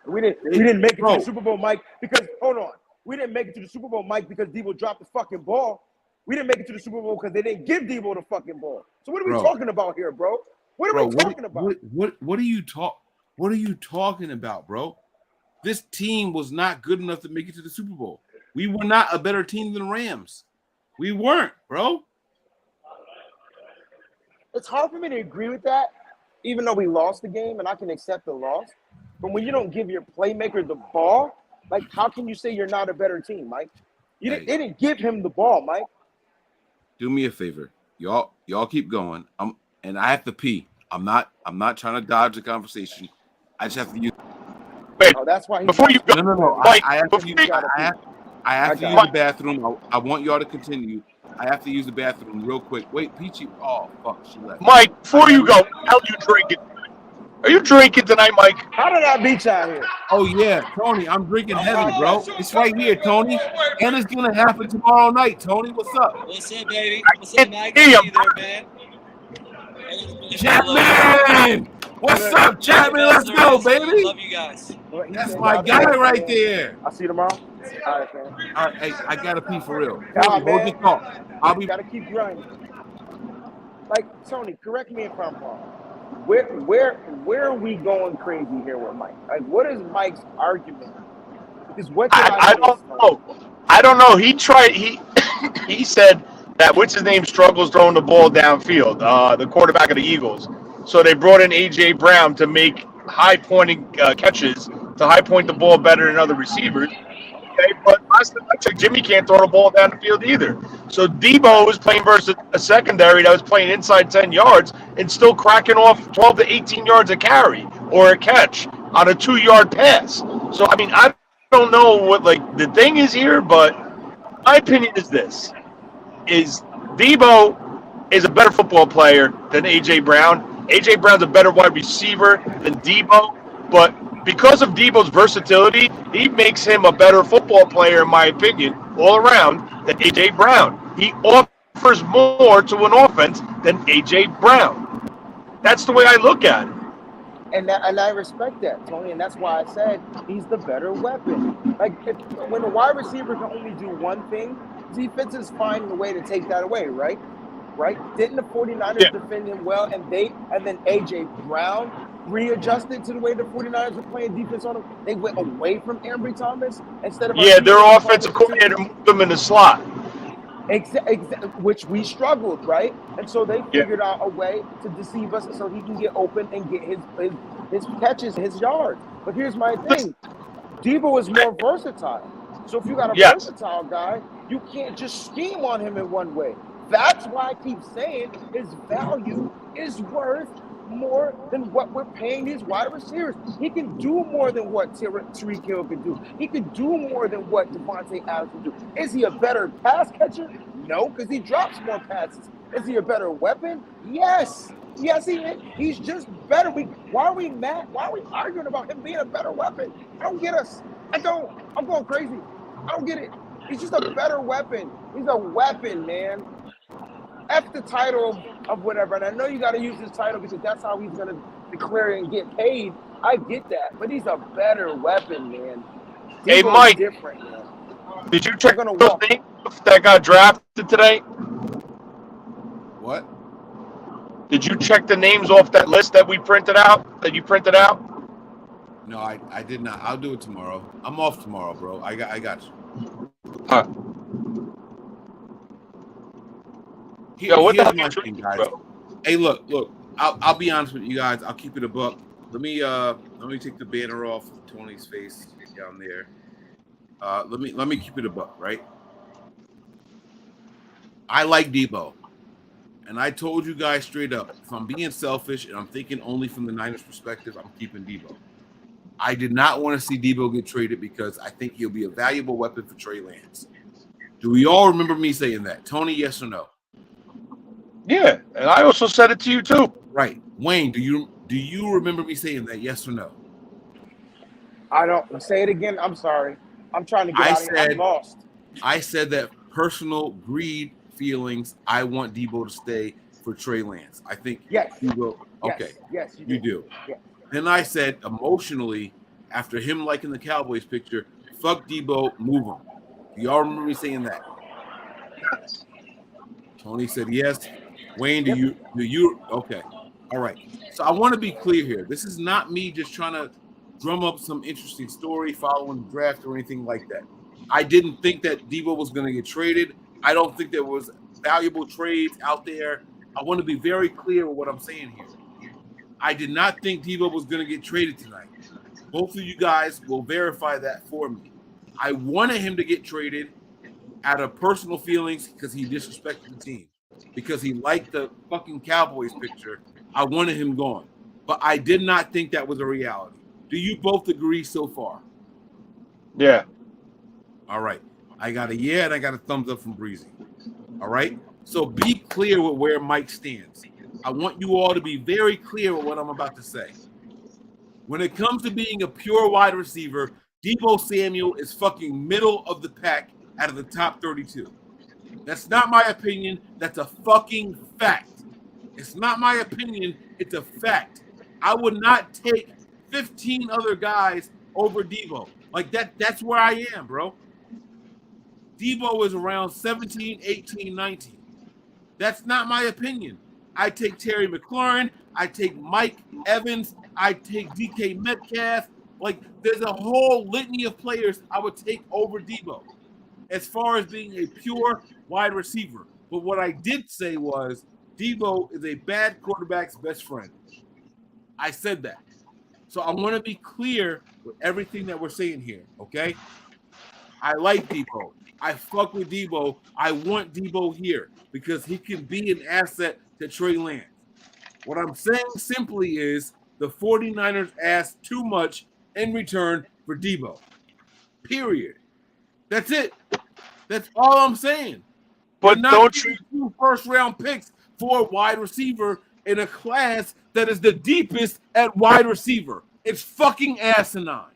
We didn't make it to the Super Bowl, Mike, because hold on. We didn't make it to the Super Bowl, Mike, because Deebo dropped the fucking ball. We didn't make it to the Super Bowl because they didn't give Deebo the fucking ball. So what are we talking about here, bro? What are we talking about? What are you talking about, bro? This team was not good enough to make it to the Super Bowl. We were not a better team than the Rams. We weren't, bro. It's hard for me to agree with that, even though we lost the game, and I can accept the loss. But when you don't give your playmaker the ball, like, how can you say you're not a better team, Mike? They didn't give him the ball, Mike. Do me a favor, y'all keep going. And I have to pee. I'm not trying to dodge the conversation. I just have to use. That's why. Before you go, no. I have to use the bathroom. I want y'all to continue. I have to use the bathroom real quick. Wait, Peachy. Oh fuck, she left. Mike, before you go, how you drinking? Are you drinking tonight, Mike? How did I beat you out here? Oh yeah, Tony, I'm drinking heavy, bro. It's right here, Tony, and it's gonna happen tomorrow night. Tony, what's up? What's up, baby? What's up, Mike? Hey, You there, man? Chapman! What's up, Chapman? Let's go, baby. Love you guys. That's my guy right there. I'll see you tomorrow. All right, man. All right, hey, I gotta pee for real. Nah, Hold the talk. Gotta keep grinding. Like, Tony, correct me if I'm wrong. Where are we going crazy here with Mike? Like, what is Mike's argument? Because I don't know. I don't know. He said that what's his name struggles throwing the ball downfield. The quarterback of the Eagles. So they brought in AJ Brown to make high pointing catches to high point the ball better than other receivers. Okay, but last time I checked, Jimmy can't throw the ball down the field either. So Deebo was playing versus a secondary that was playing inside 10 yards and still cracking off 12 to 18 yards a carry or a catch on a 2-yard pass. So, I mean, I don't know what, like, the thing is here, but my opinion is this, is Deebo is a better football player than A.J. Brown. A.J. Brown's a better wide receiver than Deebo, but because of Deebo's versatility, he makes him a better football player, in my opinion, all around than A.J. Brown. He offers more to an offense than A.J. Brown. That's the way I look at it. And I respect that, Tony, and that's why I said he's the better weapon. Like, when a wide receiver can only do one thing, defenses find a way to take that away, right? Right? Didn't the 49ers defend him well, and then A.J. Brown readjusted to the way the 49ers were playing defense on him? They went away from Ambry Thomas instead of... Yeah, their offensive coordinator moved them in the slot. Which we struggled, right? And so they figured out a way to deceive us so he can get open and get his catches, his yards. But here's my thing. Deebo is more versatile. So if you got a versatile guy, you can't just scheme on him in one way. That's why I keep saying his value is worth more than what we're paying these wide receivers. He can do more than what Tyreek Hill can do. He can do more than what Devontae Adams can do. Is he a better pass catcher? No, because he drops more passes. Is he a better weapon? Yes. Yes, he is. He's just better. Why are we mad? Why are we arguing about him being a better weapon? I don't get us. I'm going crazy. I don't get it. He's just a better weapon. He's a weapon, man. F the title of whatever. And I know you got to use this title because that's how he's going to declare and get paid. I get that. But he's a better weapon, man. Hey, Mike, different, man. Did you check those names that got drafted today? What? Did you check the names off that list that we printed out, that you printed out? No, I did not. I'll do it tomorrow. I'm off tomorrow, bro. I got you. What the hell Here's my thing, guys. Hey, look. I'll be honest with you guys. I'll keep it a buck. Let me take the banner off Tony's face down there. Let me keep it a buck, right? I like Deebo. And I told you guys straight up, if I'm being selfish and I'm thinking only from the Niners perspective, I'm keeping Deebo. I did not want to see Deebo get traded because I think he'll be a valuable weapon for Trey Lance. Do we all remember me saying that? Tony, yes or no? Yeah, and I also said it to you too. Right. Wayne, do you remember me saying that, yes or no? I don't. Say it again. I'm sorry. I'm trying to get out of here. I'm lost. I said that personal greed feelings, I want Deebo to stay for Trey Lance. I think you will. Okay. Yes, you do. Yes. Then I said emotionally, after him liking the Cowboys picture, fuck Deebo, move him. Do y'all remember me saying that? Tony said yes. Wayne, do you? Okay. All right. So I want to be clear here. This is not me just trying to drum up some interesting story following the draft or anything like that. I didn't think that Deebo was going to get traded. I don't think there was valuable trades out there. I want to be very clear with what I'm saying here. I did not think Deebo was going to get traded tonight. Both of you guys will verify that for me. I wanted him to get traded out of personal feelings because he disrespected the team. Because he liked the fucking Cowboys picture. I wanted him gone. But I did not think that was a reality. Do you both agree so far? Yeah. All right. I got a yeah and I got a thumbs up from Breezy. All right. So be clear with where Mike stands. I want you all to be very clear with what I'm about to say. When it comes to being a pure wide receiver, Deebo Samuel is fucking middle of the pack out of the top 32. That's not my opinion. That's a fucking fact. It's not my opinion. It's a fact. I would not take 15 other guys over Deebo. Like that's where I am, bro. Deebo is around 17, 18, 19. That's not my opinion. I take Terry McLaurin. I take Mike Evans. I take DK Metcalf. Like, there's a whole litany of players I would take over Deebo as far as being a pure wide receiver. But what I did say was Deebo is a bad quarterback's best friend. I said that. So I want to be clear with everything that we're saying here, okay? I like Deebo. I fuck with Deebo. I want Deebo here because he can be an asset to Trey Lance. What I'm saying simply is the 49ers asked too much in return for Deebo. Period. That's it. That's all I'm saying. But You're not don't getting 2 first-round picks for a wide receiver in a class that is the deepest at wide receiver. It's fucking asinine.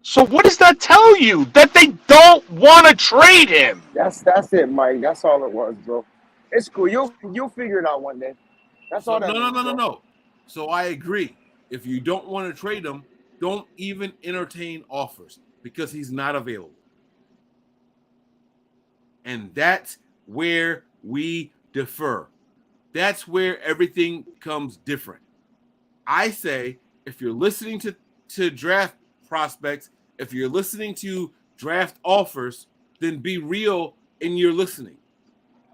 So what does that tell you? That they don't want to trade him. That's it, Mike. That's all it was, bro. It's cool. You'll figure it out one day. That's all that means, bro. No. So I agree. If you don't want to trade him, don't even entertain offers because he's not available. And that's where we defer. That's where everything becomes different. I say if you're listening to draft prospects, if you're listening to draft offers, then be real in your listening.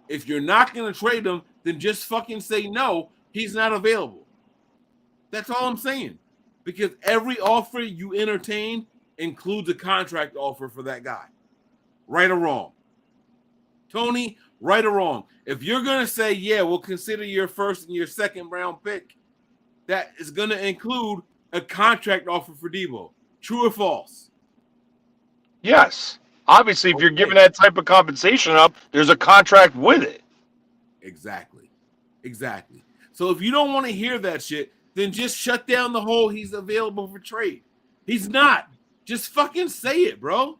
If you're not going to trade him, then just fucking say no, he's not available. That's all I'm saying. Because every offer you entertain includes a contract offer for that guy. Right or wrong. Tony, right or wrong. If you're going to say, yeah, we'll consider your first and your second round pick, that is going to include a contract offer for Deebo. True or false? Yes. Obviously, if you're giving that type of compensation up, there's a contract with it. Exactly. So if you don't want to hear that shit, then just shut down the whole he's available for trade. He's not. Just fucking say it, bro.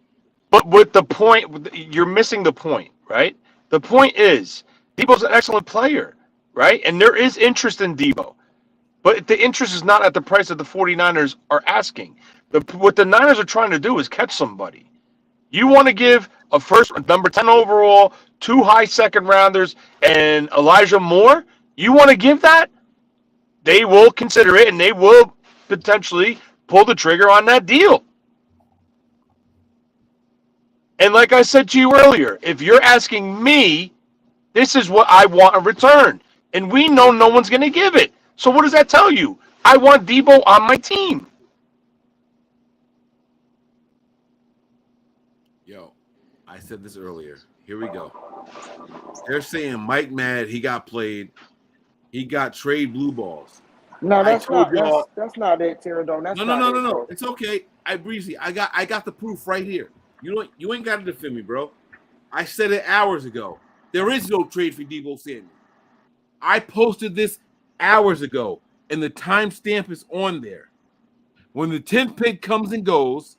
But with the point, you're missing the point, right? The point is, Deebo's an excellent player, right? And there is interest in Deebo. But the interest is not at the price that the 49ers are asking. What the Niners are trying to do is catch somebody. You want to give a first, number 10 overall, 2 high second rounders, and Elijah Moore? You want to give that? They will consider it, and they will potentially pull the trigger on that deal. And like I said to you earlier, if you're asking me, this is what I want in return. And we know no one's going to give it. So what does that tell you? I want Deebo on my team. Yo, I said this earlier. Here we go. They're saying Mike Mad, he got played. He got trade blue balls. No, that's not it, Pterodome. That's No. It's okay. I got the proof right here. You ain't got to defend me, bro. I said it hours ago. There is no trade for Deebo Samuel. I posted this hours ago, and the timestamp is on there. When the 10th pick comes and goes,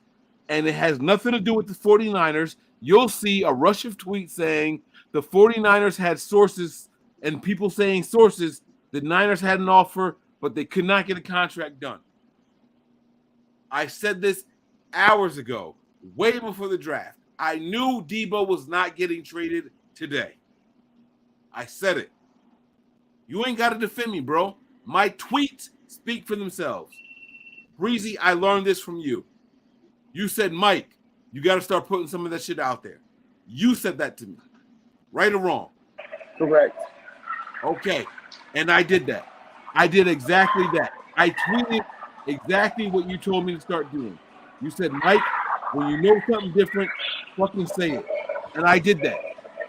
and it has nothing to do with the 49ers, you'll see a rush of tweets saying the 49ers had sources and people saying sources. The Niners had an offer, but they could not get a contract done. I said this hours ago, way before the draft. I knew Deebo was not getting traded today. I said it. You ain't got to defend me, bro. My tweets speak for themselves. Breezy, I learned this from you. You said, Mike, you got to start putting some of that shit out there. You said that to me. Right or wrong? Correct. Okay. And I did that. I did exactly that. I tweeted exactly what you told me to start doing. You said, Mike, when you know something different, fucking say it. And I did that.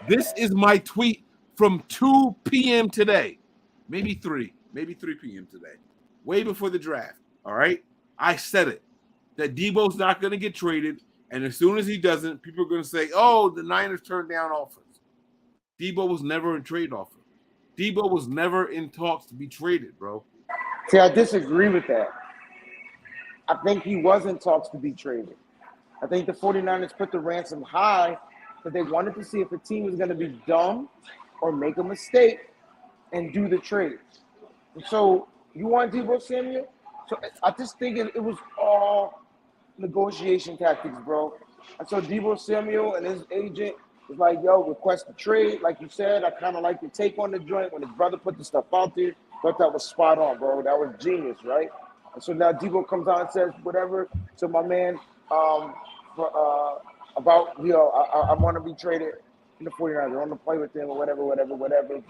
This is my tweet from 2 p.m. today. Maybe 3 p.m. today. Way before the draft. All right? I said it. That Deebo's not going to get traded. And as soon as he doesn't, people are going to say, oh, the Niners turned down offers. Deebo was never in trade offer. Deebo was never in talks to be traded, bro. See, I disagree with that. I think he was in talks to be traded. I think the 49ers put the ransom high because they wanted to see if the team was going to be dumb or make a mistake and do the trade. And so you want Deebo Samuel? So I just think it was all negotiation tactics, bro. And so Deebo Samuel and his agent was like, yo, request a trade. Like you said, I kind of like the take on the joint when his brother put the stuff out there. Thought that was spot on, bro. That was genius, right? And so now Deebo comes out and says whatever to my man about, I want to be traded in the 49ers. I want to play with him or whatever.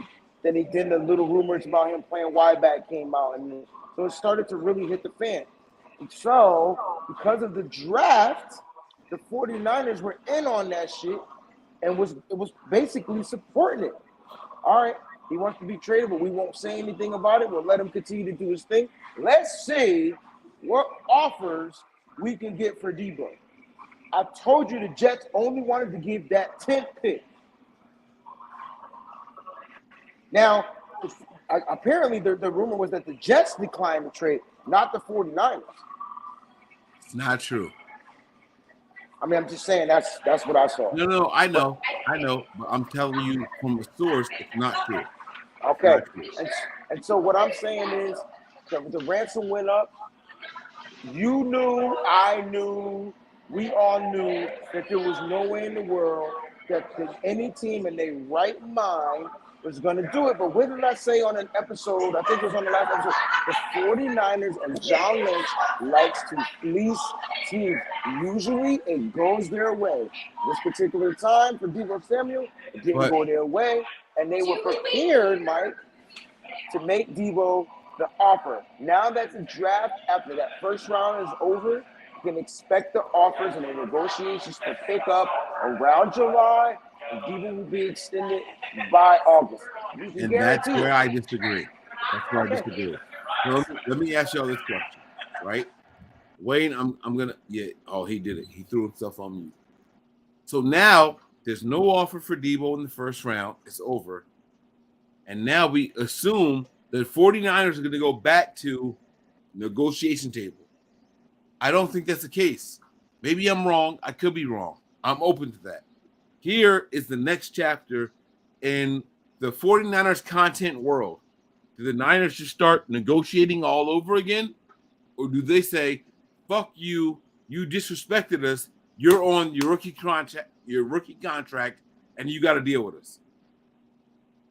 Then the little rumors about him playing wide back came out. And so it started to really hit the fan. And so because of the draft, the 49ers were in on that shit and was basically supporting it. All right, he wants to be traded, but we won't say anything about it. We'll let him continue to do his thing. Let's see what offers we can get for Deebo. I told you the Jets only wanted to give that 10th pick. Now, apparently the rumor was that the Jets declined the trade, not the 49ers. It's not true. I mean, I'm just saying that's what I saw. No, I know, but I'm telling you from the source, it's not true. Okay, Not true. and so what I'm saying is the ransom went up. You knew, I knew, we all knew that there was no way in the world that any team in their right mind was going to do it. But what did I say on an episode? I think it was on the last episode. The 49ers and John Lynch likes to fleece teams. Usually it goes their way. This particular time for Deebo Samuel, it didn't go their way. And they were prepared, Mike, to make Deebo the offer. Now that the draft, after that first round is over, you can expect the offers and the negotiations to pick up around July, and Deebo will be extended by August. And that's where I disagree. That's where I disagree. So let me ask y'all this question, right? Wayne, I'm gonna he did it. He threw himself on mute. So now there's no offer for Deebo in the first round. It's over. And now we assume the 49ers are going to go back to negotiation table. I don't think that's the case. Maybe I'm wrong. I could be wrong. I'm open to that. Here is the next chapter in the 49ers content world. Do the Niners just start negotiating all over again? Or do they say, fuck you, you disrespected us, you're on your rookie contract, and you got to deal with us?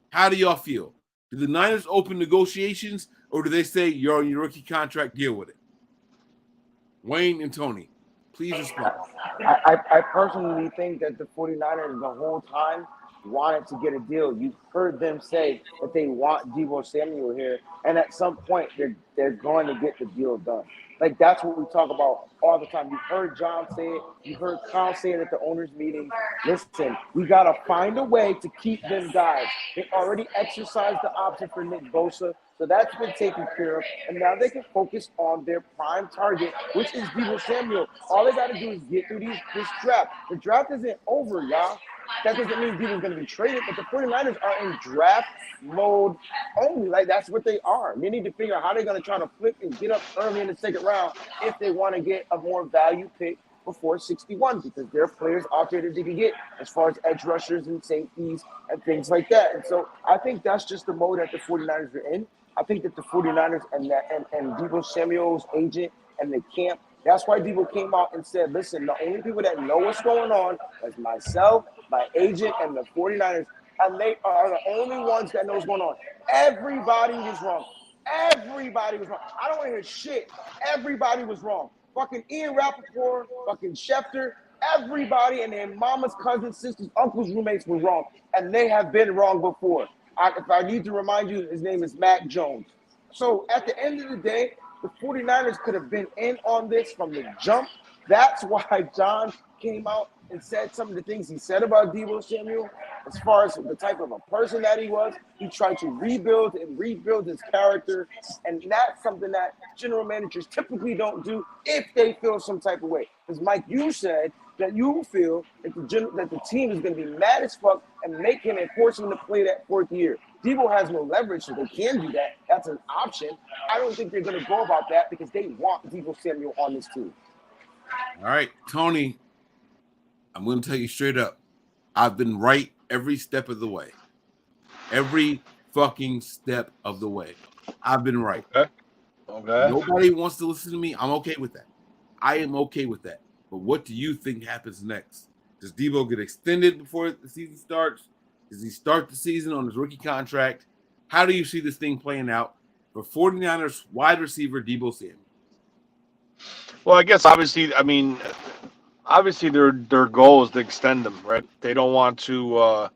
How do y'all feel? Do the Niners open negotiations, or do they say you're on your rookie contract, deal with it? Wayne and Tony, please respond. I personally think that the 49ers the whole time wanted to get a deal. You've heard them say that they want Deebo Samuel here, and at some point they're going to get the deal done. Like, that's what we talk about all the time. You've heard John say it. You heard Kyle say it at the owners' meeting. Listen, we got to find a way to keep them guys. They already exercised the option for Nick Bosa, so that's been taken care of. And now they can focus on their prime target, which is Deebo Samuel. All they got to do is get through this draft. The draft isn't over, y'all. That doesn't mean Deebo's going to be traded, but the 49ers are in draft mode only. Like, that's what they are. They need to figure out how they're going to try to flip and get up early in the second round if they want to get a more value pick before 61, because there are players out there that they can get as far as edge rushers and safeties and things like that. And so I think that's just the mode that the 49ers are in. I think that the 49ers and Deebo Samuel's agent and the camp, that's why Deebo came out and said, listen, the only people that know what's going on is myself, my agent, and the 49ers, and they are the only ones that know what's going on. Everybody was wrong. Everybody was wrong. I don't want to hear shit. Everybody was wrong. Fucking Ian Rappaport, fucking Schefter, everybody and their mama's cousins, sisters, uncles, roommates were wrong, and they have been wrong before. If I need to remind you, his name is Mac Jones. So at the end of the day, the 49ers could have been in on this from the jump. That's why John came out and said some of the things he said about Deebo Samuel, as far as the type of a person that he was. He tried to rebuild his character, and that's something that general managers typically don't do if they feel some type of way. Because, Mike, you said that you feel that the team is going to be mad as fuck and make him and force him to play that fourth year. Deebo has no leverage, so they can do that. That's an option. I don't think they're going to go about that because they want Deebo Samuel on this team. All right, Tony, I'm going to tell you straight up. I've been right every step of the way. Every fucking step of the way. I've been right. Okay. Nobody wants to listen to me. I'm okay with that. I am okay with that. But what do you think happens next? Does Deebo get extended before the season starts? Does he start the season on his rookie contract? How do you see this thing playing out for 49ers wide receiver Deebo Samuel? Well, I guess obviously their goal is to extend them, right? They don't want to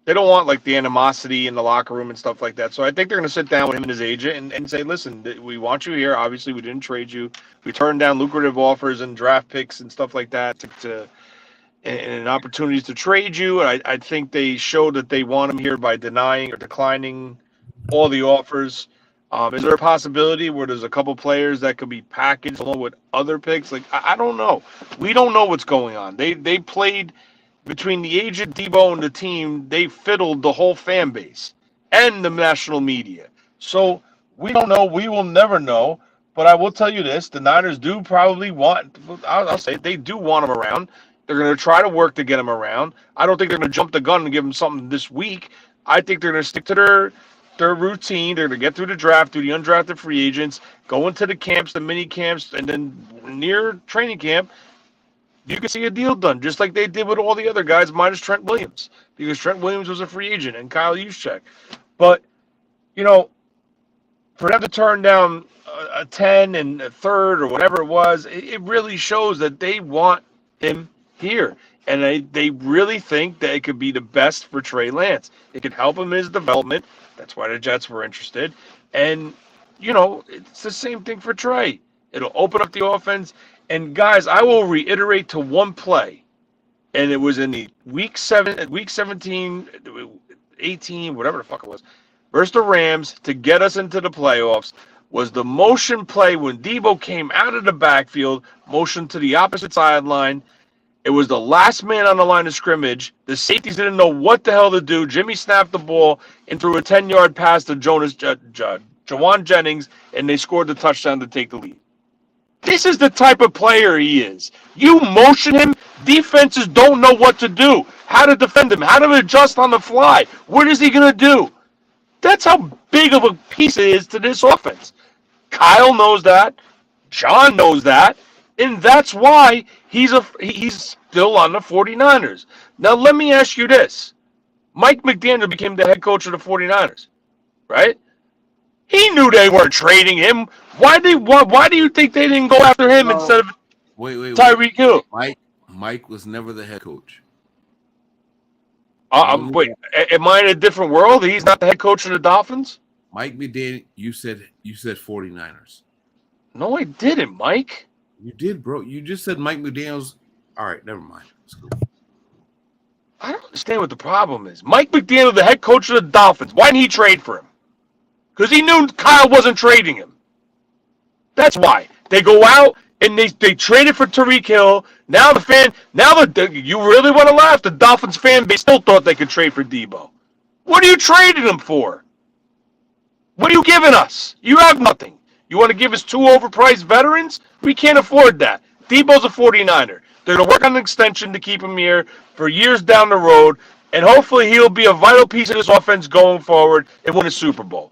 They don't want like the animosity in the locker room and stuff like that. So I think they're going to sit down with him and his agent and say, listen, we want you here. Obviously, we didn't trade you. We turned down lucrative offers and draft picks and stuff like that and opportunities to trade you. And I think they showed that they want him here by denying or declining all the offers. Is there a possibility where there's a couple players that could be packaged along with other picks? Like I don't know. We don't know what's going on. They played between the agent Deebo and the team. They fiddled the whole fan base and the national media. So we don't know. We will never know. But I will tell you this: the Niners do probably want. I'll say it, they do want him around. They're going to try to work to get him around. I don't think they're going to jump the gun and give him something this week. I think they're going to stick to their routine. They're going to get through the draft, do the undrafted free agents, go into the camps, the mini camps, and then near training camp, you can see a deal done, just like they did with all the other guys, minus Trent Williams, because Trent Williams was a free agent and Kyle Juszczyk. But, you know, for them to turn down a 10 and a third or whatever it was, it really shows that they want him here. And they really think that it could be the best for Trey Lance. It could help him in his development. That's why the Jets were interested. And, you know, it's the same thing for Trey. It'll open up the offense. And, guys, I will reiterate to one play. And it was in the week 17, 18, whatever the fuck it was, versus the Rams to get us into the playoffs, was the motion play when Deebo came out of the backfield, motion to the opposite sideline. It was the last man on the line of scrimmage. The safeties didn't know what the hell to do. Jimmy snapped the ball and threw a 10-yard pass to Jawan Jennings, and they scored the touchdown to take the lead. This is the type of player he is. You motion him, defenses don't know what to do, how to defend him, how to adjust on the fly. What is he going to do? That's how big of a piece it is to this offense. Kyle knows that. John knows that. And that's why he's still on the 49ers. Now, let me ask you this. Mike McDaniel became the head coach of the 49ers, right? He knew they weren't trading him. Why do you think they didn't go after him instead of Tyreek Hill? Mike was never the head coach. Wait, am I in a different world? He's not the head coach of the Dolphins? Mike McDaniel, you said 49ers. No, I didn't, Mike. You did, bro. You just said Mike McDaniel's. All right, never mind. Let's go. I don't understand what the problem is. Mike McDaniel, the head coach of the Dolphins. Why didn't he trade for him? Because he knew Kyle wasn't trading him. That's why. They go out and they traded for Tyreek Hill. Now you really want to laugh. The Dolphins fan base still thought they could trade for Deebo. What are you trading him for? What are you giving us? You have nothing. You want to give us 2 overpriced veterans? We can't afford that. Deebo's a 49er. They're going to work on an extension to keep him here for years down the road, and hopefully he'll be a vital piece of this offense going forward and win a Super Bowl.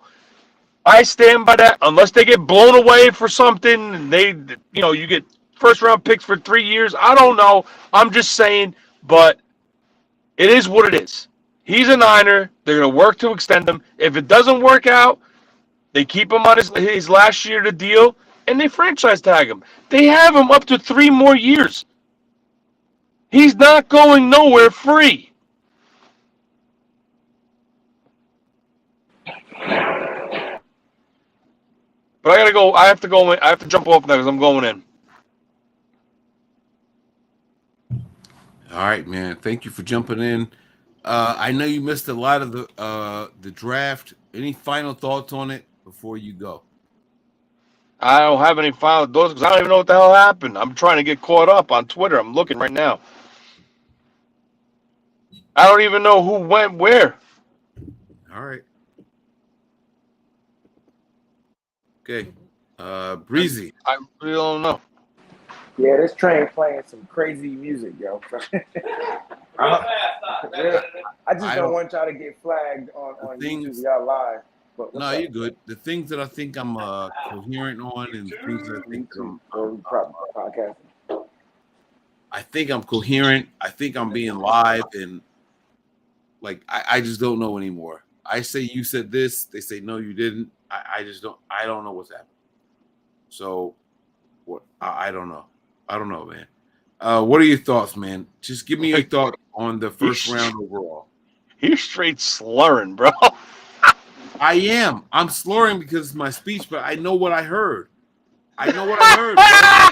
I stand by that unless they get blown away for something and you get first-round picks for 3 years. I don't know. I'm just saying, but it is what it is. He's a Niner. They're going to work to extend him. If it doesn't work out, they keep him on his last year to deal, and they franchise tag him. They have him up to 3 more years. He's not going nowhere free. But I gotta go. I have to go in. I have to jump off now because I'm going in. All right, man. Thank you for jumping in. I know you missed a lot of the draft. Any final thoughts on it before you go? I don't have any final thoughts because I don't even know what the hell happened. I'm trying to get caught up on Twitter. I'm looking right now. I don't even know who went where. All right. Okay. Breezy. I really don't know. Yeah, this train playing some crazy music, yo. I just don't want y'all to get flagged on YouTube, y'all live. But no, you're good. The things that I think I'm coherent on, and the things that I think I think I'm coherent. I think I'm being live, and like I just don't know anymore. I say you said this, they say no, you didn't. I just don't. I don't know what's happening. So, what? I don't know. I don't know, man. What are your thoughts, man? Just give me your thought on the first round overall. You're straight slurring, bro. I am. I'm slurring because it's my speech, but I know what I heard. I know what I heard, bro.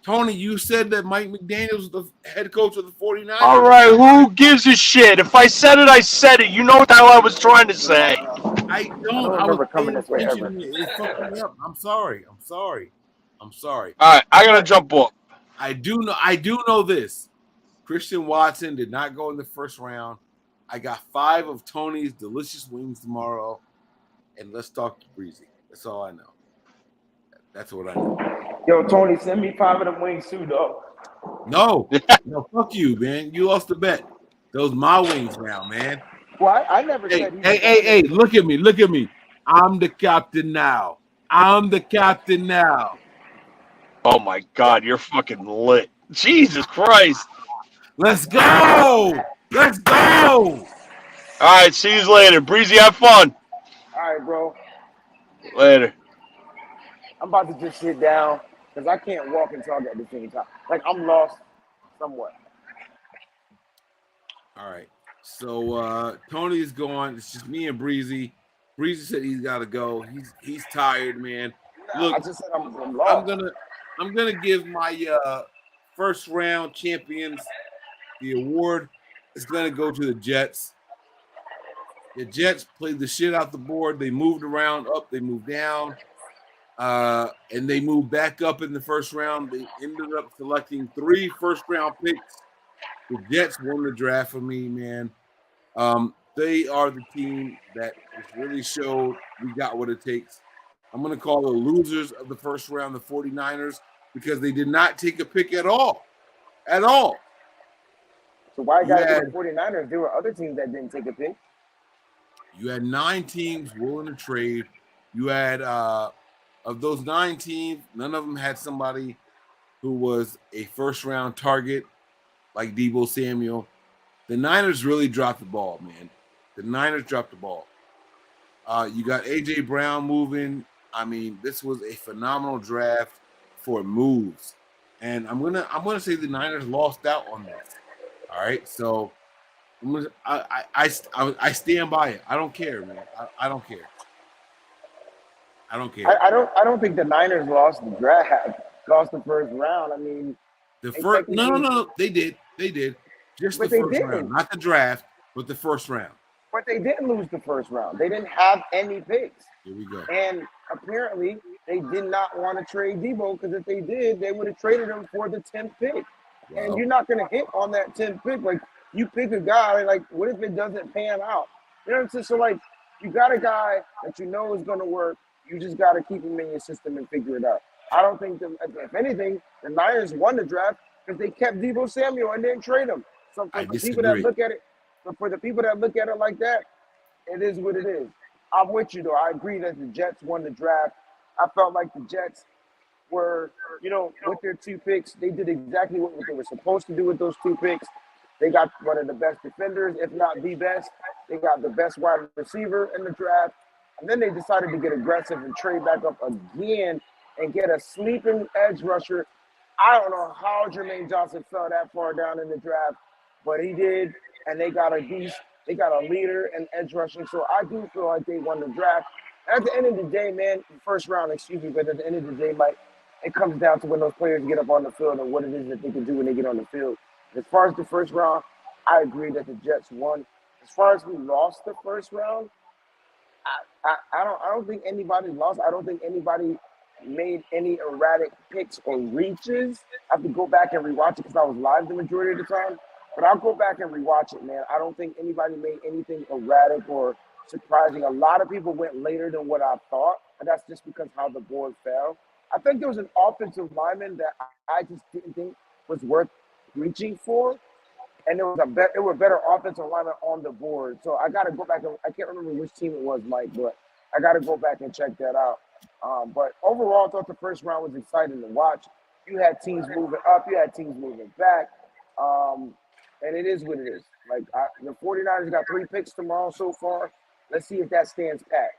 Tony, you said that Mike McDaniel's the head coach of the 49ers. All right, who gives a shit? If I said it, I said it. You know what the hell I was trying to say. I don't. I was remember coming paying this way attention. ever. It fucked me up. I'm sorry. All right, I gotta But jump off. I do know this. Christian Watson did not go in the first round. I got 5 of Tony's delicious wings tomorrow. And let's talk to Breezy. That's all I know. That's what I know. Yo, Tony, send me 5 of them wings too, though. No, fuck you, man. You lost the bet. Those my wings now, man. Well, I never said he was Hey, look at me. I'm the captain now. Oh my God, you're fucking lit. Jesus Christ. Let's go. All right, see you later. Breezy, have fun. All right, bro. Later. I'm about to just sit down because I can't walk and talk at the same time. Like, I'm lost somewhat. All right. So Tony's gone. It's just me and Breezy. Breezy said he's got to go. He's tired, man. Look, I just said I'm lost. I'm gonna give my first round champions the award. It's gonna go to the Jets. The Jets played the shit out the board. They moved around, up, they moved down, and they moved back up in the first round. They ended up selecting 3 first-round picks. The Jets won the draft for me, man. They are the team that just really showed we got what it takes. I'm going to call the losers of the first round the 49ers because they did not take a pick at all. At all. So why got to be the 49ers? There were other teams that didn't take a pick. You had 9 teams willing to trade. You had, of those 9 teams, none of them had somebody who was a first-round target like Deebo Samuel. The Niners really dropped the ball, man. The Niners dropped the ball. You got A.J. Brown moving. I mean, this was a phenomenal draft for moves. And I'm gonna say the Niners lost out on this. All right. So I stand by it. I don't care, man. I don't care. I don't think the Niners lost the draft, lost the first round. I mean, the first no. They did. Just the first round, not the draft, but the first round. But they didn't lose the first round. They didn't have any picks. Here we go. And apparently, they did not want to trade Deebo because if they did, they would have traded him for the 10th pick. Wow. And you're not going to hit on that 10th pick. Like, you pick a guy, like, what if it doesn't pan out? You know what I'm saying? So, like, you got a guy that you know is going to work. You just got to keep him in your system and figure it out. I don't think, if anything, the Niners won the draft because they kept Deebo Samuel and didn't trade him. So for the people that look at it, like that, it is what it is. I'm with you though. I agree that the Jets won the draft. I felt like the Jets were, with their 2 picks, they did exactly what they were supposed to do with those 2 picks. They got one of the best defenders, if not the best. They got the best wide receiver in the draft. And then they decided to get aggressive and trade back up again and get a sleeping edge rusher. I don't know how Jermaine Johnson fell that far down in the draft, but he did, and they got a beast. They got a leader and edge rushing, so I do feel like they won the draft. At the end of the day, man, first round, but at the end of the day, Mike, it comes down to when those players get up on the field and what it is that they can do when they get on the field. As far as the first round, I agree that the Jets won. As far as who lost the first round, I don't think anybody lost. I don't think anybody made any erratic picks or reaches. I have to go back and rewatch it because I was live the majority of the time. But I'll go back and rewatch it, man. I don't think anybody made anything erratic or surprising. A lot of people went later than what I thought, and that's just because how the board fell. I think there was an offensive lineman that I just didn't think was worth reaching for, and there were better offensive linemen on the board. So I got to go back and I can't remember which team it was, Mike, but I got to go back and check that out. But overall, I thought the first round was exciting to watch. You had teams moving up, you had teams moving back, and it is what it is. Like the 49ers got 3 picks tomorrow so far. Let's see if that stands pat.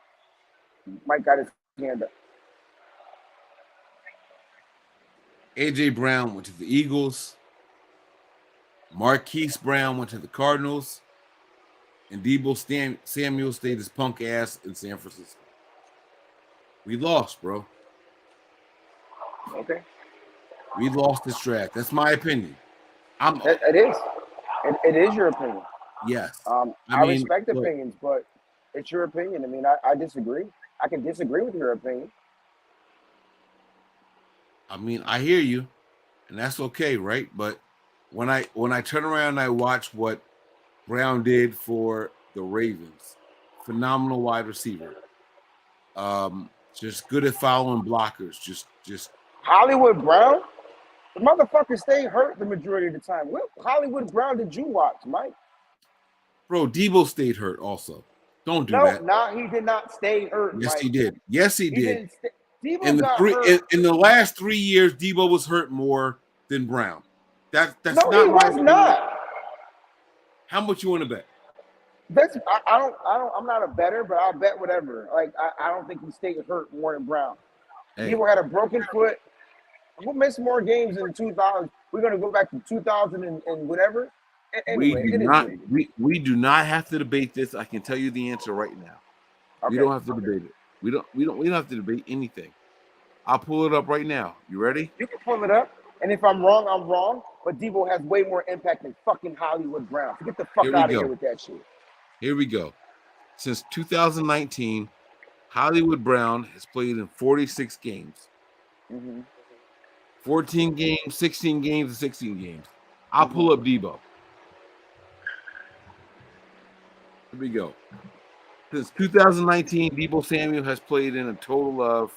Mike got his hand up. A.J. Brown went to the Eagles. Marquise Brown went to the Cardinals. and Deebo Samuel stayed his punk ass in San Francisco. We lost, bro. Okay. We lost this draft. That's my opinion. It is. It is your opinion. Yes. I respect opinions, but it's your opinion. I mean, I disagree. I can disagree with your opinion. I mean, I hear you, and that's okay, right? But when I turn around and I watch what Brown did for the Ravens, phenomenal wide receiver. Just good at following blockers. Just Hollywood Brown? The motherfucker stayed hurt the majority of the time. What Hollywood Brown did you watch, Mike? Bro, Deebo stayed hurt also. Don't do that. No, he did not stay hurt. Yes, Mike. he did. Yes, he did. Deebo got hurt. In the last 3 years, Deebo was hurt more than Brown. That's no, not he my was not. How much you want to bet? I'm not a bettor, but I'll bet whatever. Like I don't think he stayed hurt more than Brown. Hey. Deebo had a broken foot. We'll miss more games in 2000. We're gonna go back to 2000 and whatever. Anyway, we do not have to debate this. I can tell you the answer right now. Okay. We don't have to debate it. We don't have to debate anything. I'll pull it up right now. You ready? You can pull it up, and if I'm wrong, I'm wrong. But Deebo has way more impact than fucking Hollywood Brown. So get the fuck out of here with that shit. Here we go. Since 2019, Hollywood Brown has played in 46 games. 14 games, 16 games, and 16 games. I'll pull up Deebo. Here we go. Since 2019, Deebo Samuel has played in a total of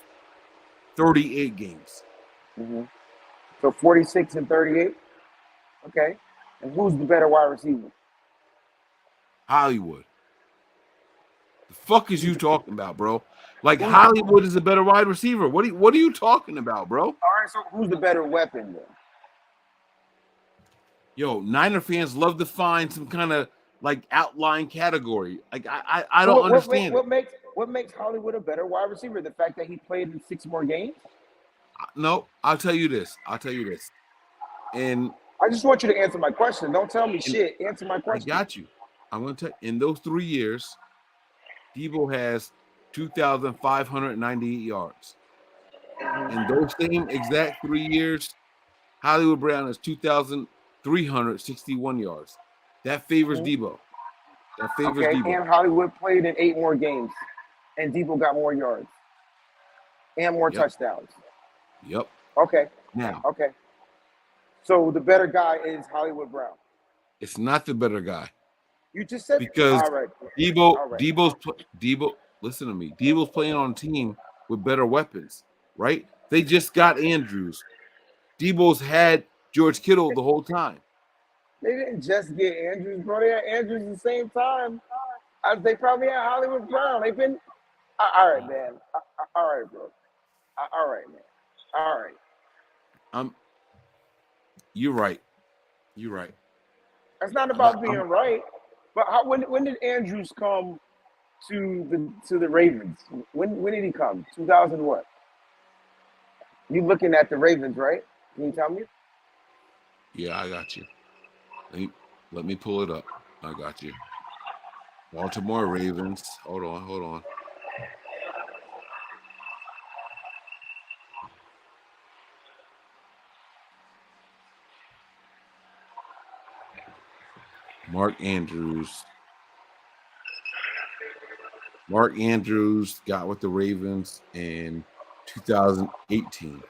38 games. So 46 and 38. Okay. And who's the better wide receiver? Hollywood. The fuck is you talking about, bro? Like Hollywood is a better wide receiver. What are you talking about, bro? All right, so who's the better weapon then? Yo, Niner fans love to find some kind of like outline category. Like I don't understand. What makes Hollywood a better wide receiver? The fact that he played in 6 more games? No, I'll tell you this. And I just want you to answer my question. Don't tell me shit. Answer my question. I got you. I'm going to tell you. In those 3 years, Deebo has 2,598 yards. In those same exact 3 years, Hollywood Brown has 2,361 yards. That favors Deebo. Deebo. And Hollywood played in 8 more games, and Deebo got more yards and more touchdowns. Yep. Okay. Now. Okay. So the better guy is Hollywood Brown. It's not the better guy. You just said because all right. Deebo. Listen to me. Deebo's playing on a team with better weapons, right? They just got Andrews. Deebo's had George Kittle the whole time. They didn't just get Andrews, bro. They had Andrews at the same time as they probably had Hollywood Brown. They've been all right, man. All right, bro. All right, man. All right. You're right. It's not about being right, but when did Andrews come to the Ravens? When did he come? 2000 what? You looking at the Ravens, right? Can you tell me? Yeah, I got you. Let me pull it up. I got you. Baltimore Ravens. Hold on. Mark Andrews got with the Ravens in 2018.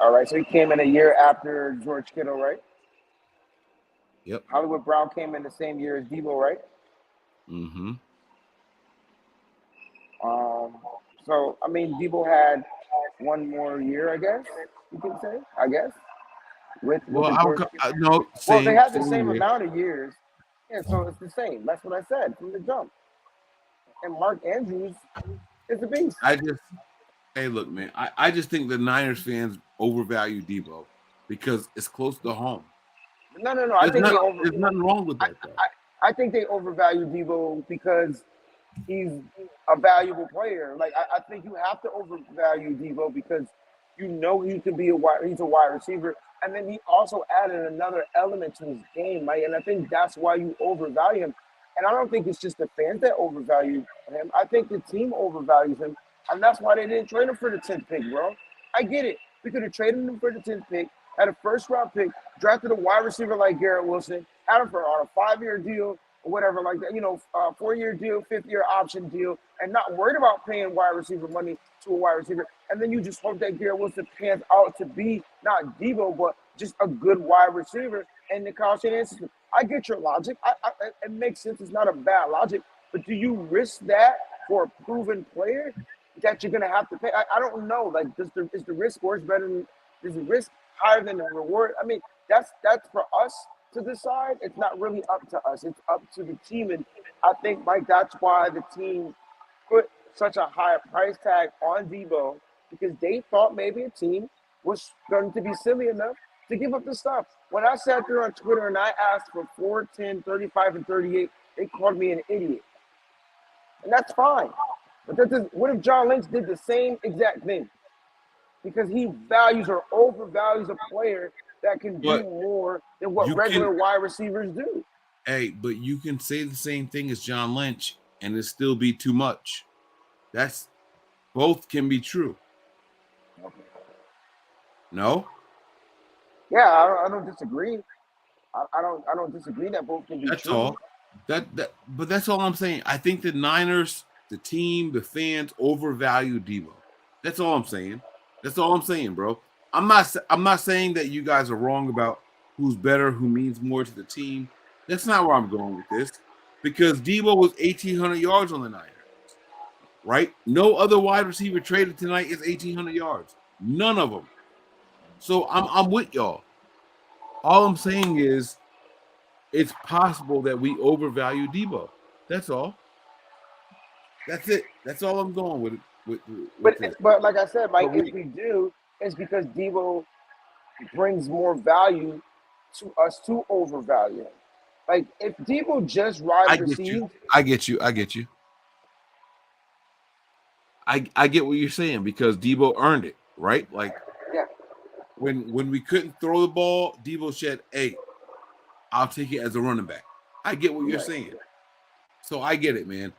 All right, so he came in a year after George Kittle, right? Yep. Hollywood Brown came in the same year as Deebo, right? Mm-hmm. So I mean, Deebo had one more year, I guess you could say. I guess. They had the same amount of years. Yeah, so it's the same. That's what I said from the jump. And Mark Andrews is a beast. Hey, look, man. I just think the Niners fans overvalue Deebo because it's close to home. No. There's nothing wrong with that. I think they overvalue Deebo because he's a valuable player. Like I think you have to overvalue Deebo because you know he's a wide receiver, and then he also added another element to his game, right? And I think that's why you overvalue him. And I don't think it's just the fans that overvalue him. I think the team overvalues him, and that's why they didn't trade him for the 10th pick, bro. I get it. We could have traded him for the 10th pick, had a first-round pick, drafted a wide receiver like Garrett Wilson, had him for on a 5-year deal or whatever like that, 4-year deal, 5th-year option deal, and not worried about paying wide receiver money to a wide receiver. And then you just hope that Garrett Wilson pans out to be not Deebo, but just a good wide receiver in the Kyle Shanahan system. I get your logic. It makes sense. It's not a bad logic. But do you risk that for a proven player that you're going to have to pay? I don't know. Like, is the risk worse better than, is the risk higher than the reward? I mean, that's for us to decide. It's not really up to us. It's up to the team. And I think, Mike, that's why the team put such a high price tag on Deebo, because they thought maybe a team was going to be silly enough to give up the stuff. When I sat there on Twitter and I asked for 4, 10, 35, and 38, they called me an idiot. And that's fine. But what if John Lynch did the same exact thing? Because he values or overvalues a player that can do more than what regular wide receivers do. Hey, but you can say the same thing as John Lynch and it still be too much. That's both can be true. No? Yeah, I don't disagree. I don't disagree that both can be That's true. all. But that's all I'm saying. I think the Niners, the team, the fans overvalue Deebo. That's all I'm saying. That's all I'm saying, bro. I'm not saying that you guys are wrong about who's better, who means more to the team. That's not where I'm going with this. Because Deebo was 1,800 yards on the Niners. Right? No other wide receiver traded tonight is 1,800 yards. None of them. So I'm with y'all. All I'm saying is it's possible that we overvalue Deebo. That's all. That's it. That's all I'm going with this. But like I said, Mike, if we do, it's because Deebo brings more value to us to overvalue him. Like if Deebo just wide received, I get you. I get what you're saying because Deebo earned it, right? Like when we couldn't throw the ball, Deebo said, "Hey, I'll take it as a running back." I get what you're saying. So I get it, man.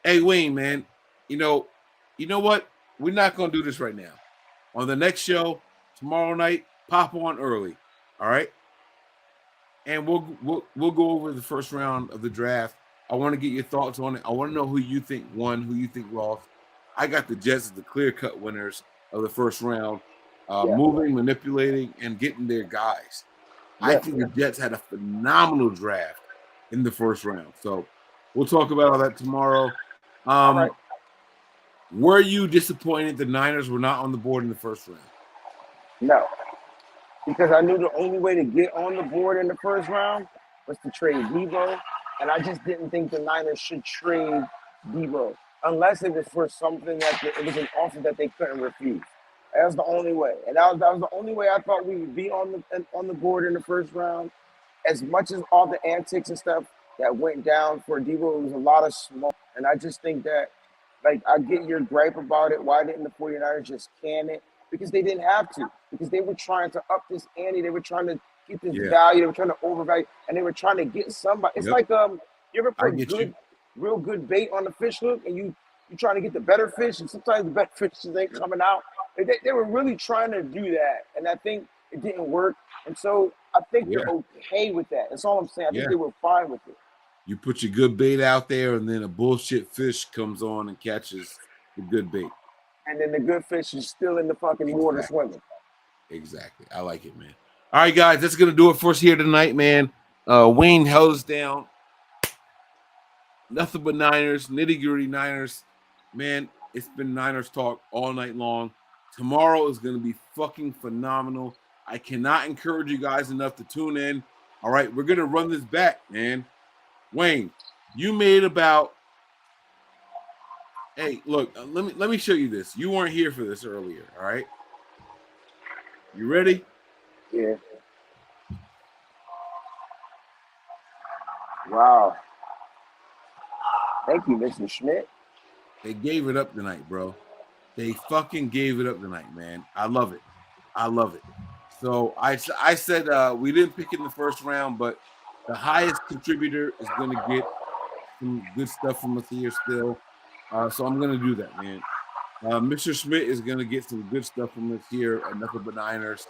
Hey Wayne, man, you know what? We're not gonna do this right now. On the next show, tomorrow night, pop on early. All right. And we'll go over the first round of the draft. I want to get your thoughts on it. I want to know who you think won, who you think lost. I got the Jets as the clear-cut winners of the first round, moving, manipulating, and getting their guys. I think the Jets had a phenomenal draft in the first round. So we'll talk about all that tomorrow. Were you disappointed the Niners were not on the board in the first round? No. Because I knew the only way to get on the board in the first round was to trade Deebo. And I just didn't think the Niners should trade Deebo unless it was for something it was an offer that they couldn't refuse. That was the only way. And that was the only way I thought we would be on the board in the first round. As much as all the antics and stuff that went down for Deebo, it was a lot of smoke. And I just think that, like, I get your gripe about it. Why didn't the 49ers just can it? Because they didn't have to. Because they were trying to up this ante. They were trying to get this value. They were trying to overvalue. And they were trying to get somebody. It's like you ever put real good bait on the fish hook and you trying to get the better fish, and sometimes the better fishes ain't coming out. They were really trying to do that. And I think it didn't work. And so I think they're okay with that. That's all I'm saying. I think they were fine with it. You put your good bait out there, and then a bullshit fish comes on and catches the good bait. And then the good fish is still in the fucking water swimming. Exactly. I like it, man. All right, guys, that's going to do it for us here tonight, man. Wayne held us down. Nothing but Niners, nitty-gritty Niners. Man, it's been Niners talk all night long. Tomorrow is going to be fucking phenomenal. I cannot encourage you guys enough to tune in. All right, we're going to run this back, man. Wayne, you made about – hey, look, let me show you this. You weren't here for this earlier, all right? You ready? Yeah. Wow. Thank you, Mr. Schmidt. They gave it up tonight, bro. They fucking gave it up tonight, man. I love it. So I said we didn't pick it in the first round, but The highest contributor is going to get some good stuff from us here still. So I'm going to do that, man. Mr. Schmidt is going to get some good stuff from us here at Nothing But Niners.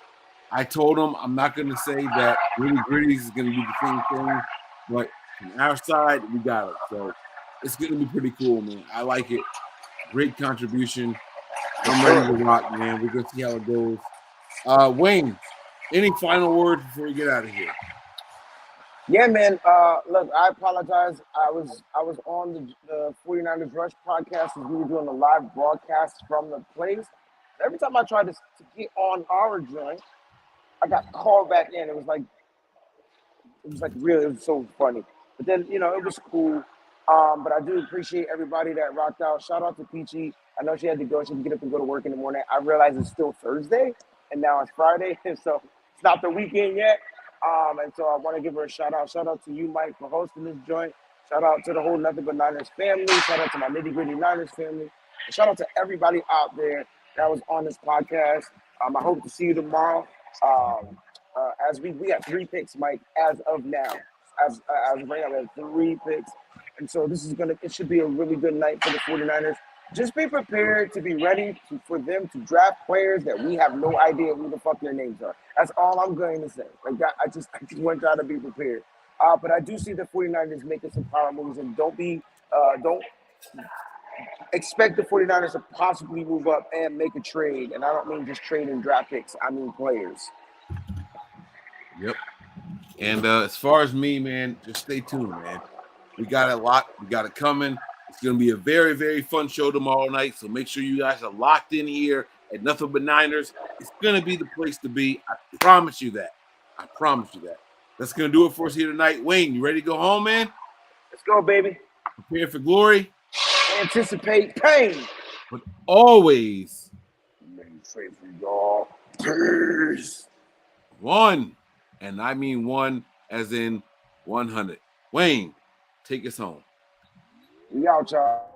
I told him I'm not going to say that Nitty Gritties is going to do the same thing, but from our side, we got it. So it's going to be pretty cool, man. I like it. Great contribution. I'm ready to rock, man. We're going to see how it goes. Wayne, any final words before we get out of here? Yeah, man. Look, I apologize. I was on the 49ers Rush podcast as we were doing a live broadcast from the place. Every time I tried to get on our joint, I got called back in. It was like really, it was so funny. But then, it was cool. But I do appreciate everybody that rocked out. Shout out to Peachy. I know she had to go. She had to get up and go to work in the morning. I realize it's still Thursday, and now it's Friday, so it's not the weekend yet. And so I want to give her a shout out. Shout out to you, Mike, for hosting this joint. Shout out to the whole Nothing But Niners family. Shout out to my Nitty Gritty Niners family. And shout out to everybody out there that was on this podcast. I hope to see you tomorrow. As we have 3 picks, Mike, as of now. As of right now, we have 3 picks. And so it should be a really good night for the 49ers. Just be prepared to be ready for them to draft players that we have no idea who the fuck their names are. That's all I'm going to say. Like I just want y'all to be prepared. But I do see the 49ers making some power moves, and don't expect the 49ers to possibly move up and make a trade. And I don't mean just trading draft picks. I mean players. Yep. And as far as me, man, just stay tuned, man. We got it locked. We got it coming. It's going to be a very, very fun show tomorrow night. So make sure you guys are locked in here at Nothing But Niners. It's going to be the place to be. I promise you that. I promise you that. That's going to do it for us here tonight. Wayne, you ready to go home, man? Let's go, baby. Prepare for glory. Anticipate pain. But always remain faithful, y'all. Peace. One. And I mean one as in 100. Wayne, take us home. We out, y'all.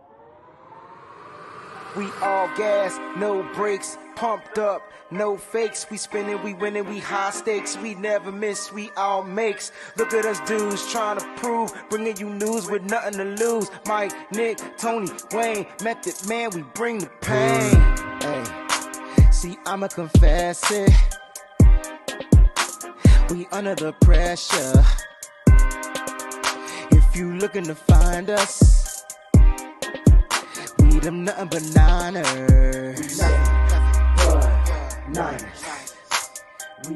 We all gas, no brakes, pumped up, no fakes. We spinning, we winning, we high stakes. We never miss, we all makes. Look at us dudes trying to prove, bringing you news with nothing to lose. Mike, Nick, Tony, Wayne, Method Man, we bring the pain. Hey, see, I'ma confess it. We under the pressure. If you looking to find us, we them nothing but Niners. Nothing but Niners. We